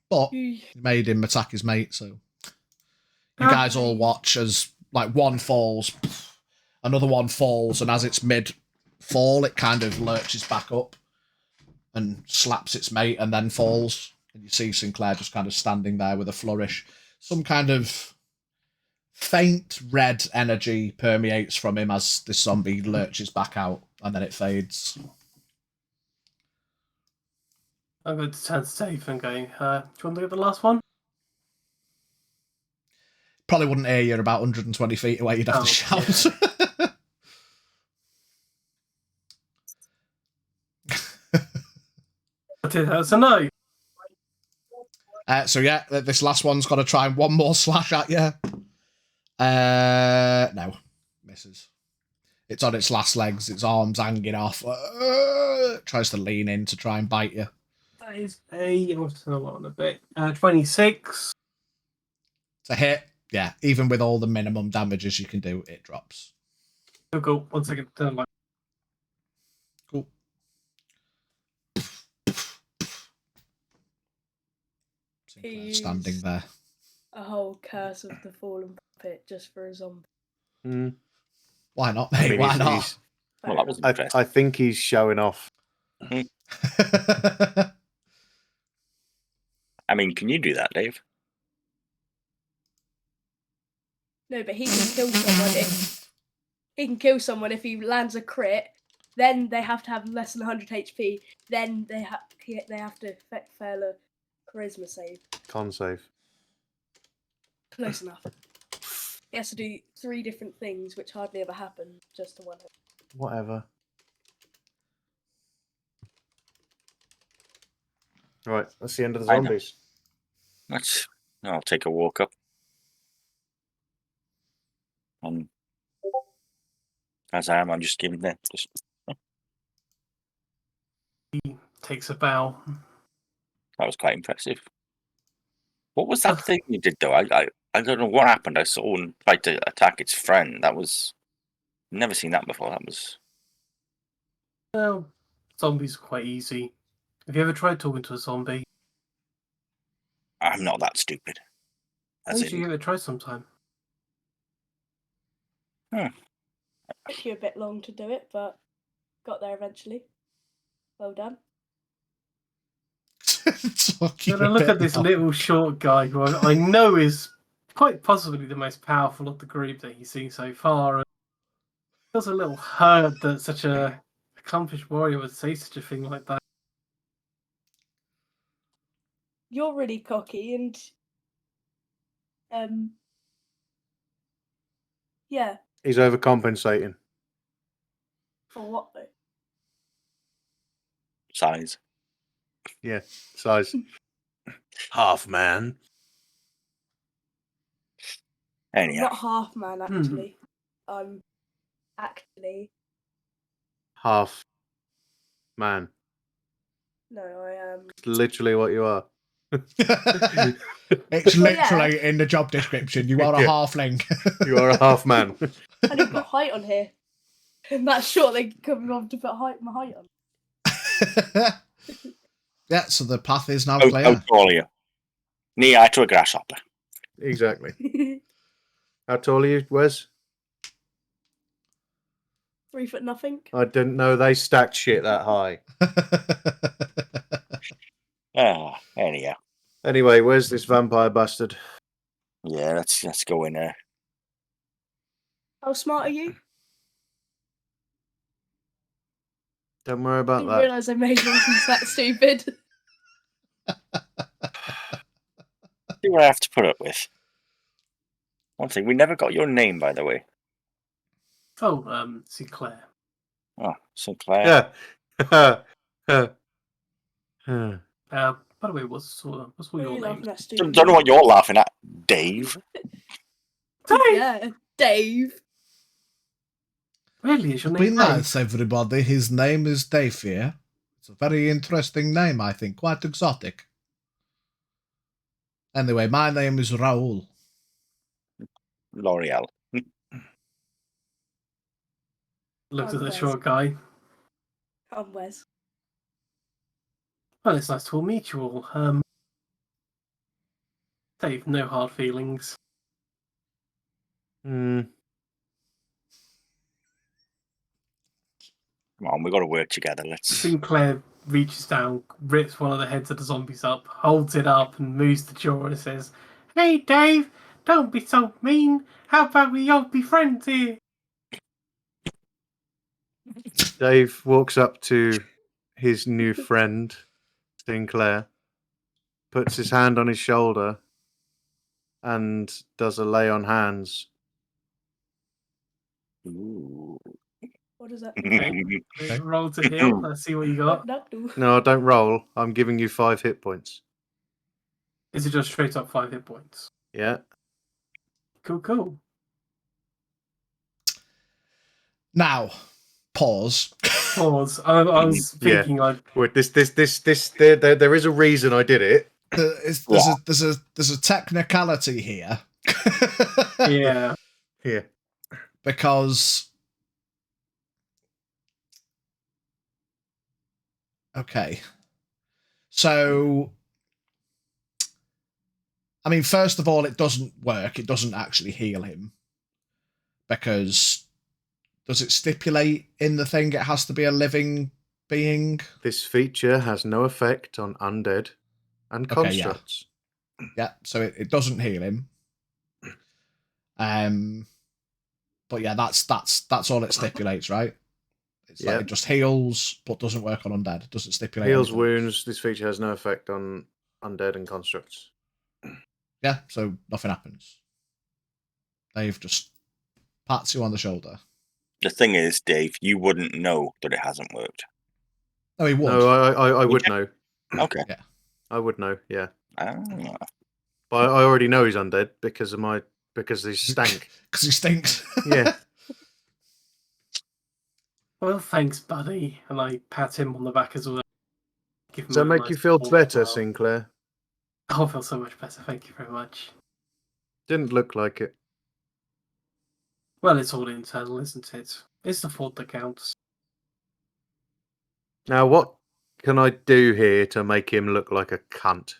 But he made him attack his mate, so you guys all watch as like one falls, another one falls, and as it's mid-fall, it kind of lurches back up and slaps its mate and then falls. And you see Sinclair just kind of standing there with a flourish. Some kind of faint red energy permeates from him as this zombie lurches back out, and then it fades. I'm going to turn safe and going, do you want to look at the last one? Probably wouldn't hear you about 120 feet away, you'd have to shout. That's a no. So yeah, this last one's got to try one more slash at you. No, misses. It's on its last legs. Its arms hanging off. Tries to lean in to try and bite you. That is what's another one a bit? 26. It's a hit. Yeah, even with all the minimum damages you can do, it drops. Cool. 1 second. Turn light. Cool. Sinclair standing there. A whole curse of the fallen puppet just for a zombie. Why not, mate? I mean, Why not? Well, that was interesting. I think he's showing off. I mean, can you do that, Dave? No, but he can kill someone if he lands a crit. Then they have to have less than 100 HP. Then they have to fail a charisma save. Con save. Close enough. He has to do 3 different things, which hardly ever happen, just to one hit. Whatever. Right, that's the end of the I know. zombies. I'll take a walk up. As I am, I'm just giving that. Takes a bow. That was quite impressive. What was that thing you did, though? I don't know what happened. I saw one try to attack its friend. That was... Never seen that before. That was... Well, zombies are quite easy. Have you ever tried talking to a zombie? I'm not that stupid. Why should you give it a try sometime? Took you a bit long to do it, but got there eventually. Well done. Look at this little short guy who I know is quite possibly the most powerful of the group that he's seen so far. It feels a little hurt that such a accomplished warrior would say such a thing like that. You're really cocky and yeah. He's overcompensating. For what though? Size. Yeah, size. Half man. Anyhow. Not half man actually. I'm actually Half man. no, I am. It's literally what you are. It's literally in the job description. You are a Yeah. halfling. You are a half man. And you've got height on here. And that's short they come on to put my height on. Yeah, so the path is now How clear. tall are you? Knee high to a grasshopper. Exactly. How tall are you, Wes? 3 foot nothing. I didn't know they stacked shit that high. Anyhow. Anyway, where's this vampire bastard? Yeah, let's go in there. How smart are you? Don't worry I about didn't that. realise I made one that stupid. See what I have to put up with. One thing, we never got your name, by the way. Oh, Sinclair. Oh, Sinclair. Yeah. By the way, what's all What are your you names? laughing at, stupid? Don't know what you're laughing at, Dave. Yeah, Dave. Really, is your Be name nice, everybody. His name is Dave here. It's a very interesting name, I think. Quite exotic. Anyway, my name is Raoul. L'Oreal. Looks at the Wes. short guy. I'm Wes. Well, it's nice to all meet you all. Dave, no hard feelings. Come on, we got to work together. Let's. Sinclair reaches down, rips one of the heads of the zombies up, holds it up, and moves the jaw and says, "Hey, Dave, don't be so mean. How about we all be friends here?" Dave walks up to his new friend, Sinclair, puts his hand on his shoulder, and does a lay on hands. Ooh. What does that Okay. Okay. Roll to heal. Let's see what you got. do? No, don't roll. I'm giving you 5 hit points. Is it just straight up 5 hit points? Yeah. Cool. Now, pause. Pause. I was thinking like Wait, there is a reason I did it. There's a technicality here. yeah. Yeah. Because okay. So I mean, first of all, it doesn't work. It doesn't actually heal him. Because does it stipulate in the thing it has to be a living being? This feature has no effect on undead and Okay, yeah. constructs. Yeah, so it doesn't heal him. But yeah, that's all it stipulates, right? It's like Yep. it just heals, but doesn't work on undead. It doesn't stipulate Heals anything. wounds. This feature has no effect on undead and constructs. Yeah, so nothing happens. Dave just pats you on the shoulder. The thing is, Dave, you wouldn't know that it hasn't worked. Oh, he would. No, I would you? know. Okay. Yeah. I would know. Yeah, Ah. but I already know he's undead because he stank. Because he stinks. Yeah. Well, thanks, buddy. And I pat him on the back as well. Give him Does that a make nice you feel paw as better, well. Sinclair? I'll feel so much better. Thank you very much. Didn't look like it. Well, it's all internal, isn't it? It's the thought that counts. Now, what can I do here to make him look like a cunt?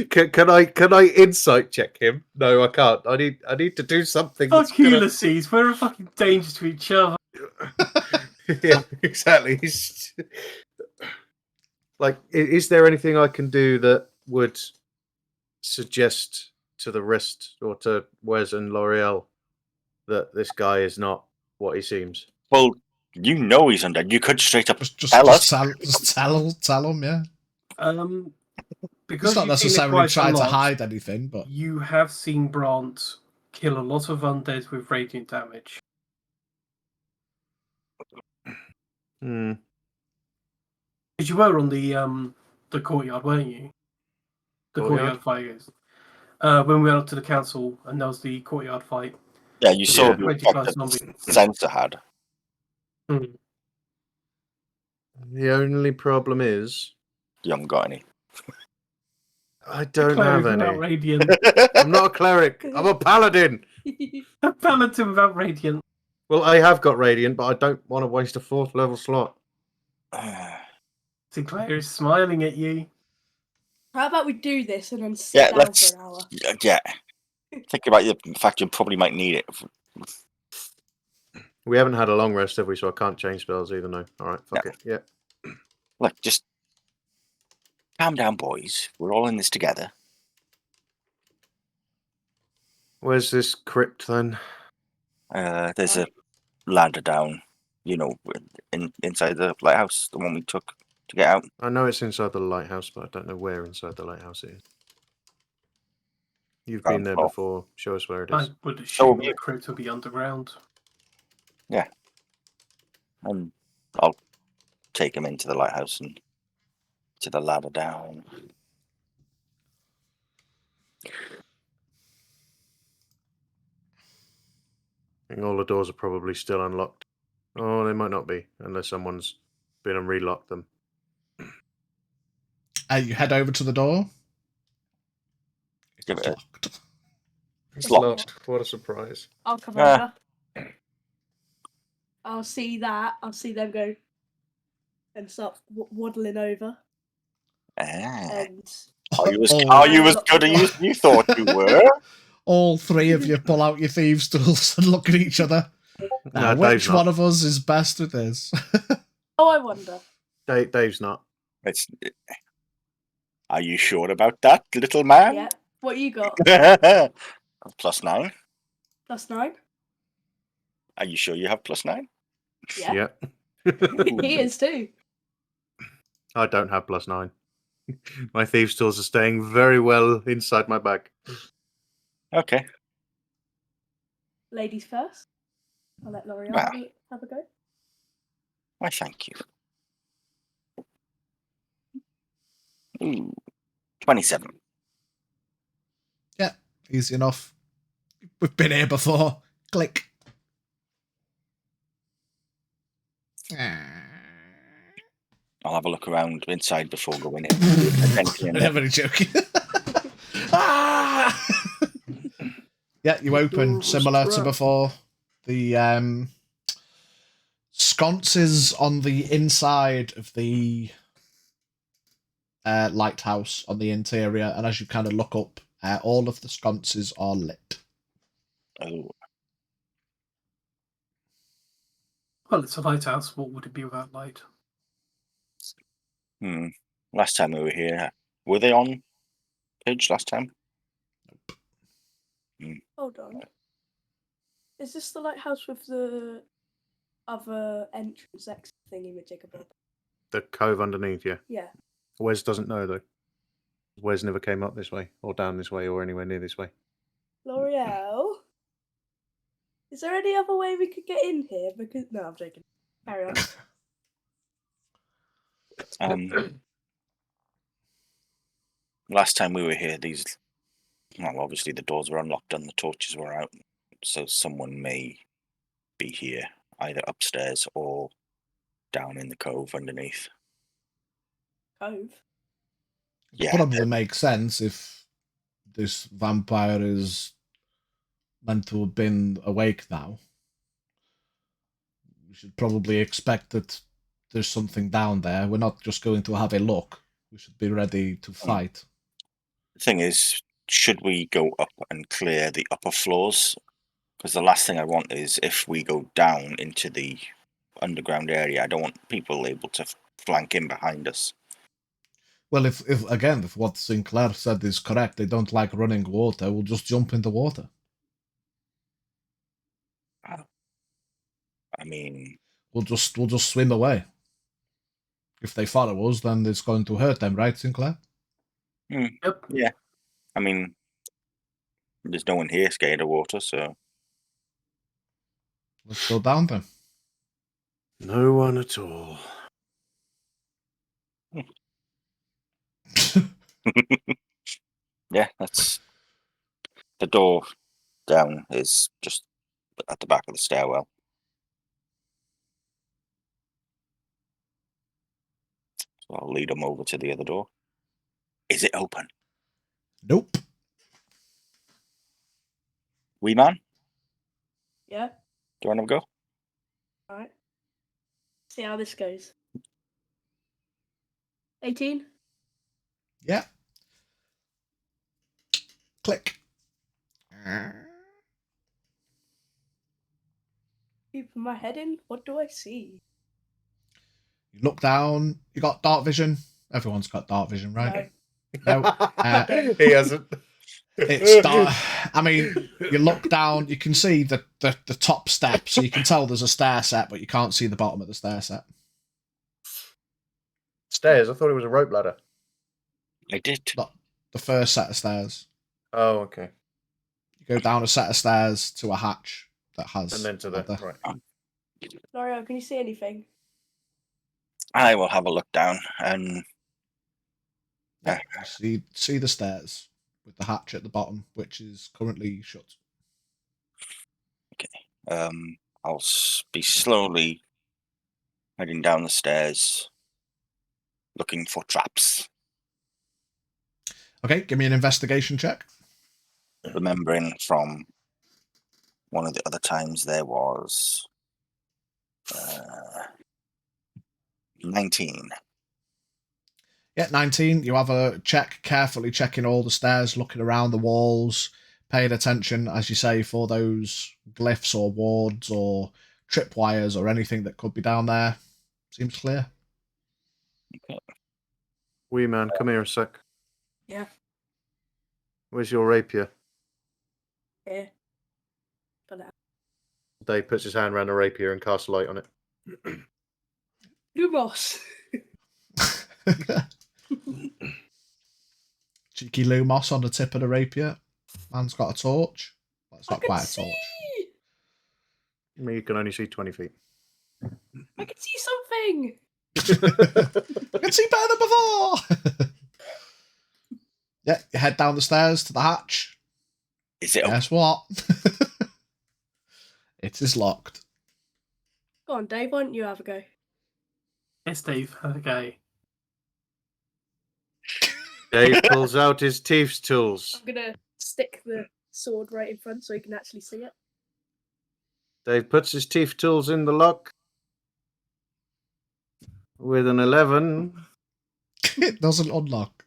can I insight check him? No, I can't. I need to do something. Fuck Ulysses, we're a fucking danger to each other. Yeah, exactly. Like, is there anything I can do that would suggest to the rest or to Wes and L'Oreal that this guy is not what he seems? Well, you know he's undead. You could straight up just tell us. tell him, yeah. Because He's not you've seen it necessarily quite a trying to lot, hide anything, but you have seen Brant kill a lot of undead with radiant damage. Hmm. Because you were on the courtyard, weren't you? The courtyard fight is. When we went up to the council and there was the courtyard fight. Yeah, you saw Yeah. the 20 effect plus that zombies. the sensor had. The only problem is You haven't got any. I don't have Cleric without any. radiant. I'm not a cleric. I'm a paladin. A paladin without radiant. Well, I have got radiant, but I don't want to waste a 4th level slot. Sinclair is smiling at you. How about we do this and then sit down for an hour? Yeah. Think about the fact you probably might need it. We haven't had a long rest, have we? So I can't change spells either. No. All right. Fuck it. Yeah. Look, just calm down, boys. We're all in this together. Where's this crypt then? There's a ladder down, inside the lighthouse, the one we took to get out. I know it's inside the lighthouse, but I don't know where inside the lighthouse it is. You've been there before. Show us where it I is. would assume the crypt will be underground. Yeah. And I'll take him into the lighthouse and to the ladder down. I think all the doors are probably still unlocked. Oh, they might not be, unless someone's been and relocked them. you head over to the door. Give It's it locked. It's locked. What a surprise. I'll come over. I'll see that. I'll see them go and start waddling over. And Are you as good as you thought you were? All three of you pull out your thieves' tools and look at each other. Now, which one of us is best with this? Oh, I wonder. Dave's not. Are you sure about that, little man? Yeah. What you got? +9. +9. Are you sure you have +9? Yeah. He is too. I don't have +9. My thieves' tools are staying very well inside my bag. Okay. Ladies first. I'll let L'Oreal Well. have a go. Why, thank you. Ooh, 27. Yeah, easy enough. We've been here before. Click. I'll have a look around inside before going in. If anything in there. I'm only joking. Ah! Yeah, you open similar to before. The sconces on the inside of the lighthouse on the interior, and as you kind of look up, all of the sconces are lit. Oh, Well, it's a lighthouse. What would it be without light? last time we were here, were they on Pidge last time? Hold on. Is this the lighthouse with the other entrance exit thingy with Jacob? The cove underneath, yeah. Yeah. Wes doesn't know, though. Wes never came up this way, or down this way, or anywhere near this way. L'Oreal? Is there any other way we could get in here? Because no, I'm joking. Carry on. Last time we were here, obviously the doors were unlocked and the torches were out, so someone may be here, either upstairs or down in the cove underneath. Cove? Yeah. Probably makes sense if this vampire is meant to have been awake now. We should probably expect that there's something down there. We're not just going to have a look. We should be ready to fight. The thing is, should we go up and clear the upper floors? Because the last thing I want is if we go down into the underground area, I don't want people able to flank in behind us. Well, if what Sinclair said is correct, they don't like running water, we'll just jump in the water. I mean, We'll just swim away. If they follow us, then it's going to hurt them, right, Sinclair? Yep. yeah. I mean, there's no one here scared of water, so Let's go down then. No one at all. yeah, that's the door down is just at the back of the stairwell. So I'll lead them over to the other door. Is it open? Nope. Wee man, Yeah. do you want to go? Alright. See how this goes. 18? Yeah. Click. Keeping my head in, what do I see? You look down. You got dark vision. Everyone's got dark vision, right? No. No. He hasn't. It's dark. I mean, you look down. You can see the top step, so you can tell there's a stair set, but you can't see the bottom of the stair set. Stairs? I thought it was a rope ladder. I did. Not the first set of stairs. Oh, okay. You go down a set of stairs to a hatch that has. And then to the other- right. L'Oreal, can you see anything? I will have a look down and Yeah, you see the stairs with the hatch at the bottom, which is currently shut. I'll be slowly heading down the stairs, looking for traps. Okay, give me an investigation check. Remembering from one of the other times there was 19. Yeah, 19. You have a check, carefully checking all the stairs, looking around the walls, paying attention, as you say, for those glyphs or wards or tripwires or anything that could be down there. Seems clear. Wee man, come here a sec. Yeah. Where's your rapier? Here. Got it. Dave puts his hand around the rapier and casts a light on it. Lumos. Cheeky Lumos on the tip of the rapier. Man's got a torch. Well, it's I not can quite a see. torch. You can only see 20 feet. I can see something. I can see better than before. Yeah, you head down the stairs to the hatch. Is it? Guess what? It is locked. Go on, Dave. Why don't you have a go? Yes, Dave. Okay. Dave pulls out his thieves' tools. I'm gonna stick the sword right in front so you can actually see it. Dave puts his thief tools in the lock. With an 11, It doesn't unlock.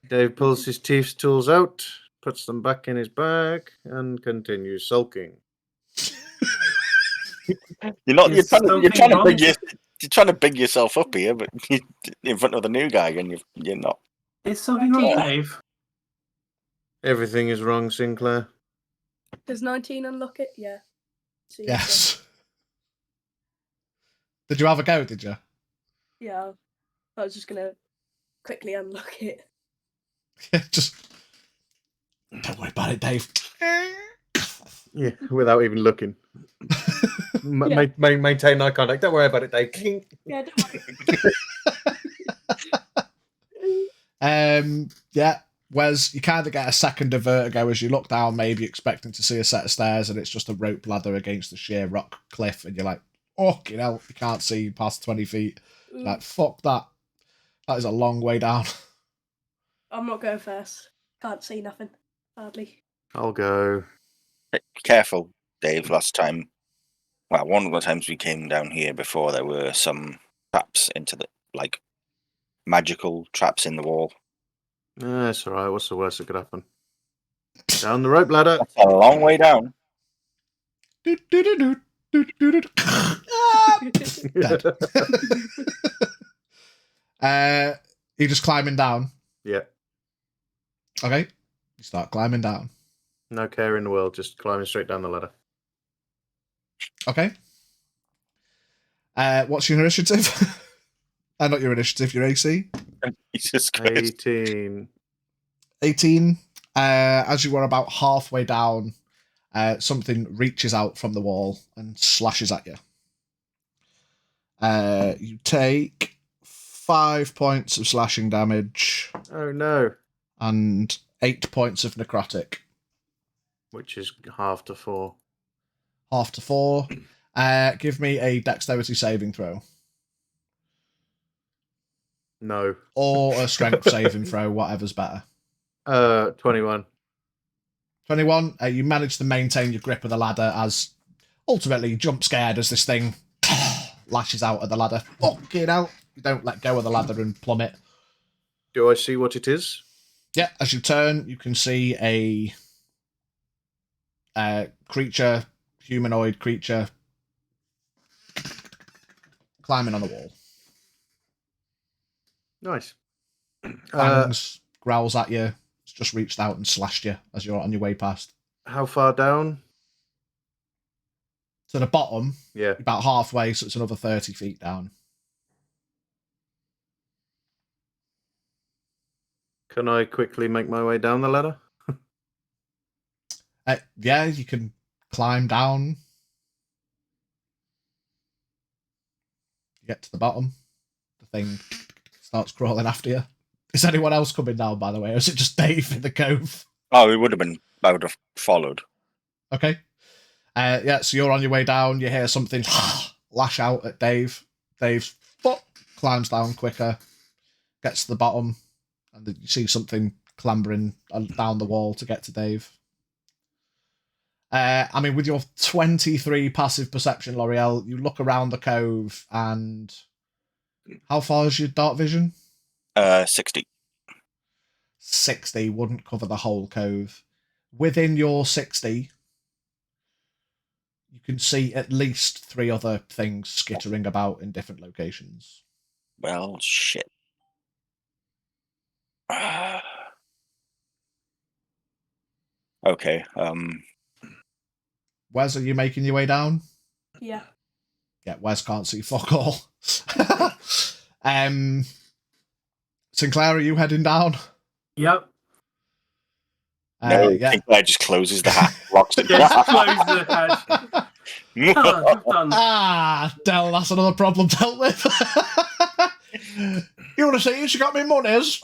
Dave pulls his thief's tools out, puts them back in his bag, and continues sulking. You're not. Is You're trying something to big yourself up here, but in front of the new guy, and you're not. Is something wrong, Dave? Everything is wrong, Sinclair. Does 19 unlock it? Yeah. So, Yes. Did you have a go, did you? Yeah. I was just gonna quickly unlock it. Yeah, just... Don't worry about it, Dave. Yeah, without even looking. Maintain eye contact. Don't worry about it, Dave. Clink. Yeah, don't worry. Yeah, Wes, you kind of get a second of vertigo as you look down, maybe expecting to see a set of stairs, and it's just a rope ladder against the sheer rock cliff, and you're like, oh, you know, you can't see past 20 feet. Like, fuck that. That is a long way down. I'm not going first. Can't see nothing. Hardly. I'll go. Be careful, Dave. Last time, well, one of the times we came down here before, there were some traps into the magical traps in the wall. That's all right. What's the worst that could happen? Down the rope ladder. That's a long way down. Dead. You're just climbing down. Yeah. Okay. You start climbing down. No care in the world. Just climbing straight down the ladder. Okay. What's your initiative? Not your initiative, your AC. Jesus Christ. 18. 18. As you are about halfway down, something reaches out from the wall and slashes at you. You take 5 points of slashing damage Oh no. and 8 points of necrotic. Which is half to 4. Half to 4. Give me a dexterity saving throw. No. Or a strength saving throw, whatever's better. 21. 21. You manage to maintain your grip of the ladder as ultimately jump scared as this thing lashes out at the ladder. Fucking hell. You don't let go of the ladder and plummet. Do I see what it is? Yeah, as you turn, you can see a creature, humanoid creature, climbing on the wall. Nice. Fangs, growls at you. It's just reached out and slashed you as you're on your way past. How far down? To the bottom, Yeah. about halfway, so it's another 30 feet down. Can I quickly make my way down the ladder? Yeah, you can climb down. You get to the bottom. The thing starts crawling after you. Is anyone else coming down, by the way, or is it just Dave in the cove? Oh, it would have been. I would have followed. Okay. Yeah, so you're on your way down. You hear something lash out at Dave. Dave's foot climbs down quicker, gets to the bottom, and you see something clambering down the wall to get to Dave. I mean, with your 23 passive perception, L'Oreal, you look around the cove, and how far is your dark vision? 60. 60 wouldn't cover the whole cove. Within your 60, you can see at least 3 other things skittering about in different locations. Well, shit. Okay. Wes, are you making your way down? Yeah. Yeah, Wes can't see fuck all. Sinclair, are you heading down? Yep. No, Yeah. Sinclair just closes the hatch, locks it. Just close the hatch. Done. Del, that's another problem dealt with. You want to see she got me monies?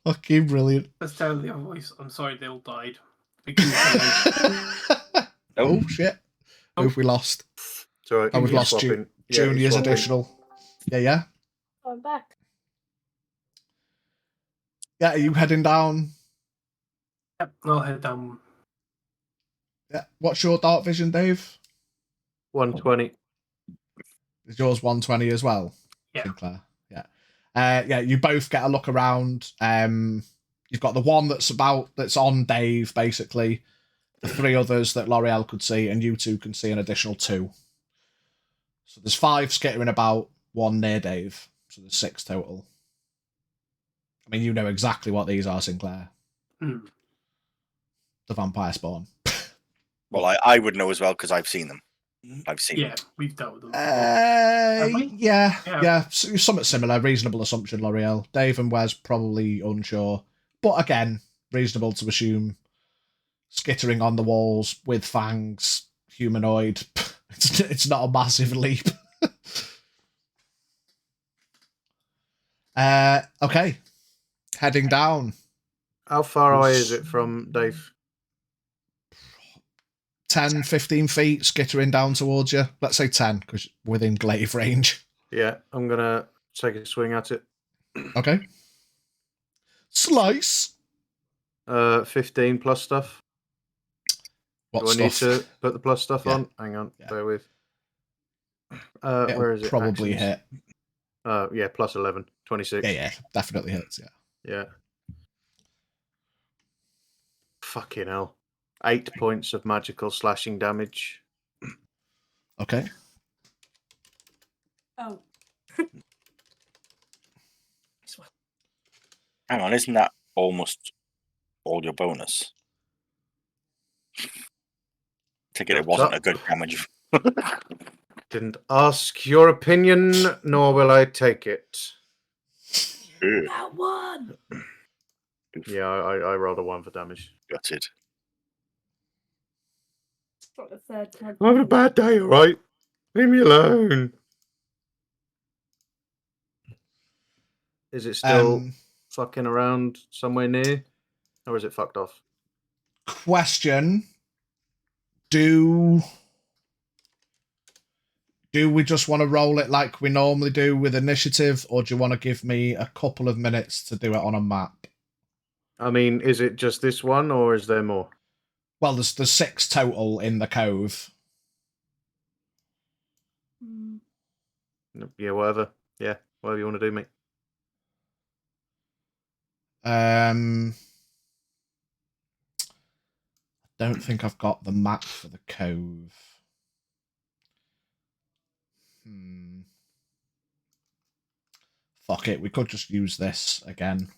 Fucking brilliant. Let's tell the other voice. I'm sorry, they all died. Oh shit! Who have we lost? Sorry, Oh, we've lost swapping. Junior's swapping. additional. Yeah. I'm back. Yeah, are you heading down? Yep, I'll head down. Yeah. What's your dark vision, Dave? 120. Is yours 120 as well? Yeah. Sinclair. Yeah. Yeah, you both get a look around. You've got the one that's on Dave, basically. The 3 others that L'Oreal could see, and you 2 can see an additional 2. So there's 5 skittering about, 1 near Dave. So there's 6 total. I mean, you know exactly what these are, Sinclair. Mm. The vampire spawn. Well, I would know as well because I've seen them. I've seen them. Yeah, we've dealt with them. Have we? Yeah. Somewhat similar. Reasonable assumption, L'Oreal. Dave and Wes probably unsure. But again, reasonable to assume skittering on the walls with fangs, humanoid. It's not a massive leap. Okay. Heading down. How far away is it from Dave? 10, 15 feet, skittering down towards you. Let's say 10, because within glaive range. Yeah, I'm going to take a swing at it. Okay. Slice. 15 plus stuff. What Do I stuff? need to put the plus stuff Yeah. on? Hang on, Yeah. bear with. It'll Where is it? probably Actions. hit. Yeah, plus 11, 26. Yeah, definitely hits, yeah. Yeah. Fucking hell. 8 points of magical slashing damage. Okay. Oh. Hang on, isn't that almost all your bonus? Take it wasn't a good damage. Didn't ask your opinion, nor will I take it. That one! Yeah, I rolled a 1 for damage. Gutted. It's not the third time. I'm having a bad day, alright? Leave me alone. Is it still fucking around somewhere near? Or is it fucked off? Question. Do we just want to roll it like we normally do with initiative, or do you want to give me a couple of minutes to do it on a map? I mean, is it just this one, or is there more? Well, there's 6 total in the cove. Yeah, whatever. Yeah, whatever you want to do, mate. I don't think I've got the map for the cove. Fuck it, we could just use this again.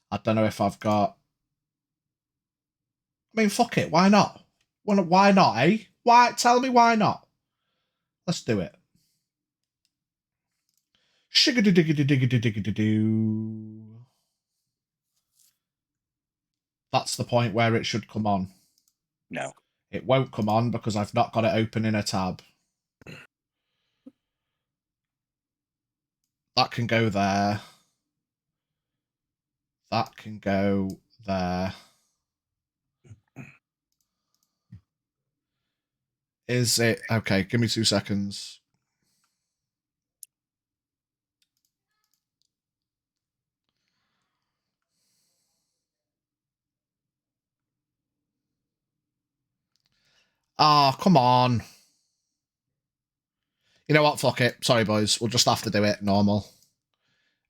I don't know if I've got... I mean, fuck it, why not? Why not, eh? Why? Tell me why not. Let's do it. Shiggity-diggity-diggity-diggity-doo. That's the point where it should come on. No. It won't come on because I've not got it open in a tab. That can go there. That can go there. Is it... Okay, give me 2 seconds. Ah, come on. You know what? Fuck it. Sorry, boys. We'll just have to do it normal.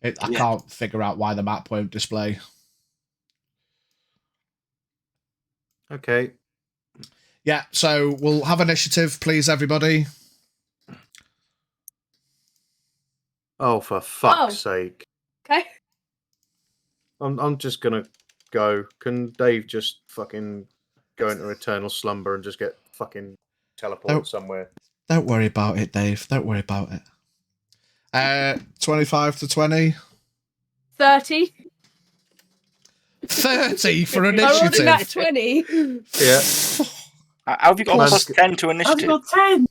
I can't figure out why the map won't display. Okay. Yeah, so we'll have initiative, please, everybody. Oh, for fuck's sake. Okay. I'm just gonna go. Can Dave just fucking go into eternal slumber and just get fucking teleported somewhere? Don't worry about it, Dave. Don't worry about it. 25 to 20. 30. 30 for I rolled a initiative. nat 20. Yeah. How have you got Man's plus got- 10 to I've initiative? got 10.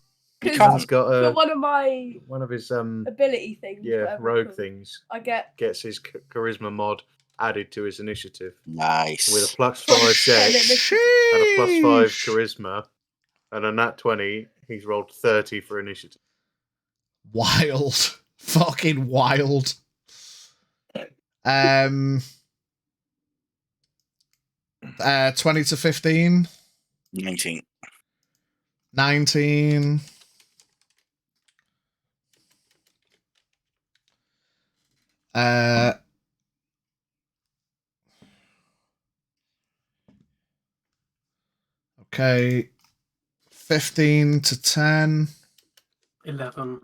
You Man's can't. got For one of my one of his ability things, whatever rogue it's called, things I get gets his charisma mod added to his initiative Nice. with a +5 dex Sheesh. and a +5 charisma and a nat 20. He's rolled 30 for initiative. Wild. Fucking wild. 20 to 15. 19. 19. Okay. 15 to 10. 11.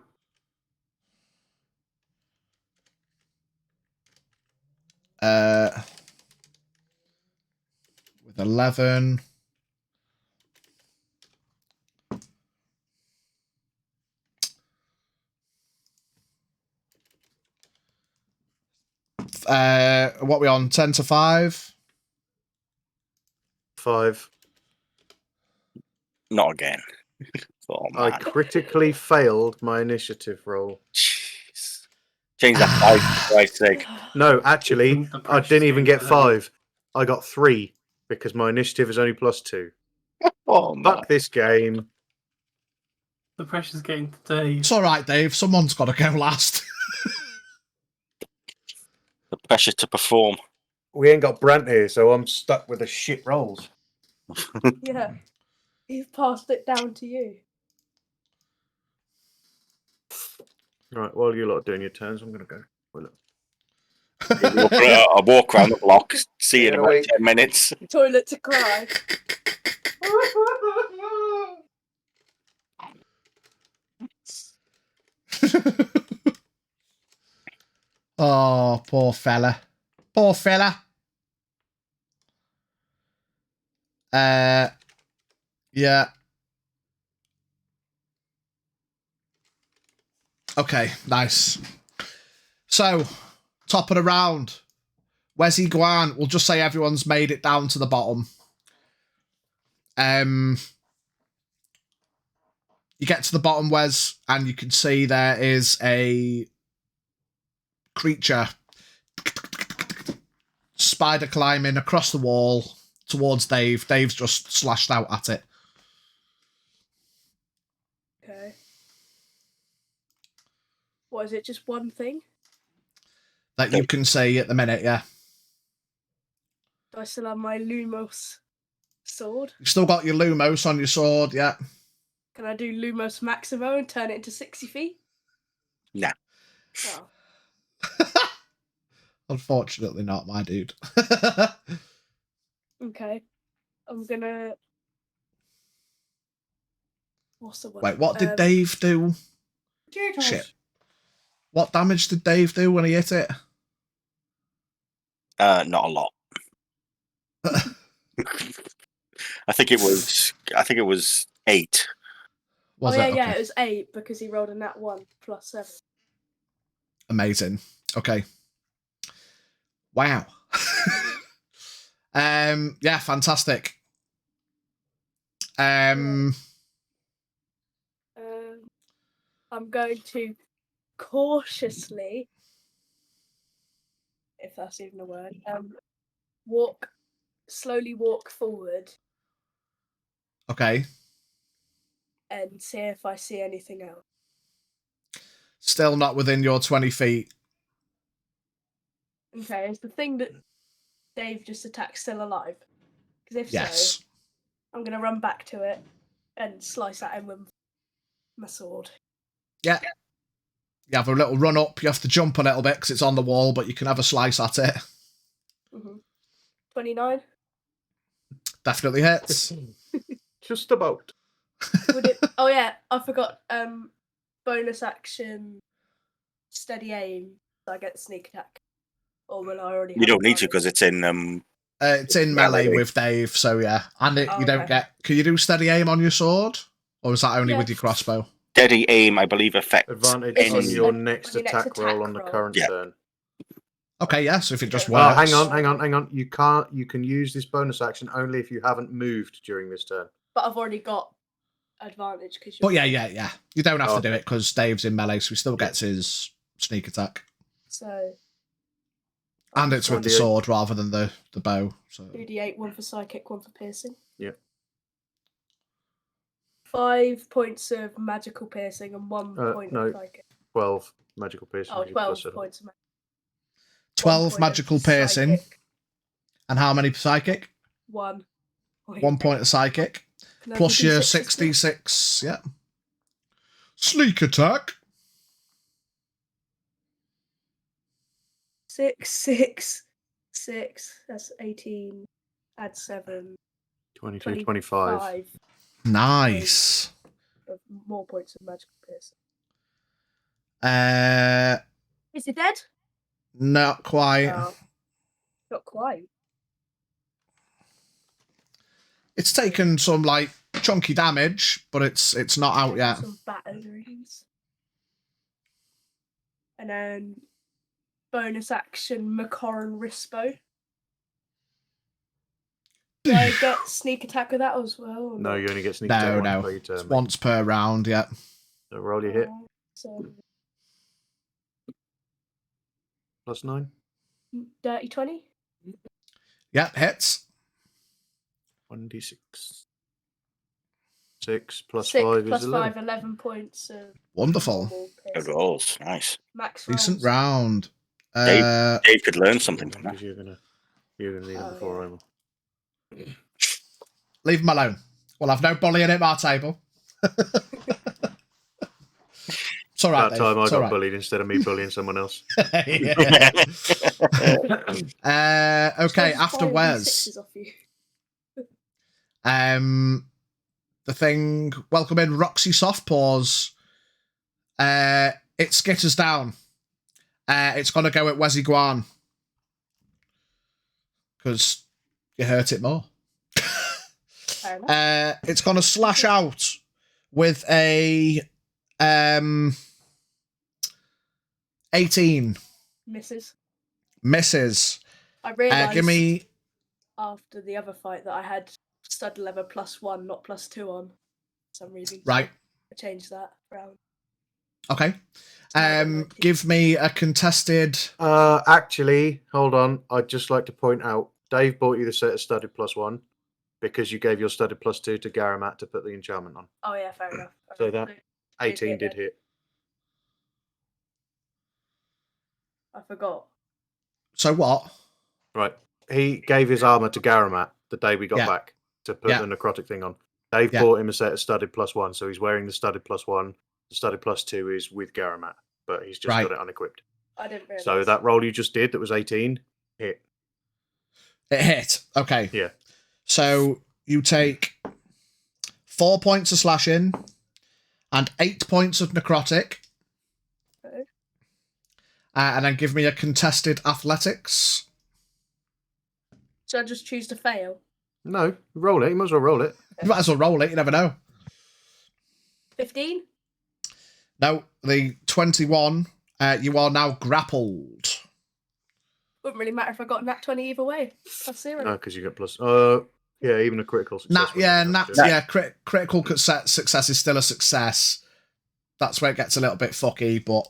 With 11. What we on? 10 to 5. 5. Not again. Oh, I man. critically failed my initiative roll. Jeez. Change that 5 for Christ's sake. No, actually, think the I precious didn't even game's get 11. 5. I got 3 because my initiative is only +2. Oh, man. Fuck this game. The pressure's getting to Dave. It's all right, Dave. Someone's got to go last. The pressure to perform. We ain't got Brant here, so I'm stuck with the shit rolls. Yeah. He's passed it down to you. Right, while you lot are doing your turns, I'm going to go. Toilet. I'll walk around the block, see you in Yeah, about wait. 10 minutes. Toilet to cry. Oh, poor fella. Poor fella. Yeah. Okay, nice. So, top of the round. Where's he gone? We'll just say everyone's made it down to the bottom. You get to the bottom, Wes, and you can see there is a creature spider climbing across the wall towards Dave. Dave's just slashed out at it. Okay. What is it? Just one thing? That you can see at the minute, yeah. Do I still have my Lumos sword? You've still got your Lumos on your sword, yeah. Can I do Lumos Maximo and turn it into 60 feet? Nah. Oh. Unfortunately not, my dude. Okay. I'm gonna... What's the one? Wait, what did Dave do? Shit. What damage did Dave do when he hit it? Not a lot. I think it was 8. Was yeah, it? yeah, Okay. it was 8 because he rolled a nat 1 plus 7. Amazing. Okay. Wow. Yeah, fantastic. I'm going to cautiously, if that's even a word, slowly walk forward Okay. and see if I see anything else. Still not within your 20 feet. Okay, is the thing that Dave just attacked still alive? Because if Yes. so, I'm going to run back to it and slice at him with my sword. Yeah. You have a little run up. You have to jump a little bit because it's on the wall, but you can have a slice at it. 29? Definitely hits. Just about. Would it... Oh yeah, I forgot. Bonus action, steady aim. So I get sneak attack. Or will I already? You don't need to because it's in. It's in melee Melee. with Dave, so yeah. And you don't okay. get... Can you do steady aim on your sword? Or is that only Yeah. with your crossbow? Steady aim, I believe, affects Advantage any- on your on next your next attack roll on the attack roll. current Yeah. turn. Okay, yeah. So if it just Well, works, hang on. You can use this bonus action only if you haven't moved during this turn. But I've already got advantage because. But yeah. You don't have to do Okay. it because Dave's in melee, so he still gets his sneak attack. So. And it's with the 1d8. sword rather than the bow. So 2d8, 1 for psychic, 1 for piercing. Yeah. 5 points of magical piercing and 1 point no. of psychic. 12 magical piercing. Oh, you 12 plus it. points of magic. 12 magical piercing. And how many psychic? 1 point. 1 point of psychic. Can I Plus do your D6 as well? 66. Yeah. Sneak attack. 6. That's 18. Add 7. 22, 25. 25 Nice. of more points of magical piercing. Is he dead? Not quite. No. Not quite. It's taken some like chunky damage, but it's not out yet. Some batterings. And then bonus action Macoran Rispo. Do I get sneak attack with that as well? or No, not? you only get sneak attack No. once per turn. It's mate. once per round, yeah. So roll your hit. So Plus 9. dirty 20. Yep, hits. 1d6. 6 plus 6 5 plus is 5, 11. 11 points of Wonderful. normal Good piercing. rolls. Nice. Max Decent rolls. round. Dave could learn something from Because that. you're gonna need them Oh, before yeah. I'm. Leave him alone. We'll have no bullying at our table. It's all right, That Dave. time I It's all got right. bullied instead of me bullying someone else. Yeah. Just Okay, buy after all these Wes, sixes off you. the thing, welcome in Roxy Softpaws. It skitters down. It's going to go at Wesy Guan. Because you hurt it more. Fair enough. It's going to slash out with a 18. Misses. Misses. I realised Give me... after the other fight that I had stud lever +1, not +2 on. For some reason. So Right. I changed that round. Okay. Give me a contested... Actually, hold on. I'd just like to point out, Dave bought you the set of studded +1 because you gave your studded +2 to Garamat to put the enchantment on. Oh yeah, fair enough. So that 18 hit did then. hit. I forgot. So what? Right. He gave his armor to Garamat the day we got Yeah. back to put Yeah. the necrotic thing on. Dave Yeah. bought him a set of studded +1, so he's wearing the studded +1. The studded +2 is with Garamat, but he's just Right. got it unequipped. I didn't realise. So that roll you just did, that was 18, hit. It hit. Okay. Yeah. So you take 4 points of slashing and 8 points of necrotic. Okay. And then give me a contested athletics. Should I just choose to fail? No, roll it. You might as well roll it. You might as well roll it, you never know. 15? No, the 21, you are now grappled. Wouldn't really matter if I got nat 20 either way. Plus 0. No, because you get plus. Yeah, even a critical success. Critical success is still a success. That's where it gets a little bit fucky, but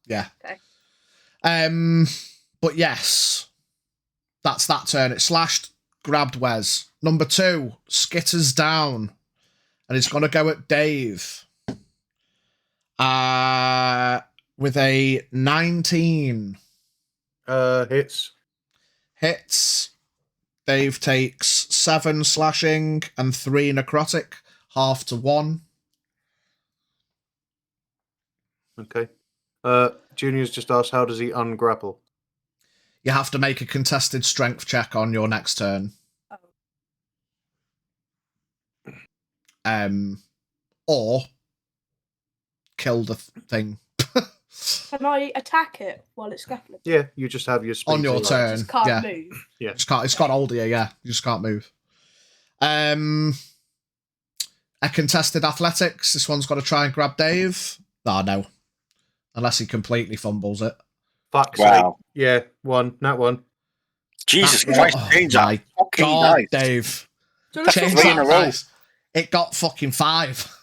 yeah. Okay. But yes, that's that turn. It slashed, grabbed Wes. Number 2 skitters down, and it's going to go at Dave. With a 19. Hits. Hits. Dave takes 7 slashing and 3 necrotic, half to 1. Okay. Junior's just asked, how does he ungrapple? You have to make a contested strength check on your next turn. Or kill the thing. Can I attack it while it's grappling? Yeah, you just have your speed. On your to- turn. I just can't yeah. move. Yeah. It's got older, yeah. You just can't move. A contested athletics. This one's got to try and grab Dave. Oh, no. Unless he completely fumbles it. Fuck's Wow. sake. Yeah, one. That one. Jesus That Christ, one- change oh that my fucking God, dice. Dave. Do you That's wanna Change flip three in that a row. dice. It got fucking 5.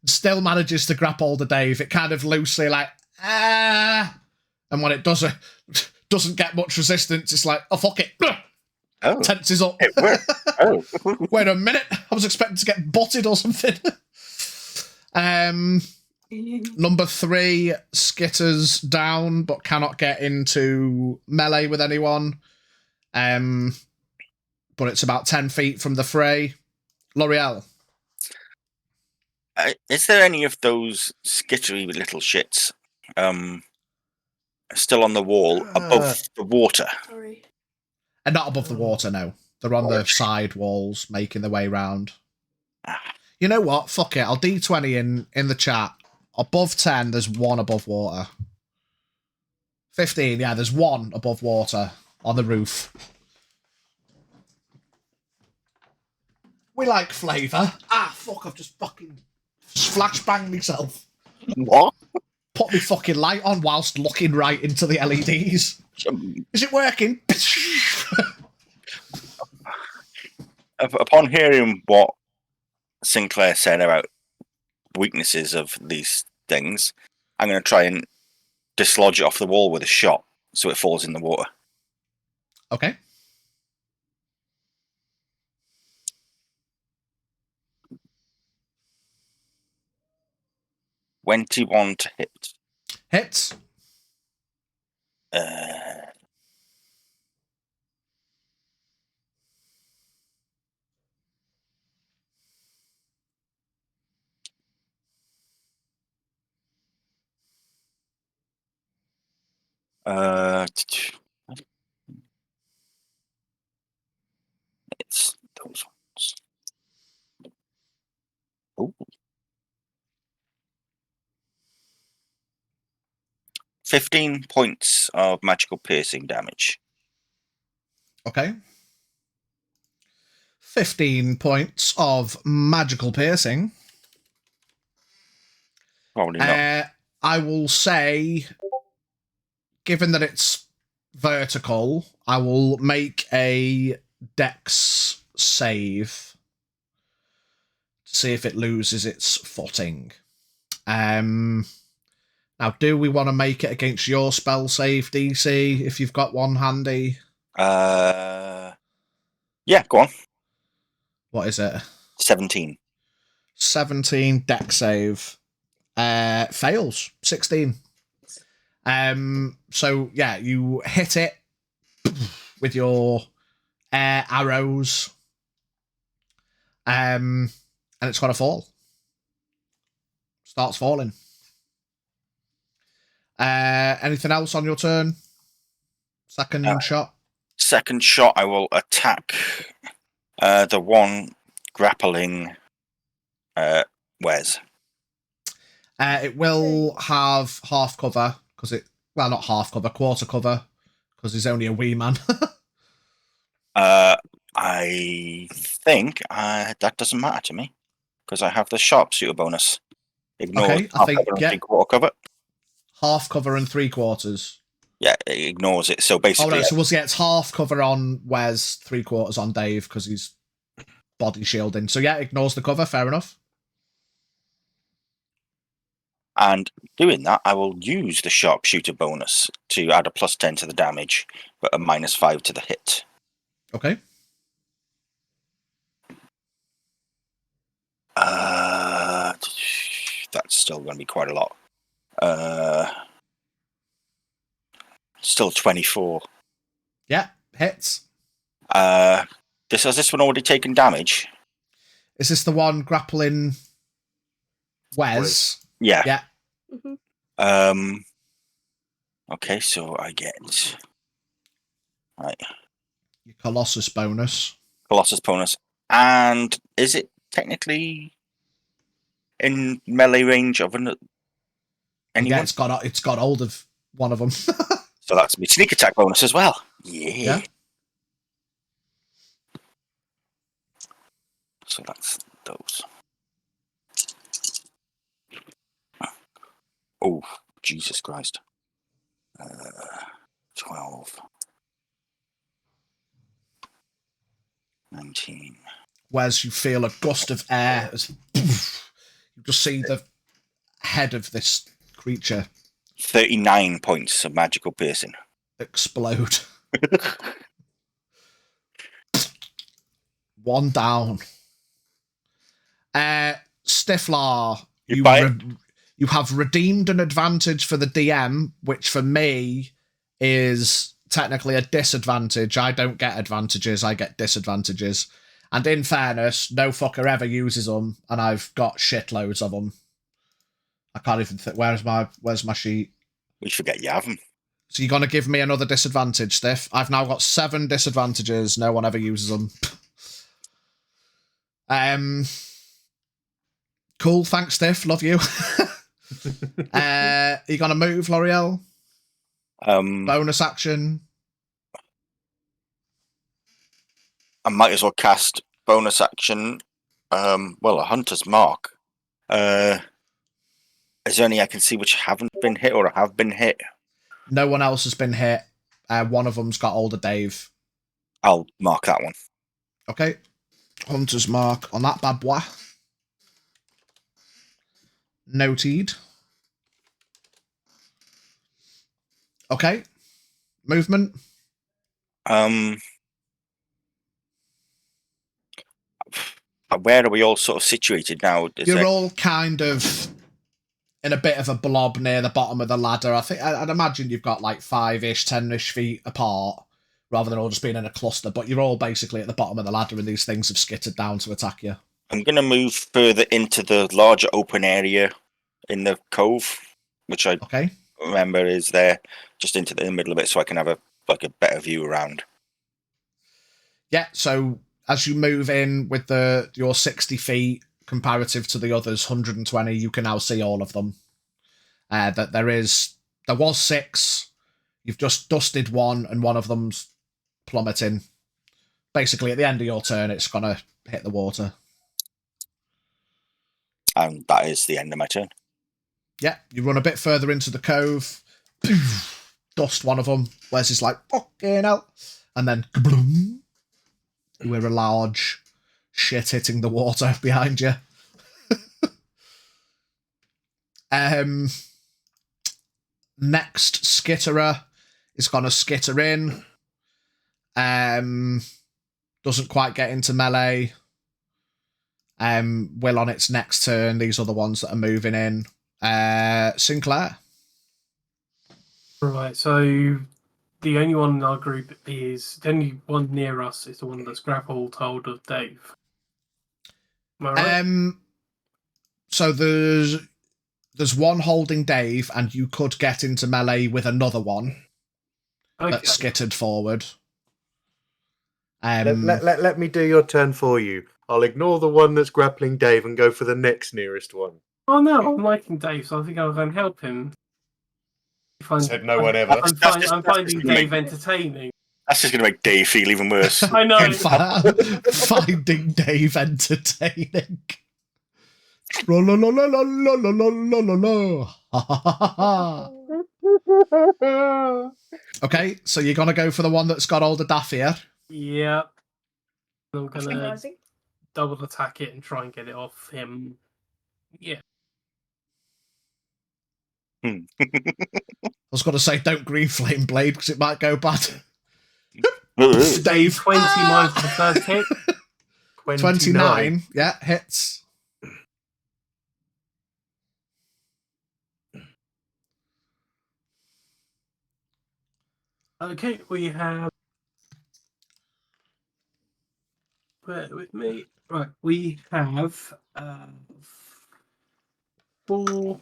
Still manages to grapple the Dave. It kind of loosely like, and when it doesn't get much resistance, it's like, oh, fuck it. Oh, Tenses up. it worked. Oh. Wait a minute. I was expecting to get butted or something. Number 3, skitters down, but cannot get into melee with anyone. But it's about 10 feet from the fray. L'Oreal. Is there any of those skittery little shits still on the wall above the water? Sorry. And not above the water, no. They're on the Gorge. side walls, making their way round. Ah. You know what? Fuck it. I'll D20 in the chat. Above 10, there's 1 above water. 15, yeah, there's 1 above water on the roof. We like flavour. Ah, fuck, I've just fucking flashbanged myself. What? Put my fucking light on whilst looking right into the LEDs. Is it working? Upon hearing what Sinclair said about weaknesses of these things, I'm going to try and dislodge it off the wall with a shot so it falls in the water. Okay. $21 to hit. Hits. Uh, it's those ones. Ooh. 15 points of magical piercing damage. Okay. 15 points of magical piercing. Probably not. I will say, given that it's vertical, I will make a dex save to see if it loses its footing. Now, do we want to make it against your spell save DC if you've got one handy? Yeah, go on. What is it? 17. 17 dex save. Fails. 16. So yeah, you hit it with your air arrows. And it's gonna fall. Starts falling. Anything else on your turn? Second shot. Second shot, I will attack the one grappling Wes. It will have half cover because not half cover, quarter cover because he's only a wee man. I think that doesn't matter to me because I have the sharpshooter bonus. Ignore Okay, I half think, cover and yeah. 3/4 cover. Half cover and 3/4. Yeah, it ignores it. So Oh basically, no, so it's half cover on Wes, 3/4 on Dave because he's body shielding. So yeah, ignores the cover. Fair enough. and doing that, I will use the sharpshooter bonus to add a +10 to the damage, but a -5 to the hit. Okay. That's still going to be quite a lot. Still 24. Yeah, hits. Has this one already taken damage? Is this the one grappling Wes? Yeah. Yeah. Mm-hmm. Okay, so I get right Your Colossus bonus. Colossus bonus, and is it technically in melee range of anyone? Yeah, it's got hold of one of them. So that's my sneak attack bonus as well. Yeah. So that's those. Oh, Jesus Christ. 12. 19. Whereas you feel a gust of air as you just see the head of this creature 39 points of magical piercing. explode. One down. Stiflar, you have redeemed an advantage for the DM, which for me is technically a disadvantage. I don't get advantages, I get disadvantages. And in fairness, no fucker ever uses them, and I've got shitloads of them. I can't even think. Where's my sheet? We forget you have them. So you're going to give me another disadvantage, Stiff? I've now got 7 disadvantages. No one ever uses them. Cool. Thanks, Stiff. Love you. Are you going to move, L'Oreal? Bonus action. I might as well cast bonus action. Well, a hunter's mark. Is there any I can see which haven't been hit or have been hit? No one else has been hit. One of them's got older Dave. I'll mark that one. Okay. Hunter's mark on that bad boy. Noted. Okay. Movement. Where are we all sort of situated now? You're all kind of in a bit of a blob near the bottom of the ladder. I think I'd imagine you've got like 5-ish, 10-ish feet apart, rather than all just being in a cluster. But you're all basically at the bottom of the ladder, and these things have skittered down to attack you. I'm going to move further into the larger open area in the cove, which I remember is there, just into the middle of it, so I can have a better view around. Yeah. So as you move in with your 60 feet comparative to the others, 120, you can now see all of them. That there was 6. You've just dusted 1, and one of them's plummeting. Basically, at the end of your turn, it's gonna hit the water. And that is the end of my turn. Yeah, you run a bit further into the cove, dust one of them. Wes is like, fucking hell. And then, kaboom, you hear a large shit hitting the water behind you. Next skitterer is going to skitter in. Doesn't quite get into melee. Will on its next turn. These are the ones that are moving in. Sinclair. Right, so the only one in our group is the only one near us is the one that's grappled hold of Dave. Am I right? So there's one holding Dave, and you could get into melee with another one that skittered forward. Let me do your turn for you. I'll ignore the one that's grappling Dave and go for the next nearest one. Oh no, I'm liking Dave, so I think I'll go and help him. Said no one ever. I'm finding Dave entertaining. That's just going to make Dave feel even worse. I know. Finding Dave entertaining. Okay, so you're gonna go for the one that's got older Daffia. Yeah. I'm gonna double attack it and try and get it off him. Yeah. I was gonna say don't green flame blade because it might go bad. Dave 29 for the first hit. 29. Yeah, hits. Okay, we have. Bear with me. Right, we have 4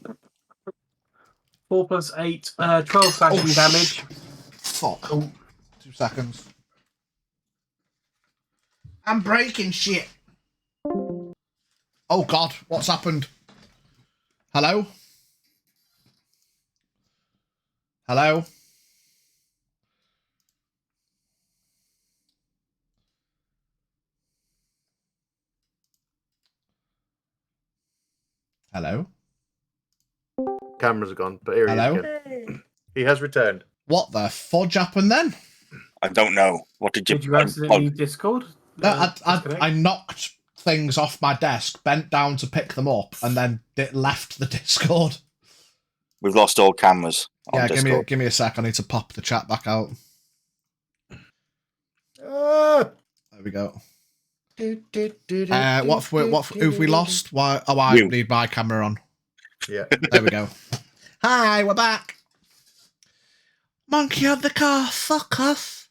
plus 8, 12 slashing damage. Fuck. Oh. 2 seconds. I'm breaking shit. Oh God, what's happened? Hello? Hello? Hello? Camera's gone, but here he is again. He has returned. What the fudge happened then? I don't know. What did you? Did you accidentally Discord? I knocked things off my desk, bent down to pick them up, and then left the Discord. We've lost all cameras. Yeah, give me a sec. I need to pop the chat back out. Ah! There we go. What have we lost? Why? Oh, I You. need my camera on. Yeah. There we go. Hi, we're back. Monkey on the car, fuck off.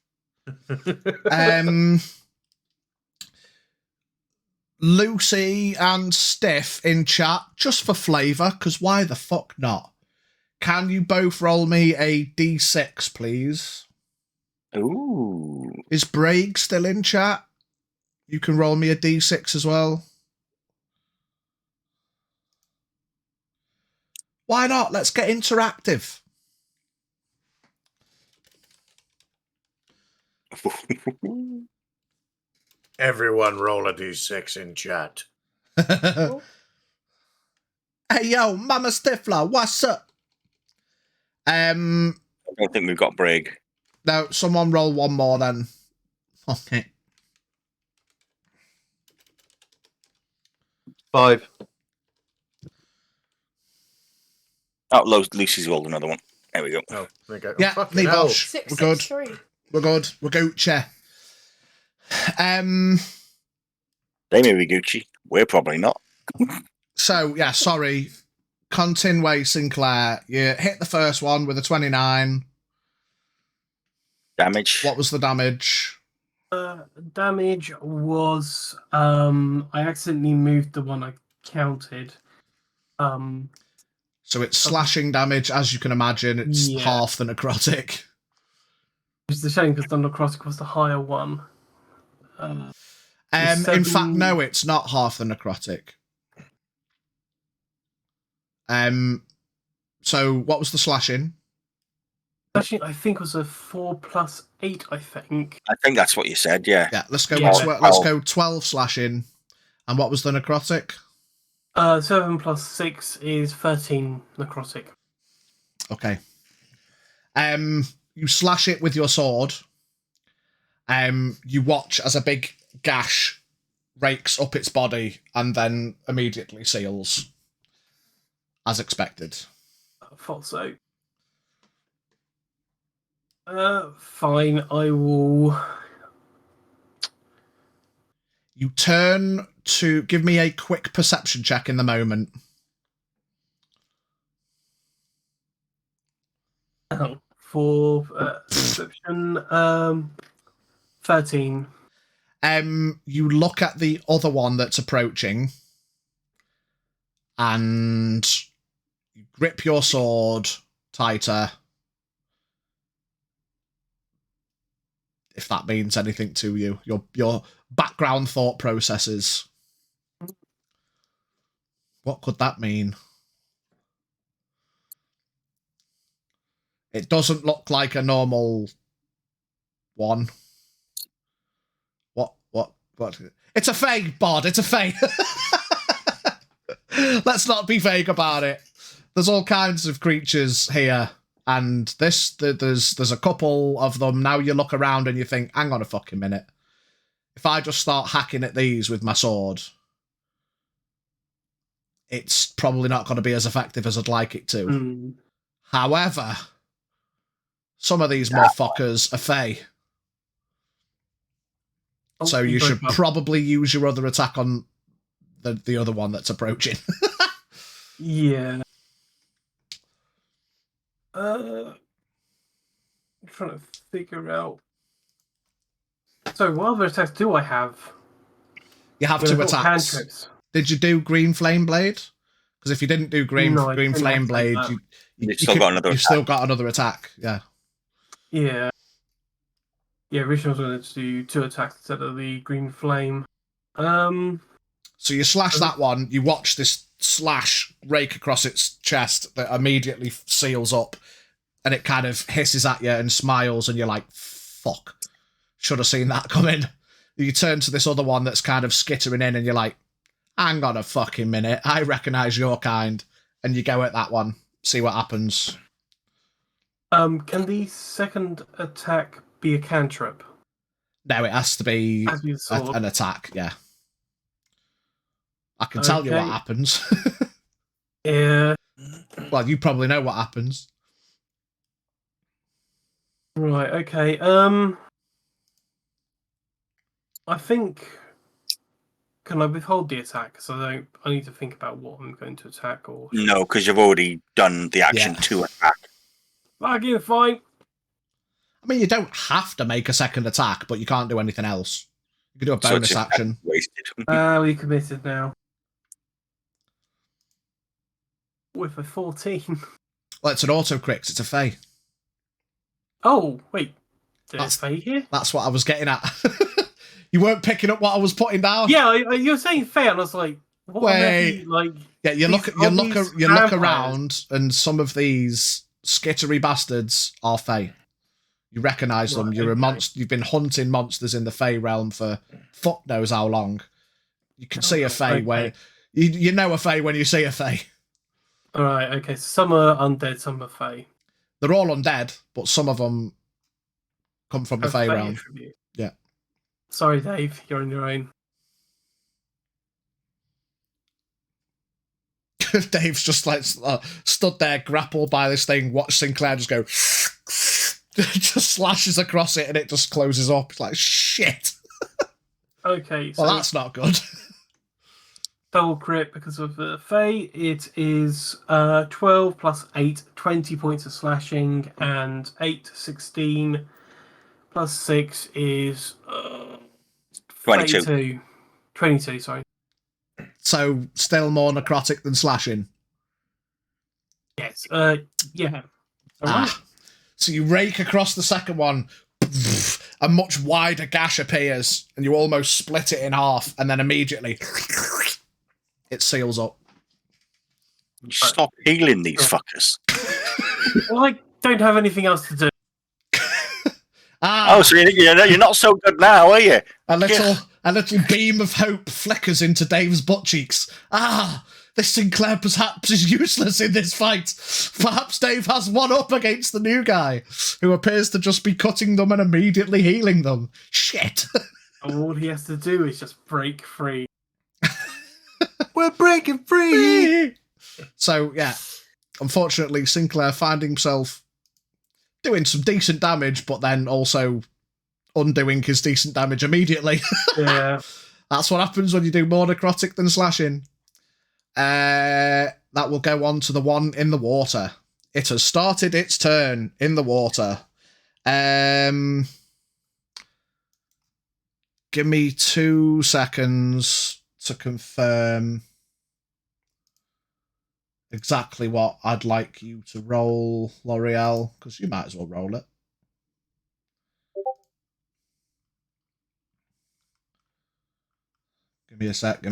Lucy and Stiff in chat, just for flavour, because why the fuck not? Can you both roll me a D6, please? Ooh. Is Braig still in chat? You can roll me a D6 as well. Why not? Let's get interactive. Everyone roll a d6 in chat. Hey, yo, Mama Stifler, what's up? I don't think we've got Brig. No, someone roll one more then. Okay. 5. Oh, Lucy's rolled another one. There we go. Oh, there you go. Yeah, Fucking leave hell. Bosh. 6, We're good. 6, 3. We're good. We're Gucci. They may be Gucci. We're probably not. So, yeah, sorry. Continway Sinclair, you hit the first one with a 29. Damage. What was the damage? Damage was I accidentally moved the one I counted. So it's slashing damage, as you can imagine. It's half the necrotic. Which is a shame because the necrotic was the higher one. In fact, no, it's not half the necrotic. So what was the slashing? Actually, I think it was a 4 plus 8. I think that's what you said. Yeah. Yeah. Let's go. Yeah. Let's go 12 slashing. And what was the necrotic? 7 plus 6 is 13 necrotic. Okay. You slash it with your sword. You watch as a big gash rakes up its body and then immediately seals, as expected. Thought so. Fine. I will. You turn to give me a quick perception check in the moment. For perception, 13. You look at the other one that's approaching, and you grip your sword tighter. If that means anything to you, your background thought processes. What could that mean? It doesn't look like a normal one. What? It's a Fae, Bod. It's a Fae. Let's not be vague about it. There's all kinds of creatures here, and there's a couple of them. Now you look around and you think, hang on a fucking minute. If I just start hacking at these with my sword, it's probably not going to be as effective as I'd like it to. However, some of these motherfuckers are Fae. So you should probably use your other attack on the other one that's approaching. Yeah. I'm trying to figure out. So what other attacks do I have? You have 2 attacks. Cantrips. Did you do Green Flame Blade? Because if you didn't do Green Flame Blade, you've still got another attack. Yeah. Yeah. Yeah, originally I was going to do 2 attacks instead of the green flame. So you slash that one, you watch this slash rake across its chest that immediately seals up, and it kind of hisses at you and smiles, and you're like, fuck. Should have seen that coming. You turn to this other one that's kind of skittering in, and you're like, hang on a fucking minute, I recognise your kind. And you go at that one, see what happens. Can the second attack be a cantrip? No, it has to be As we saw. an attack, yeah. I can tell you what Okay. happens. Yeah. Well, you probably know what happens. Right. Okay. I think. Can I withhold the attack? Because I need to think about what I'm going to attack or. No, because you've already done the action Yeah. to attack. Okay, fine. I mean, you don't have to make a second attack, but you can't do anything else. You can do a So bonus it's action. wasted. We committed now. With a 14. Well, it's an auto crit. It's a Fae. Oh, wait. There's That's- Fae here? That's what I was getting at. You weren't picking up what I was putting down. Yeah, you're saying Fae, and I was like, what on earth are Wait. you, like... Yeah, you These look obvious around, vampires. and some of these skittery bastards are Fae. You recognise them. Right, You're a okay. monster. You've been hunting monsters in the Fae realm for fuck knows how long. You can see a Fae okay. where you know a Fae when you see a Fae. Alright, okay, so some are undead, some are Fae. They're all undead, but some of them come from the Have Fae Fae realm. attribute. Yeah. Sorry, Dave, you're on your own. Dave's just like stood there, grappled by this thing. Watch Sinclair just go, just slashes across it, and it just closes up. It's like shit. Okay, so Well, that's not good. double crit because of the Fae. It is 12 plus 8, 20 points of slashing, and 8, 16, plus 6 is 22. 32. 22, sorry. So still more necrotic than slashing. Yes, yeah. Alright. So you rake across the second one, a much wider gash appears, and you almost split it in half, and then immediately it seals up. Stop healing these fuckers. Well, I don't have anything else to do. Oh, so you're not so good now, are you? A little beam of hope flickers into Dave's butt cheeks. This Sinclair perhaps is useless in this fight. Perhaps Dave has one up against the new guy, who appears to just be cutting them and immediately healing them. Shit. All he has to do is just break free. We're breaking free. So, yeah, unfortunately, Sinclair found himself doing some decent damage, but then also undoing his decent damage immediately. Yeah. That's what happens when you do more necrotic than slashing. That will go on to the one in the water. It has started its turn in the water. Give me 2 seconds to confirm exactly what I'd like you to roll, L'Oreal, because you might as well roll it. Give me a sec.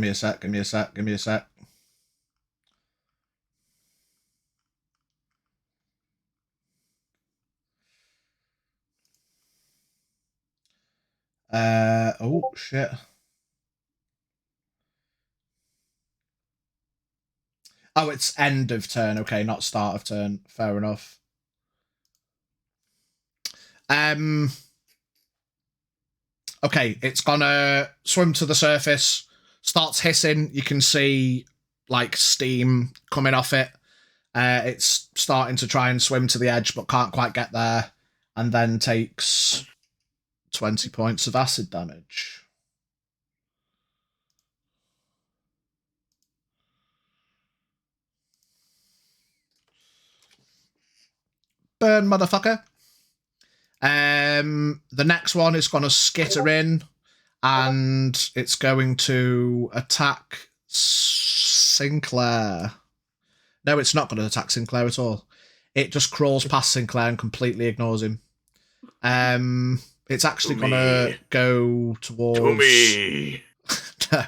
Oh, shit. Oh, it's end of turn. Okay, not start of turn. Fair enough. Okay, it's gonna swim to the surface, starts hissing. You can see like steam coming off it. It's starting to try and swim to the edge, but can't quite get there, and then takes 20 points of acid damage. Burn, motherfucker. The next one is going to skitter in, and it's going to attack Sinclair. No, it's not going to attack Sinclair at all. It just crawls past Sinclair and completely ignores him. It's actually going to go towards... To me. No,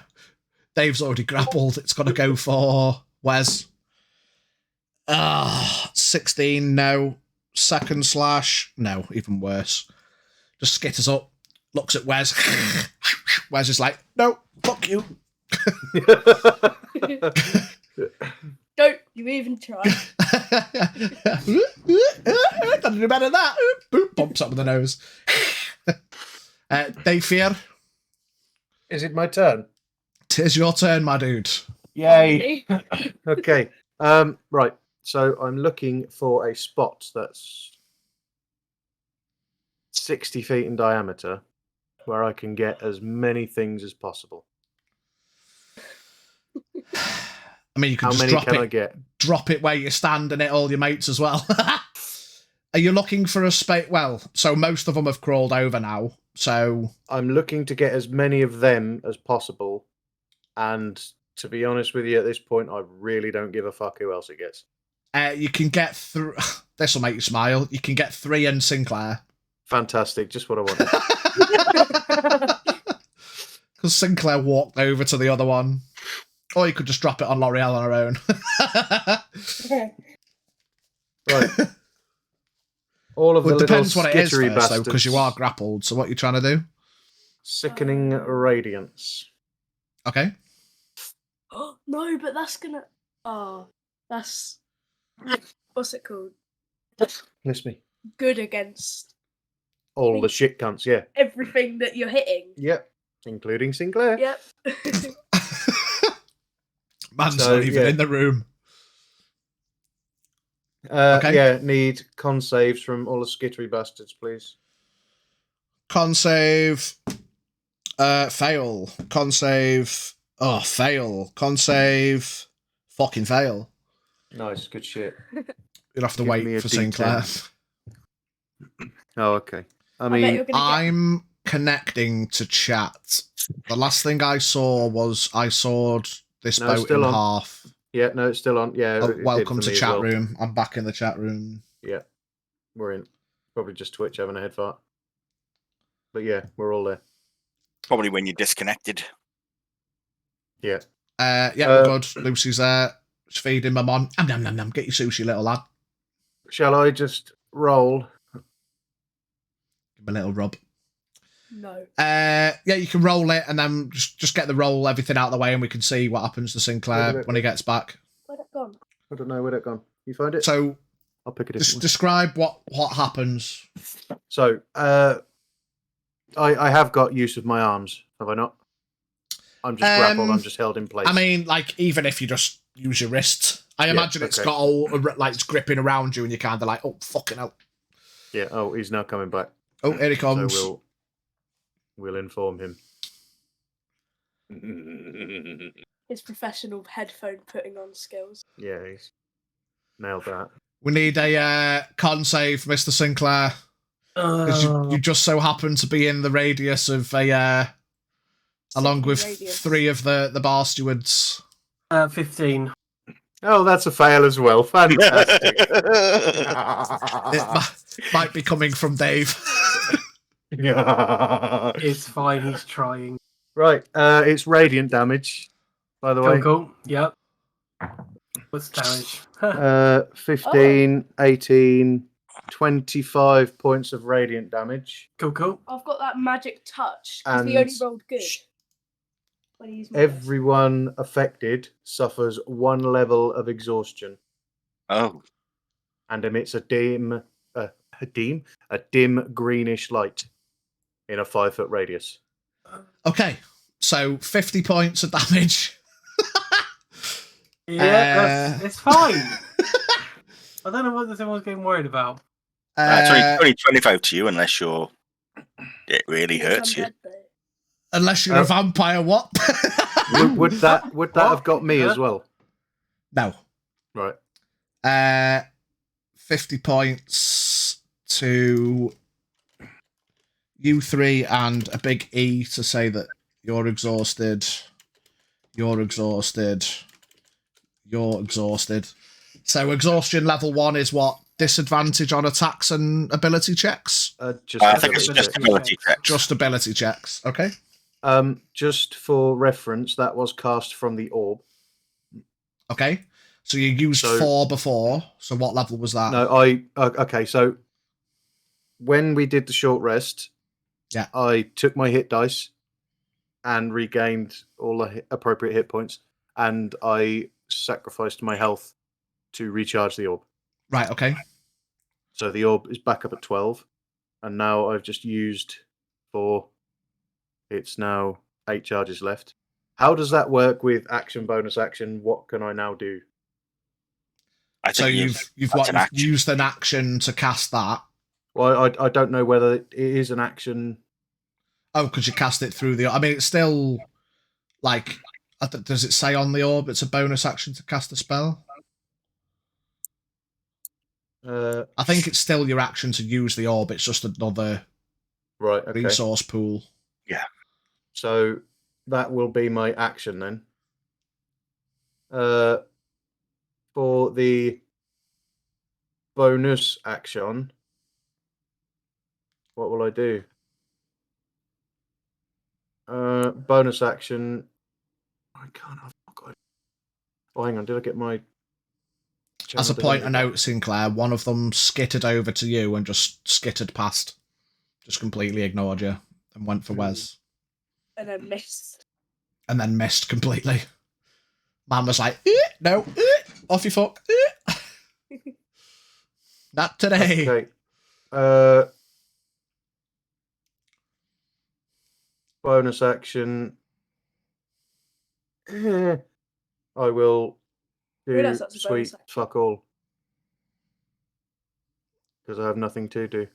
Dave's already grappled. It's going to go for Wes. 16, no. Second slash, no, even worse. Just skitters up, looks at Wes. Wes is like, no, fuck you. Don't you even try. Don't do better than that. Boop, bumps up with the nose. Dave Fear, Is it my turn? 'tis your turn, my dude. Yay. Okay. Right. So I'm looking for a spot that's 60 feet in diameter where I can get as many things as possible. I mean, you can How just many drop can it. I get? Drop it where you stand and hit all your mates as well. Are you looking for a space? Well, so most of them have crawled over now. So I'm looking to get as many of them as possible. And to be honest with you, at this point, I really don't give a fuck who else it gets. you can get through. This will make you smile. You can get 3 in Sinclair. Fantastic. Just what I wanted. Because Sinclair walked over to the other one. Or you could just drop it on L'Oreal on her own. Right. All of Well, the it depends little what it is skittery first, though, because you are bastards. grappled. So what are you trying to do? Sickening radiance. Okay. No, but that's gonna. Oh, that's. What's it called? Miss me. Good against All the shit cunts, yeah. everything that you're hitting. Yep. Including Sinclair. Yep. Man's So, not even yeah. in the room. Okay. Yeah, need con saves from all the skittery bastards, please. Con save. Fail. Con save. Oh, fail. Con save. Fucking fail. Nice, good shit. You'd have to Give me wait a for D10. Sinclair. Oh, okay. I I bet mean, you're gonna I'm connecting to chat. The last thing I saw was I sawed this No, it's boat still in on. half. yeah, no, it's still on. Yeah, Oh, it did welcome for to me as chat well. room. I'm back in the chat room. Yeah, we're in. Probably just Twitch having a head fart. But yeah, we're all there. Probably when you're disconnected. Yeah. Yeah, we're good. Lucy's there. She's feeding my mom. Nom, nom, nom. Get your sushi, little lad. Shall I just roll? Give him a little rub. No. Yeah, you can roll it and then just get the roll, everything out of the way, and we can see what happens to Sinclair when he gets back. Where'd it gone? I don't know where that gone. You find it? So, I'll pick a different one. describe what happens. So, I have got use of my arms, have I not? I'm just grappled. I'm just held in place. I mean, like, even if you just use your wrists, I imagine it's okay. got all like it's gripping around you, and you're kind of like, oh fucking hell. Yeah. Oh, he's now coming back. Oh, here he comes. So we'll inform him. His professional headphone putting on skills. Yeah, he's nailed that. We need a con save, Mr. Sinclair. Because you just so happen to be in the radius of along with Radius. 3 of the bar stewards. 15. Oh, that's a fail as well. Fantastic. It might be coming from Dave. It's fine, he's trying. Right, it's radiant damage, by the way. Cool. Yep. What's damage? 15, 18, 25 points of radiant damage. Cool. I've got that magic touch because he And only rolled good. When he used my everyone affected suffers 1 level of exhaustion Oh, and emits a dim greenish light in a 5-foot radius. Okay, so 50 points of damage. Yeah, it's fine. I don't know what everyone's getting worried about. it's only 25 to you unless it really Because hurts I'm you. dead, though. Unless you're a vampire, what? Would that have got me as well? No. Right. 50 points to you 3 and a big E to say that you're exhausted. You're exhausted. You're exhausted. So exhaustion level 1 is what? Disadvantage on attacks and ability checks? I think it's just ability checks. Just ability checks. Okay. Just for reference, that was cast from the orb. Okay. So you used 4 before. So what level was that? No, okay. So when we did the short rest, yeah, I took my hit dice and regained all the appropriate hit points, and I sacrificed my health to recharge the orb. Right, okay. So the orb is back up at 12, and now I've just used 4. It's now 8 charges left. How does that work with action, bonus action? What can I now do? I So think you've that's an action. used an action to cast that. Well, I don't know whether it is an action. Oh, because you cast it through the... I mean, it's still, like... Does it say on the orb it's a bonus action to cast a spell? I think it's still your action to use the orb. It's just another Right, okay. resource pool. Yeah. So that will be my action then. For the bonus action, what will I do? Bonus action. I can't. I've not got it. Oh, hang on. Did I get my? As a point of note, Sinclair, one of them skittered over to you and just skittered past. Just completely ignored you and went for Wes. And then missed. And then missed completely. Man was like, no, off you fuck. Not today. Okay. Bonus action. I will do sweet fuck all. Because I have nothing to do.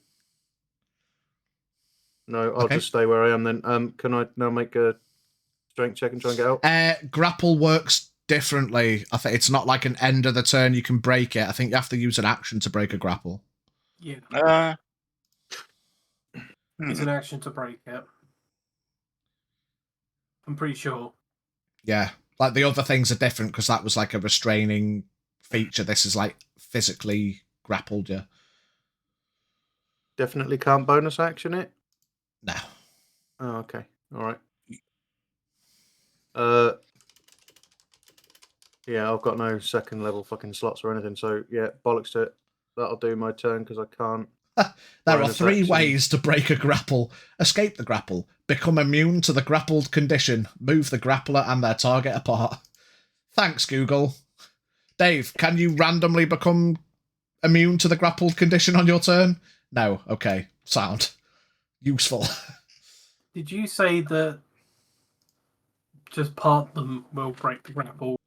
No, I'll just stay where I am then. Can I now make a strength check and try and get out? Grapple works differently. I think it's not like an end of the turn you can break it. I think you have to use an action to break a grapple. Yeah. It's an action to break it. I'm pretty sure. Yeah. Like the other things are different because that was like a restraining feature. This is like physically grappled you. Definitely can't bonus action it? No. Oh, okay. All right. Yeah, I've got no second level fucking slots or anything, so yeah, bollocks to it. That'll do my turn because I can't. There are 3 ways to break a grapple. Escape the grapple, become immune to the grappled condition, move the grappler and their target apart. Thanks, Google. Dave, can you randomly become immune to the grappled condition on your turn? No. Okay. Sound. Useful. Did you say that just part them will break the grapple?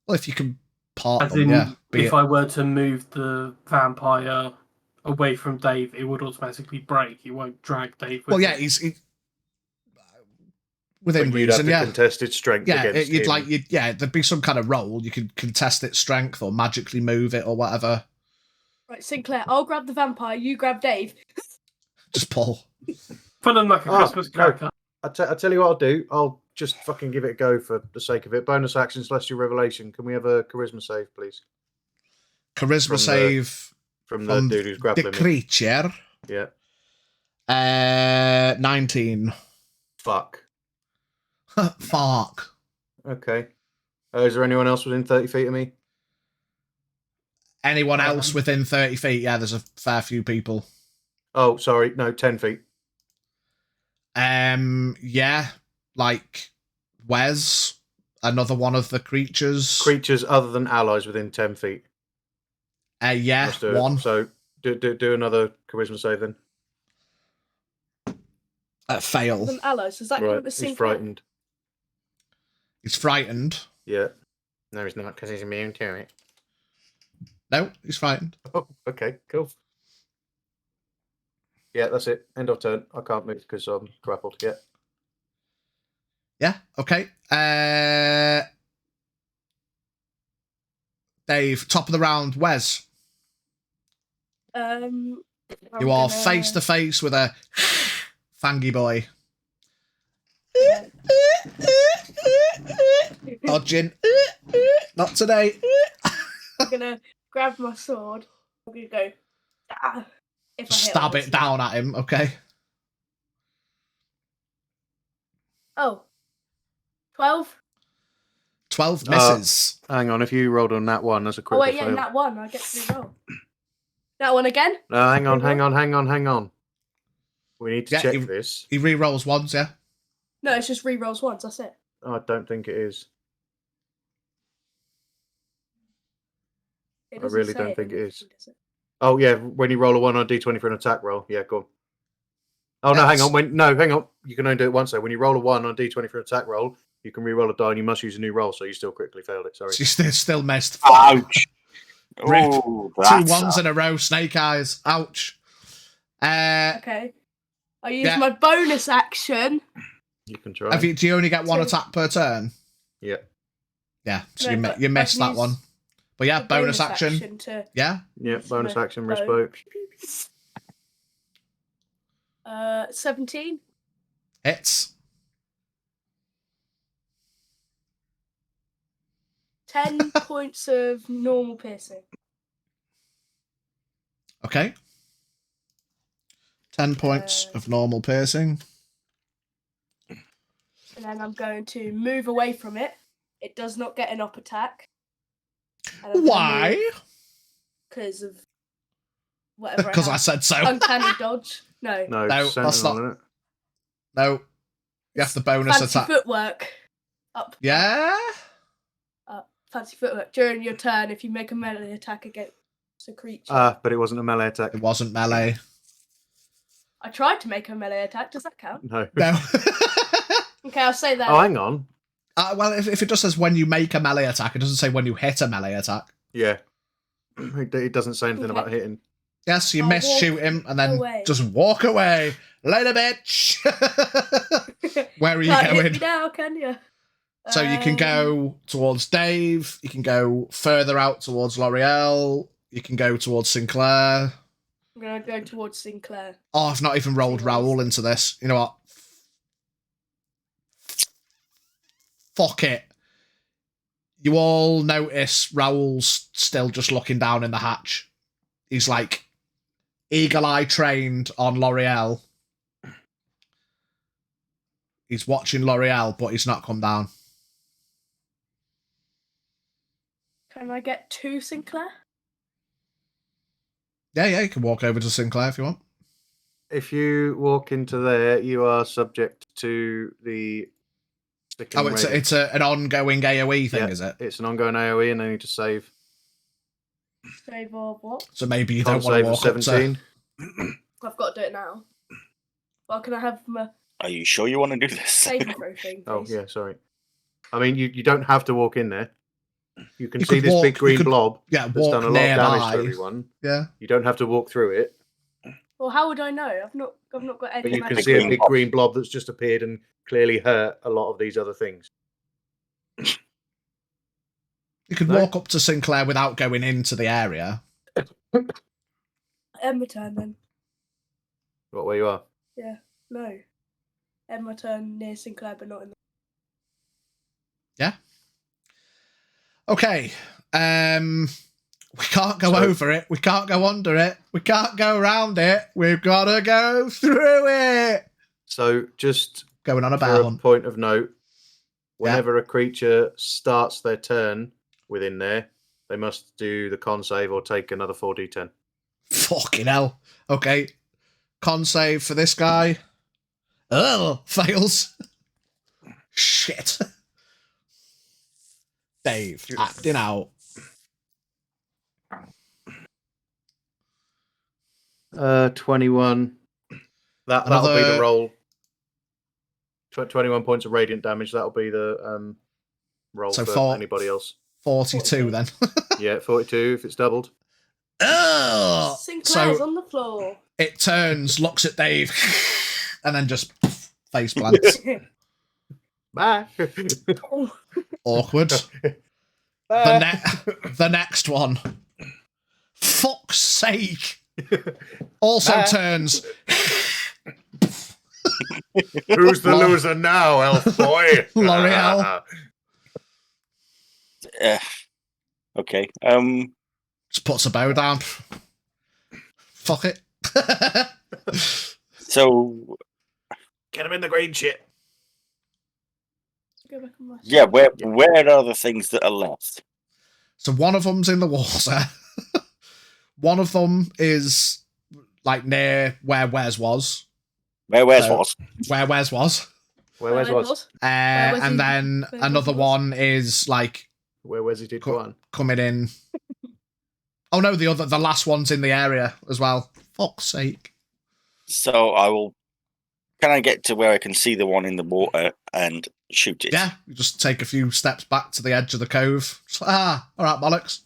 Well, if you can part As them, in, yeah. if I were to move the vampire away from Dave, it would automatically break. It won't drag Dave with it. He's within you'd reason, have contested strength against him. There'd be some kind of roll. You could contest its strength or magically move it or whatever. Right, Sinclair, I'll grab the vampire, you grab Dave. Just pull. Put them like a Christmas cracker. I tell you what I'll do. I'll just fucking give it a go for the sake of it. Bonus action, Celestial Revelation. Can we have a charisma save, please? Charisma save from the dude who's grappling the creature. Yeah. 19. Fuck. Fuck. Okay. Is there anyone else within 30 feet of me? Anyone else within 30 feet? Yeah, there's a fair few people. Oh, sorry. No, 10 feet. Yeah, like Wes, another one of the creatures. Creatures other than allies within 10 feet. Yeah, one. So do another charisma save then. Fail. Some allies. Does that count as he's frightened. He's frightened. Yeah. No, he's not because he's immune to it. No, he's frightened. Oh, okay, cool. Yeah, that's it. End of turn. I can't move because I'm grappled. Yeah. Yeah, okay. Dave, top of the round, Wes. You are face to face with a fangy boy. Dodging. Not today. I'm gonna grab my sword. I'm gonna go. If I stab it down at him, okay? Oh. 12? 12 misses. Hang on, if you rolled on that one, that's a critical fail. Oh, wait, yeah, that one. I get to re-roll. That one again? No, hang on. We need to check this. He re-rolls once, yeah? No, it's just re-rolls once, that's it. I don't think it is. It I doesn't really say don't in think the it is. thing, does it? Oh yeah, when you roll a 1 on D20 for an attack roll. Yeah, go on. Oh no, hang That's- on. Hang on. You can only do it once though. When you roll a 1 on D20 for an attack roll, you can re-roll a die and you must use a new roll, so you still critically failed it. Sorry. She still missed. Ouch. Rip. Oh, 2 that's 1s in a row. Snake eyes. Ouch. Okay. I use Yeah. my bonus action. You can try. Do you only get 1 Two. attack per turn? Yeah. Yeah, so No, you but you I missed can that use one. But yeah, the bonus action. to Yeah. Yeah. use Bonus my action, bow. wrist bow. 17. Hits. 10 points of normal piercing. Okay. 10 points of normal piercing. And then I'm going to move away from it. It does not get an up attack. Why? Because of whatever. Because I said so. Uncanny dodge. No. No, No, Sentinel, that's not- isn't it? No. You have the bonus Fancy attack. footwork. Up. Yeah? Up. Fancy footwork. During your turn, if you make a melee attack against a creature. But it wasn't a melee attack. It wasn't melee. I tried to make a melee attack. Does that count? No. No. Okay, I'll say that. Oh, hang on. Well, if it just says when you make a melee attack, it doesn't say when you hit a melee attack. Yeah. It doesn't say anything Okay. about hitting. Yes, you I'll miss, walk shoot him, and then away. just walk away. Later, bitch. Where are you Can't hit going? me now, can you? So you can go towards Dave. You can go further out towards L'Oreal. You can go towards Sinclair. I'm going to go towards Sinclair. Oh, I've not even rolled Raoul into this. You know what? Fuck it. You all notice Raoul's still just looking down in the hatch. He's like eagle eye trained on L'Oreal. He's watching L'Oreal, but he's not come down. Can I get to Sinclair? Yeah, you can walk over to Sinclair if you want. If you walk into there, you are subject to the. Oh, it's an ongoing AoE thing, Yeah, is it? It's an ongoing AoE, and they need to save. Save or what? So maybe you Con don't want to save of walk up to... 17. I've got to do it now. Well, can I have my Are you sure you want to do this? saving throw thing, please? Oh, yeah, sorry. I mean, you don't have to walk in there. You can You see could this walk- big you green could- blob Yeah, that's walk done a lot of damage to nearby. everyone. Yeah. You don't have to walk through it, Well, how would I know? I've not got any but you can magic. see a green big blob. green blob that's just appeared and clearly hurt a lot of these other things. You could No? walk up to Sinclair without going into the area. End my turn then. What, where you are? No. End my turn near Sinclair, but not in the... Okay. We can't go So- over it. We can't go under it. We can't go around it. We've got to go through it. So, just Going on a for bear a hunt. point of note, whenever a creature starts their turn within there, they must do the con save or take another 4d10. Fucking hell. Okay. Con save for this guy. Oh, fails. Shit. Dave, acting out. 21. That'll be Another- the roll. 21 points of radiant damage. That'll be the roll So for anybody else. 42 then. Yeah, 42 if it's doubled. Oh! Sinclair's So on the floor. it turns, looks at Dave, and then just face plants. Bye. Oh, Awkward. The next one. Fuck's sake. Also Bye. turns. Who's the loser now, elf boy? L'Oreal. Okay. Just puts a bow down. Fuck it. So Get him in the green shit. go back on my... yeah, where are the things that are left? So one of them's in the water. One of them is like near where Wes was. Where Wes So- was? Where Wes was. Where Wes was? was? And he? then Where another was? one is like Where Wes he did go on. coming in Oh no, the last one's in the area as well. Fuck's sake. So I will. Can I get to where I can see the one in the water and shoot it? Yeah, you just take a few steps back to the edge of the cove. All right, bollocks.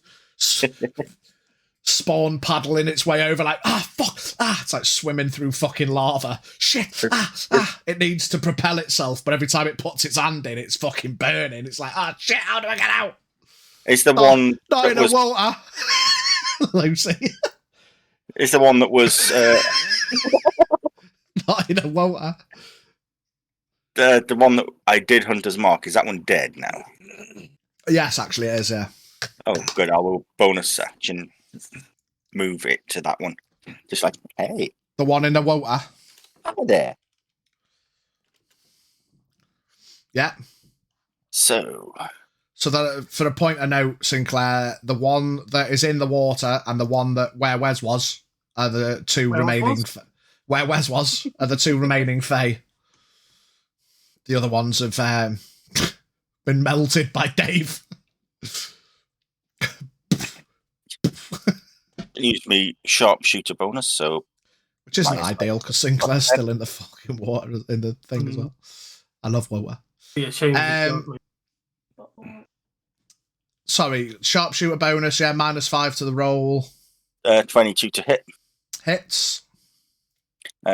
Spawn paddling its way over like, fuck, it's like swimming through fucking lava. Shit, it needs to propel itself, but every time it puts its hand in, it's fucking burning. It's like, shit, how do I get out? It's the one not that in was... the water. Lucy. It's the one that was... Not in the water. The one that I did Hunter's Mark, is that one dead now? Yes, actually it is, yeah. Oh, good. I will bonus action move it to that one. Just like, hey. The one in the water. Over there. Yeah. So that for a point of note, Sinclair, the one that is in the water and the one that where Wes was are the two remaining. Where Wes was are the two remaining Fae. The other ones have been melted by Dave. use me sharpshooter bonus, so which isn't ideal because Sinclair's still in the fucking water in the thing as well. I love water. Yeah, sorry, sharpshooter bonus, yeah, -5 to the roll. 22 to hit. Hits.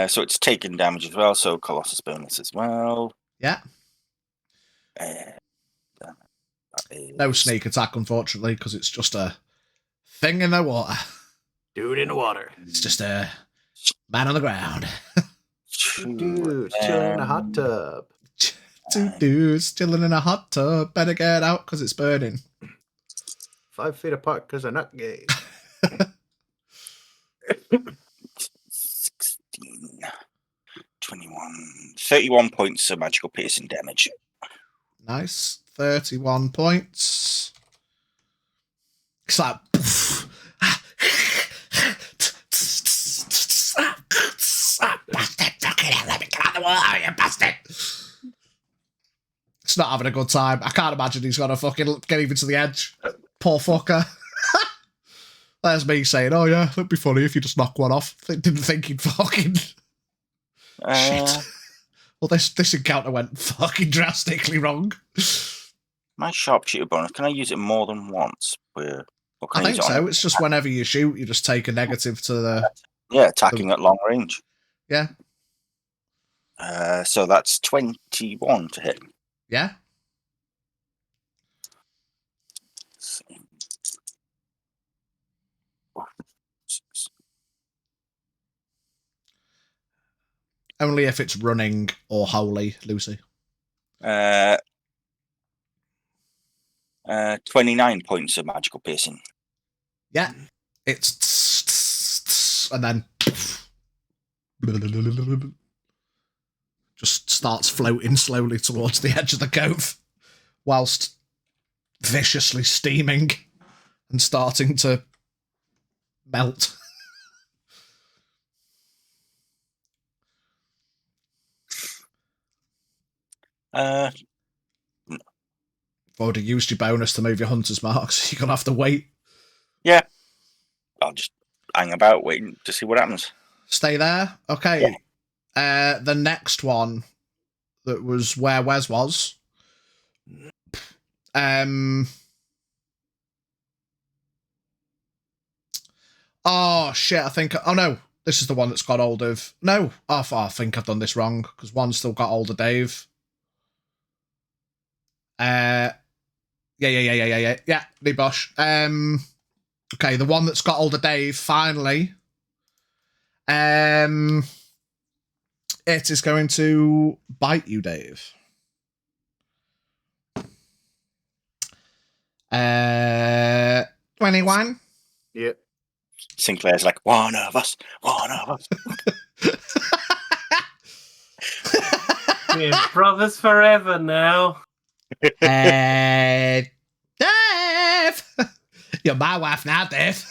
So it's taken damage as well, so Colossus bonus as well. Yeah. No sneak attack, unfortunately, because it's just a thing in the water. Dude in the water. It's just a man on the ground. Two dudes chilling in a hot tub. Two dudes chilling in a hot tub. Better get out because it's burning. 5 feet apart because they're not gay. 16, 21, 31 points of magical piercing damage. Nice. 31 points. It's like... It's not having a good time. I can't imagine he's gonna fucking get even to the edge. Poor fucker. There's me saying, oh yeah, it'd be funny if you just knock one off. Didn't think he'd fucking... Shit. Well, this encounter went fucking drastically wrong. My sharpshooter bonus, can I use it more than once? I think so. It's just whenever you shoot, you just take a negative to the... Yeah, attacking at long range. Yeah. So that's 21 to hit. Yeah. Only if it's running or holy, Lucy. 29 points of magical piercing. Yeah. It's... And then... Just starts floating slowly towards the edge of the cove whilst viciously steaming and starting to melt. Already used your bonus to move your hunter's marks. You're going to have to wait. Yeah. I'll just hang about waiting to see what happens. Stay there? Okay. Yeah. The next one that was where Wes was. Oh, shit, I think... Oh, no. This is the one that's got hold of... No. Oh, I think I've done this wrong, because one still got hold of Dave. Yeah, Nibosh. Okay, the one that's got hold of Dave, finally. It is going to bite you, Dave. 21. Yep. Sinclair's like, one of us. We're brothers forever now. Dave! You're my wife now, Dave.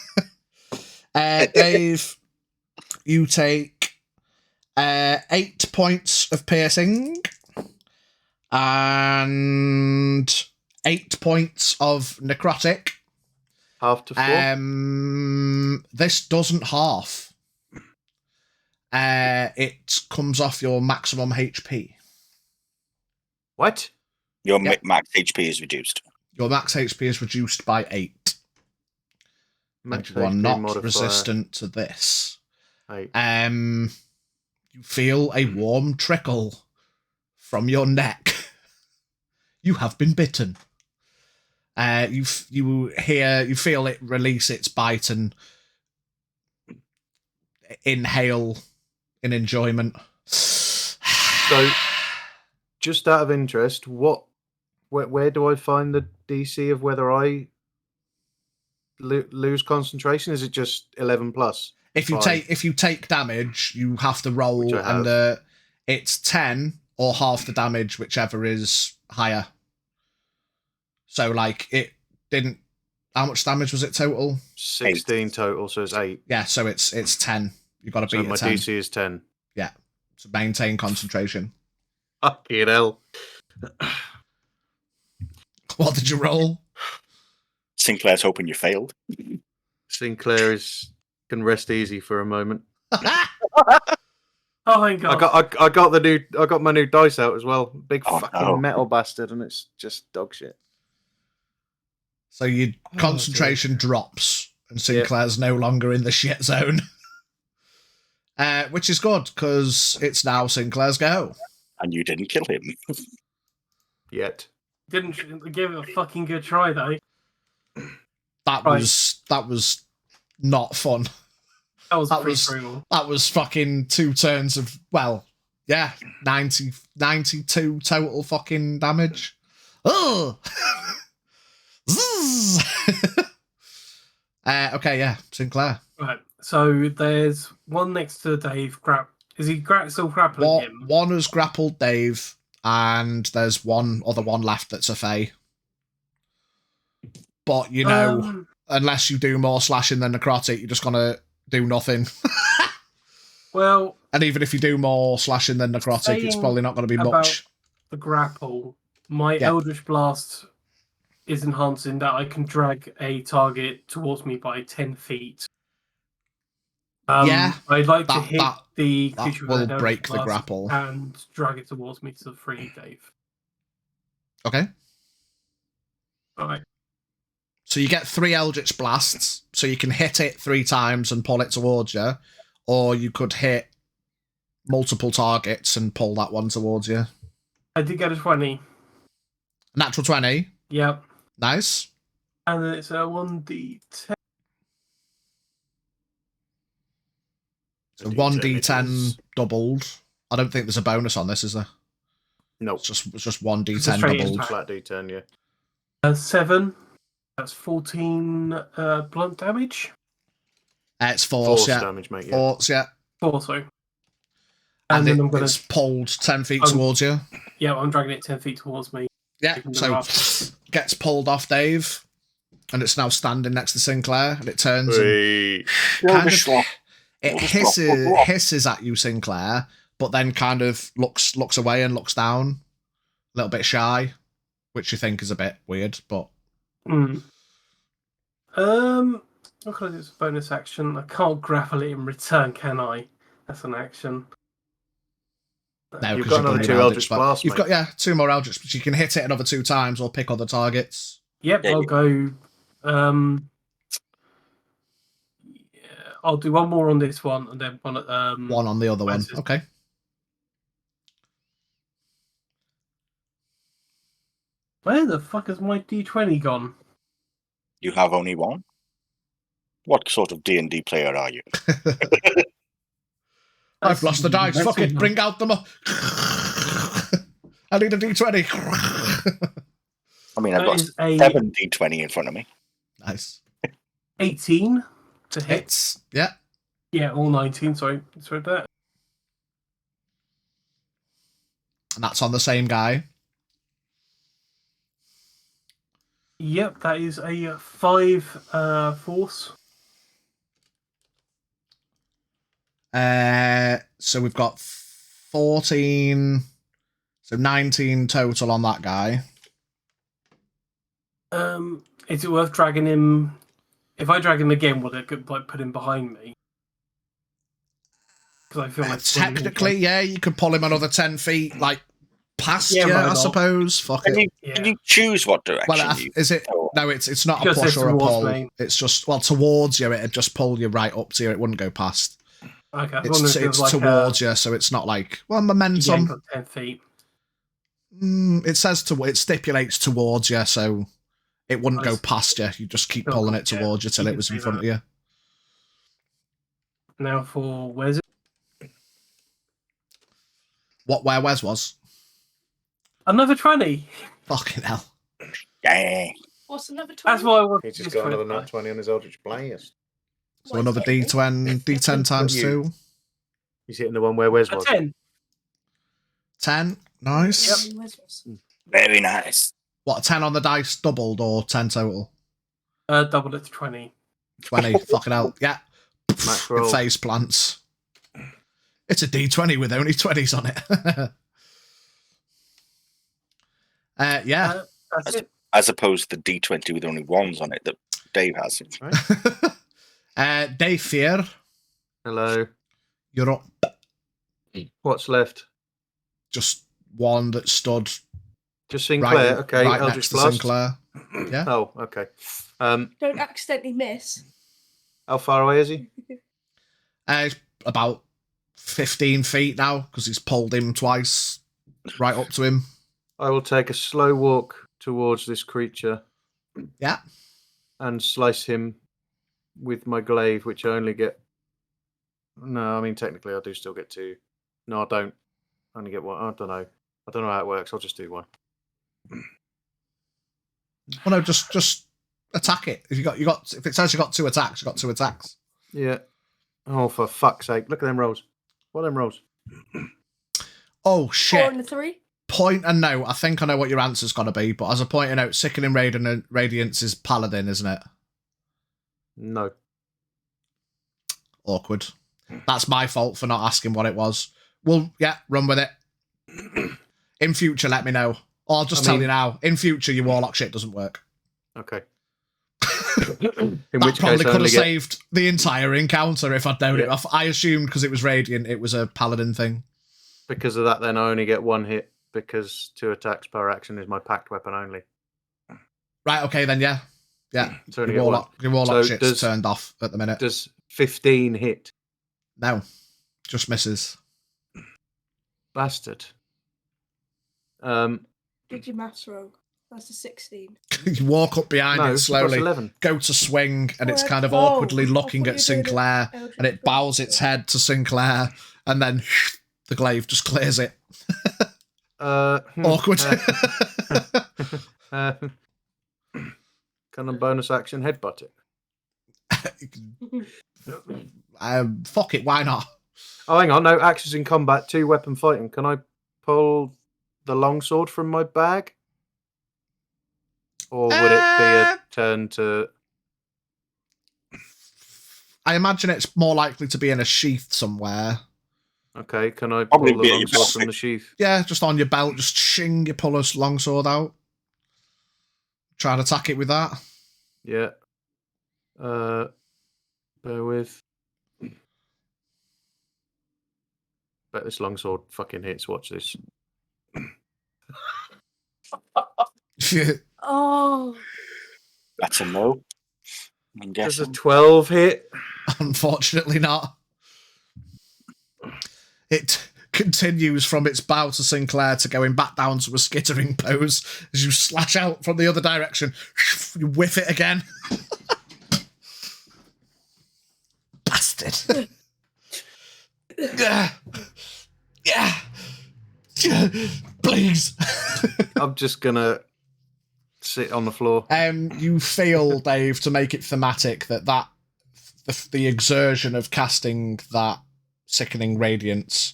Dave, you take 8 points of piercing and 8 points of necrotic. Half to 4? This doesn't half. It comes off your maximum HP. What? Your Yep. max HP is reduced. Your max HP is reduced by 8. Max And you are HP not modifier, resistant to this. 8. You feel a warm trickle from your neck. You have been bitten. You feel it release its bite and inhale in enjoyment. So, just out of interest, where do I find the DC of whether I lose concentration? Is it just 11 plus? If you take damage, you have to roll, Which I have. and it's 10 or half the damage, whichever is higher. So, like, it didn't. How much damage was it total? 16 total, so it's 8. Yeah, so it's 10. You've got to So beat my a 10. DC is 10. Yeah, to maintain concentration. Fucking hell. What did you roll? Sinclair's hoping you failed. Sinclair can rest easy for a moment. Oh my god! I got my new dice out as well. Big Oh, fucking no. metal bastard, and it's just dog shit. So your concentration drops, and Sinclair's no longer in the shit zone. Which is good, because it's now Sinclair's go. And you didn't kill him. Yet. Didn't give it a fucking good try though. That was not fun. That was That pretty was- brutal. That was fucking 2 turns of, 92 total fucking damage. Oh! Okay, yeah, Sinclair. Right. So there's one next to Dave. Is he still grappling him? One has grappled Dave, and there's one other one left that's a Fae. But, unless you do more slashing than necrotic, you're just gonna do nothing. Well, And even if you do more slashing than necrotic, it's Saying probably not going to be about much. the grapple, my Yeah. Eldritch Blast is enhancing that I can drag a target towards me by 10 feet. Yeah, I'd like to that- hit that- the That creature with will an Eldritch break the Blast grapple. and drag it towards me to free Dave. Okay. Alright. So you get 3 Eldritch Blasts, so you can hit it 3 times and pull it towards you, or you could hit multiple targets and pull that one towards you. I did get a 20. Natural 20. Yep. Nice. And then it's a 1d10. So 1d10 doubled. I don't think there's a bonus on this, is there? No. It's just It's a 1d10 straight doubled. impact. Flat D10, yeah. 7. That's 14 blunt damage. It's force, Force yeah. damage, mate. Yeah. Force, yeah. 4, sorry. And then I'm gonna. it's pulled 10 feet Um, towards you. Yeah, I'm dragging it 10 feet towards me. Yeah, Picking so them up. gets pulled off Dave, and it's now standing next to Sinclair, and it turns and Hey. kind of, it hisses at you, Sinclair, but then kind of looks away and looks down, a little bit shy, which you think is a bit weird, but What can I do as a bonus action? I can't grapple it in return, can I? That's an action. no, You've 'cause got another your 2 Eldritch Blasts, You've mate. got 2 more Eldritch, but you can hit it another 2 times or pick other targets. Yep, Yeah, I'll go. I'll do one more on this one, and then one. One on the other one. where's this? Okay. Where the fuck has my D20 gone? You have only one? What sort of D&D player are you? I've lost the dice. That's Fuck it. all. Bring out the. I need a d20. I mean, I've That got is a 7 D20 in front of me. Nice. 18 to hit. Hits. Yeah. Yeah, all 19. Sorry about that. And that's on the same guy. Yep, that is a 5 force. So we've got 14. So 19 total on that guy. Is it worth dragging him if I drag him again, will it like put him behind me? Because I feel like Technically, yeah, you could pull him another 10 feet, like past Yeah, you, why I not? suppose. Fuck Can it. you, can you choose what direction Well, you is it? go? No, it's not a Just push says or a towards pull. me. It's just towards you. It'd just pull you right up to you. It wouldn't go past. Okay, I was wondering if it was It's like towards you, so it's not like momentum. got 10 feet. It says it stipulates towards you, so it wouldn't go past you. You just keep pulling it towards you till it was in front of you. Now for where's it? Where Wes was? Another 20. Fucking hell. Yeah. What's another 20? That's why I want. He's just got another nat 20 on his Eldritch Blast. So another D10 times 2. He's hitting the one where Wes A was. 10. 10. Nice. Very nice. What, 10 on the dice doubled or 10 total? Doubled it to 20. 20. Fucking hell. Yeah. Max It roll. face plants. It's a D20 with only 20s on it. Yeah. That's it. As opposed to the D20 with only ones on it that Dave has. Dave Fear, Hello. you're up. What's left? Just one that stood Just Sinclair. Okay, right Eldritch next to Blast. Sinclair. Yeah. Oh, okay. Don't accidentally miss. How far away is he? He's about 15 feet now because he's pulled him twice right up to him. I will take a slow walk towards this creature Yeah. and slice him with my glaive, which I only get. No, I mean technically I do still get 2. No, I don't. I only get 1. I don't know. I don't know how it works. I'll just do 1. Well, no, just attack it. If if it says you got 2 attacks, you got 2 attacks. Yeah. Oh, for fuck's sake! Look at them rolls. What are them rolls? Oh 4 shit! and a 3. Point and note. I think I know what your answer's gonna be, but as a point and note, Sickening Radiance is Paladin, isn't it? No. Awkward. That's my fault for not asking what it was. Well, yeah, run with it. In future, let me know. Or I'll just tell you now. In future, your warlock shit doesn't work. Okay. In which which probably case I could only have get- saved the entire encounter if I'd known it. I assumed because it was Radiant, it was a Paladin thing. Because of that, then I only get 1 hit because 2 attacks per action is my packed weapon only. Right, okay, then, yeah. Yeah, So only your get 1. warlock So shit's does- turned off at the minute. Does 15 hit? No, just misses. Bastard. Did you maths wrong? That's a 16. You walk up behind No, it plus slowly, 11. go to swing, and it's Oh, kind of 12. awkwardly I looking thought at you were doing Sinclair, Eldritch and it bows its head to Sinclair, and then the glaive just clears it. Awkward. Can I bonus action headbutt it? Fuck it, why not? Oh, hang on. No, axes in combat, 2 weapon fighting. Can I pull the longsword from my bag? Or would it be a turn to... I imagine it's more likely to be in a sheath somewhere. Okay, can I Probably pull be the at your longsword belt. from the sheath? Yeah, just on your belt, just shing, you pull a longsword out. Try and attack it with that. Yeah. Bear with. Bet this longsword fucking hits. Watch this. Oh, That's a no. I'm Does a guessing. 12 hit? Unfortunately not. It continues from its bow to Sinclair to going back down to a skittering pose as you slash out from the other direction. You whiff it again. Bastard. Yeah. Yeah. Please. I'm just gonna sit on the floor. You feel, Dave, to make it thematic, that the exertion of casting that Sickening Radiance,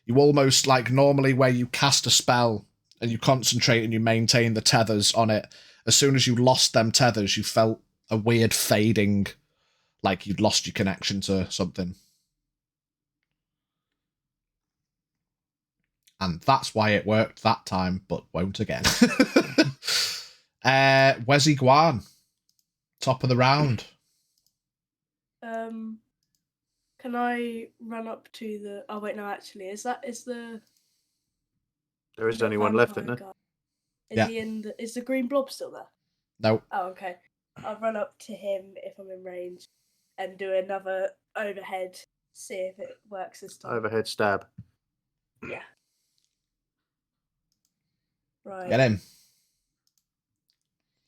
you almost, like normally where you cast a spell and you concentrate and you maintain the tethers on it, as soon as you lost them tethers, you felt a weird fading, like you'd lost your connection to something. And that's why it worked that time, but won't again. Where's Iguan? Top of the round. Can I run up to the? Oh wait, no. Actually, is the There is the only one left, vampire isn't there? guy? Is Yeah. he in the? Is the green blob still there? No. Oh, okay. I'll run up to him if I'm in range, and do another overhead. See if it works this time. Overhead stab. Yeah. Right. Get him.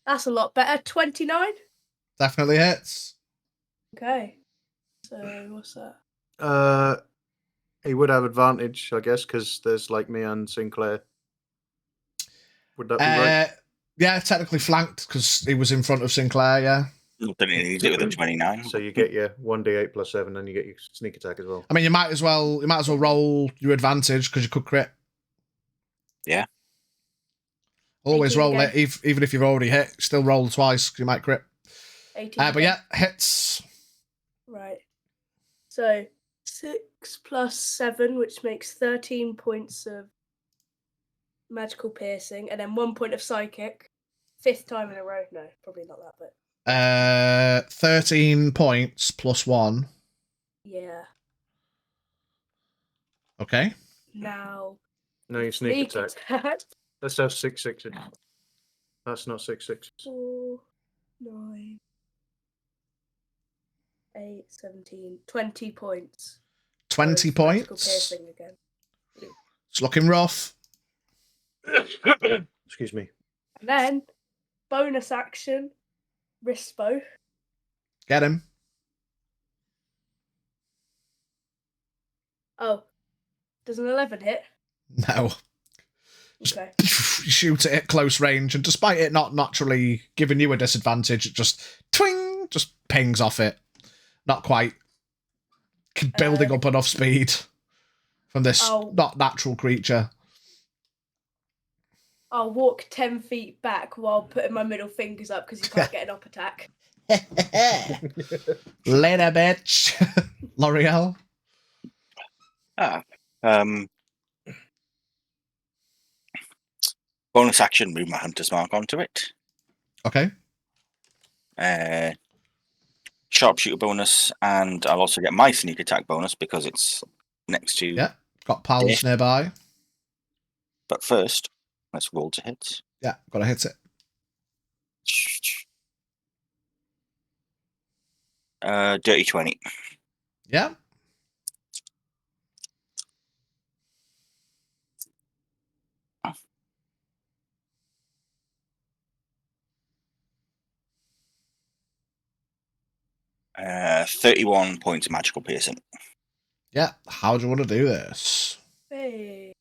That's a lot better. 29. Definitely hits. Okay. So what's that? He would have advantage, I guess, because there's like me and Sinclair. Would that be right? Yeah, technically flanked because he was in front of Sinclair, yeah. Not that he needs it with a 29. So you get your 1d8 plus 7, and you get your sneak attack as well. I mean, you might as well roll your advantage because you could crit. Yeah. Always 18 roll again. it, even if you've already hit. Still roll twice because you might crit. 18. But again. yeah, hits. Right. So 6 plus 7, which makes 13 points of magical piercing, and then 1 point of psychic. 5th time in a row. No, probably not that, but 13 points plus 1. yeah. Okay. Now No, your sneak attack. attack. Let's have 6 6s. That's not 6 6s. 4, 9, 8, 17, 20 points. 20 of magical points. piercing again. It's looking rough. Excuse me. And then bonus action, wrist bow. Get him. Oh, does an 11 hit? No. Okay. You shoot it at close range, and despite it not naturally giving you a disadvantage, it just twing, just pings off it. Not quite building up enough speed from this not natural creature. I'll walk 10 feet back while putting my middle fingers up because you can't get an up attack. Later, bitch. L'Oreal. Bonus action, move my hunter's mark onto it. Okay. Sharpshooter bonus, and I'll also get my sneak attack bonus because it's next to. Yeah. Got pals nearby. But first, let's roll to hit. Yeah, gotta hit it. Dirty 20. Yeah. Uh, 31 points of magical piercing. Yeah. How do you want to do this? Hey.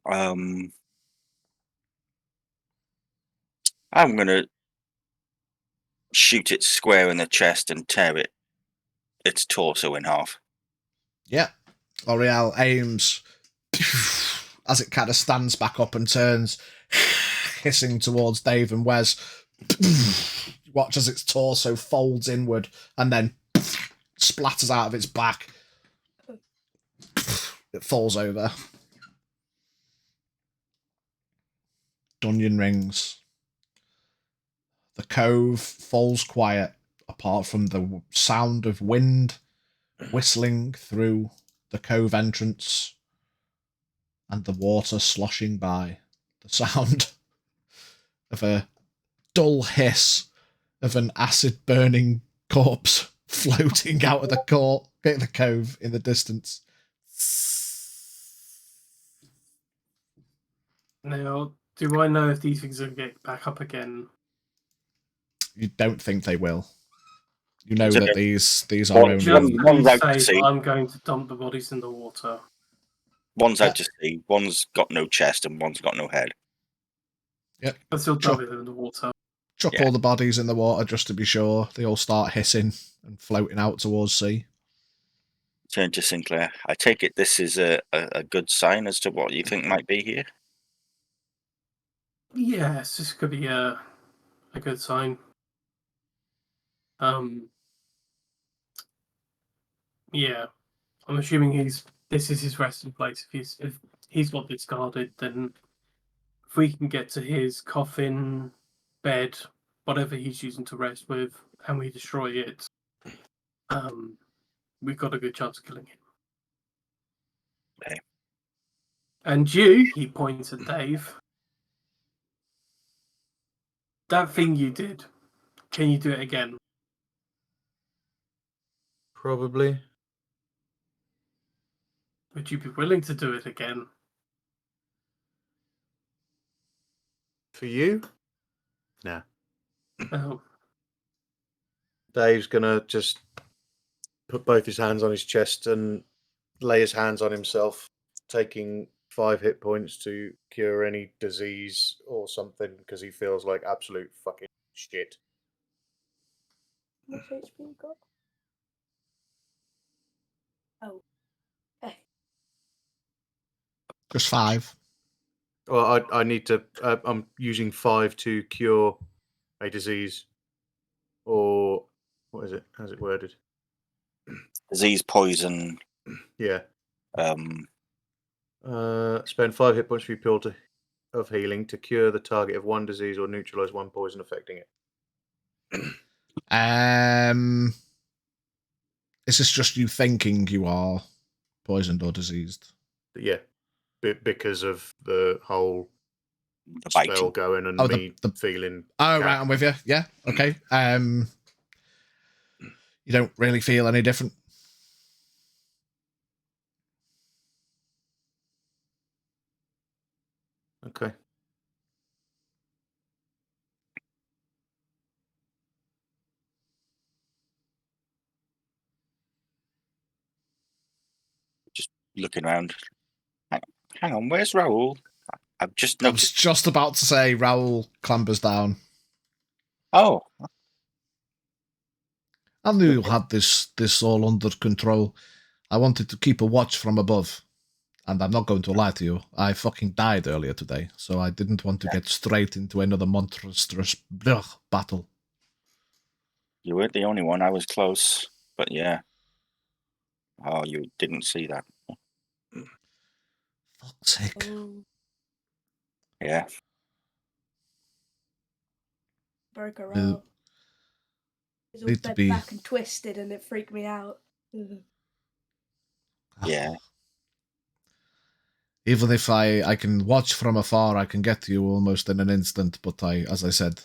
I'm gonna shoot it square in the chest and tear its torso in half. Yeah. L'Oreal aims as it kind of stands back up and turns, hissing towards Dave and Wes. Watch as its torso folds inward and then splatters out of its back. It falls over. Dungeon rings. The cove falls quiet, apart from the sound of wind whistling through the cove entrance and the water sloshing by. The sound of a dull hiss of an acid-burning corpse floating out of the cove in the distance. Now, do I know if these things will get back up again? You don't think they will. You know So that these are One- only... Just One's to out to say sea. I'm going to dump the bodies in the water. One's out to sea, one's got no chest, and one's got no head. Yep. I'm still Sure. dumping them in the water. Chuck Yeah. all the bodies in the water just to be sure. They all start hissing and floating out towards sea. Turn to Sinclair. I take it this is a good sign as to what you think might be here. Yes, this could be a good sign. Yeah, I'm assuming this is his resting place. If he's got discarded, then if we can get to his coffin, bed, whatever he's using to rest with, and we destroy it, we've got a good chance of killing him. Okay. And you, he points at Dave. That thing you did, can you do it again? Probably. Would you be willing to do it again? For you? Nah. Oh, Dave's gonna just put both his hands on his chest and lay his hands on himself, taking 5 hit points to cure any disease or something because he feels like absolute fucking shit. How much HP you got? Oh. Okay. Just 5. Well, I need to. I'm using 5 to cure a disease, or what is it? How's it worded? Disease, poison. Yeah. Um, Spend 5 hit points for your pill of healing to cure the target of 1 disease or neutralize 1 poison affecting it. Is this just you thinking you are poisoned or diseased? Yeah, because of the whole the spell biting. going and Oh, me the feeling. Oh, right, I'm with you. Yeah, okay. You don't really feel any different? Okay. Just looking around. Hang on, where's Raoul? I've just I was noticed. just about to say Raoul clambers down. Oh, I knew you had this all under control. I wanted to keep a watch from above. And I'm not going to lie to you, I fucking died earlier today, so I didn't want to get straight into another monstrous battle. you weren't the only one. I was close, but yeah. Oh, you didn't see that. Fuck's sake. Oh, Yeah. broke her Uh, arm. It's all need to bent be- back and twisted, and it freaked me out. Yeah. Even if I can watch from afar, I can get to you almost in an instant, but as I said,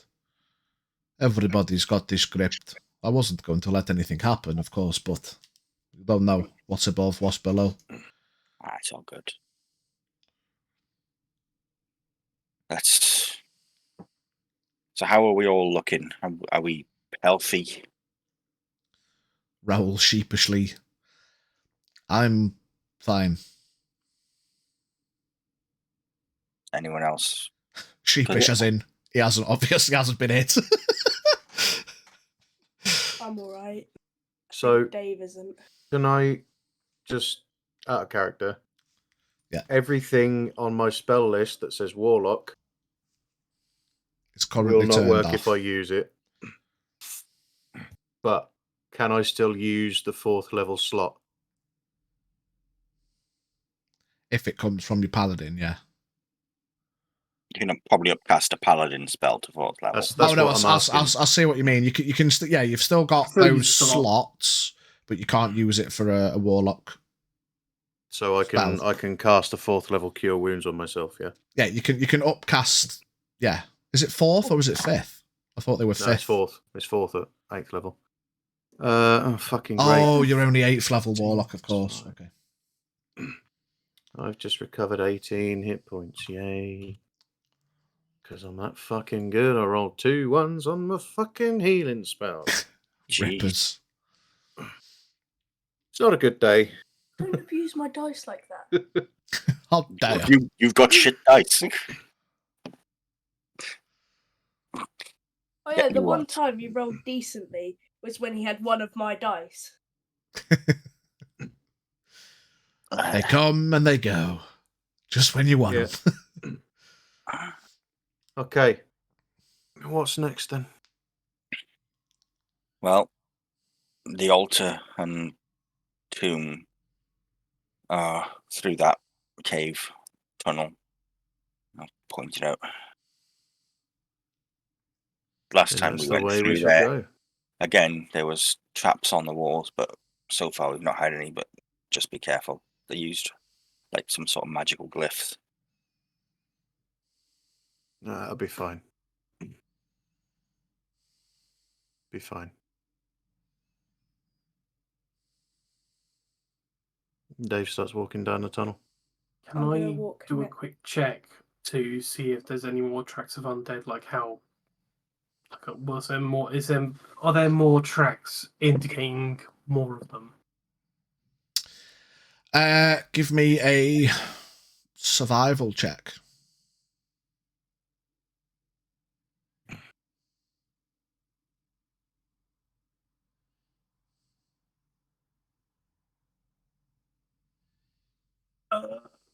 everybody's got this script. I wasn't going to let anything happen, of course, but you don't know what's above, what's below. It's all good. That's. So how are we all looking? Are we healthy? Raoul sheepishly. I'm fine. Anyone else? Sheepish as in, he obviously hasn't been hit. I'm alright. So Dave isn't. can I just out of character? Yeah. Everything on my spell list that says Warlock It's currently will not turned work off. if I use it. But can I still use the 4th level slot? If it comes from your paladin, yeah. You can probably upcast a paladin spell to 4th level. That's Oh no, what I'm asking. I'll see what you mean. You can yeah, you've still got Still use those the slot. slots, but you can't use it for a warlock. So I spell. can cast a 4th level cure wounds on myself. Yeah. Yeah, you can upcast. Yeah, is it 4th or is it 5th? I thought they were 5th. No, it's 4th. It's 4th at 8th level. Oh, fucking great. Oh, you're only 8th level warlock, of course. Okay. I've just recovered 18 hit points. Yay. Because I'm that fucking good. I rolled 2 1s on my fucking healing spell. Rippers. It's not a good day. Don't abuse my dice like that. How dare. You've got shit dice. Oh yeah, You the one what? time you rolled decently was when he had one of my dice. They come and they go. Just when you want Yeah. them. Okay. What's next then? Well, the altar and tomb are through that cave tunnel. I'll point it out. Last Then time that's we the went way we through shall there, go. Again, there was traps on the walls, but so far we've not had any. But just be careful. They used like some sort of magical glyphs. No, that'll be fine. Be fine. Dave starts walking down the tunnel. Can I'm gonna I walk do a ne- quick check to see if there's any more tracks of undead? Like how? Was there more? Are there more tracks indicating more of them? Give me a survival check.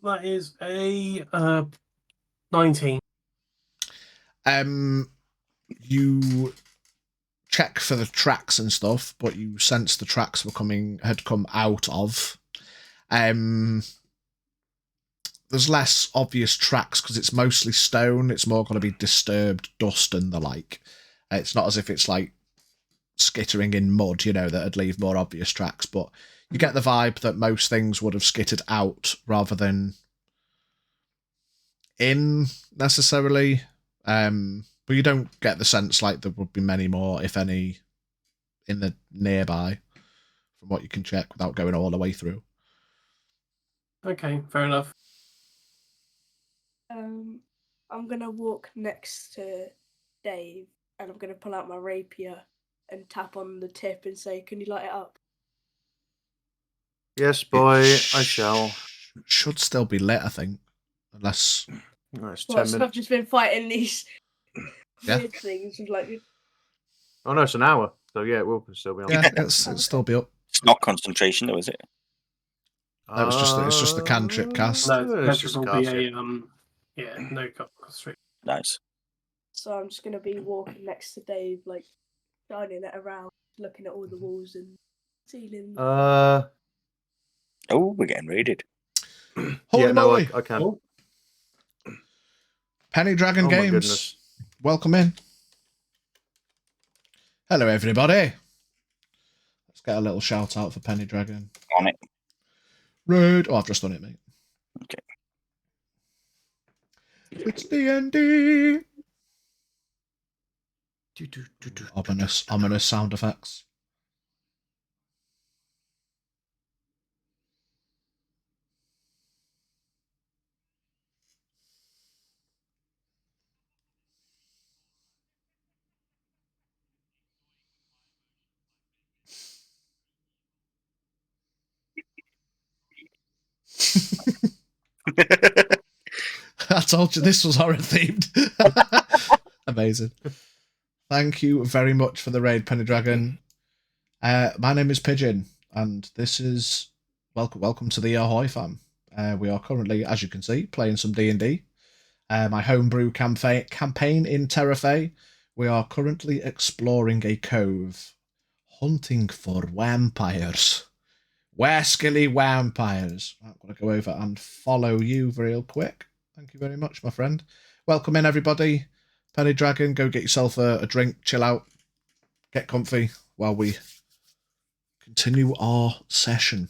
That is a 19. You check for the tracks and stuff, but you sense the tracks had come out of. There's less obvious tracks because it's mostly stone. It's more going to be disturbed dust and the like. It's not as if it's like skittering in mud, that'd leave more obvious tracks, but you get the vibe that most things would have skittered out rather than in necessarily. But you don't get the sense like there would be many more, if any, in the nearby from what you can check without going all the way through. Okay, fair enough. I'm gonna walk next to Dave and I'm gonna pull out my rapier and tap on the tip and say, "Can you light it up?" Yes, boy, I shall. Should still be lit, I think, unless. No, it's Well, 10 so I've minutes. just been fighting these Yeah. weird things with like. Oh no, it's an hour. So yeah, it will still be on. Yeah, it'll still be up. It's not concentration, though, is it? No, it's just the cantrip cast. No, it's that just will cast, be yeah. no constrict. Nice. So I'm just gonna be walking next to Dave, like shining it around, looking at all the walls and ceiling. Oh, we're getting raided. Holy Yeah, no, moly! I can. Oh, Penny Dragon Oh my Games. goodness. Welcome in. Hello, everybody. Let's get a little shout out for Penny Dragon. On it. Rude. Oh, I've just done it, mate. Okay. It's D&D. Ominous sound effects. I told you this was horror themed. Amazing. Thank you very much for the raid, Penny Dragon. My name is Pigeon, and this is welcome to the Ahoy fam. We are currently, as you can see, playing some D&D. My homebrew campaign in Terrafae. We are currently exploring a cove, hunting for vampires. Wascally vampires. I'm going to go over and follow you real quick. Thank you very much, my friend. Welcome in, everybody. Penny Dragon, go get yourself a drink, chill out, get comfy while we continue our session.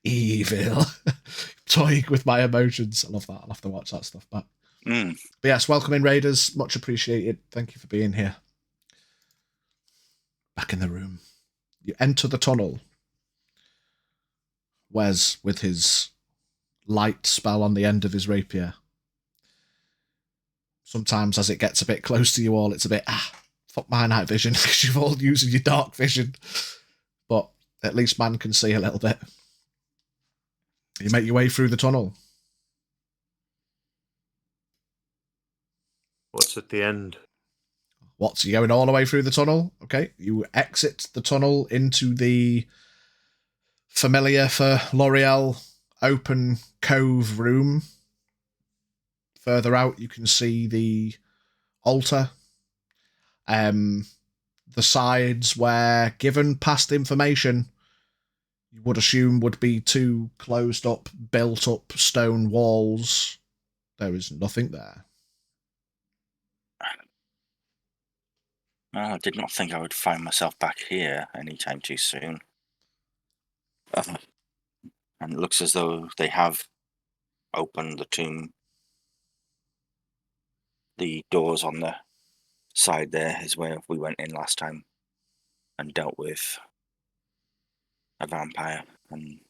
Evil. Toying with my emotions. I love that. I'll have to watch that stuff back. But yes, welcome in, Raiders. Much appreciated. Thank you for being here. Back in the room. You enter the tunnel. Wes, with his light spell on the end of his rapier. Sometimes as it gets a bit close to you all, it's a bit, fuck my night vision, because you're all using your dark vision. But at least man can see a little bit. You make your way through the tunnel. What's at the end? What's you going all the way through the tunnel? Okay, you exit the tunnel into the familiar for L'Oreal open cove room. Further out, you can see the altar. The sides where, given past information, you would assume would be two closed up, built up stone walls. There is nothing there. Well, I did not think I would find myself back here anytime too soon. And it looks as though they have opened the tomb. The doors on the side there is where we went in last time and dealt with a vampire. And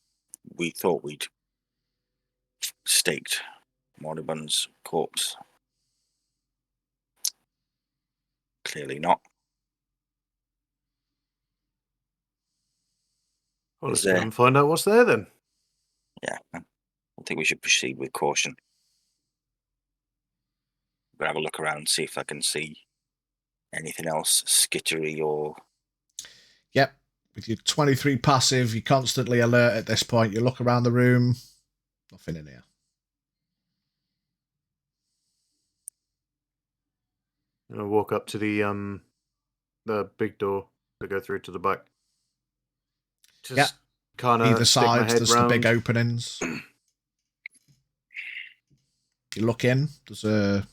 we thought we'd staked Moribund's corpse. Clearly not. Well, Is let's go there- and find out what's there then. Yeah, I think we should proceed with caution. We'll have a look around, see if I can see anything else skittery or... Yep. With your 23 passive, you're constantly alert at this point. You look around the room. Nothing in here. I'll walk up to the big door to go through to the back. Just Yeah. kind of Either stick my side, head there's round. the big openings. You look in. There's a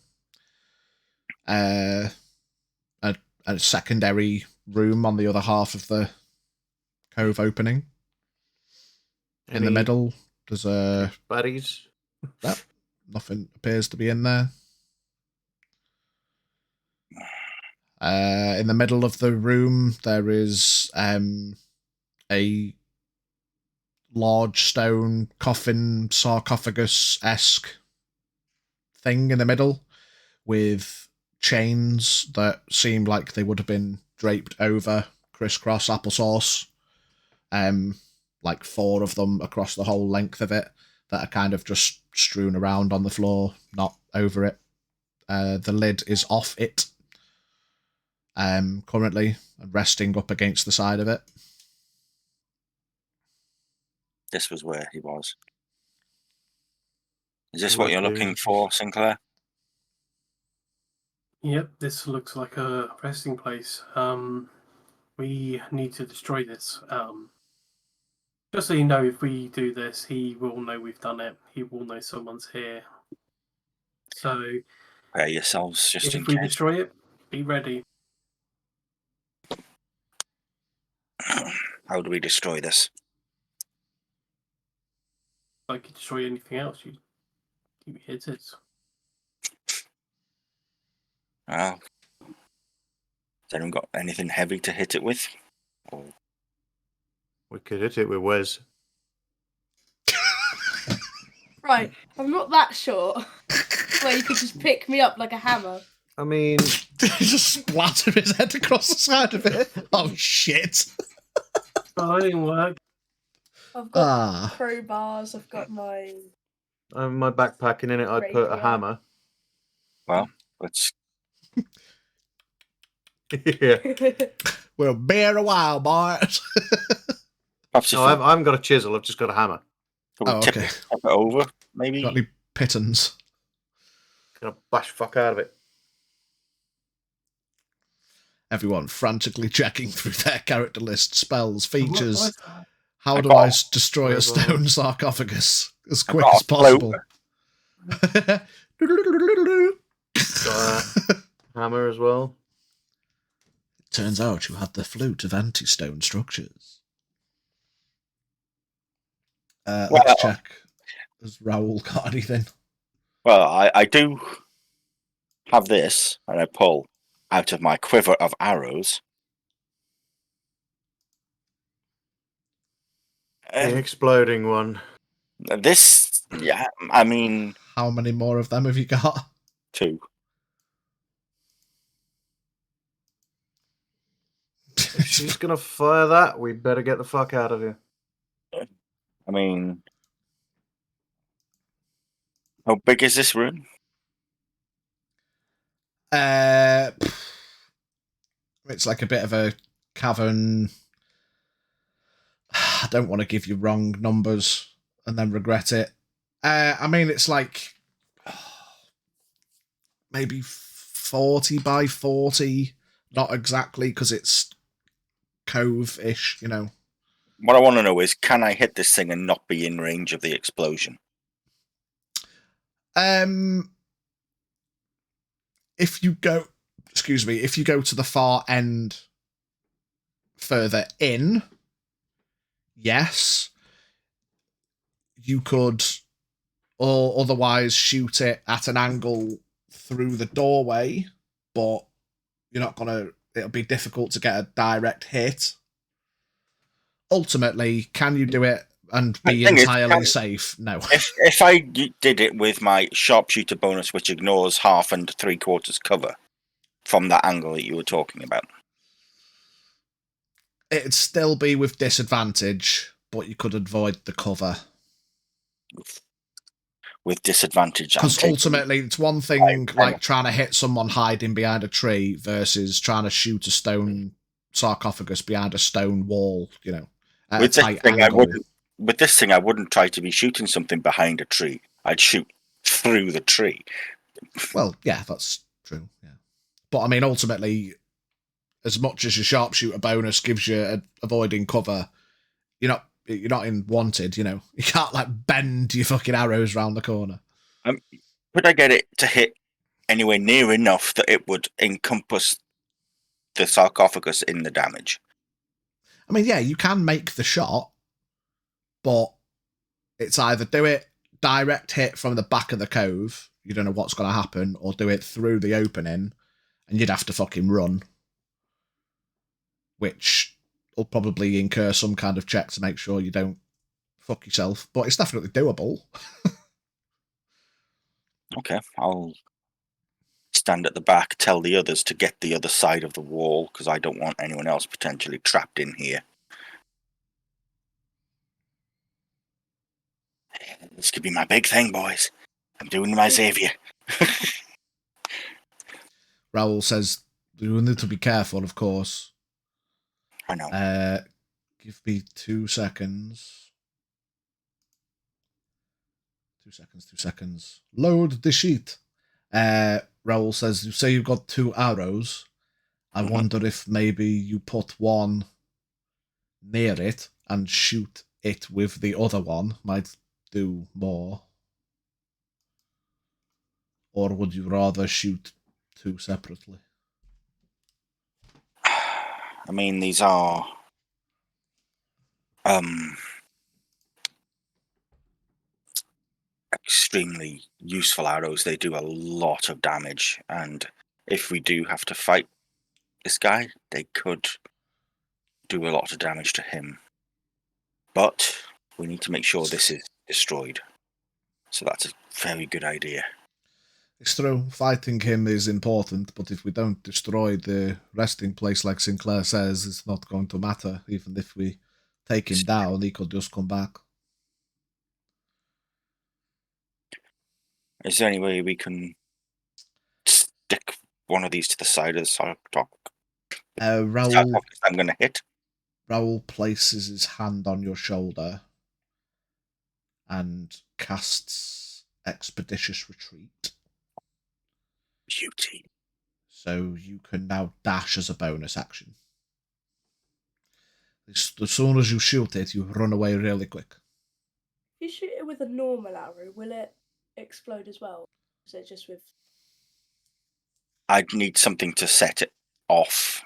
secondary room on the other half of the cove opening. In the Any middle, there's baddies. nothing appears to be in there. In the middle of the room, there is a large stone coffin, sarcophagus-esque thing in the middle with chains that seem like they would have been draped over crisscross applesauce. Like 4 of them across the whole length of it that are kind of just strewn around on the floor, not over it. The lid is off it currently and resting up against the side of it. This was where he was. Is this It what would you're do. looking for, Sinclair? Yep, this looks like a resting place. We need to destroy this. Just so you know, if we do this, he will know we've done it. He will know someone's here. So Prepare yourselves just in if we case. destroy it, be ready. How do we destroy this? Like you destroy anything else, you hit it. Well, has anyone got anything heavy to hit it with? Or... We could hit it with Wes. Right, I'm not that short. Where you could just pick me up like a hammer. I mean, Just splatter his head across the side of it. Oh, shit. Oh, that didn't work. I've got Ah. crowbars, I've got my... my backpack, and in it I'd put a Rapier. hammer. Well, let's... Yeah. We'll bear a while, boys. Perhaps if No, I haven't got a chisel. I've just got a hammer. we Oh, tip okay. it over, maybe? Got any pittons? Gonna bash fuck out of it. Everyone frantically checking through their character list, spells, What features. was that? How I do got- I destroy a Where's all stone sarcophagus as I quick got as a float. possible? Got a hammer as well. Turns out you had the flute of anti-stone structures. Well- Let's check. Has Raoul got anything? Well, I do have this, and I pull out of my quiver of arrows. The exploding one. This, yeah, I mean, How many more of them have you got? 2. If she's gonna fire that, we better get the fuck out of here. I mean, how big is this room? It's like a bit of a cavern. I don't want to give you wrong numbers and then regret it. I mean, it's like maybe 40 by 40. Not exactly, because it's cove-ish, you know. What I want to know is, can I hit this thing and not be in range of the explosion? If you go, excuse me, if you go to the far end further in, yes, you could, or otherwise shoot it at an angle through the doorway, but you're not gonna, it'll be difficult to get a direct hit. Ultimately, can you do it and be entirely safe? No. If I did it with my sharpshooter bonus, which ignores half and 3/4 cover from that angle that you were talking about, it'd still be with disadvantage, but you could avoid the cover. With disadvantage, because ultimately it's one thing like trying to hit someone hiding behind a tree versus trying to shoot a stone sarcophagus behind a stone wall, you know, at a tight angle. With this thing, I wouldn't try to be shooting something behind a tree. I'd shoot through the tree. Well, yeah, that's true. Yeah, but I mean, ultimately, as much as your sharpshooter bonus gives you avoiding cover, you're not in wanted. You know, you can't like bend your fucking arrows round the corner. Could I get it to hit anywhere near enough that it would encompass the sarcophagus in the damage? I mean, yeah, you can make the shot, but it's either do it direct hit from the back of the cove, you don't know what's going to happen, or do it through the opening, and you'd have to fucking run, which will probably incur some kind of check to make sure you don't fuck yourself, but it's definitely doable. Okay, I'll stand at the back, tell the others to get the other side of the wall, because I don't want anyone else potentially trapped in here. This could be my big thing, boys. I'm doing my Xavier. Raoul says, you need to be careful, of course. I know. Give me 2 seconds. 2 seconds. Load the sheet. Raoul says, you say you've got 2 arrows. I wonder if maybe you put one near it and shoot it with the other one. Might do more. Or would you rather shoot 2 separately? I mean, these are extremely useful arrows. They do a lot of damage, and if we do have to fight this guy, they could do a lot of damage to him. But we need to make sure this is destroyed. So that's a very good idea. It's true, fighting him is important, but if we don't destroy the resting place like Sinclair says, it's not going to matter. Even if we take him down, he could just come back. Is there any way we can stick one of these to the side of the sarcophagus? Raoul, I'm going to hit. Raoul places his hand on your shoulder and casts Expeditious Retreat. Beauty. So you can now dash as a bonus action. As soon as you shoot it, you run away really quick. If you shoot it with a normal arrow, will it explode as well? Is it just with... I'd need something to set it off.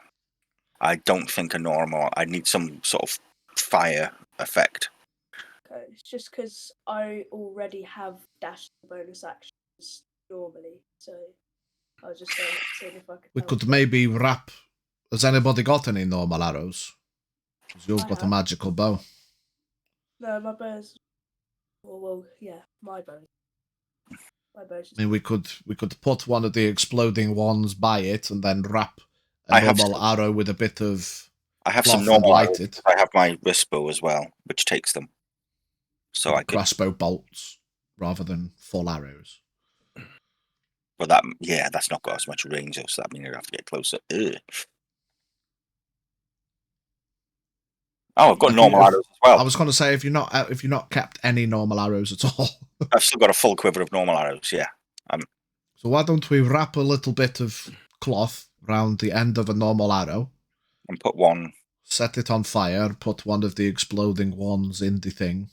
I don't think a normal. I need some sort of fire effect. Okay, it's just because I already have dashed the bonus actions normally, so I was just seeing if I could... We could maybe wrap... Has anybody got any normal arrows? Because you've got a magical bow. No, my bow's... Well, yeah, my bow. My bow's just... I mean, we could put one of the exploding ones by it and then wrap a normal arrow with a bit of... I have some normal arrows. I have my wrist bow as well, which takes them. So I could... crossbow bolts rather than full arrows. But that's not got as much range, so that means I'd have to get closer. Ugh. Oh, I've got normal arrows as well. I was going to say, if you're not kept any normal arrows at all, I've still got a full quiver of normal arrows. Yeah. So why don't we wrap a little bit of cloth around the end of a normal arrow and put one, set it on fire, put one of the exploding ones in the thing.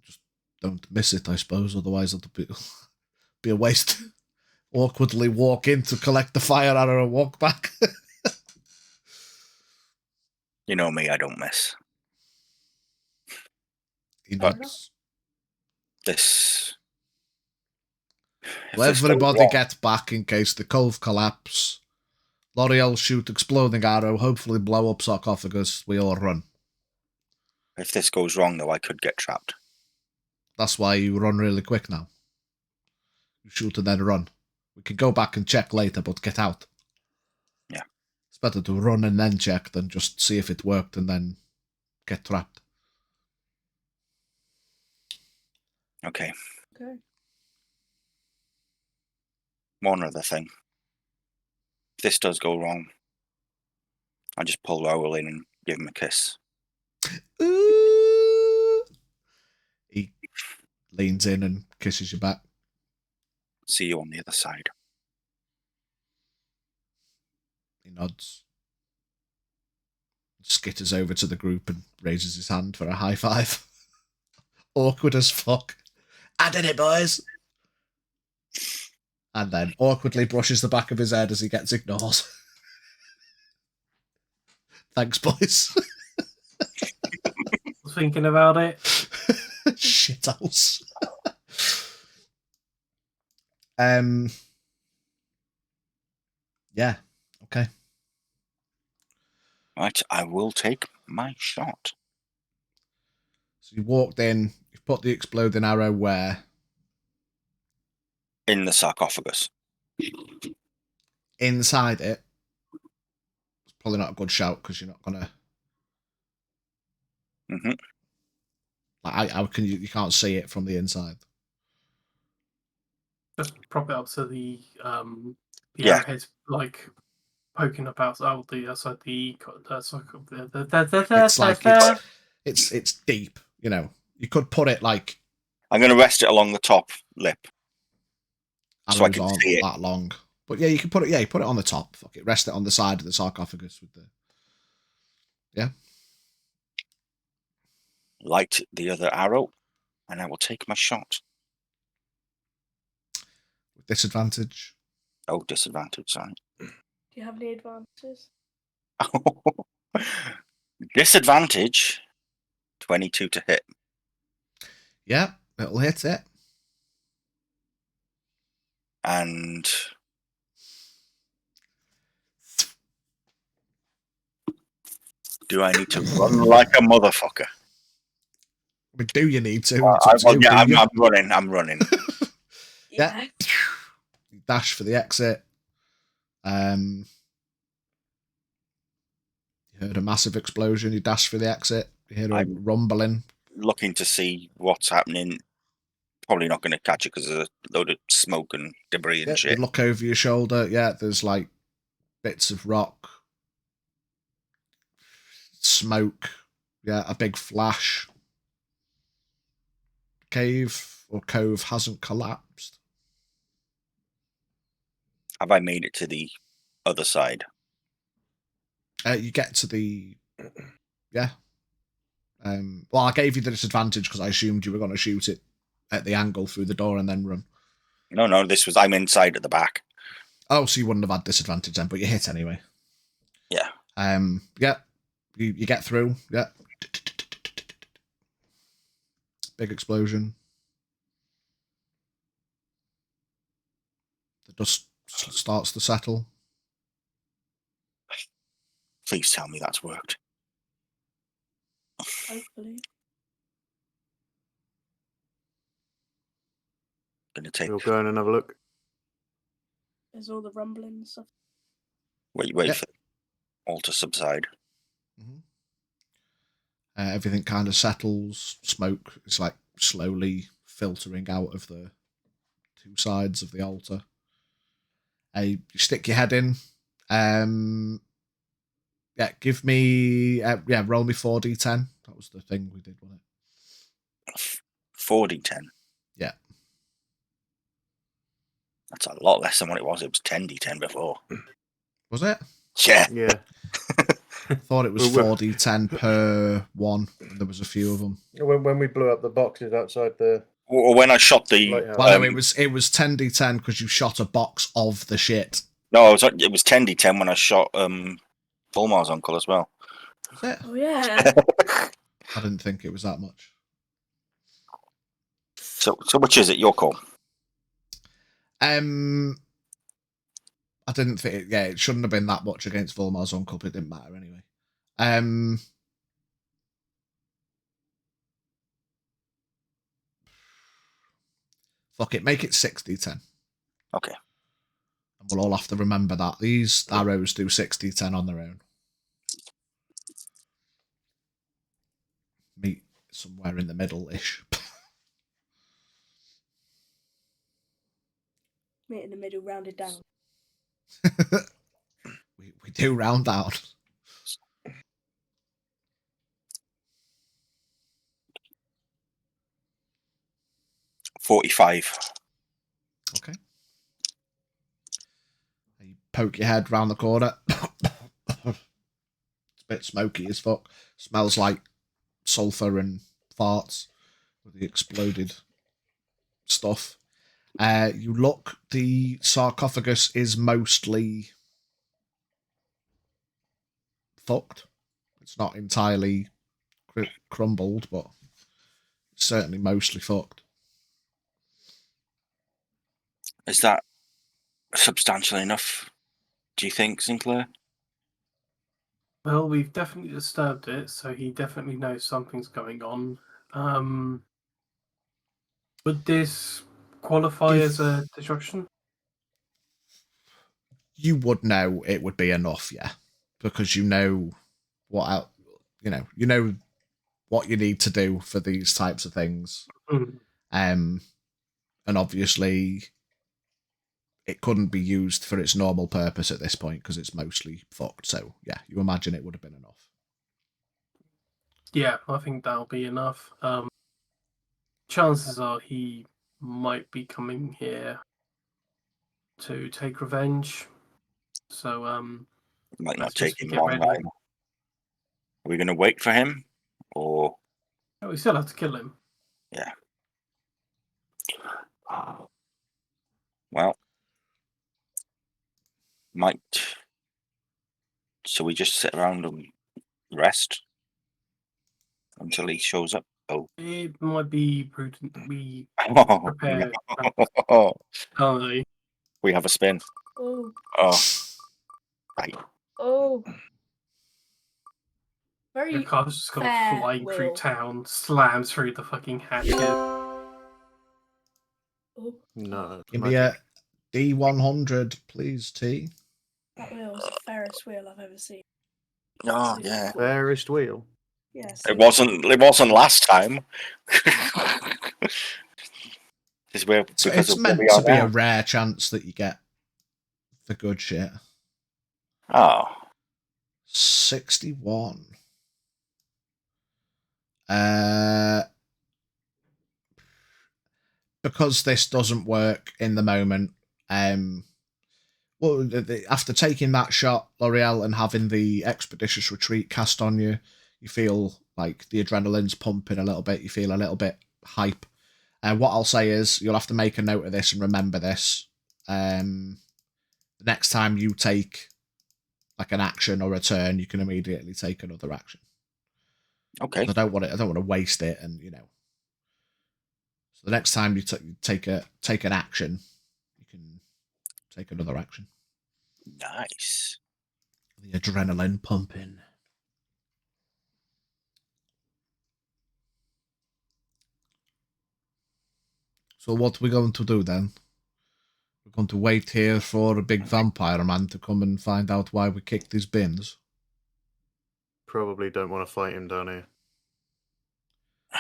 Just don't miss it, I suppose. Otherwise, it'll be a waste awkwardly walk in to collect the fire arrow and walk back. You know me, I don't miss. He But- nods. This. If Well, this goes everybody wrong- get back in case the cove collapse. L'Oreal shoot exploding arrow, hopefully blow up sarcophagus. We all run. If this goes wrong, though, I could get trapped. That's why you run really quick now. You shoot and then run. We can go back and check later, but get out. Yeah. It's better to run and then check than just see if it worked and then get trapped. Okay. Okay. One other thing. If this does go wrong, I just pull Raoul in and give him a kiss. Ooh. He leans in and kisses you back. See you on the other side. He nods. Skitters over to the group and raises his hand for a high five. Awkward as fuck. I did it, boys. And then awkwardly brushes the back of his head as he gets ignored. Thanks, boys. Was thinking about it. Shithouse. Yeah. Okay. Right, I will take my shot. So you walked in. You've put the exploding arrow where? In the sarcophagus. Inside it. It's probably not a good shout because you're not gonna. Mm-hmm. Like, how can you? You can't see it from the inside. Just prop it up so the Yeah. arrowhead's like poking up outside the outside the. It's like it's deep. You know, you could put it like I'm going to rest it along the top lip. So I arrows can aren't see it. that long. But yeah, you can put it. Yeah, you put it on the top. Fuck it. Rest it on the side of the sarcophagus with the. Yeah. Light the other arrow, and I will take my shot. With disadvantage. Oh, disadvantage, sorry. Do you have any advantages? Disadvantage, 22 to hit. Yeah, it'll hit it. And do I need to run like a motherfucker? I mean, do you need to? I'm running. Yeah. You dash for the exit. You heard a massive explosion. You dash for the exit. You hear a rumbling. Looking to see what's happening. Probably not going to catch it because there's a load of smoke and debris and You shit. look over your shoulder. Yeah, there's like bits of rock, smoke. Yeah, a big flash. Cave or cove hasn't collapsed. Have I made it to the other side? You get to the. Yeah. Well, I gave you the disadvantage because I assumed you were going to shoot it at the angle through the door and then run. No, I'm inside at the back. Oh, so you wouldn't have had disadvantage then, but you hit anyway. Yeah. Yeah. You get through. Yeah. Big explosion. The dust starts to settle. Please tell me that's worked. Hopefully. Gonna take. We'll go in and have a look. There's all the rumbling and stuff. Wait Yeah. for all to subside. Mm-hmm. Everything kind of settles. Smoke is like slowly filtering out of the two sides of the altar. You stick your head in. Yeah, give me. Roll me 4d10. That was the thing we did, wasn't it? 4d10. Yeah. That's a lot less than what it was. It was 10d10 before. Was it? Yeah. Yeah. I thought it was Well, 4d10 per one. And there was a few of them. When we blew up the boxes outside the Or when I shot the. Lighthouse. Well, no, it was 10d10 because you shot a box of the shit. No, it was 10d10 when I shot Volmar's uncle as well. Was it? Oh yeah. I didn't think it was that much. So which is it? Your call. I didn't think. Yeah, it shouldn't have been that much against Volmar's uncle, but it didn't matter anyway. Fuck it, make it 6d10. Okay. And we'll all have to remember that. These arrows do 6d10 on their own. Meet somewhere in the middle-ish. Meet in the middle, rounded down. we do round down. $45. Okay. You poke your head round the corner. It's a bit smoky as fuck. Smells like sulfur and farts with the exploded stuff. You look, the sarcophagus is mostly fucked. It's not entirely crumbled, but it's certainly mostly fucked. Is that substantial enough, do you think, Sinclair? Well, we've definitely disturbed it, so he definitely knows something's going on. Would this qualify as a destruction? You would know it would be enough, yeah, because you know what you know what you need to do for these types of things. And obviously it couldn't be used for its normal purpose at this point because it's mostly fucked. So yeah, you imagine it would have been enough. Yeah, I think that'll be enough. Chances are he might be coming here to take revenge. So Might not let's take just him get long ready. time. Are we going to wait for him, or? Oh, we still have to kill him. Yeah. Well, might. So we just sit around and rest until he shows up. Oh, It might be prudent that we oh prepare. no. Can't We have a spin. Oh. Oh, right. Oh. Your Very car's just gone fair, flying through Will. town, slams through the fucking hatches. Oh. No. Give me a D100, please, T. That wheel is the fairest wheel I've ever seen. Oh yeah. Fairest wheel. Yes. It wasn't last time. It's where So because it's of where meant we to are be now. a rare chance that you get the good shit. Oh, 61. Because this doesn't work in the moment, well, after taking that shot, L'Oreal, and having the expeditious retreat cast on you, you feel like the adrenaline's pumping a little bit. You feel a little bit hype. What I'll say is you'll have to make a note of this and remember this. The next time you take like an action or a turn, you can immediately take another action. okay. I don't want to waste it, and So the next time you take an action, you can take another action. Nice. The adrenaline pumping. So what are we going to do then? We're going to wait here for a big vampire man to come and find out why we kicked his bins. Probably don't want to fight him down here.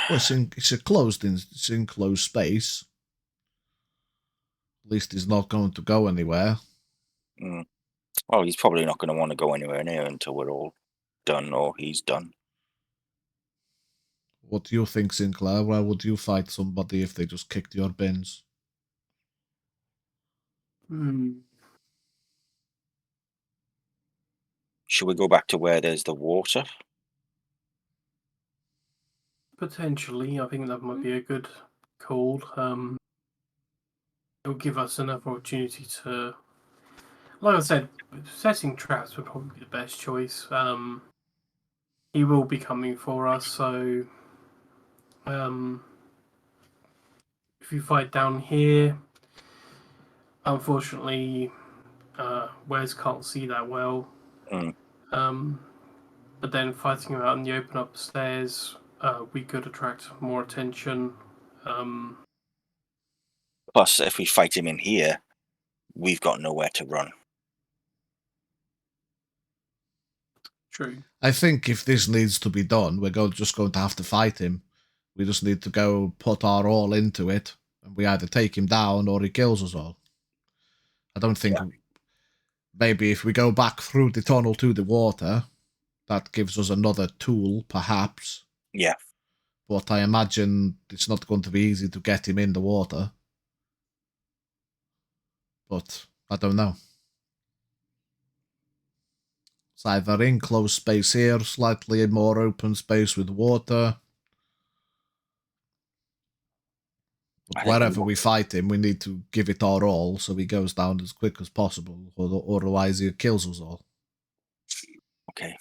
Well, it's a enclosed space. At least he's not going to go anywhere. Mm. Well, he's probably not going to want to go anywhere near until we're all done or he's done. What do you think, Sinclair? Why would you fight somebody if they just kicked your bins? Should we go back to where there's the water? Potentially, I think that might be a good called. It'll give us another opportunity to, like I said, setting traps would probably be the best choice. He will be coming for us, so if you fight down here, unfortunately, Wes can't see that well. But then fighting him out in the open upstairs, we could attract more attention. Plus, if we fight him in here, we've got nowhere to run. True. I think if this needs to be done, we're just going to have to fight him. We just need to go put our all into it, and we either take him down or he kills us all. I don't think... Yeah. Maybe if we go back through the tunnel to the water, that gives us another tool, perhaps. Yeah. But I imagine it's not going to be easy to get him in the water. But I don't know. It's either enclosed space here, slightly more open space with water. But wherever we fight him, we need to give it our all so he goes down as quick as possible, or otherwise he kills us all. Okay.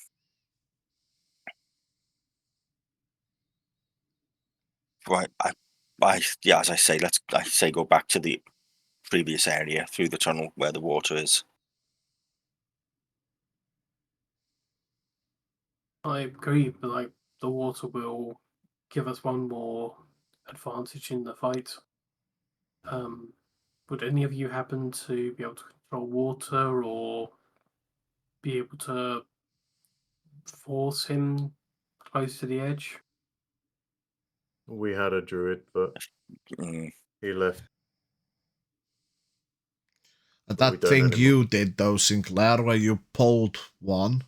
Right. Yeah, as I say, I say go back to the previous area through the tunnel where the water is. I agree, but like the water will give us one more advantage in the fight. Would any of you happen to be able to control water or be able to force him close to the edge? We had a druid, but he left. And that thing you did, though, Sinclair, where you pulled one,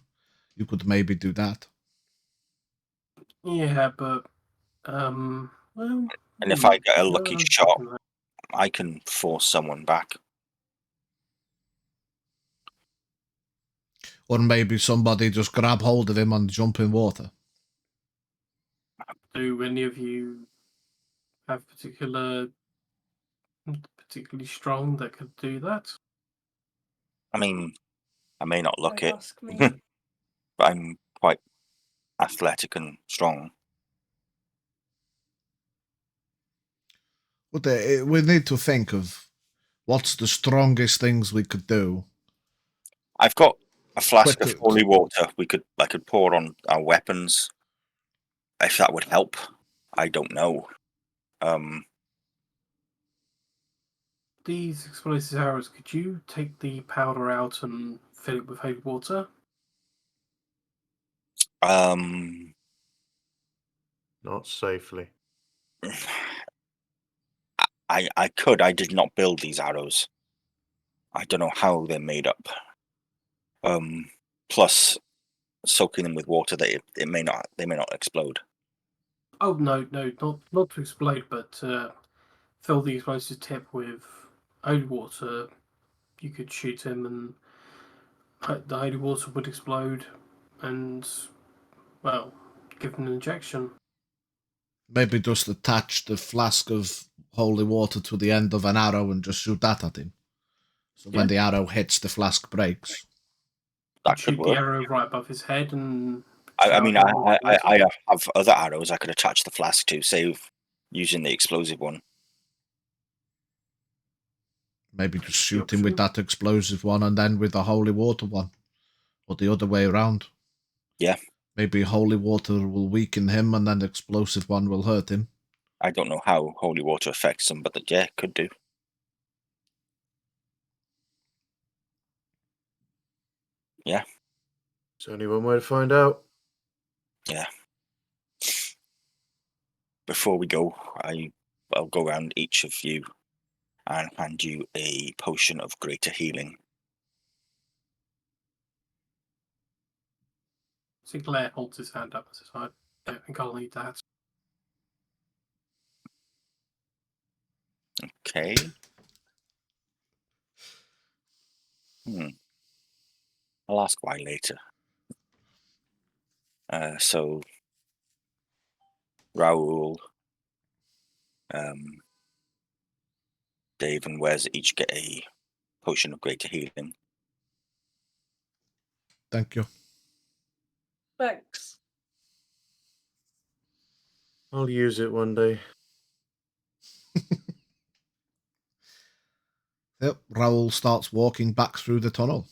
you could maybe do that. Yeah, but well. And if I get a lucky shot, I can force someone back. Or maybe somebody just grab hold of him and jump in water. Do any of you have particularly strong that could do that? I mean, I may not look it, but I'm quite athletic and strong. But we need to think of what's the strongest things we could do. I've got a flask of holy water. I could pour on our weapons. If that would help, I don't know. These explosive arrows, could you take the powder out and fill it with holy water? Not safely. I could. I did not build these arrows. I don't know how they're made up. Plus, soaking them with water, they may not explode. Oh no, not to explode, but fill the explosive tip with holy water. You could shoot him, and the holy water would explode, and well, give him an injection. Maybe just attach the flask of holy water to the end of an arrow and just shoot that at him. So when the arrow hits, the flask breaks. That shoot the arrow right above his head, and I mean, I have other arrows I could attach the flask to, save using the explosive one. Maybe just shoot him with that explosive one and then with the holy water one. Or the other way around. Yeah. Maybe holy water will weaken him and then the explosive one will hurt him. I don't know how holy water affects them, but yeah, could do. Yeah. There's only one way to find out. Yeah. Before we go, I'll go around each of you and hand you a potion of greater healing. Sinclair holds his hand up and says, I don't think I'll need that. Okay. I'll ask why later. So, Raoul, Dave and Wes each get a potion of greater healing. Thank you. Thanks. I'll use it one day. Yep, Raoul starts walking back through the tunnel.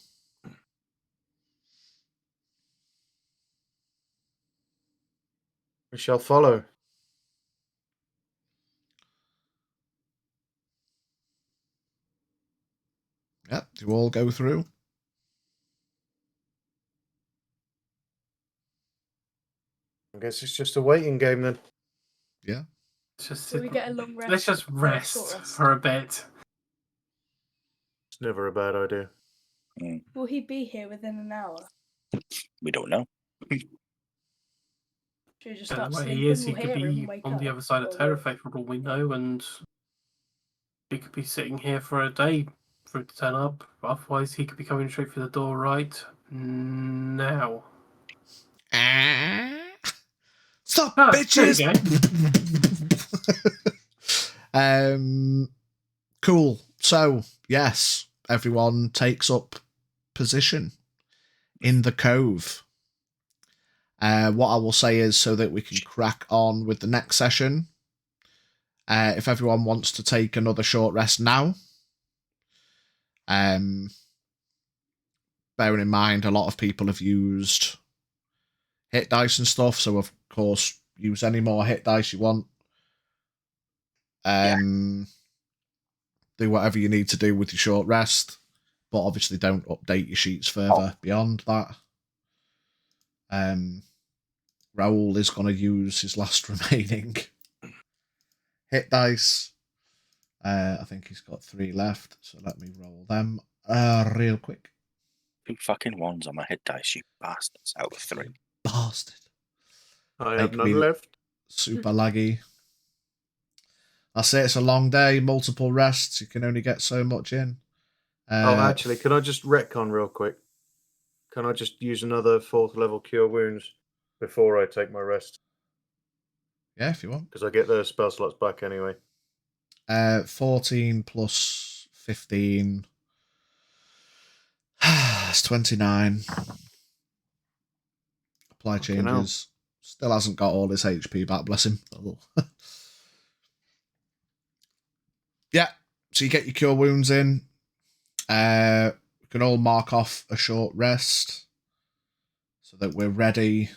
We shall follow. Yep, you all go through. I guess it's just a waiting game then. Yeah. Just So we get a long rest. let's just or a rest short rest? for a bit. It's never a bad idea. Will he be here within an hour? We don't know. Should we just start And where sleeping? he is, he We'll could hear him be wake on the up, other side of or Terrafae for all we know, and he could be sitting here for a day for it to turn up. Otherwise, he could be coming straight through the door right now. Stop, Ah, bitches! there you Cool. So, yes, everyone takes up position in the cove. What I will say is, so that we can crack on with the next session, if everyone wants to take another short rest now, bearing in mind a lot of people have used hit dice and stuff, so of course use any more hit dice you want. Do whatever you need to do with your short rest, but obviously don't update your sheets further beyond that. Raoul is going to use his last remaining hit dice. I think he's got 3 left, so let me roll them real quick. 2 fucking ones on my hit dice, you bastards, out of 3. Bastard. I have Make none me left. super laggy. I say it's a long day, multiple rests. You can only get so much in. Actually, can I just retcon real quick? Can I just use another 4th level cure wounds before I take my rest? Yeah, if you want. Because I get the spell slots back anyway. 14 plus 15. It's 29. Apply Fucking hell. changes. Still hasn't got all his HP back, bless him. Yeah, so you get your cure wounds in. We can all mark off a short rest so that we're ready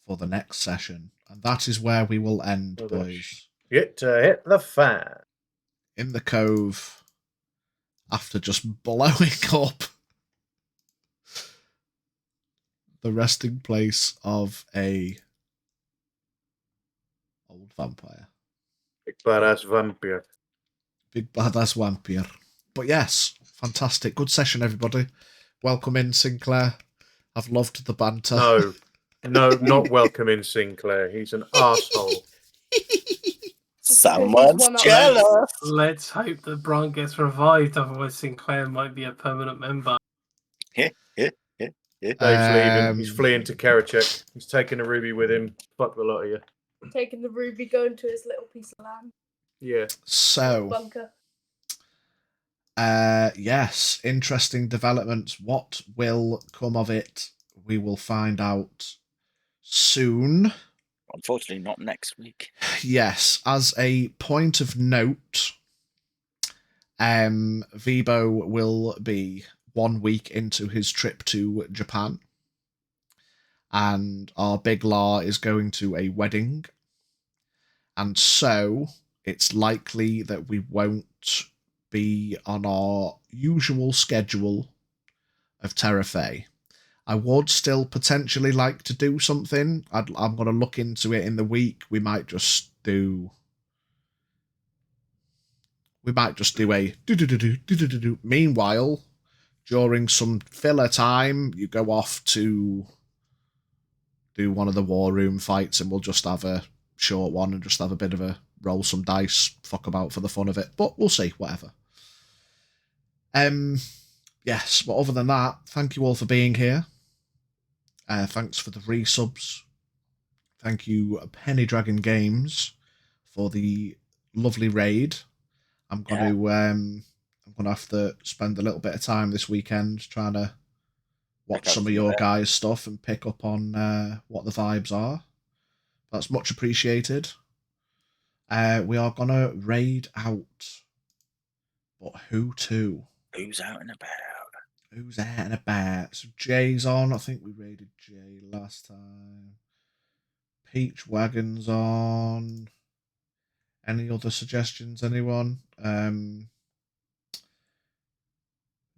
for the next session. And that is where we will end, Oh, boys. Get to hit the fan. In the cove, after just blowing up the resting place of a old vampire. Big badass vampire. Big badass vampire. But yes, fantastic. Good session, everybody. Welcome in, Sinclair. I've loved the banter. No, not welcome in Sinclair. He's an arsehole. Someone's one up. jealous. Let's hope that Bran gets revived, otherwise Sinclair might be a permanent member. Dave's leaving. He's fleeing to Karachek. He's taking a ruby with him. Fuck the lot of you. Taking the ruby, going to his little piece of land. Yeah. So, Bunker. yes, interesting developments. What will come of it? We will find out soon. Unfortunately, not next week. Yes, as a point of note, Vibo will be 1 week into his trip to Japan, and our big law is going to a wedding, and so it's likely that we won't be on our usual schedule of Terrafae. I would still potentially like to do something. I'm going to look into it in the week. We might just do a do. Meanwhile, during some filler time, you go off to do one of the war room fights, and we'll just have a short one and just have a bit of a roll some dice, fuck about for the fun of it. But we'll see, whatever. Yes, but other than that, thank you all for being here. Thanks for the resubs. Thank you, Penny Dragon Games, for the lovely raid. I'm gonna have to spend a little bit of time this weekend trying to watch some of your guys' stuff and pick up on what the vibes are. That's much appreciated. We are gonna raid out, but who to? Who's out and about? Who's out and about? So Jay's on. I think we raided Jay last time. Peach Wagon's on. Any other suggestions, anyone?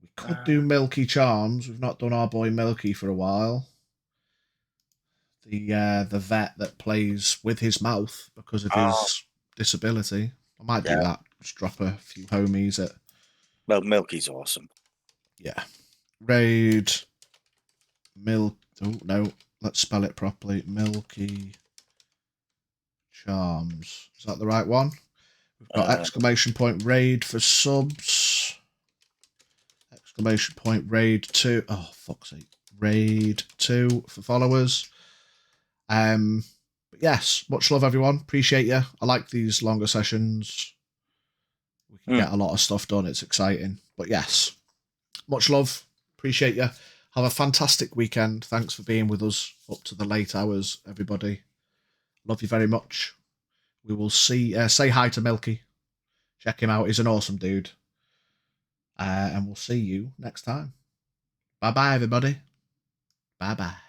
We could do Milky Charms. We've not done our boy Milky for a while. The vet that plays with his mouth because of his disability. I might do that. Just drop a few homies at. Well, Milky's awesome. Yeah. Raid Milk. Oh no, let's spell it properly. Milky Charms. Is that the right one? We've got exclamation point raid for subs. Exclamation point raid 2. Oh fuck's sake. Raid 2 for followers. But yes, much love everyone. Appreciate you. I like these longer sessions. We can get a lot of stuff done. It's exciting. But yes, much love. Appreciate you. Have a fantastic weekend. Thanks for being with us up to the late hours, everybody. Love you very much. We will see. Say hi to Milky. Check him out. He's an awesome dude. And we'll see you next time. Bye bye, everybody. Bye bye.